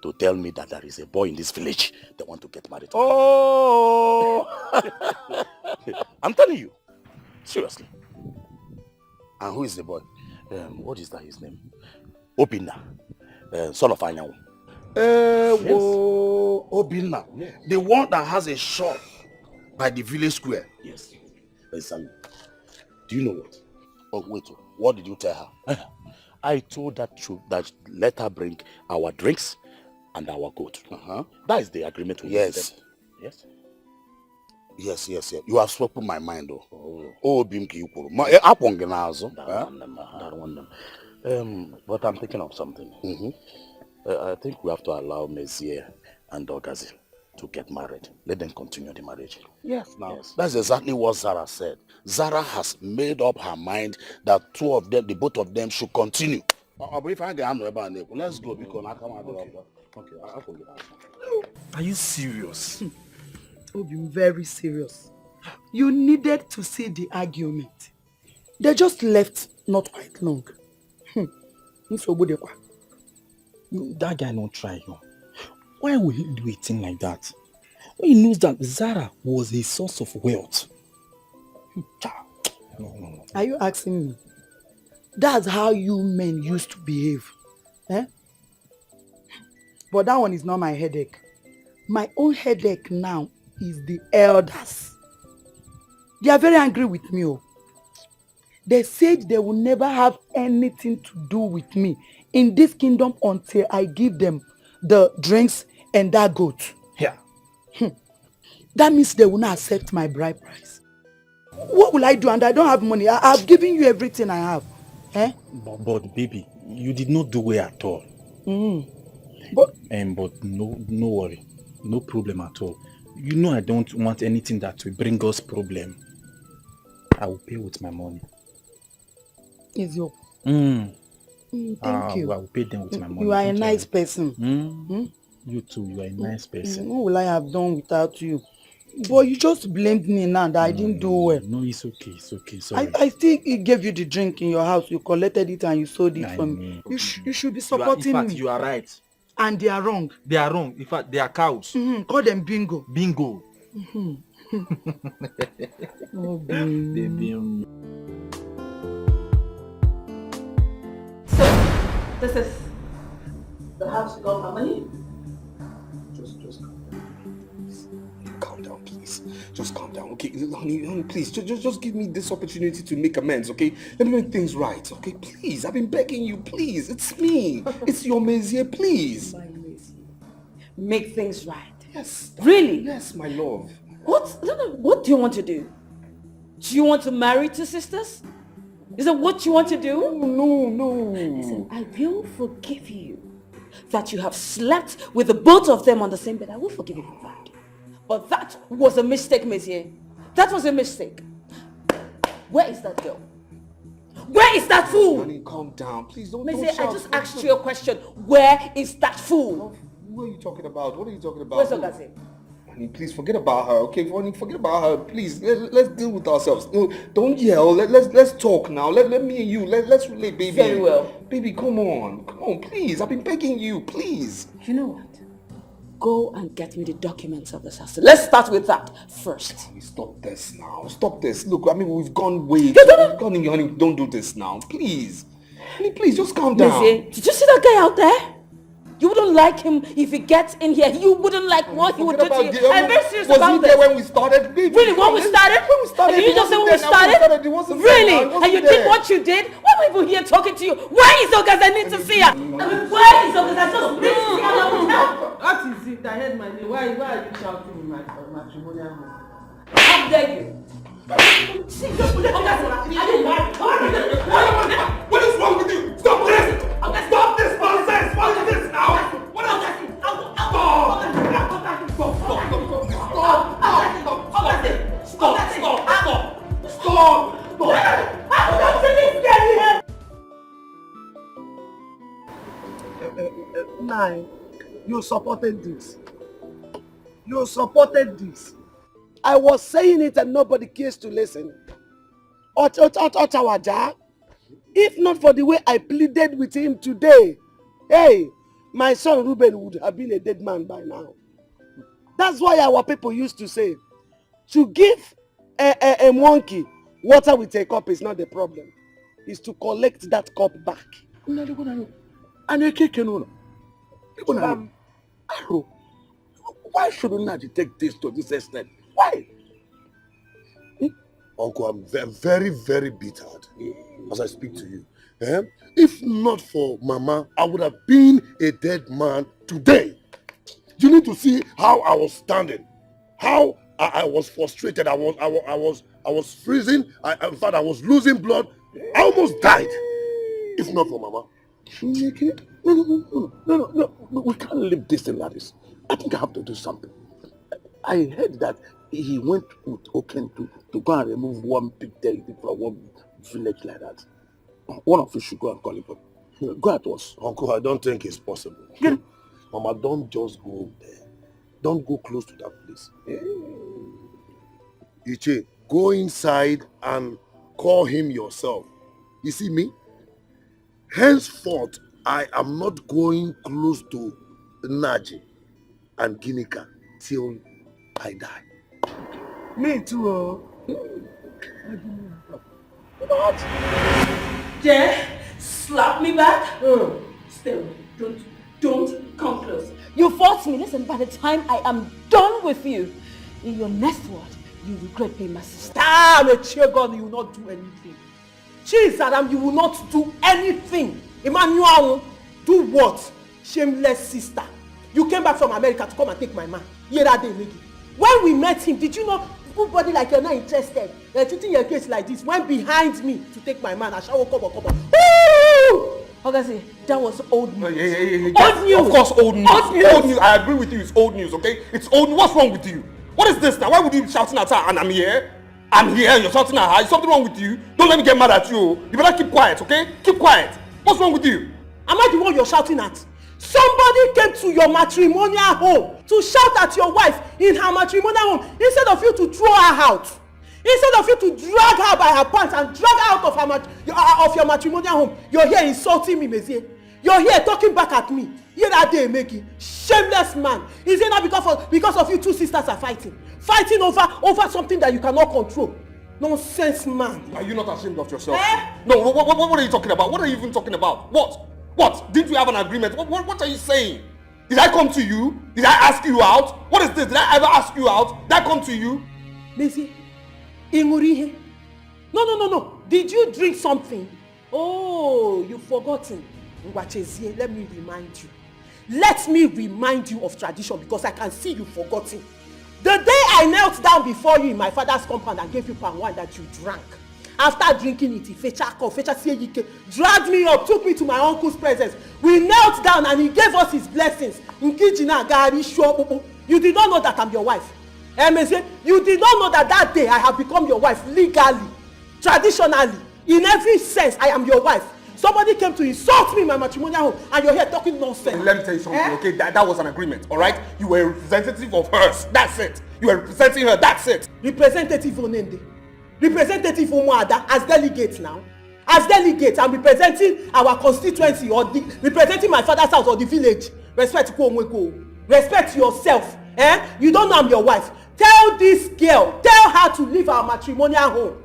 to tell me that there is a boy in this village that want to get married. Oh! I'm telling you. Seriously. And who is the boy? What is that his name? Obinna. Son of Anyanwu. Obinna. Yes. The one that has a shop by the village square. Yes. Do you know what? Oh, wait. What did you tell her? I told her that let her bring our drinks and our goat. That is the agreement we made. Yes. Yes. You have spoken my mind, though. Oh, Bimki, but I'm thinking of something. I think we have to allow Messier and Ogazi to get married. Let them continue the marriage. Yes. That's exactly what Zara said. Zara has made up her mind that the both of them should continue. Let's go because I come out. Okay. Are you serious? I'm very serious. You needed to see the argument. They just left not quite long. That guy don't try you. Why would he do a thing like that? When he knows that Zara was a source of wealth. No. Are you asking me? That's how you men used to behave. But that one is not my headache. My own headache now is the elders. They are very angry with me. They said they will never have anything to do with me in this kingdom until I give them the drinks and that goat. Yeah. That means they will not accept my bride price. What will I do? And I don't have money. I've given you everything I have. But baby, you did not do well at all. But no worry. No problem at all. You know I don't want anything that will bring us problem. I will pay with my money. Is your... Thank you. I will pay them with my money. You are a nice person. You too, you are a nice person. What will I have done without you? But you just blamed me now that I didn't do well. No, it's okay, sorry. I still gave you the drink in your house. You collected it and you sold it for me. You should be supporting me. In fact, you are right. And they are wrong. They are wrong. In fact, they are cows. Call them bingo. Bingo. This is the house you got my money? Just calm down, please. Just calm down, okay? Honey, please, just give me this opportunity to make amends, okay? Let me make things right, okay? Please, I've been begging you, please. It's me. It's your Messier, please. My Messier. Make things right. Yes. Really? Yes, my love. What do you want to do? Do you want to marry two sisters? Is that what you want to do? No. Listen, I will forgive you that you have slept with the both of them on the same bed. I will forgive you for that. But that was a mistake, Messier. That was a mistake. Where is that girl? Where is that fool? Honey, calm down. Please don't Messier, shout. I just asked you a question. Where is that fool? What are you talking about? What are you talking about? Where's Ogazi? Honey, please forget about her, okay? Honey, forget about her. Please, let's deal with ourselves. No, don't yell. Let's talk now. Let me and you. Let's relate, baby. Very well. Baby, come on, please. I've been begging you, please. You know what? Go and get me the documents of this house. Let's start with that first. Stop this now. Stop this. Look, I mean, we've gone way. Honey, don't do this now, please. Honey, please, just calm down. Messier, did you see that guy out there? You wouldn't like him if he gets in here. You wouldn't like what he would do to you. I'm very serious about this. Was he there when we started? Really, when we started? When we started. Did you just say when we started? Really? And you did what you did? Why are people here talking to you? Where is Ogazi? I need to see her. I mean, where is Ogazi? I just need to see her. What is it? I heard my name. Why are you shouting in my matrimonial home? How dare you? See, Ogazi, what is wrong with you? Stop this! Stop this nonsense! What is this now? What is this? Nine, you supported this. You supported this. I was saying it and nobody cares to listen. If not for the way I pleaded with him today, hey, my son Ruben would have been a dead man by now. That's why our people used to say, to give a monkey water with a cup is not the problem. It's to collect that cup back. Why shouldn't Naji take this to this extent? Why? Uncle, I'm very, very bitter as I speak to you. If not for Mama, I would have been a dead man today. You need to see how I was standing, how I was frustrated. I was freezing. In fact, I was losing blood. I almost died. If not for Mama. No. We can't leave this thing like this. I think I have to do something. I heard that he went with Oken to go and remove one big deity from one village like that. One of you should go and call him. Go at once. Uncle, I don't think it's possible. Mama, don't just go there. Don't go close to that place. Iche, go inside and call him yourself. You see me? Henceforth, I am not going close to Naji and Ginika till I die. Me too. What? Dare slap me back? Still, don't come close. You forced me. Listen, by the time I am done with you, in your next word, you regret being my sister. Mechegon, you will not do anything. Jeez, Adam, you will not do anything. Emmanuel, do what? Shameless sister. You came back from America to come and take my man. Yeah, that day, Maggie. When we met him, did you know nobody like you're not interested? You're treating your case like this. Went behind me to take my man. I shall come on. Ogazi, that was old news. Old news. Of course, old news. Old news. I agree with you. It's old news. Okay, it's old. What's wrong with you? What is this now? Why would you be shouting at her and I'm here? I'm here and you're shouting at her. Is something wrong with you? Don't let me get mad at you. You better keep quiet, okay? Keep quiet. What's wrong with you? Am I the one you're shouting at? Somebody came to your matrimonial home to shout at your wife in her matrimonial home instead of you to throw her out. Instead of you to drag her by her pants and drag her out of your matrimonial home, you're here insulting me, Messier. You're here talking back at me. Here that day, Meki. Shameless man. Is it not because of you two sisters are fighting? Fighting over something that you cannot control. Nonsense, man. Are you not ashamed of yourself? No, what are you talking about? What are you even talking about? What? Didn't we have an agreement? What are you saying? Did I come to you? Did I ask you out? What is this? Did I ever ask you out? Did I come to you? Missy, Ingurihe. No. Did you drink something? Oh, you've forgotten. Ngwachezie, let me remind you. Let me remind you of tradition because I can see you've forgotten. The day I knelt down before you in my father's compound and gave you palm wine that you drank. After drinking it, he dragged me up, took me to my uncle's presence. We knelt down and he gave us his blessings. You did not know that I'm your wife. You did not know that day I have become your wife legally, traditionally, in every sense I am your wife. Somebody came to insult me in my matrimonial home and you're here talking nonsense. Let me tell you something, okay? That was an agreement, all right? You were a representative of hers, that's it. You were representing her, that's it. Representative Onende. Representative Umuada as delegate now. As delegate, I'm representing our constituency or representing my father's house or the village. Respect yourself. You don't know I'm your wife. Tell this girl, tell her to leave our matrimonial home.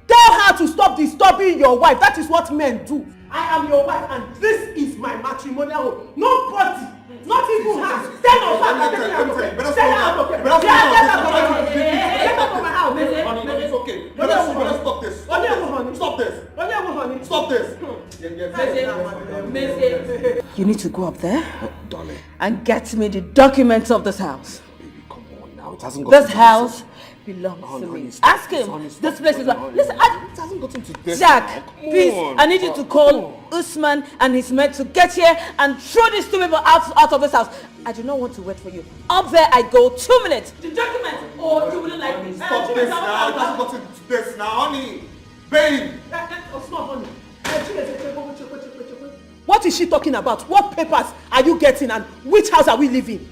Tell her to stop disturbing your wife. That is what men do. I am your wife and this is my matrimonial home. Nobody, not even her. Stand up, get out of my house. It's okay. Let's stop this. Stop this. You need to go up there and get me the documents of this house. It hasn't this house belongs to me. Ask him. This place is like. Listen, it hasn't gotten to this. Jack, please, I need you to call Usman and his men to get here and throw these two people out of this house. I do not want to wait for you. Up there I go. 2 minutes. The documents. Oh, you wouldn't like me. Stop this now. It hasn't gotten to this now, honey. Babe. What is she talking about? What papers are you getting and which house are we living?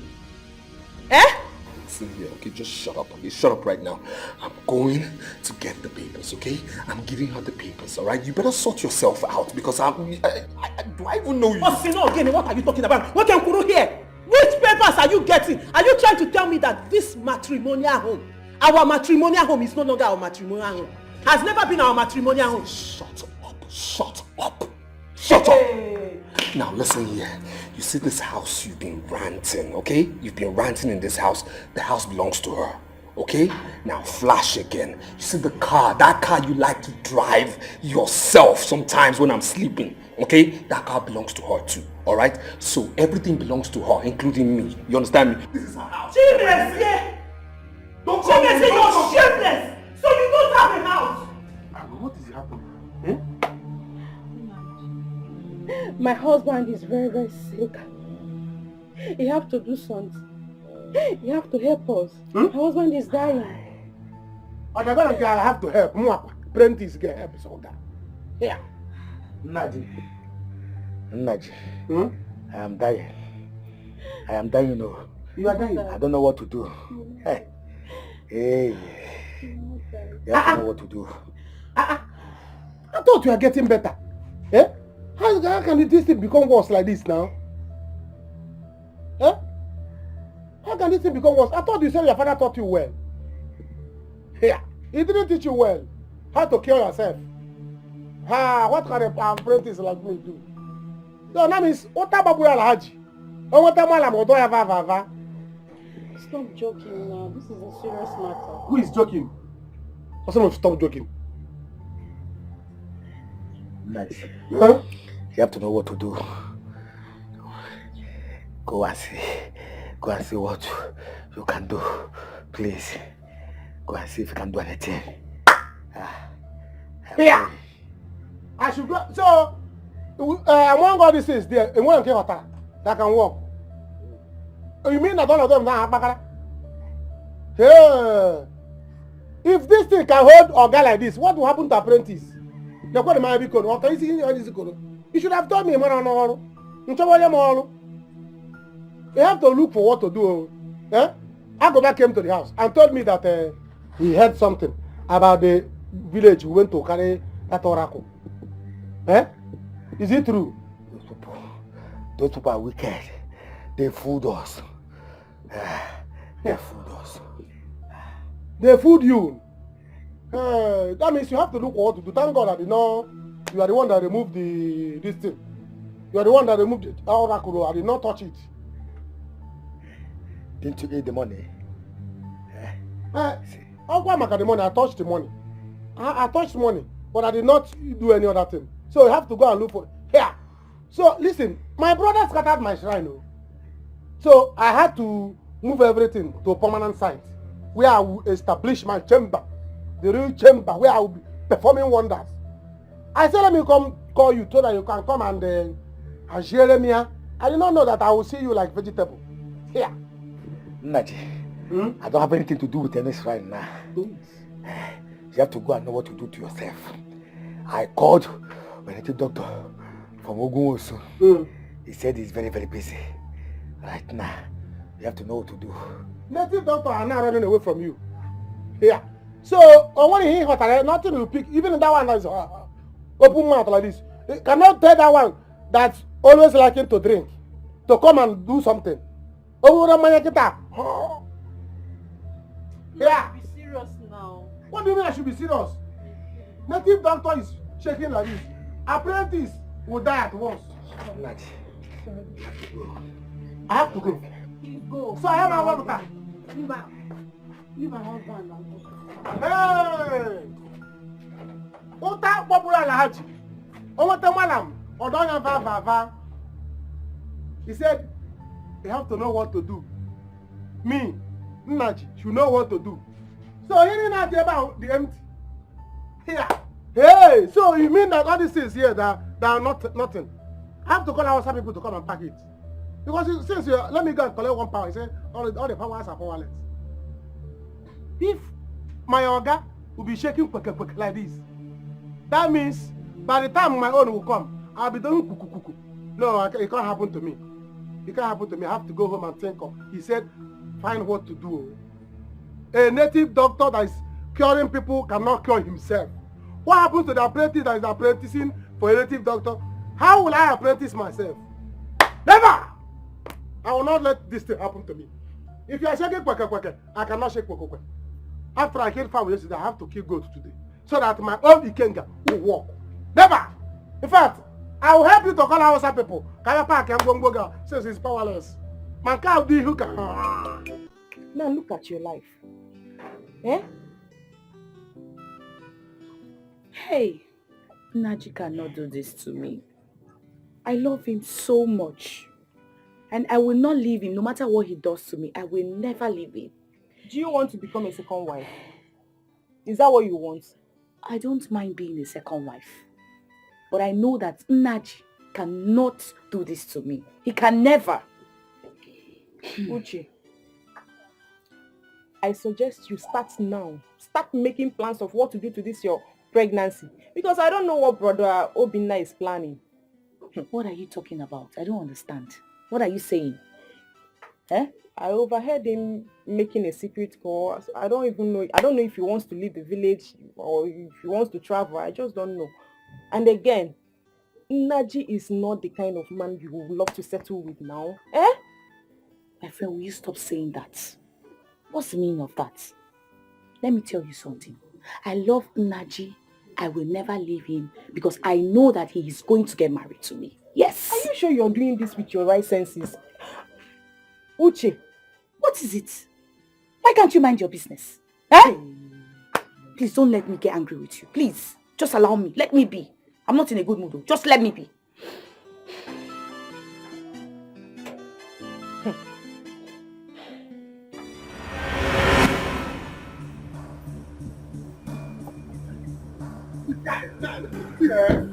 Listen here, okay? Just shut up, okay? Shut up right now. I'm going to get the papers, okay? I'm giving her the papers, all right? You better sort yourself out because do I even know you? Again, what are you talking about? What can Kuru hear? Which papers are you getting? Are you trying to tell me that this matrimonial home, our matrimonial home is no longer our matrimonial home? Has never been our matrimonial home? Shut up. Now listen here. You see this house, you've been ranting, okay? You've been ranting in this house. The house belongs to her, okay? Now flash again. You see the car, that car you like to drive yourself sometimes when I'm sleeping, okay? That car belongs to her too, all right? So everything belongs to her, including me. You understand me? This is her house. Shameless, yeah? Don't come and say you're shameless, so you don't have a house. What is happening? My husband is very, very sick. You have to do something. You have to help us. My husband is dying. I have to help. Apprentice get help so that. Yeah. Naji. I am dying. No. You are dying? I don't know what to do. Hey. You have to know what to do. I thought you are getting better. How can this thing become worse like this now? How can this thing become worse? I thought you said your father taught you well. Yeah, he didn't teach you well. How to kill yourself. What kind of apprentice like me do? No, that means what about Alhaji? Stop joking now. This is a serious matter. Who is joking? What's stop joking? Nice. You have to know what to do. Go and see what you can do. Please. Go and see if you can do anything. Yeah. I should go. So, among all these things there, and one that can walk. You mean that all of them now have yeah. If this thing can hold a guy like this, what will happen to apprentice? You should have told me, man. You have to look for what to do. Agoba came to the house and told me that he heard something about the village we went to carry that oracle. Is it true? Those people are wicked. They fooled us. They fooled us. They fooled you. That means you have to look for what to do. Thank God that you are the one that removed this thing. You are the one that removed it. Oracle, I did not touch it. Didn't you get the money? I'll go back at the money. I touched the money. I touched money, but I did not do any other thing. So you have to go and look for here. So listen, my brother scattered my shrine. So I had to move everything to a permanent site where I will establish my chamber, the real chamber where I will be performing wonders. I said, let me come call you so that you can come and share me. I did not know that I will see you like vegetable. Here. Naji, I don't have anything to do with any shrine now. You have to go and know what to do to yourself. I called a native doctor from Ogun also. He said he's very, very busy. Right now, you have to know what to do. Native doctor are now running away from you. Yeah. So, when he hot, nothing will pick. Even that one that is open mouth like this. You cannot tell that one that's always liking to drink to come and do something. Yeah. Be serious now. What do you mean I should be serious? Native doctor is shaking like this. Apprentice will die at once. I have to go. Go. So I have my water. Leave my husband now. Hey! Uta popular Alhaji. Owate malam. Odonya va. He said, you have to know what to do. Me, Nnaji, should know what to do. So he didn't ask about the empty. Here. Hey, so you mean that all these things here that are nothing? I have to call our people to come and pack it. Because since you let me go and collect 1 power, he said all the powers are powerless. If my organ will be shaking quick like this, that means by the time my own will come, I'll be doing kuku. No, it can't happen to me. It can't happen to me. I have to go home and think of. He said, find what to do. A native doctor that is curing people cannot cure himself. What happens to the apprentice that is apprenticing for a native doctor? How will I apprentice myself? Never! I will not let this thing happen to me. If you are shaking kweke, I cannot shake kweke. After I killed family yesterday, I have to kill goats today. So that my own Ikenga will walk. Never! In fact, I will help you to call Hausa people. Kayapa Kembongoga says he's powerless. Man can't do who can. Now look at your life. Eh? Hey, Naji cannot do this to me. I love him so much. And I will not leave him no matter what he does to me. I will never leave him. Do you want to become a second wife? Is that what you want? I don't mind being a second wife. But I know that Naji cannot do this to me. He can never. Uche, I suggest you start now. Start making plans of what to do to this your pregnancy. Because I don't know what brother Obinna is planning. What are you talking about? I don't understand. What are you saying? Eh? I overheard him making a secret call. I don't even know. I don't know if he wants to leave the village or if he wants to travel. I just don't know. And again, Naji is not the kind of man you would love to settle with now. Eh? My friend, will you stop saying that? What's the meaning of that? Let me tell you something. I love Naji. I will never leave him because I know that he is going to get married to me. Yes. Are you sure you're doing this with your right senses? Uche. What is it? Why can't you mind your business? Eh? Please don't let me get angry with you. Please. Just allow me. Let me be. I'm not in a good mood though. Just let me be.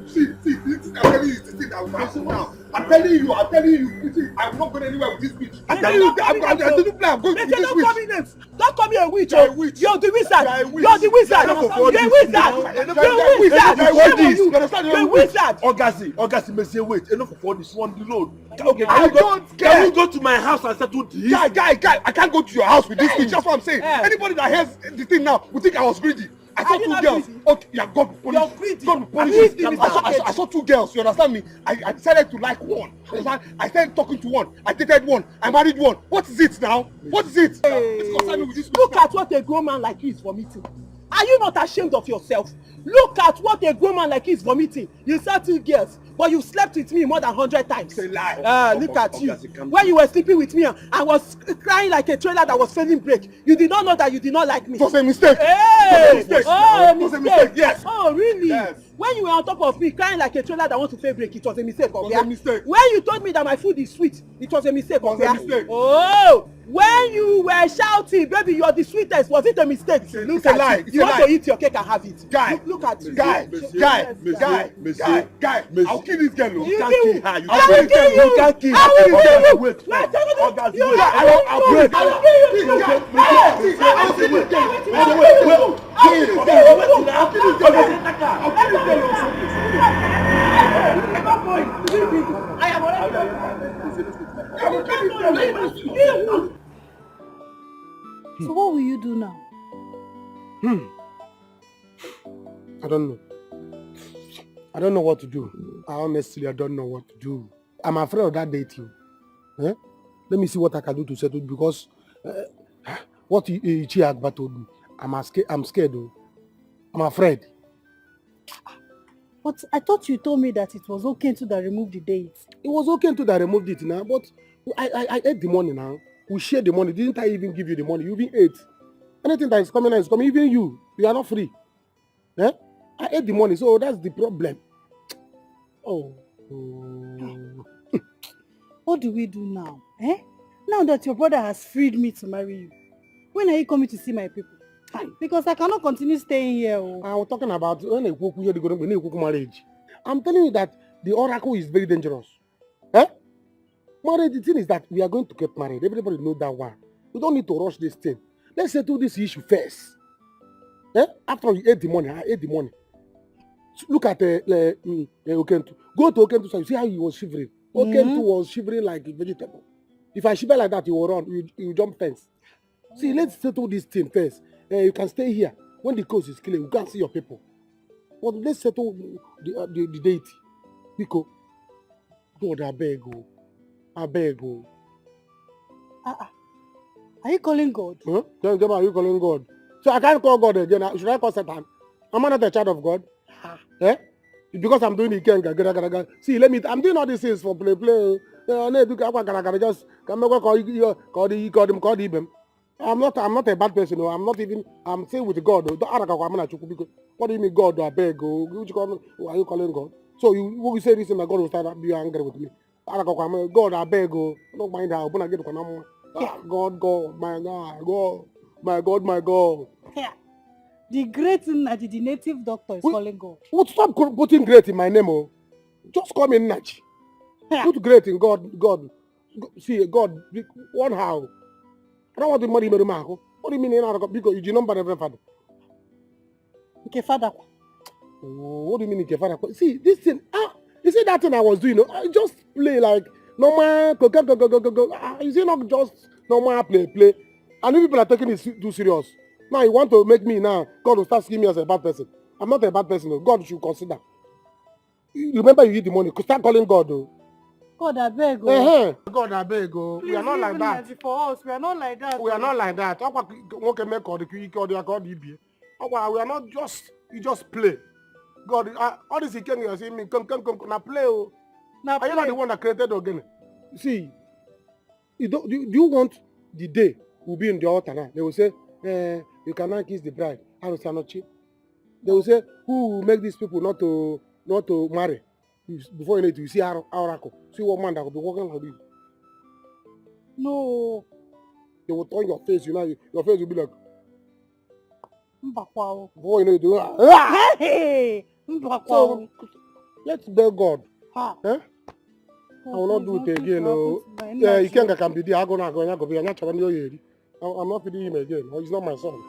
See, I'm telling you, the thing that will happen now. I'm telling you, I'm not going anywhere with this bitch. I'm telling you, I'm going to this witch. Don't call me a witch. You're the wizard. You're the wizard. You're the wizard. August, Monsieur, wait. Enough of all this one, the road. Okay, can you go to my house and settle this? Guy, I can't go to your house with this bitch. That's what I'm saying. Anybody that hears the thing now will think I was greedy. I saw 2 girls. Okay, yeah, God punish. I saw 2 girls. You understand me? I decided to like one. I started talking to one. I dated one. I married one. What is it now? What is it? Look at what a grown man like you is for me too. Are you not ashamed of yourself? Look at what a grown man like you is vomiting. You saw 2 girls, but you slept with me more than 100 times. Say lie. Look at you. When you were sleeping with me, I was crying like a trailer that was failing brake. You did not know that you did not like me. It was a mistake. Hey! It was a mistake. Oh, It was a mistake, yes. Oh, really? Yes. When you were on top of me crying like a trailer that wants to fail brake, it was a mistake. It was a mistake. When you told me that my food is sweet, it was a mistake. It was a mistake. Oh, when you were shouting, baby, you are the sweetest, was it a mistake? Look at lie. you. You want to eat your cake and have it. Guy. Look at you. Guy. I'll kill this girl. You can't kill kill her. I will kill you. You can't kill her. I will kill you. Wait. I'll kill you. I'll So what will you do now? I don't know. I don't know what to do. I don't know what to do. I'm afraid of that dating. Eh? Let me see what I can do to settle because what Ichi Agba told me. I'm scared though. I'm afraid. But I thought you told me that it was okay to remove the date. It was okay to remove it now, but I ate the money now. We share the money. Didn't I even give you the money? You even ate. Anything that is coming now is coming. Even you are not free. Eh? I ate the money, so that's the problem. Oh. What do we do now? Eh? Now that your brother has freed me to marry you, when are you coming to see my people? Because I cannot continue staying here. I was talking about when I go to marriage. I'm telling you that the oracle is very dangerous. Eh? Marriage, the thing is that we are going to get married. Everybody knows that one. We don't need to rush this thing. Let's settle this issue first. Eh? After you ate the money, I ate the money. Look at Okentu. Go to Okentu, so you see how he was shivering. Okentu was shivering like a vegetable. If I shiver like that, you will run. You jump fence. See, let's settle this thing first. You can stay here. When the coast is clear, you can't see your people. But let's settle the deity. Because God, I beg you. I beg you. Are you calling God? Huh? Are you calling God? So I can't call God again. Should I call Satan? Am I not a child of God? Eh? Because I'm doing the Ikenga. See, I'm doing all these things for play. Just call them. I'm not a bad person. I'm saying with God. What do you mean God? I beg. Are you calling God? So you say this and God will start be angry with me. God, I beg. Don't mind how. God, my God. Yeah. The great Naji, the native doctor is calling God. Stop putting great in my name. Oh. Just call me Naji. Put great in God. See, God, one how. I don't want to marry Marco. What do you mean? Because you number every father. Okay, father. What do you mean, father? See, this thing. You see that thing I was doing? I just play like normal. Go. You see, not just normal play. And if people are taking it too serious. Now you want to make me now, God will start seeing me as a bad person. I'm not a bad person. God should consider. Remember you eat the money. Start calling God though. God, I beg. God, I beg. We are not like that. For us, we are not like that. We are not like that. We are not just, you just play. God, all this weekend you are saying me, come, now play. Are you not the one that created again? See, do you want the day will be in the altar now? They will say, you cannot kiss the bride. I will say not cheap. They will say, who will make these people not to marry? Before you know it, you see our oracle. See what man that will be working like this. No. They will turn your face, your face will be like. Mbakwa. Before you know it, you Hey! Mbakwa. So, let's beg God. Ha. Eh? I will not do it again. Yeah, you can be there. I'm not feeding him again. He's not my son.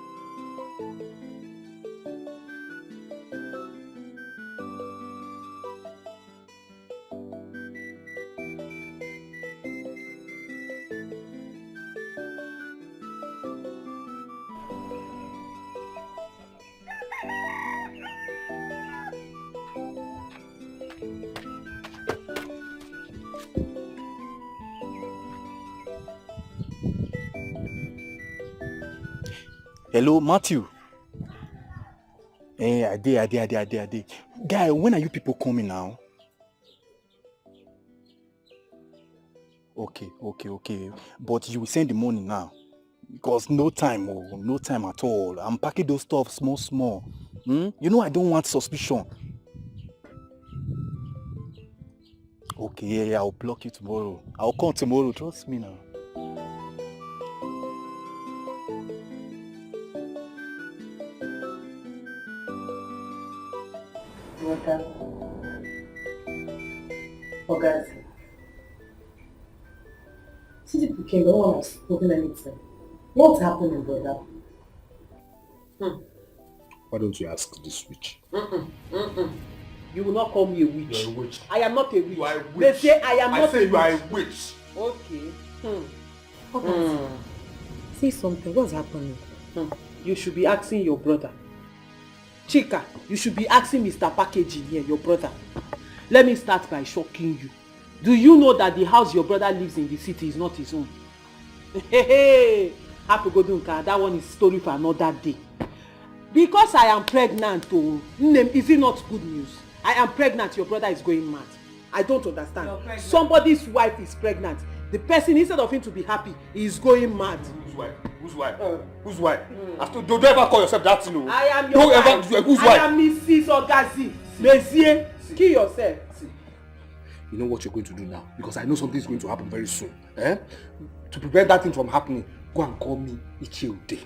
Hello, Matthew. I did. Guy, when are you people coming now? Okay. But you will send the money now. Because no time at all. I'm packing those stuff small. You know I don't want suspicion. Okay, yeah, I'll block you tomorrow. I'll come tomorrow, trust me now. Ogazi. See the came, no one has spoken anything. What's happening, brother? Why don't you ask this witch? You will not call me a witch. You're a witch. I am not a witch. You are a witch. They say I am not a witch. I say you are a witch. Okay. Say something. What's happening? You should be asking your brother. Chika, you should be asking Mr. Packaging here, your brother. Let me start by shocking you. Do you know that the house your brother lives in the city is not his own? Hey, happy Godunka, that one is story for another day. Because I am pregnant, oh, is it not good news? I am pregnant, your brother is going mad. I don't understand. Somebody's wife is pregnant. The person, instead of him to be happy, is going mad. Whose wife? Whose wife? Don't ever call yourself that, you know. I am your wife. Whose wife? I am Mrs. Ogazi. Monsieur, kill yourself. You know what you're going to do now? Because I know something is going to happen very soon. To prevent that thing from happening, go and call me Ichiude.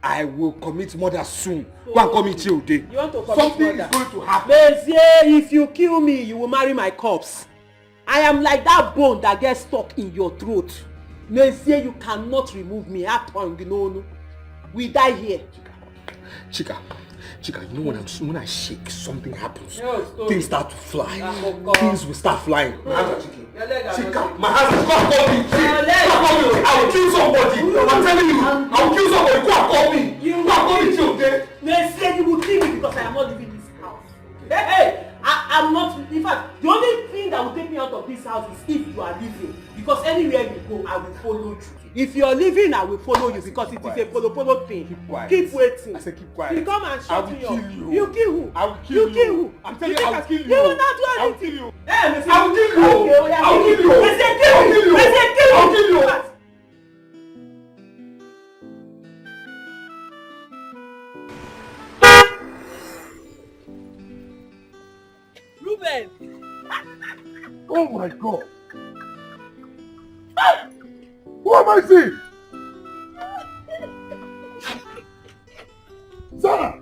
I will commit murder soon. Go and call me Ichiude. You want to commit something murder? Is going to happen. Monsieur, if you kill me, you will marry my corpse. I am like that bone that gets stuck in your throat. Monsieur, you cannot remove me. No. We die here. Chika, you know when I shake, something happens. Things start to fly. Things will start flying. My hands are shaking. Chika, my hands are shaking. Call me. I will kill somebody. I'm telling you. I will kill somebody. Go and call me. Go and call me till day. Monsieur, you will kill me because I am not leaving this house. Hey, I'm not. In fact, the only thing that will take me out of this house is if you are leaving. Because anywhere you go, I will follow you. If you are leaving, I will follow you because it is a follow thing. Keep quiet. Keep waiting. I say keep quiet. You come and shut me up. I will kill you. You kill who? I will kill you. You kill who? I'm telling you, I will kill you. You will not do anything. I will kill you. Hey, Monsieur. I will kill you. I will kill you. Monsieur, kill me. Monsieur, kill me. I will kill you. Ruben! Oh my God! Who am I seeing? Sarah!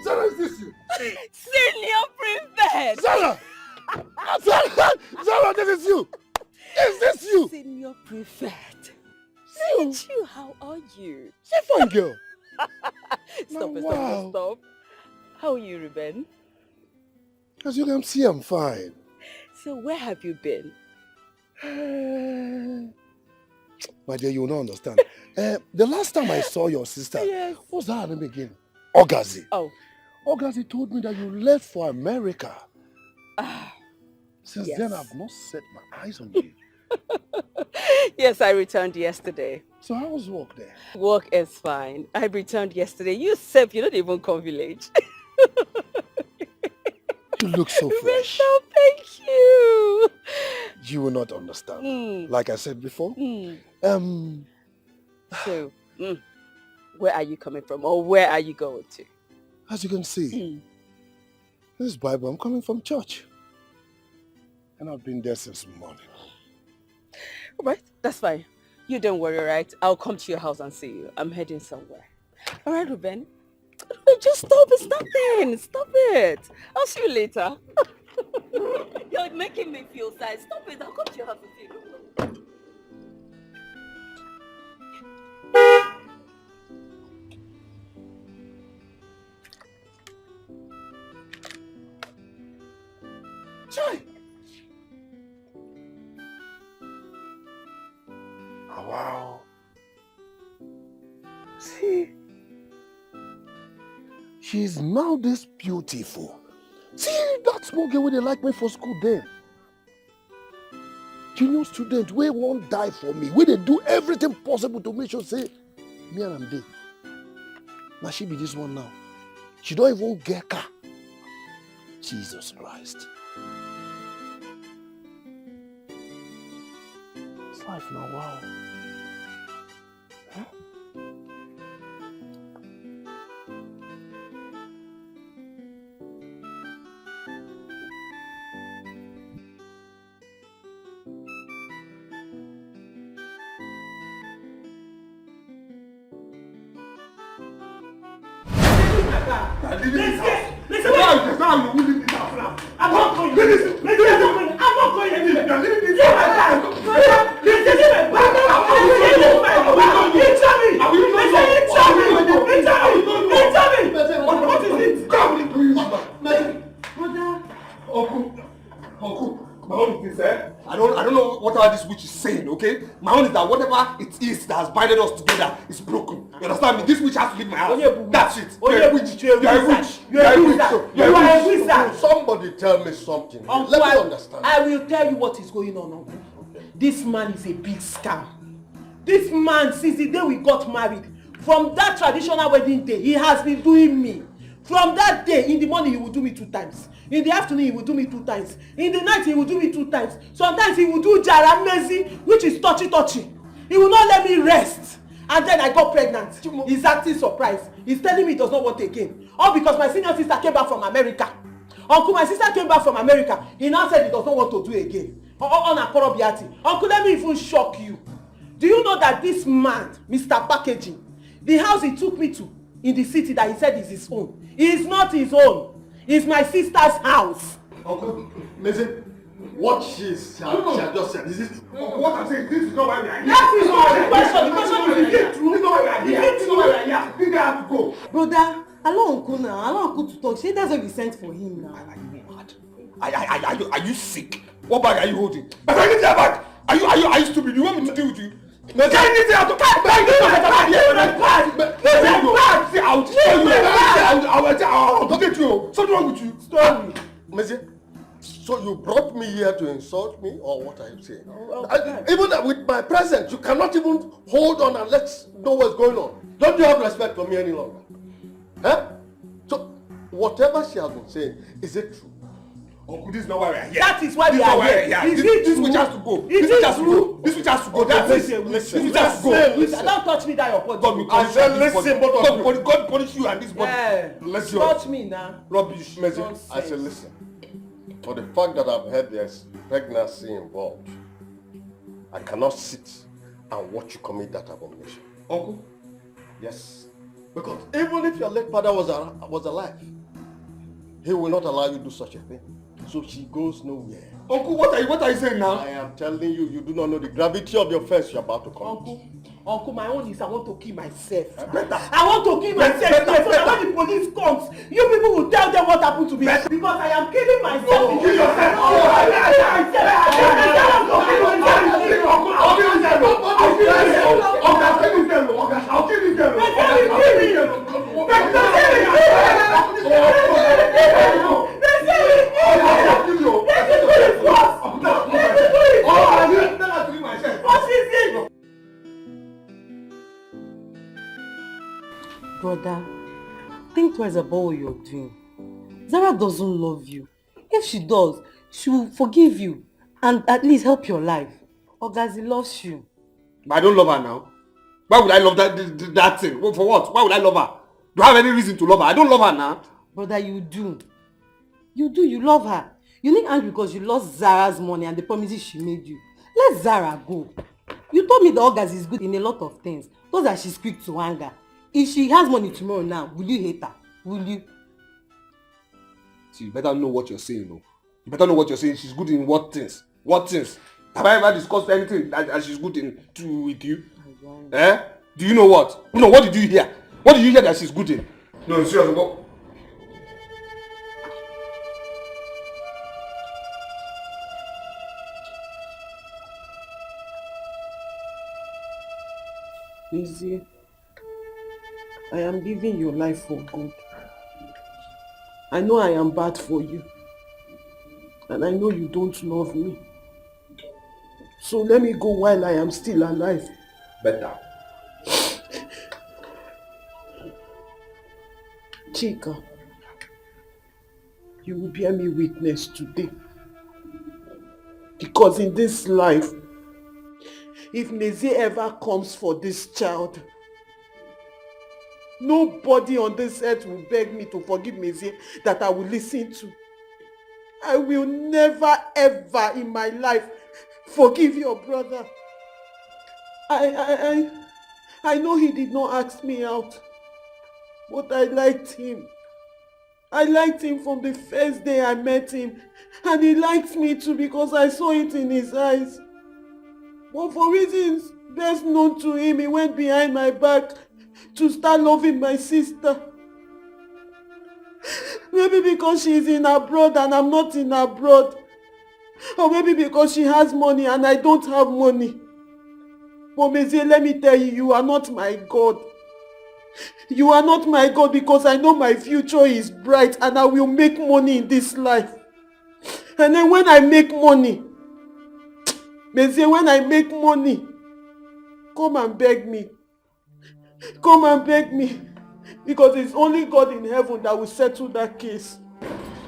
Sarah, is this you? Senior prefect! Sarah, this is you! Is this you? Senior prefect. You? How are you? She's a fine girl. Stop. How are you, Ruben? As you can see, I'm fine. So where have you been? My dear, you will not understand. The last time I saw your sister, Yes. what's her name again? Ogazi. Oh. Ogazi told me that you left for America. Since Yes. then, I've not set my eyes on you. Yes, I returned yesterday. So how was work there? Work is fine. I returned yesterday. You said you don't even come village. You look so fresh. So thank you. You will not understand. Like I said before. So, where are you coming from, or where are you going to? As you can see, this Bible, I'm coming from church. And I've been there since morning. Right, that's fine. You don't worry, right? I'll come to your house and see you. I'm heading somewhere. All right, Ruben. Just stop. It's nothing. Stop it. I'll see you later. You're making me feel sad. Stop it. I'll come to your house and see you. Chai! Oh, wow. See? She's now this beautiful. See that small girl where they like me for school then. junior student wey won't die for me, wey they do everything possible to make sure say me and am dey. Now she be this one now. She don't even get car. Jesus Christ. It's life now, wow. Huh? Listen, now you leave this house now. I'm not going. Listen, I'm not going anywhere. You're leaving this house. What is it? Uncle, my own is this, eh? I don't know whatever this witch is saying, okay? My own is that whatever it is that has binded us together is broken. You understand me? This witch has to leave my house. That's it. You're a witch. You're a witch. You're a wizard. Somebody tell me something. Uncle, Let me understand. I will tell you what is going on, Uncle. Okay. This man is a big scam. This man, since the day we got married, from that traditional wedding day, he has been doing me. From that day, in the morning he will do me 2 times. In the afternoon he will do me 2 times. In the night he will do me 2 times. Sometimes he will do jaramezi, which is touchy. He will not let me rest. And then I got pregnant. He's acting surprised. He's telling me he does not want again. All because my senior sister came back from America. Uncle, my sister came back from America. He now said he does not want to do again. On a Korobiati. Uncle, let me even shock you. Do you know that this man, Mr. Packaging, the house he took me to in the city that he said is his own, is not his own. It's my sister's house. Uncle, listen, what she has just said, is it? What I'm saying, this is not why we are here. That is not the question. The question is it true? This is not why we are here. This is not why we are here. This guy has to go. Brother, allow Uncle now. Allow Uncle to talk. Say that's what we sent for him now. Are you sick? What bag are you holding? But I need that bag. Are you stupid? You want me to deal with you? I will get you. Something wrong with you. Sorry. Monsieur, so you brought me here to insult me, or what are you saying? Even with my presence, you cannot even hold on and let's know what's going on. Don't you have respect for me any longer? Huh? So, whatever she has been saying, is it true? Uncle, this is not why we are here. That is why we are here. This witch has to go. This witch has to go. This witch has to go. That's it. This witch has to go. Don't touch me that your body. God will punish you. Listen, God punish you and this body. Let's touch me now. Rubbish. I said, listen. For the fact that I've heard there's pregnancy involved, I cannot sit and watch you commit that abomination. Uncle? Yes. Because even if your late father was alive, he will not allow you to do such a thing. So she goes nowhere. Uncle, what are you saying now? I am telling you, you do not know the gravity of the offense you're about to commit. Uncle, my own is I want to kill myself. I want to kill myself so that when the police comes, you people will tell them what happened to me. Because I am killing myself. No, kill yourself. I'll kill Brother, think twice about what you're doing. Zara doesn't love you. If she does, she will forgive you and at least help your life. Ogazi loves you. But I don't love her now. Why would I love that thing? For what? Why would I love her? Do I have any reason to love her? I don't love her now. Brother, you do. You love her. You need angry because you lost Zara's money and the promises she made you. Let Zara go. You told me the Ogazi is good in a lot of things. Those that she's quick to anger. If she has money tomorrow now, will you hate her? Will you? See, you better know what you're saying, though. You better know what you're saying. She's good in what things? What things? Have I ever discussed anything that she's good in with you? Eh? Do you know what? No, what did you hear? What did you hear that she's good in? No, seriously, what? Lizzie, I am living your life for good. I know I am bad for you. And I know you don't love me. So let me go while I am still alive. Better. Chika, you will bear me witness today. Because in this life, if Mezie ever comes for this child, nobody on this earth will beg me to forgive Mezie that I will listen to. I will never ever in my life forgive your brother. I know he did not ask me out, but I liked him. I liked him from the first day I met him, and he liked me too because I saw it in his eyes. But for reasons best known to him, he went behind my back to start loving my sister. Maybe because she is in abroad and I'm not in abroad. Or maybe because she has money and I don't have money. But Mezie, let me tell you, you are not my God. You are not my God because I know my future is bright and I will make money in this life. And then when I make money, Mezie, when I make money, come and beg me. Come and beg me. Because it's only God in heaven that will settle that case.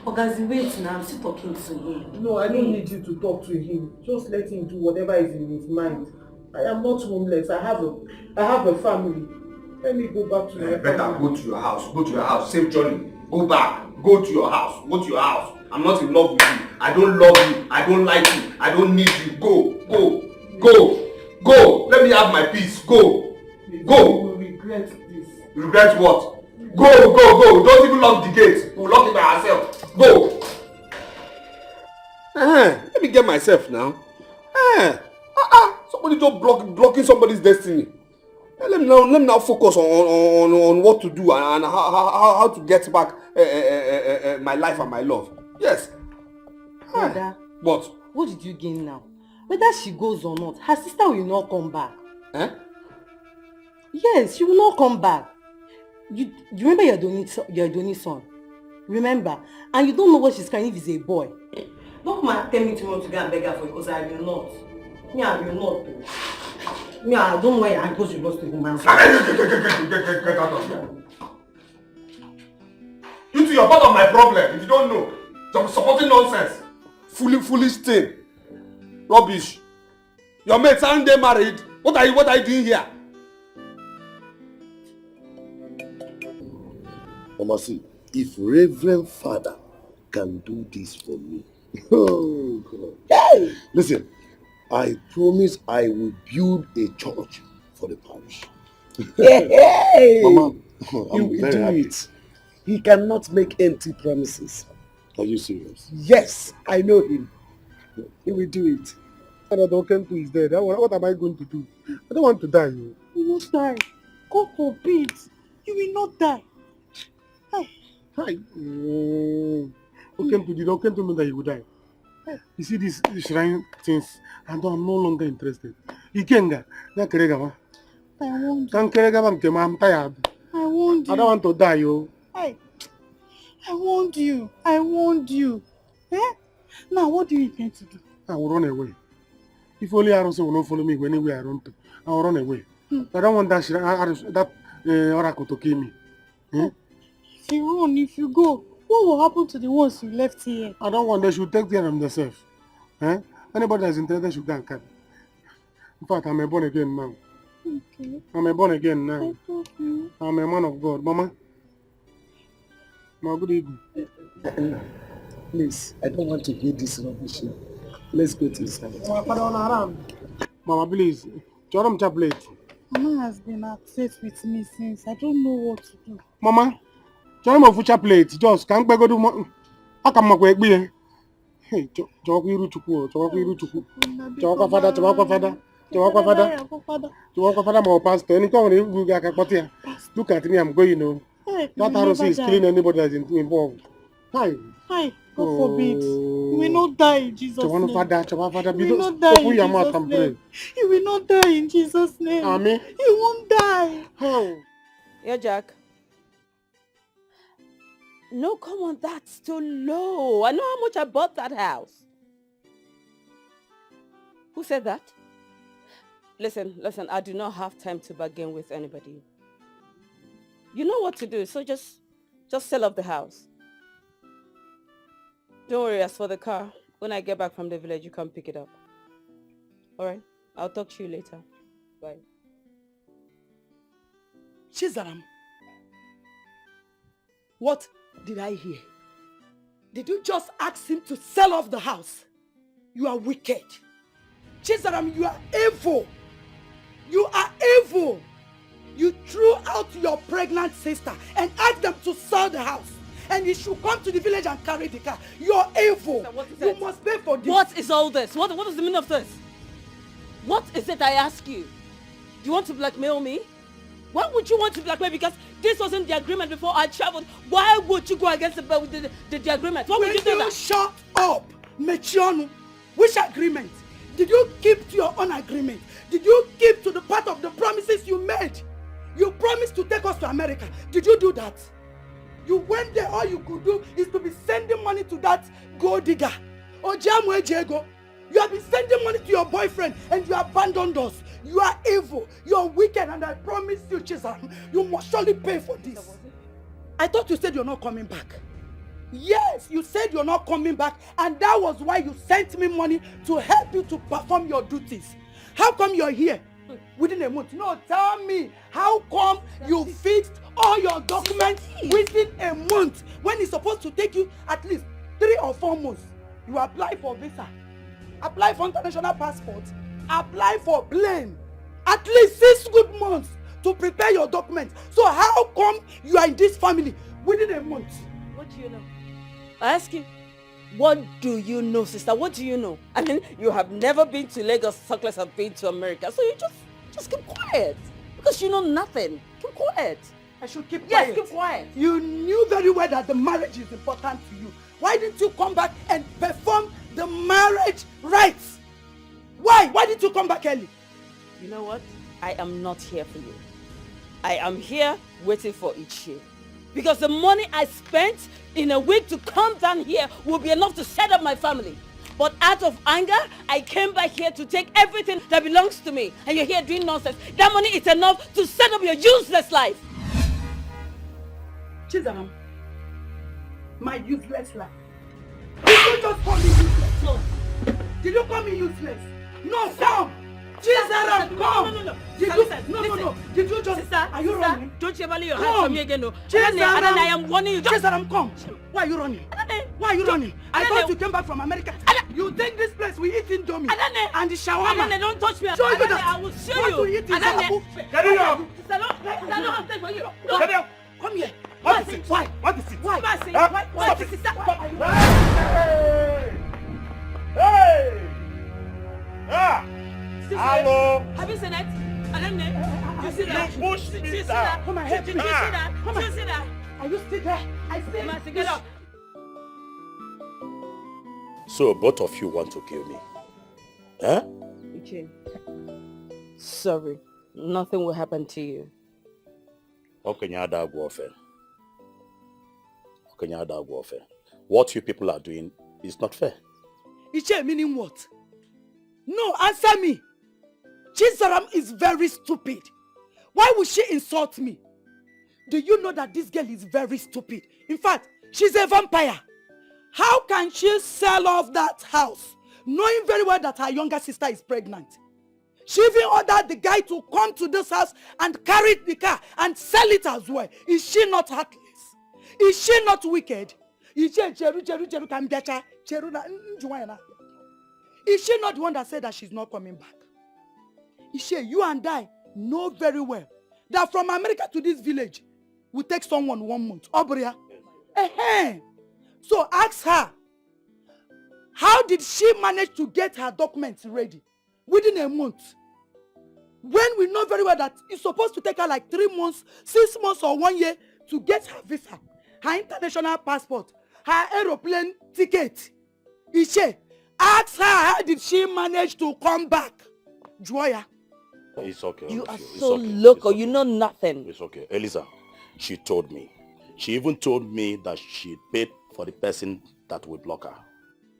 Ogazi, wait now, I'm still talking to him. No, I don't need you to talk to him. Just let him do whatever is in his mind. I am not homeless. I have a family. Let me go back to my Better family. go to your house. Go to your house. Safe journey. Go back. Go to your house. Go to your house. I'm not in love with you. I don't love you. I don't like you. I don't need you. Go. Go. Go. Go. Let me have my peace. Go. Go. You will regret this. Regret what? Go. Go. Go. Don't even lock the gate. We'll lock it by ourselves. Go. Let me get myself now. Somebody just blocking somebody's destiny. Let me now focus on what to do and how to get back my life and my love. Yes. Brother, What? what did you gain now? Whether she goes or not, her sister will not come back. Eh? Yes, she will not come back. You remember your Doni son? Remember? And you don't know what she's crying if it's a boy. Don't come and tell me tomorrow to go and beg her for it because I will not. Me, I will not. Me, I don't know why your ankles should go to woman. Get out of here. You two, you're part of my problem. If you don't know, you're supporting nonsense. Foolish thing. Rubbish. Your mates aren't they married? What are you doing here? Mama, see, if Reverend Father can do this for me, oh God. Hey! Listen, I promise I will build a church for the parish. Hey! Mama, He I'm will very do happy. it. He cannot make empty promises. Are you serious? Yes, I know him. He will do it. Father Dokentu is dead. What am I going to do? I don't want to die. You will not die. God forbid. You will not die. Hi. Hi. Dokentu did Dokentu know that he would die. You see these shrine things, and I'm no longer interested. Ikenga, na keregama. I want you. Kan keregama nkema, I'm tired. I want you. I don't want to die, yo. Hi. I want you. I want you. Eh? Now, what do you intend to do? I will run away. If only Aronso will not follow me anywhere I run to, I will run away. I don't want that oracle to kill me. If you run, if you go, what will happen to the ones you left here? I don't want they should take care of themselves. Anybody that's interested should go and carry. In fact, I'm a born again now. Okay. I'm a born again now. I'm a man of God. Mama. Good evening. Please, I don't want to hear this rubbish. Let's go to his house. Mama, please. Joram Chaplet. Mama has been upset with me since. I don't know what to do. Mama, Joram of Chaplet. Just can't go do. I can't make me. Hey, Joku Rutuku, Joku Rutuku. Joku Father, Joku Father. Joku Father. Joku Father, my pastor. Anything look at me, I'm going, that house is killing anybody that's involved. Hi. Hi. God forbid. You will not die in Jesus' name. Father, You will not die in Jesus' name. You will not die in Jesus' name. Amen. You won't die. How? Yeah, Jack. No, come on, that's too low. I know how much I bought that house. Who said that? Listen, I do not have time to bargain with anybody. You know what to do, so just sell off the house. Don't worry, as for the car, when I get back from the village, you come pick it up. Alright? I'll talk to you later. Bye. Chizaram, what did I hear? Did you just ask him to sell off the house? You are wicked. Chizaram, you are evil. You are evil. You threw out your pregnant sister and asked them to sell the house. And you should come to the village and carry the car. You're evil. You must pay for this. What is all this? What is the meaning of this? What is it, I ask you? Do you want to blackmail me? Why would you want to blackmail me? Because this wasn't the agreement before I traveled. Why would you go against the agreement? What would you do that? Shut up, Mechionu. Which agreement? Did you keep to your own agreement? Did you keep to the part of the promises you made? You promised to take us to America. Did you do that? You went there, all you could do is to be sending money to that gold digger. Ojamwe Jego. You have been sending money to your boyfriend and you abandoned us. You are evil. You are wicked, and I promise you, Chizam, you must surely pay for this. I thought you said you're not coming back. Yes, you said you're not coming back, and that was why you sent me money to help you to perform your duties. How come you're here within a month? No, tell me, how come you fixed all your documents within a month when it's supposed to take you at least 3 or 4 months? You apply for visa, apply for international passport, apply for plane. At least 6 good months to prepare your documents. So how come you are in this family within a month? What do you know? I ask you, what do you know, sister? What do you know? I mean, you have never been to Lagos, Suckless have been to America. So you just keep quiet. Because you know nothing. Keep quiet. I should keep quiet? quiet? Yes, keep quiet. You knew very well that the marriage is important to you. Why didn't you come back and perform the marriage rites? Why? Why didn't you come back early? You know what? I am not here for you. I am here waiting for Ichie. Because the money I spent in a week to come down here will be enough to set up my family. But out of anger, I came back here to take everything that belongs to me. And you're here doing nonsense. That money is enough to set up your useless life. Chizaram, my useless life. Did you just call me useless? No. Did you call me useless? No, come! Chizaram, come! No. No. Did you just... Sister, are you running? Don't you ever lay your hands on me again, no. Chizaram, I am warning you. Chizaram, come! Why are you running? Why are you running? I thought you came back from America. You think this place we eat indomie and the shawarma? Don't touch me. Show you that. I will show you. What we eat is a buffet. Get it up! Get it up! Come here. What is it? Why? What is it? Why? Stop it. Hey! Ah! Hello! Have you seen it? You see that? You pushed me see down. that? Come and help me. You see that? Come on. You see that? Are you still there? I still. Get up. So both of you want to kill me? Huh? Ichie, sorry. Nothing will happen to you. What you people are doing is not fair. Ichie meaning what? No, answer me. Chizaram is very stupid. Why would she insult me? Do you know that this girl is very stupid? In fact, she's a vampire. How can she sell off that house, knowing very well that her younger sister is pregnant? She even ordered the guy to come to this house and carry the car and sell it as well. Is she not heartless? Is she not wicked? Is she not the one that said that she's not coming back? Ishe, you and I know very well that from America to this village will take someone 1 month. Obria. So ask her, how did she manage to get her documents ready within a month? When we know very well that it's supposed to take her like 3 months, 6 months or 1 year to get her visa, her international passport, her aeroplane ticket. Ishe, ask her, how did she manage to come back? Joya. It's okay. You are it's so okay. local. Okay. You know nothing. It's okay. Eliza, she told me. She even told me that she paid for the person that will block her.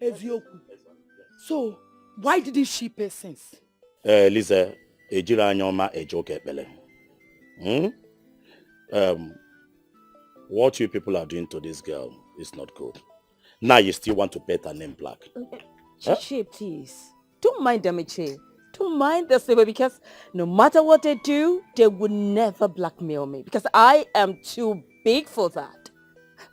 Ezioku. So, Why didn't she pay since? Lisa, ejira anyoma ejoke bele. What you people are doing to this girl is not good. Now you still want to paint her name black. Chichi, please. Don't mind them, Ichi. Don't mind this way, because no matter what they do, they would never blackmail me because I am too big for that.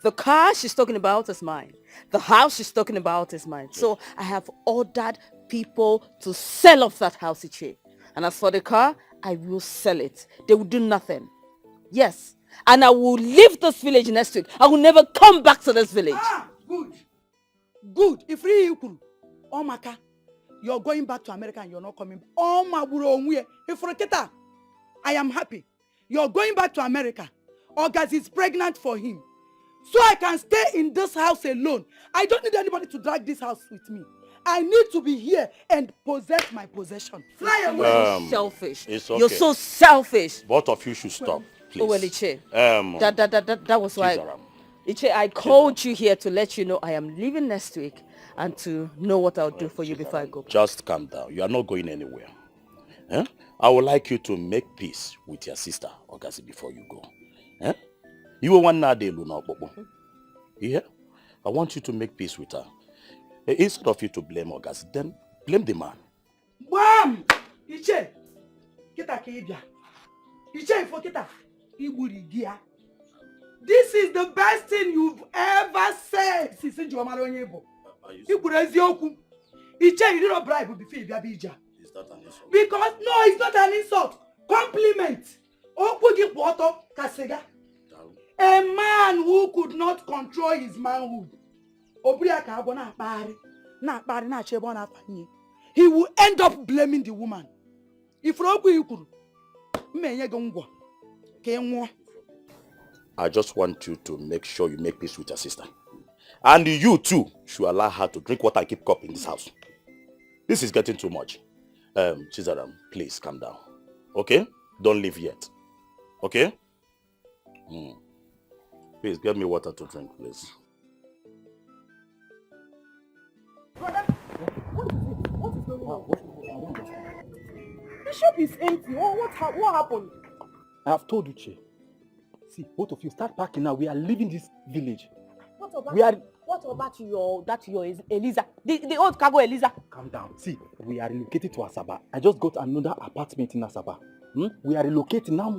The car she's talking about is mine. The house she's talking about is mine. So I have ordered people to sell off that house, Ichi. And as for the car, I will sell it. They will do nothing. Yes. And I will leave this village next week. I will never come back to this village. Good. Good. If you could, oh Maka, you're going back to America and you're not coming back. Oh my buro, if I am happy. You're going back to America. August is pregnant for him. So I can stay in this house alone. I don't need anybody to drag this house with me. I need to be here and possess my possession. Fly away. Selfish. It's okay. You're so selfish. Both of you should stop, please. Oh, well, Ichi. That was why. Chizaram. Ichi, I called you here to let you know I am leaving next week and to know what I'll do for you before I go. Just calm down. You are not going anywhere. I would like you to make peace with your sister, Ogasi, before you go. You will one day, Luna. Yeah? I want you to make peace with her. Instead of you to blame Ogasi, then blame the man. Bam! Iche! Kita kibia. Iche ifo kita. Iburi gia. This is the best thing you've ever said since Jomaro Nyebo. Iburi ezioku. Iche, you did not bribe before you bija. Is that an insult? Because, no, it's not an insult. Compliment. Okugi Poto Kasega. A man who could not control his manhood. He will end up blaming the woman. If I just want you to make sure you make peace with your sister. And you too should allow her to drink water and keep cup in this house. This is getting too much. Chizaram, please calm down. Okay? Don't leave yet. Okay? Please get me water to drink, please. Brother, what is going on? The shop is empty. What happened? I have told you, Che. See, both of you start packing now. We are leaving this village. What about your Eliza? The old cargo Eliza? Calm down. See, we are relocated to Asaba. I just got another apartment in Asaba. We are relocating now.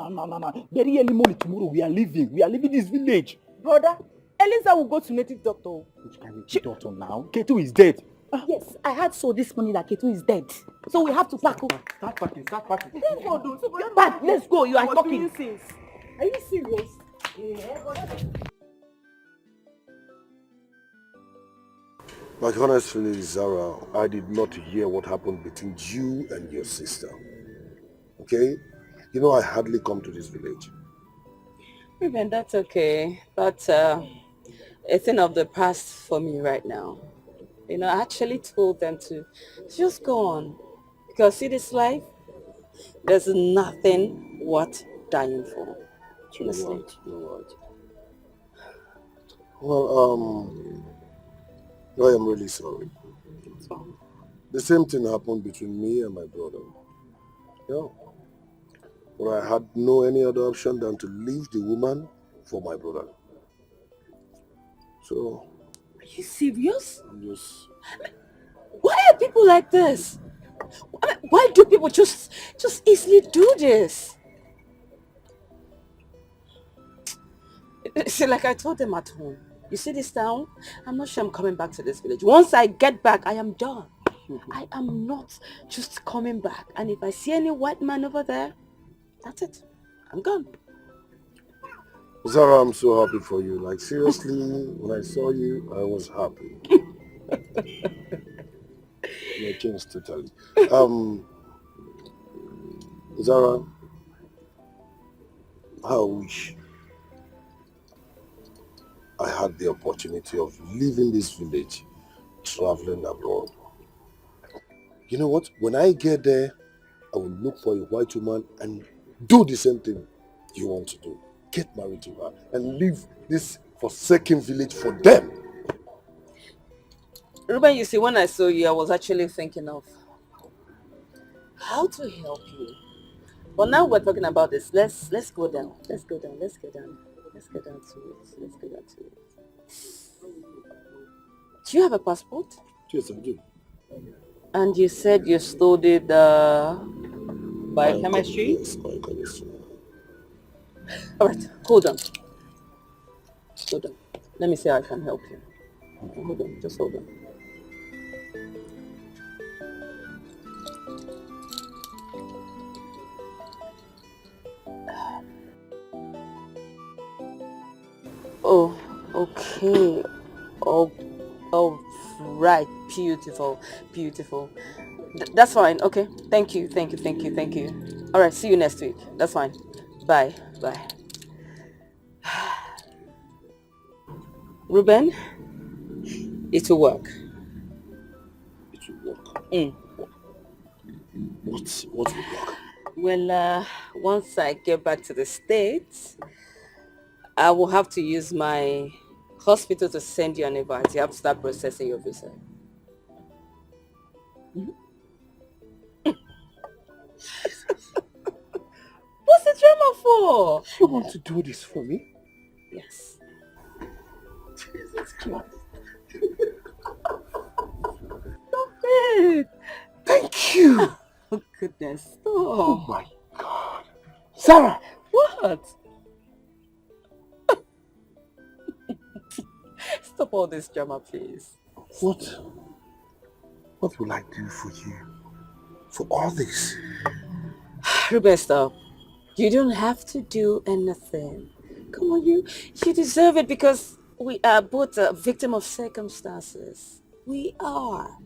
Very early morning tomorrow. We are leaving this village. Brother, Eliza will go to native doctor. Which kind of doctor now? Ketu is dead. Yes, I heard so this morning that Ketu is dead. So we have to pack. Start packing. But let's go. You are talking. Are you serious? Like honestly, Zara, I did not hear what happened between you and your sister. Okay? You know I hardly come to this village. Even that's okay. That's a thing of the past for me right now. You know, I actually told them to just go on. Because see this life, there's nothing worth dying for. Honestly. Well, I am really sorry. The same thing happened between me and my brother. Yeah. But I had no any other option than to leave the woman for my brother. So... Are you serious? I'm just... Why are people like this? Why do people just easily do this? See, like I told them at home, you see this town? I'm not sure I'm coming back to this village. Once I get back, I am done. I am not just coming back. And if I see any white man over there, that's it. I'm gone. Zara, I'm so happy for you. Like seriously, when I saw you, I was happy. You changed totally. Zara, I wish I had the opportunity of leaving this village, traveling abroad. You know what? When I get there, I will look for a white woman and do the same thing you want to do. Get married to her and leave this forsaken village for them. Ruben, you see, when I saw you, I was actually thinking of how to help you. But now we're talking about this. Let's go down. Let's go down. Let's go down. Let's go down to it. Let's go down to it. Do you have a passport? Yes, I do. And you said you studied biochemistry? Yes, biochemistry. Alright, hold on. Hold on. Let me see how I can help you. Hold on, just hold on. Oh, okay. Oh, right. Beautiful, beautiful. That's fine. Okay. Thank you. All right. See you next week. That's fine. Bye. Ruben, it will work. It will work. Mm. What will work? Well, once I get back to the States, I will have to use my hospital to send you an invite. You have to start processing your visa. What's the drama for? You want to do this for me? Yes. Jesus Christ. Stop it. Thank you. Oh, goodness. Stop. Oh my God. Sarah. What? Stop all this drama, please. What will I do for you? For all this? Ruben, stop. You don't have to do anything. Come on, you deserve it because we are both a victim of circumstances. We are.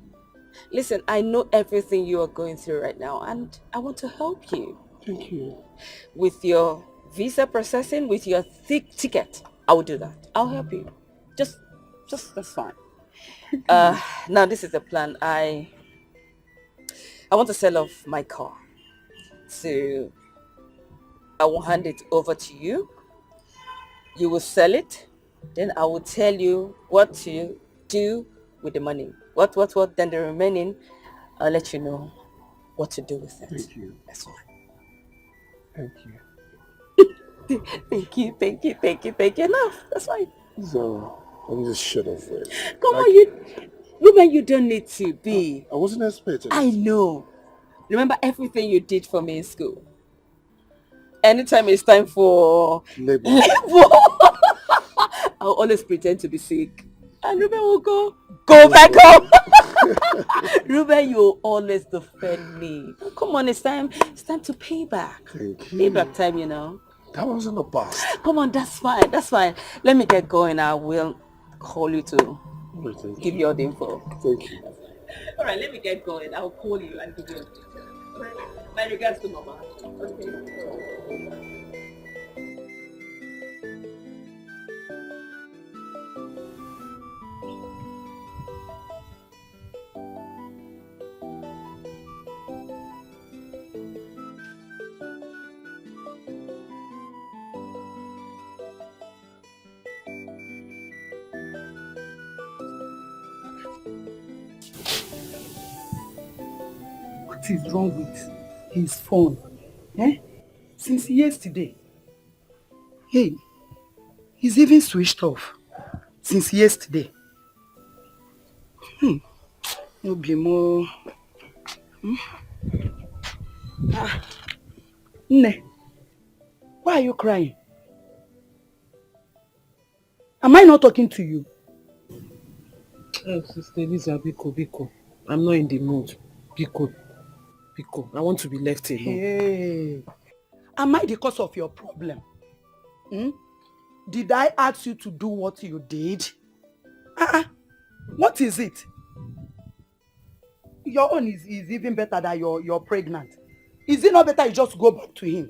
Listen, I know everything you are going through right now and I want to help you. Thank you. With your visa processing, with your ticket, I will do that. I'll help you. Just that's fine. Now this is the plan. I want to sell off my car. So I will hand it over to you. You will sell it. Then I will tell you what to do with the money. What, then the remaining, I'll let you know what to do with it. Thank you. That's fine. Thank you. Thank you. Enough. That's fine. So, I'm just shut off it. Come on, Ruben, you don't need to be. I wasn't expecting it. I know. Remember everything you did for me in school. Anytime it's time for labor. I'll always pretend to be sick. And Ruben will go back home. Ruben, you always defend me. Come on, it's time to pay back. Thank you. Payback time, you know. That was in the past. Come on, that's fine. Let me get going. I will call you to give you all the info. Thank you. All right, let me get going. I'll call you and give you. My regards to Mama. Okay. What is wrong with his phone? Since yesterday. Hey, he's even switched off. Since yesterday. No be more. Nne, why are you crying? Am I not talking to you? Sister Lisa, Biko. I'm not in the mood. Biko, I want to be left alone. Hey, am I the cause of your problem? Did I ask you to do what you did? What is it? Your own is even better than you're pregnant. Is it not better you just go back to him?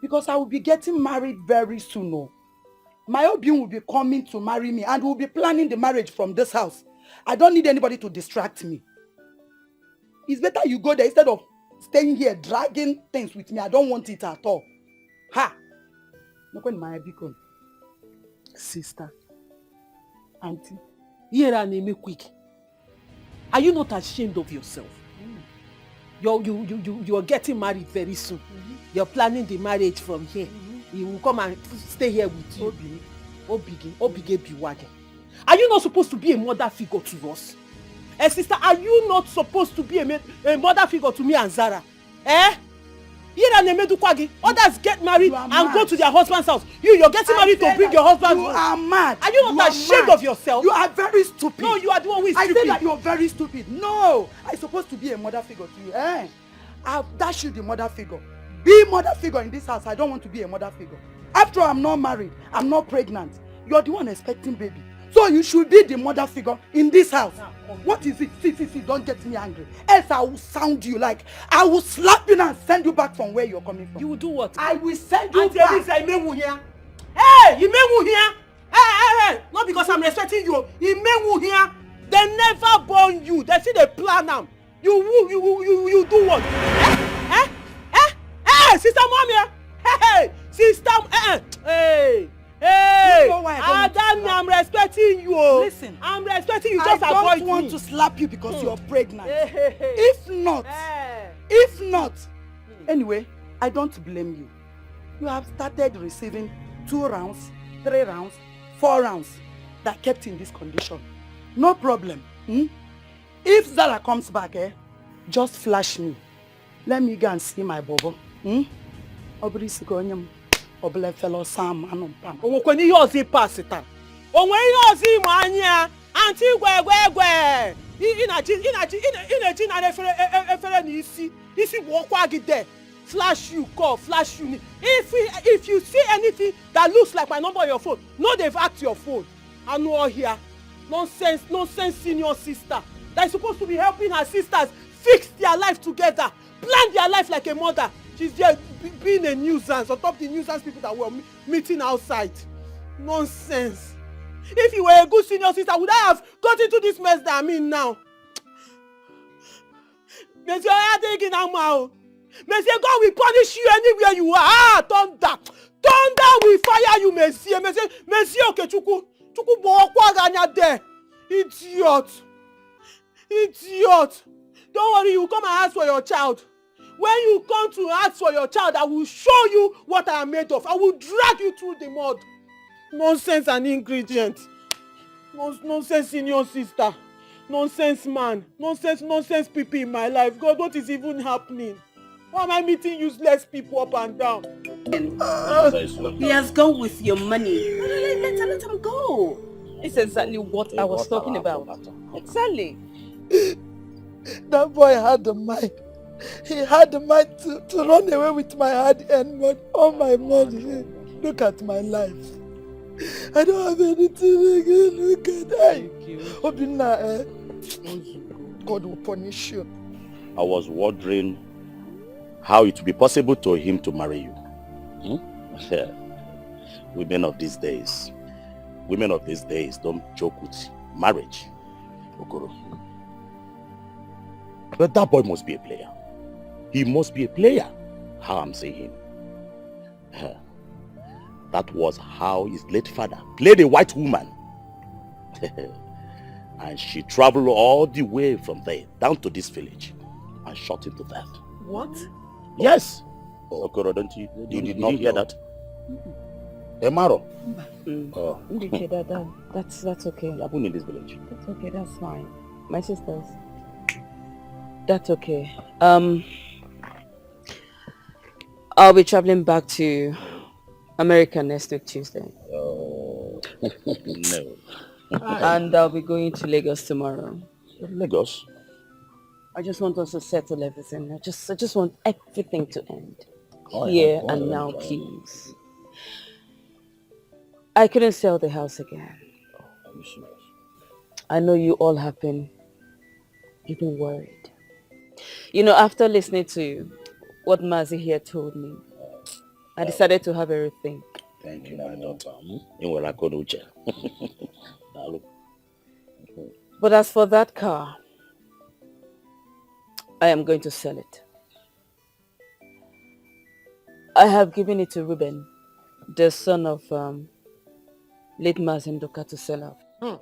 Because I will be getting married very soon. Oh. My obio will be coming to marry me and we'll be planning the marriage from this house. I don't need anybody to distract me. It's better you go there instead of staying here dragging things with me. I don't want it at all. Ha! Look when my beacon. Sister, auntie, here I name me quick. Are you not ashamed of yourself? You're getting married very soon. You're planning the marriage from here. He will come and stay here with you. Obige biwage. Are you not supposed to be a mother figure to us? Sister, are you not supposed to be a mother figure to me and Zara? Others get married and go to their husband's house. You're getting married to bring your husband home. You are mad. Are you not ashamed of yourself? You are very stupid. No, you are the one who is stupid. I said that you're very stupid. No, I'm supposed to be a mother figure to you. I've dashed you the mother figure. Be mother figure in this house. I don't want to be a mother figure. After all, I'm not married. I'm not pregnant. You're the one expecting baby. So you should be the mother figure in this house. What is it? See, don't get me angry. Else I will sound you like I will slap you and send you back from where you're coming from. You will do what? I will send you back. Hey, hey, not because I'm respecting you. Here. They never born you. They see they plan them. You do what? Sister Mommy. Hey, sister. Hey. You know why I'm respecting you. Listen, I'm respecting you. Just avoid me. I don't want to slap you because you're pregnant. If not, anyway, I don't blame you. You have started receiving 2 rounds, 3 rounds, 4 rounds that kept in this condition. No problem. If Zara comes back, just flash me. Let me go and see my bobo. Obele fellow Sam Anumpam. Onwekweni ihe ọzọ ịpasịta. Onwe ihe ọzọ ịma anya. Anti gwe. Ị na efere n'isi. Isi bụ ọkwa gị there. Flash you call, flash you. If you see anything that looks like my number on your phone, no they've hacked your phone. I know here. Nonsense senior sister. That is supposed to be helping her sisters fix their life together. Plan their life like a mother. She's there being a nuisance on top of the nuisance people that were meeting outside. Nonsense. If you were a good senior sister, would I have got into this mess that I'm in now? Monsieur, Monsieur, God will punish you anywhere you are. Thunder will fire you, Monsieur. Monsieur, okay, Chuku bo ganya there. Idiot. Don't worry, you come and ask for your child. When you come to ask for your child, I will show you what I am made of. I will drag you through the mud. Nonsense and ingredient. Nonsense senior sister. Nonsense man. Nonsense people in my life. God, what is even happening? Why am I meeting useless people up and down? He has gone with your money. Let him go. It's exactly what I was talking about. Exactly. That boy had the mind. He had the mind to run away with my hard-earned money, all my money. Look at my life. I don't have anything again. Look at that. God will punish you. I was wondering how it would be possible to him to marry you. Women of these days don't joke with marriage. Okoro. But that boy must be a player. He must be a player. How I'm saying him. That was how his late father played a white woman. And she traveled all the way from there down to this village and shot him to death. What? Yes. Okoro, you did not hear that? Emaro. That's okay. It happened in this village. That's okay, that's fine. My sisters. That's okay. I'll be traveling back to America next week Tuesday. Oh, no. And I'll be going to Lagos tomorrow. Lagos? I just want us to settle everything. I just want everything to end. Here and now, please. I couldn't sell the house again. Are you serious? I know you all have been worried. You know, after listening to what Mazi here told me, I decided to have a rethink. Thank you, my daughter. But as for that car, I am going to sell it. I have given it to Ruben, the son of late Mazi Ndoka, to sell off.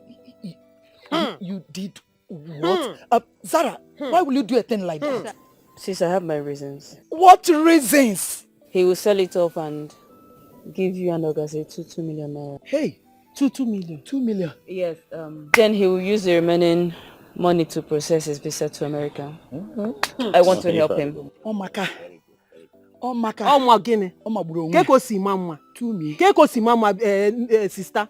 You did What? Zara, why will you do a thing like that? Sis, I have my reasons. What reasons? He will sell it off and give you and Ogase 2 million naira. Hey, 2 million. 2 million. Yes. Then he will use the remaining money to process his visa to America. I want to help him. Omaka. Ọmọ gịnị? Keko si mama. Keko si mama, sister.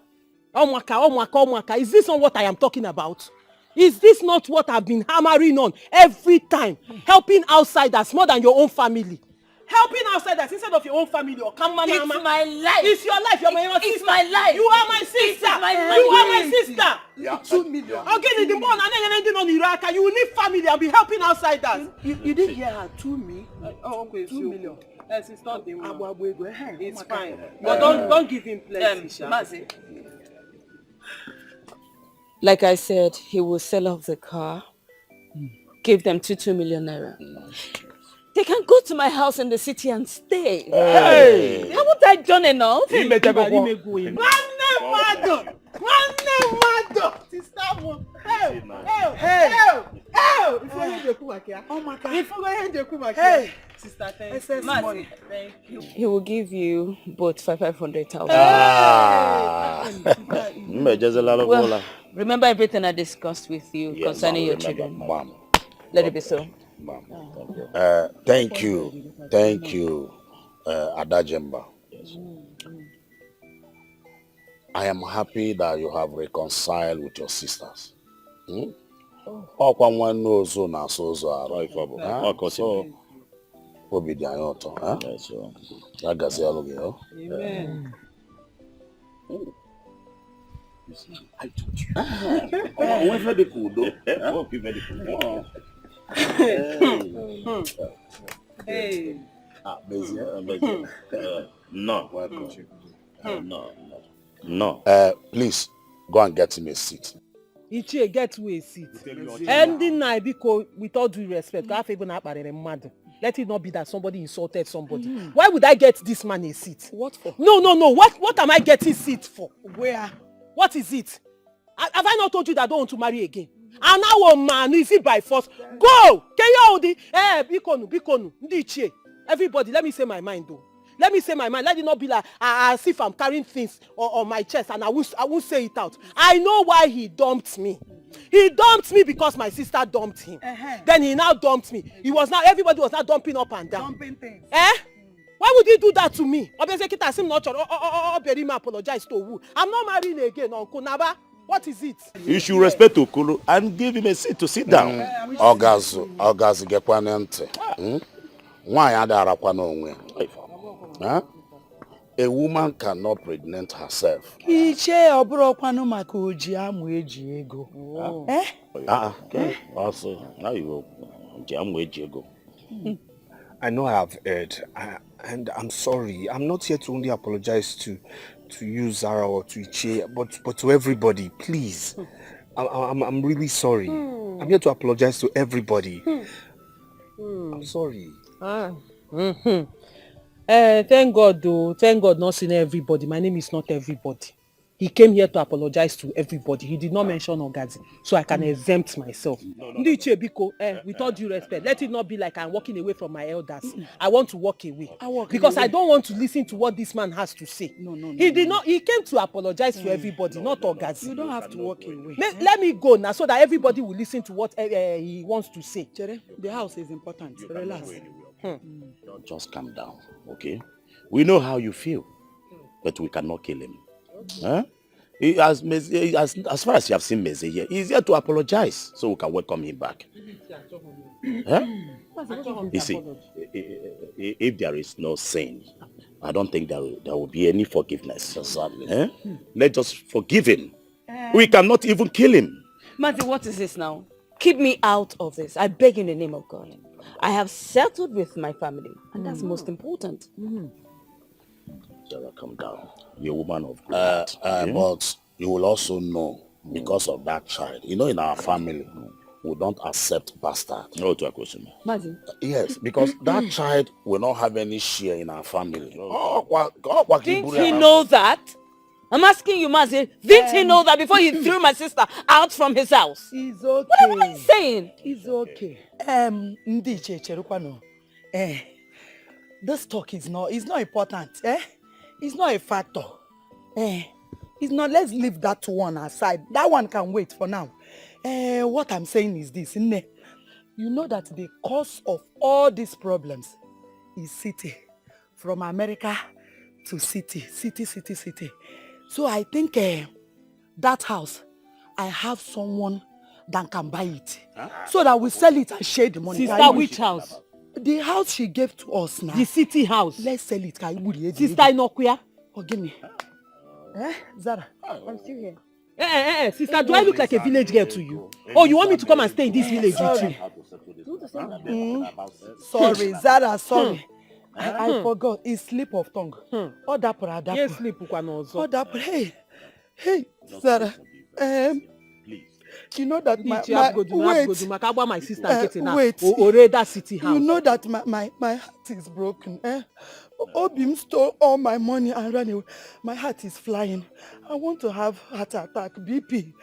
Ọmọaka. Is this not what I am talking about? Is this not what I've been hammering on every time? Helping outsiders more than your own family. Helping outsiders instead of your own family or come It's my life. It's your life. You're my sister. It's my life. You are my sister. You are my sister. Yeah. 2 million. Okay, the more on Iraq, you will need family and be helping outsiders. You didn't hear her. 2 million. Okay, 2 million. It's not the one. It's fine. But don't give him plenty. Like I said, he will sell off the car, give them 2 million naira. They can go to my house in the city and stay. Hey! Haven't I done enough? He will give you both 500,000. Well, remember everything I discussed with you concerning your children. Let it be so. Thank you, Adajemba. I am happy that you have reconciled with your sisters. One knows so now, so obedient. Amen. I told you. Very cool, though. Very cool. Hey. No. Please go and get him a seat. Ichie, get you a seat. Ending night, because with all due respect, let it not be that somebody insulted somebody. Why would I get this man a seat? What for? No. What am I getting seat for? Where? What is it? Have I not told you that I don't want to marry again? And now, man, is it by force? Go! Bikonu. Ndichie. Everybody, let me say my mind, though. Let me say my mind. Let it not be like as if I'm carrying things on my chest and I won't say it out. I know why he dumped me. He dumped me because my sister dumped him. Then he now dumped me. Everybody was now dumping up and down. Dumping things. Why would he do that to me? Apologize to who? I'm not marrying again, Uncle Naba. What is it? You should respect Okolo and give him a seat to sit down. Ogazu gekwanente. Why a woman cannot pregnant herself. Also, now you go. I know I have erred, and I'm sorry. I'm not here to only apologize to you, Zara, or to Iche, but to everybody, please. I'm really sorry. I'm here to apologize to everybody. I'm sorry. Thank God, though. Thank God not seeing everybody. My name is not everybody. He came here to apologize to everybody. He did not mention Ogazi, so I can exempt myself. Ndiche Biko, with all due respect, let it not be like I'm walking away from my elders. I want to walk away. Because I don't want to listen to what this man has to say. No. He did not. He came to apologize to everybody, not Ogazi. You don't have to walk away. Let me go now so that everybody will listen to what he wants to say. Chere, the house is important. Relax. Just calm down, okay? We know how you feel, but we cannot kill him. Huh? As far as you have seen Meze here, he's here to apologize so we can welcome him back. Huh? You see, if there is no sin, I don't think there will be any forgiveness. Huh? Let's just forgive him. We cannot even kill him. Matthew, what is this now? Keep me out of this. I beg in the name of God. I have settled with my family, and that's most important. Sarah, come down. You're a woman of God. But you will also know, because of that child, in our family, we don't accept bastards. No to a question. Yes, because that child will not have any share in our family. Didn't he know that? I'm asking you, Mazi, didn't he know that before he threw my sister out from his house? It's okay. What am I saying? It's okay. Ndiche Cherukwano. This talk is not important. It's not a factor. It's not, let's leave that one aside. That one can wait for now. What I'm saying is this, you know that the cause of all these problems is city. From America to city. So I think that house, I have someone that can buy it. So that we sell it and share the money. Sister, which house? The house she gave to us now. The city house. Let's sell it. Sister Inokuya. Oh, give me. Zara. I'm still here. Sister, do I look like a village girl to you? Oh, you want me to come and stay in this village with you? Sorry, Zara, sorry. I forgot. It's slip of tongue. Odapra. Yes, sleep ukanozo. Hey, Zara. You know that my sister getting out. wait. That city house. You know that my heart is broken. Obim stole all my money and ran away. My heart is flying. I want to have heart attack, BP.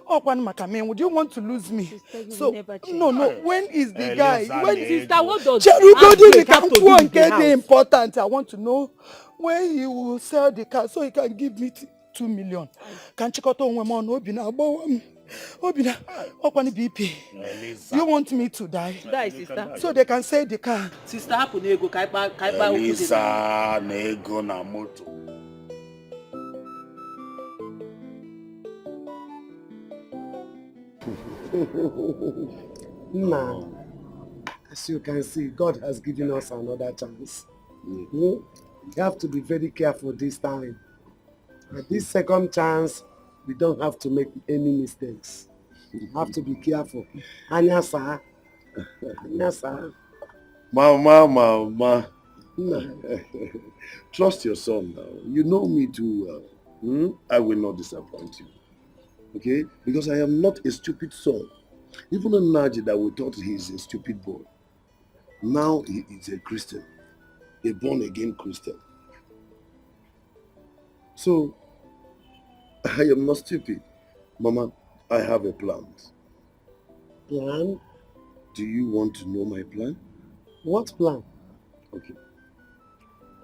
Would you want to lose me? So no. When is the guy? When sister, what does important? I want to know when he will sell the car so he can give me 2 million. Can check out on women Obina, BP. You want me to die? Die, sister. So they can sell the car. Sister, happen ego kaipa Elisa nego na moto. Nah, as you can see, God has given us another chance. You have to be very careful this time. At this second chance, we don't have to make any mistakes. You have to be careful. Anyasa. Mama. Trust your son now. You know me too well. I will not disappoint you. Okay? Because I am not a stupid son. Even in Naji that we thought he is a stupid boy. Now he is a Christian. A born-again Christian. So, I am not stupid. Mama, I have a plan. Plan? Do you want to know my plan? What plan? Okay.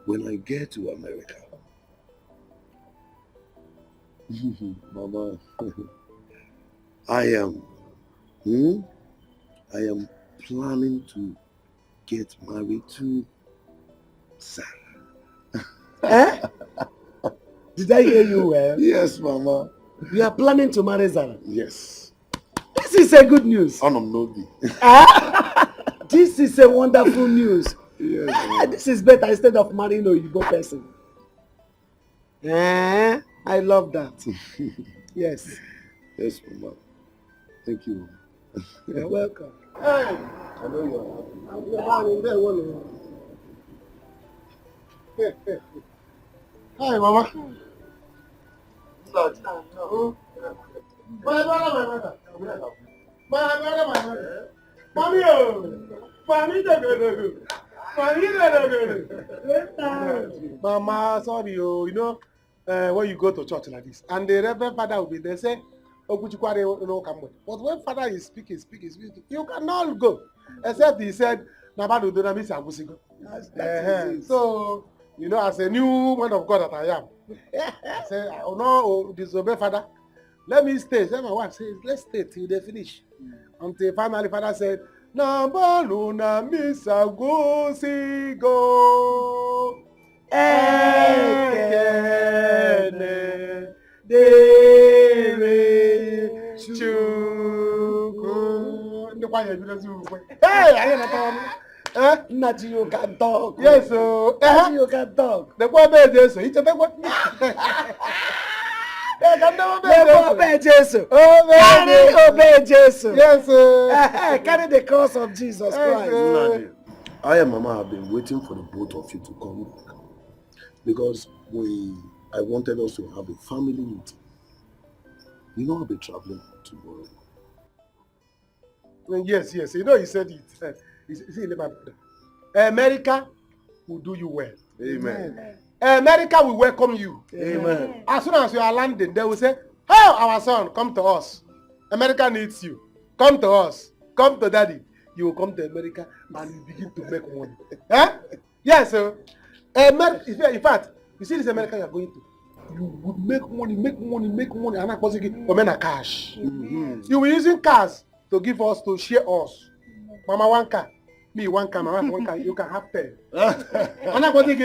When I get to America, Mama, I am planning to get married to Sarah. Did I hear you well? Yes, Mama. You are planning to marry Zara? Yes. This is a good news. This is a wonderful news. Yes, this is better instead of marrying a Igbo person. I love that. Yes. Yes, Mama. Thank you. You're welcome. Hey, I know you are. Hi, Mama. Mama, sorry, you know, when you go to church like this, and the Reverend Father will be there, say, but when Father is speaking, you cannot go, except he said, so, you know, as a new man of God that I am, I say, I will not disobey Father. Let me stay. Then my wife says, let's stay till they finish. Until finally Father said, Nabaluna misa go si go. Ekene dere chuku. Hey, I ain't Not you can talk. Yes, so you can talk. The boy made this. He took what? Obey Jesus. Obey Jesus. Yes, carry the cross of Jesus Christ. I and Mama have been waiting for the both of you to come back because I wanted us to have a family meeting. You know, I'll be traveling tomorrow. Yes. You know, he said it. See, my brother. America will do you well. Amen. America will welcome you. Amen. As soon as you are landing, they will say, "Oh, our son, come to us. America needs you. Come to us. Come to daddy." You will come to America and you begin to make money. Eh? Yes, sir. In fact, you see this America you are going to. You would make money, and I'm posting for men cash. You will be using cars to give us, to share us. Mama 1 car, me 1 car, mama 1 car, you can have 10. And I'm posting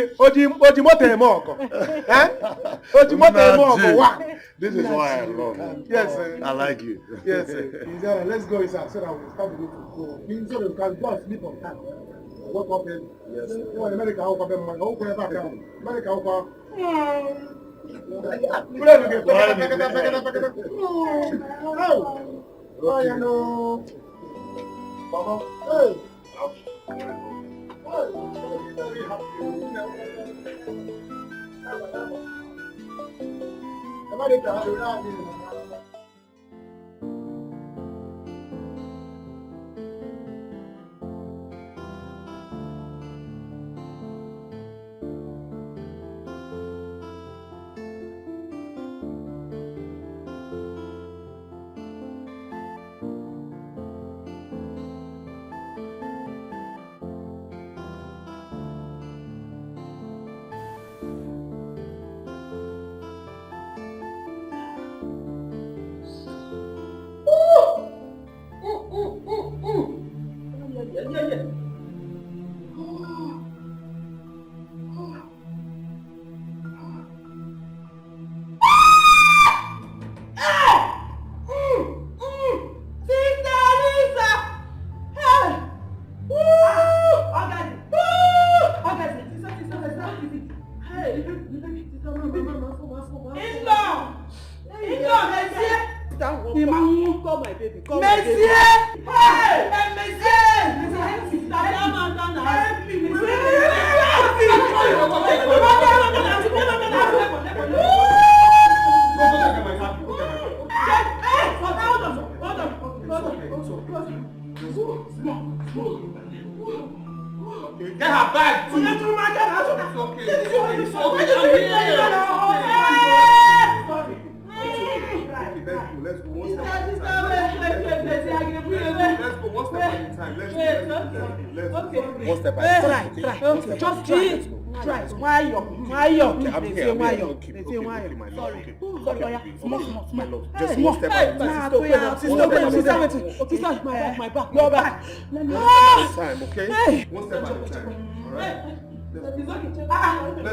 This is why I love you. Yes, sir. I like you. Yes, sir. Let's go inside so that we start to go. So that we can go and sleep on time. What up then? Yes. America, how come America, how come? Oh, you know. Mama, hey. Get her back. Let's go one step at a time. Let's go one step at a time. Let's go one step at a time. Just try. Why you? I'm here. Sorry. My love. Just one step at a time. Sister, my back. Your back. One step at a time, okay? One step at a time. All right. Let's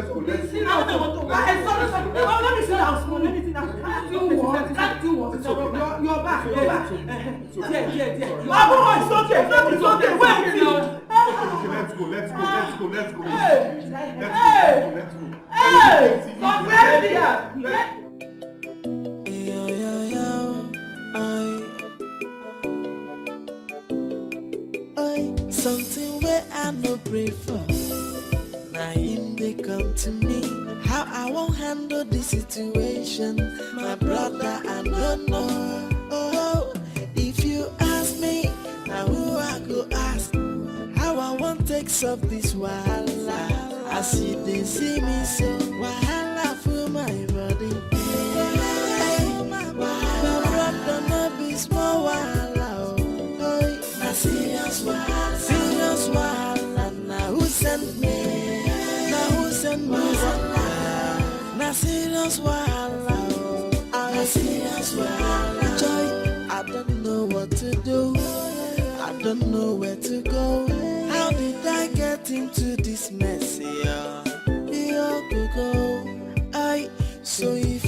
go. Let's sit down. Let me sit down. Your back. It's okay. Wait. Let's go. Something where I no pray for. Now him they come to me. How I won't handle this situation. My brother, I don't know. Oh, if you ask me, now who I go ask? How I won't take up this wahala. I see they see me so wahala for my body. My brother no be small wahala. Oh, na serious wahala. Now who sent me? Na serious wahala. Na serious wahala. Joy, I don't know what to do. I don't know where to go. How did I get into this mess? Yeah, go. So if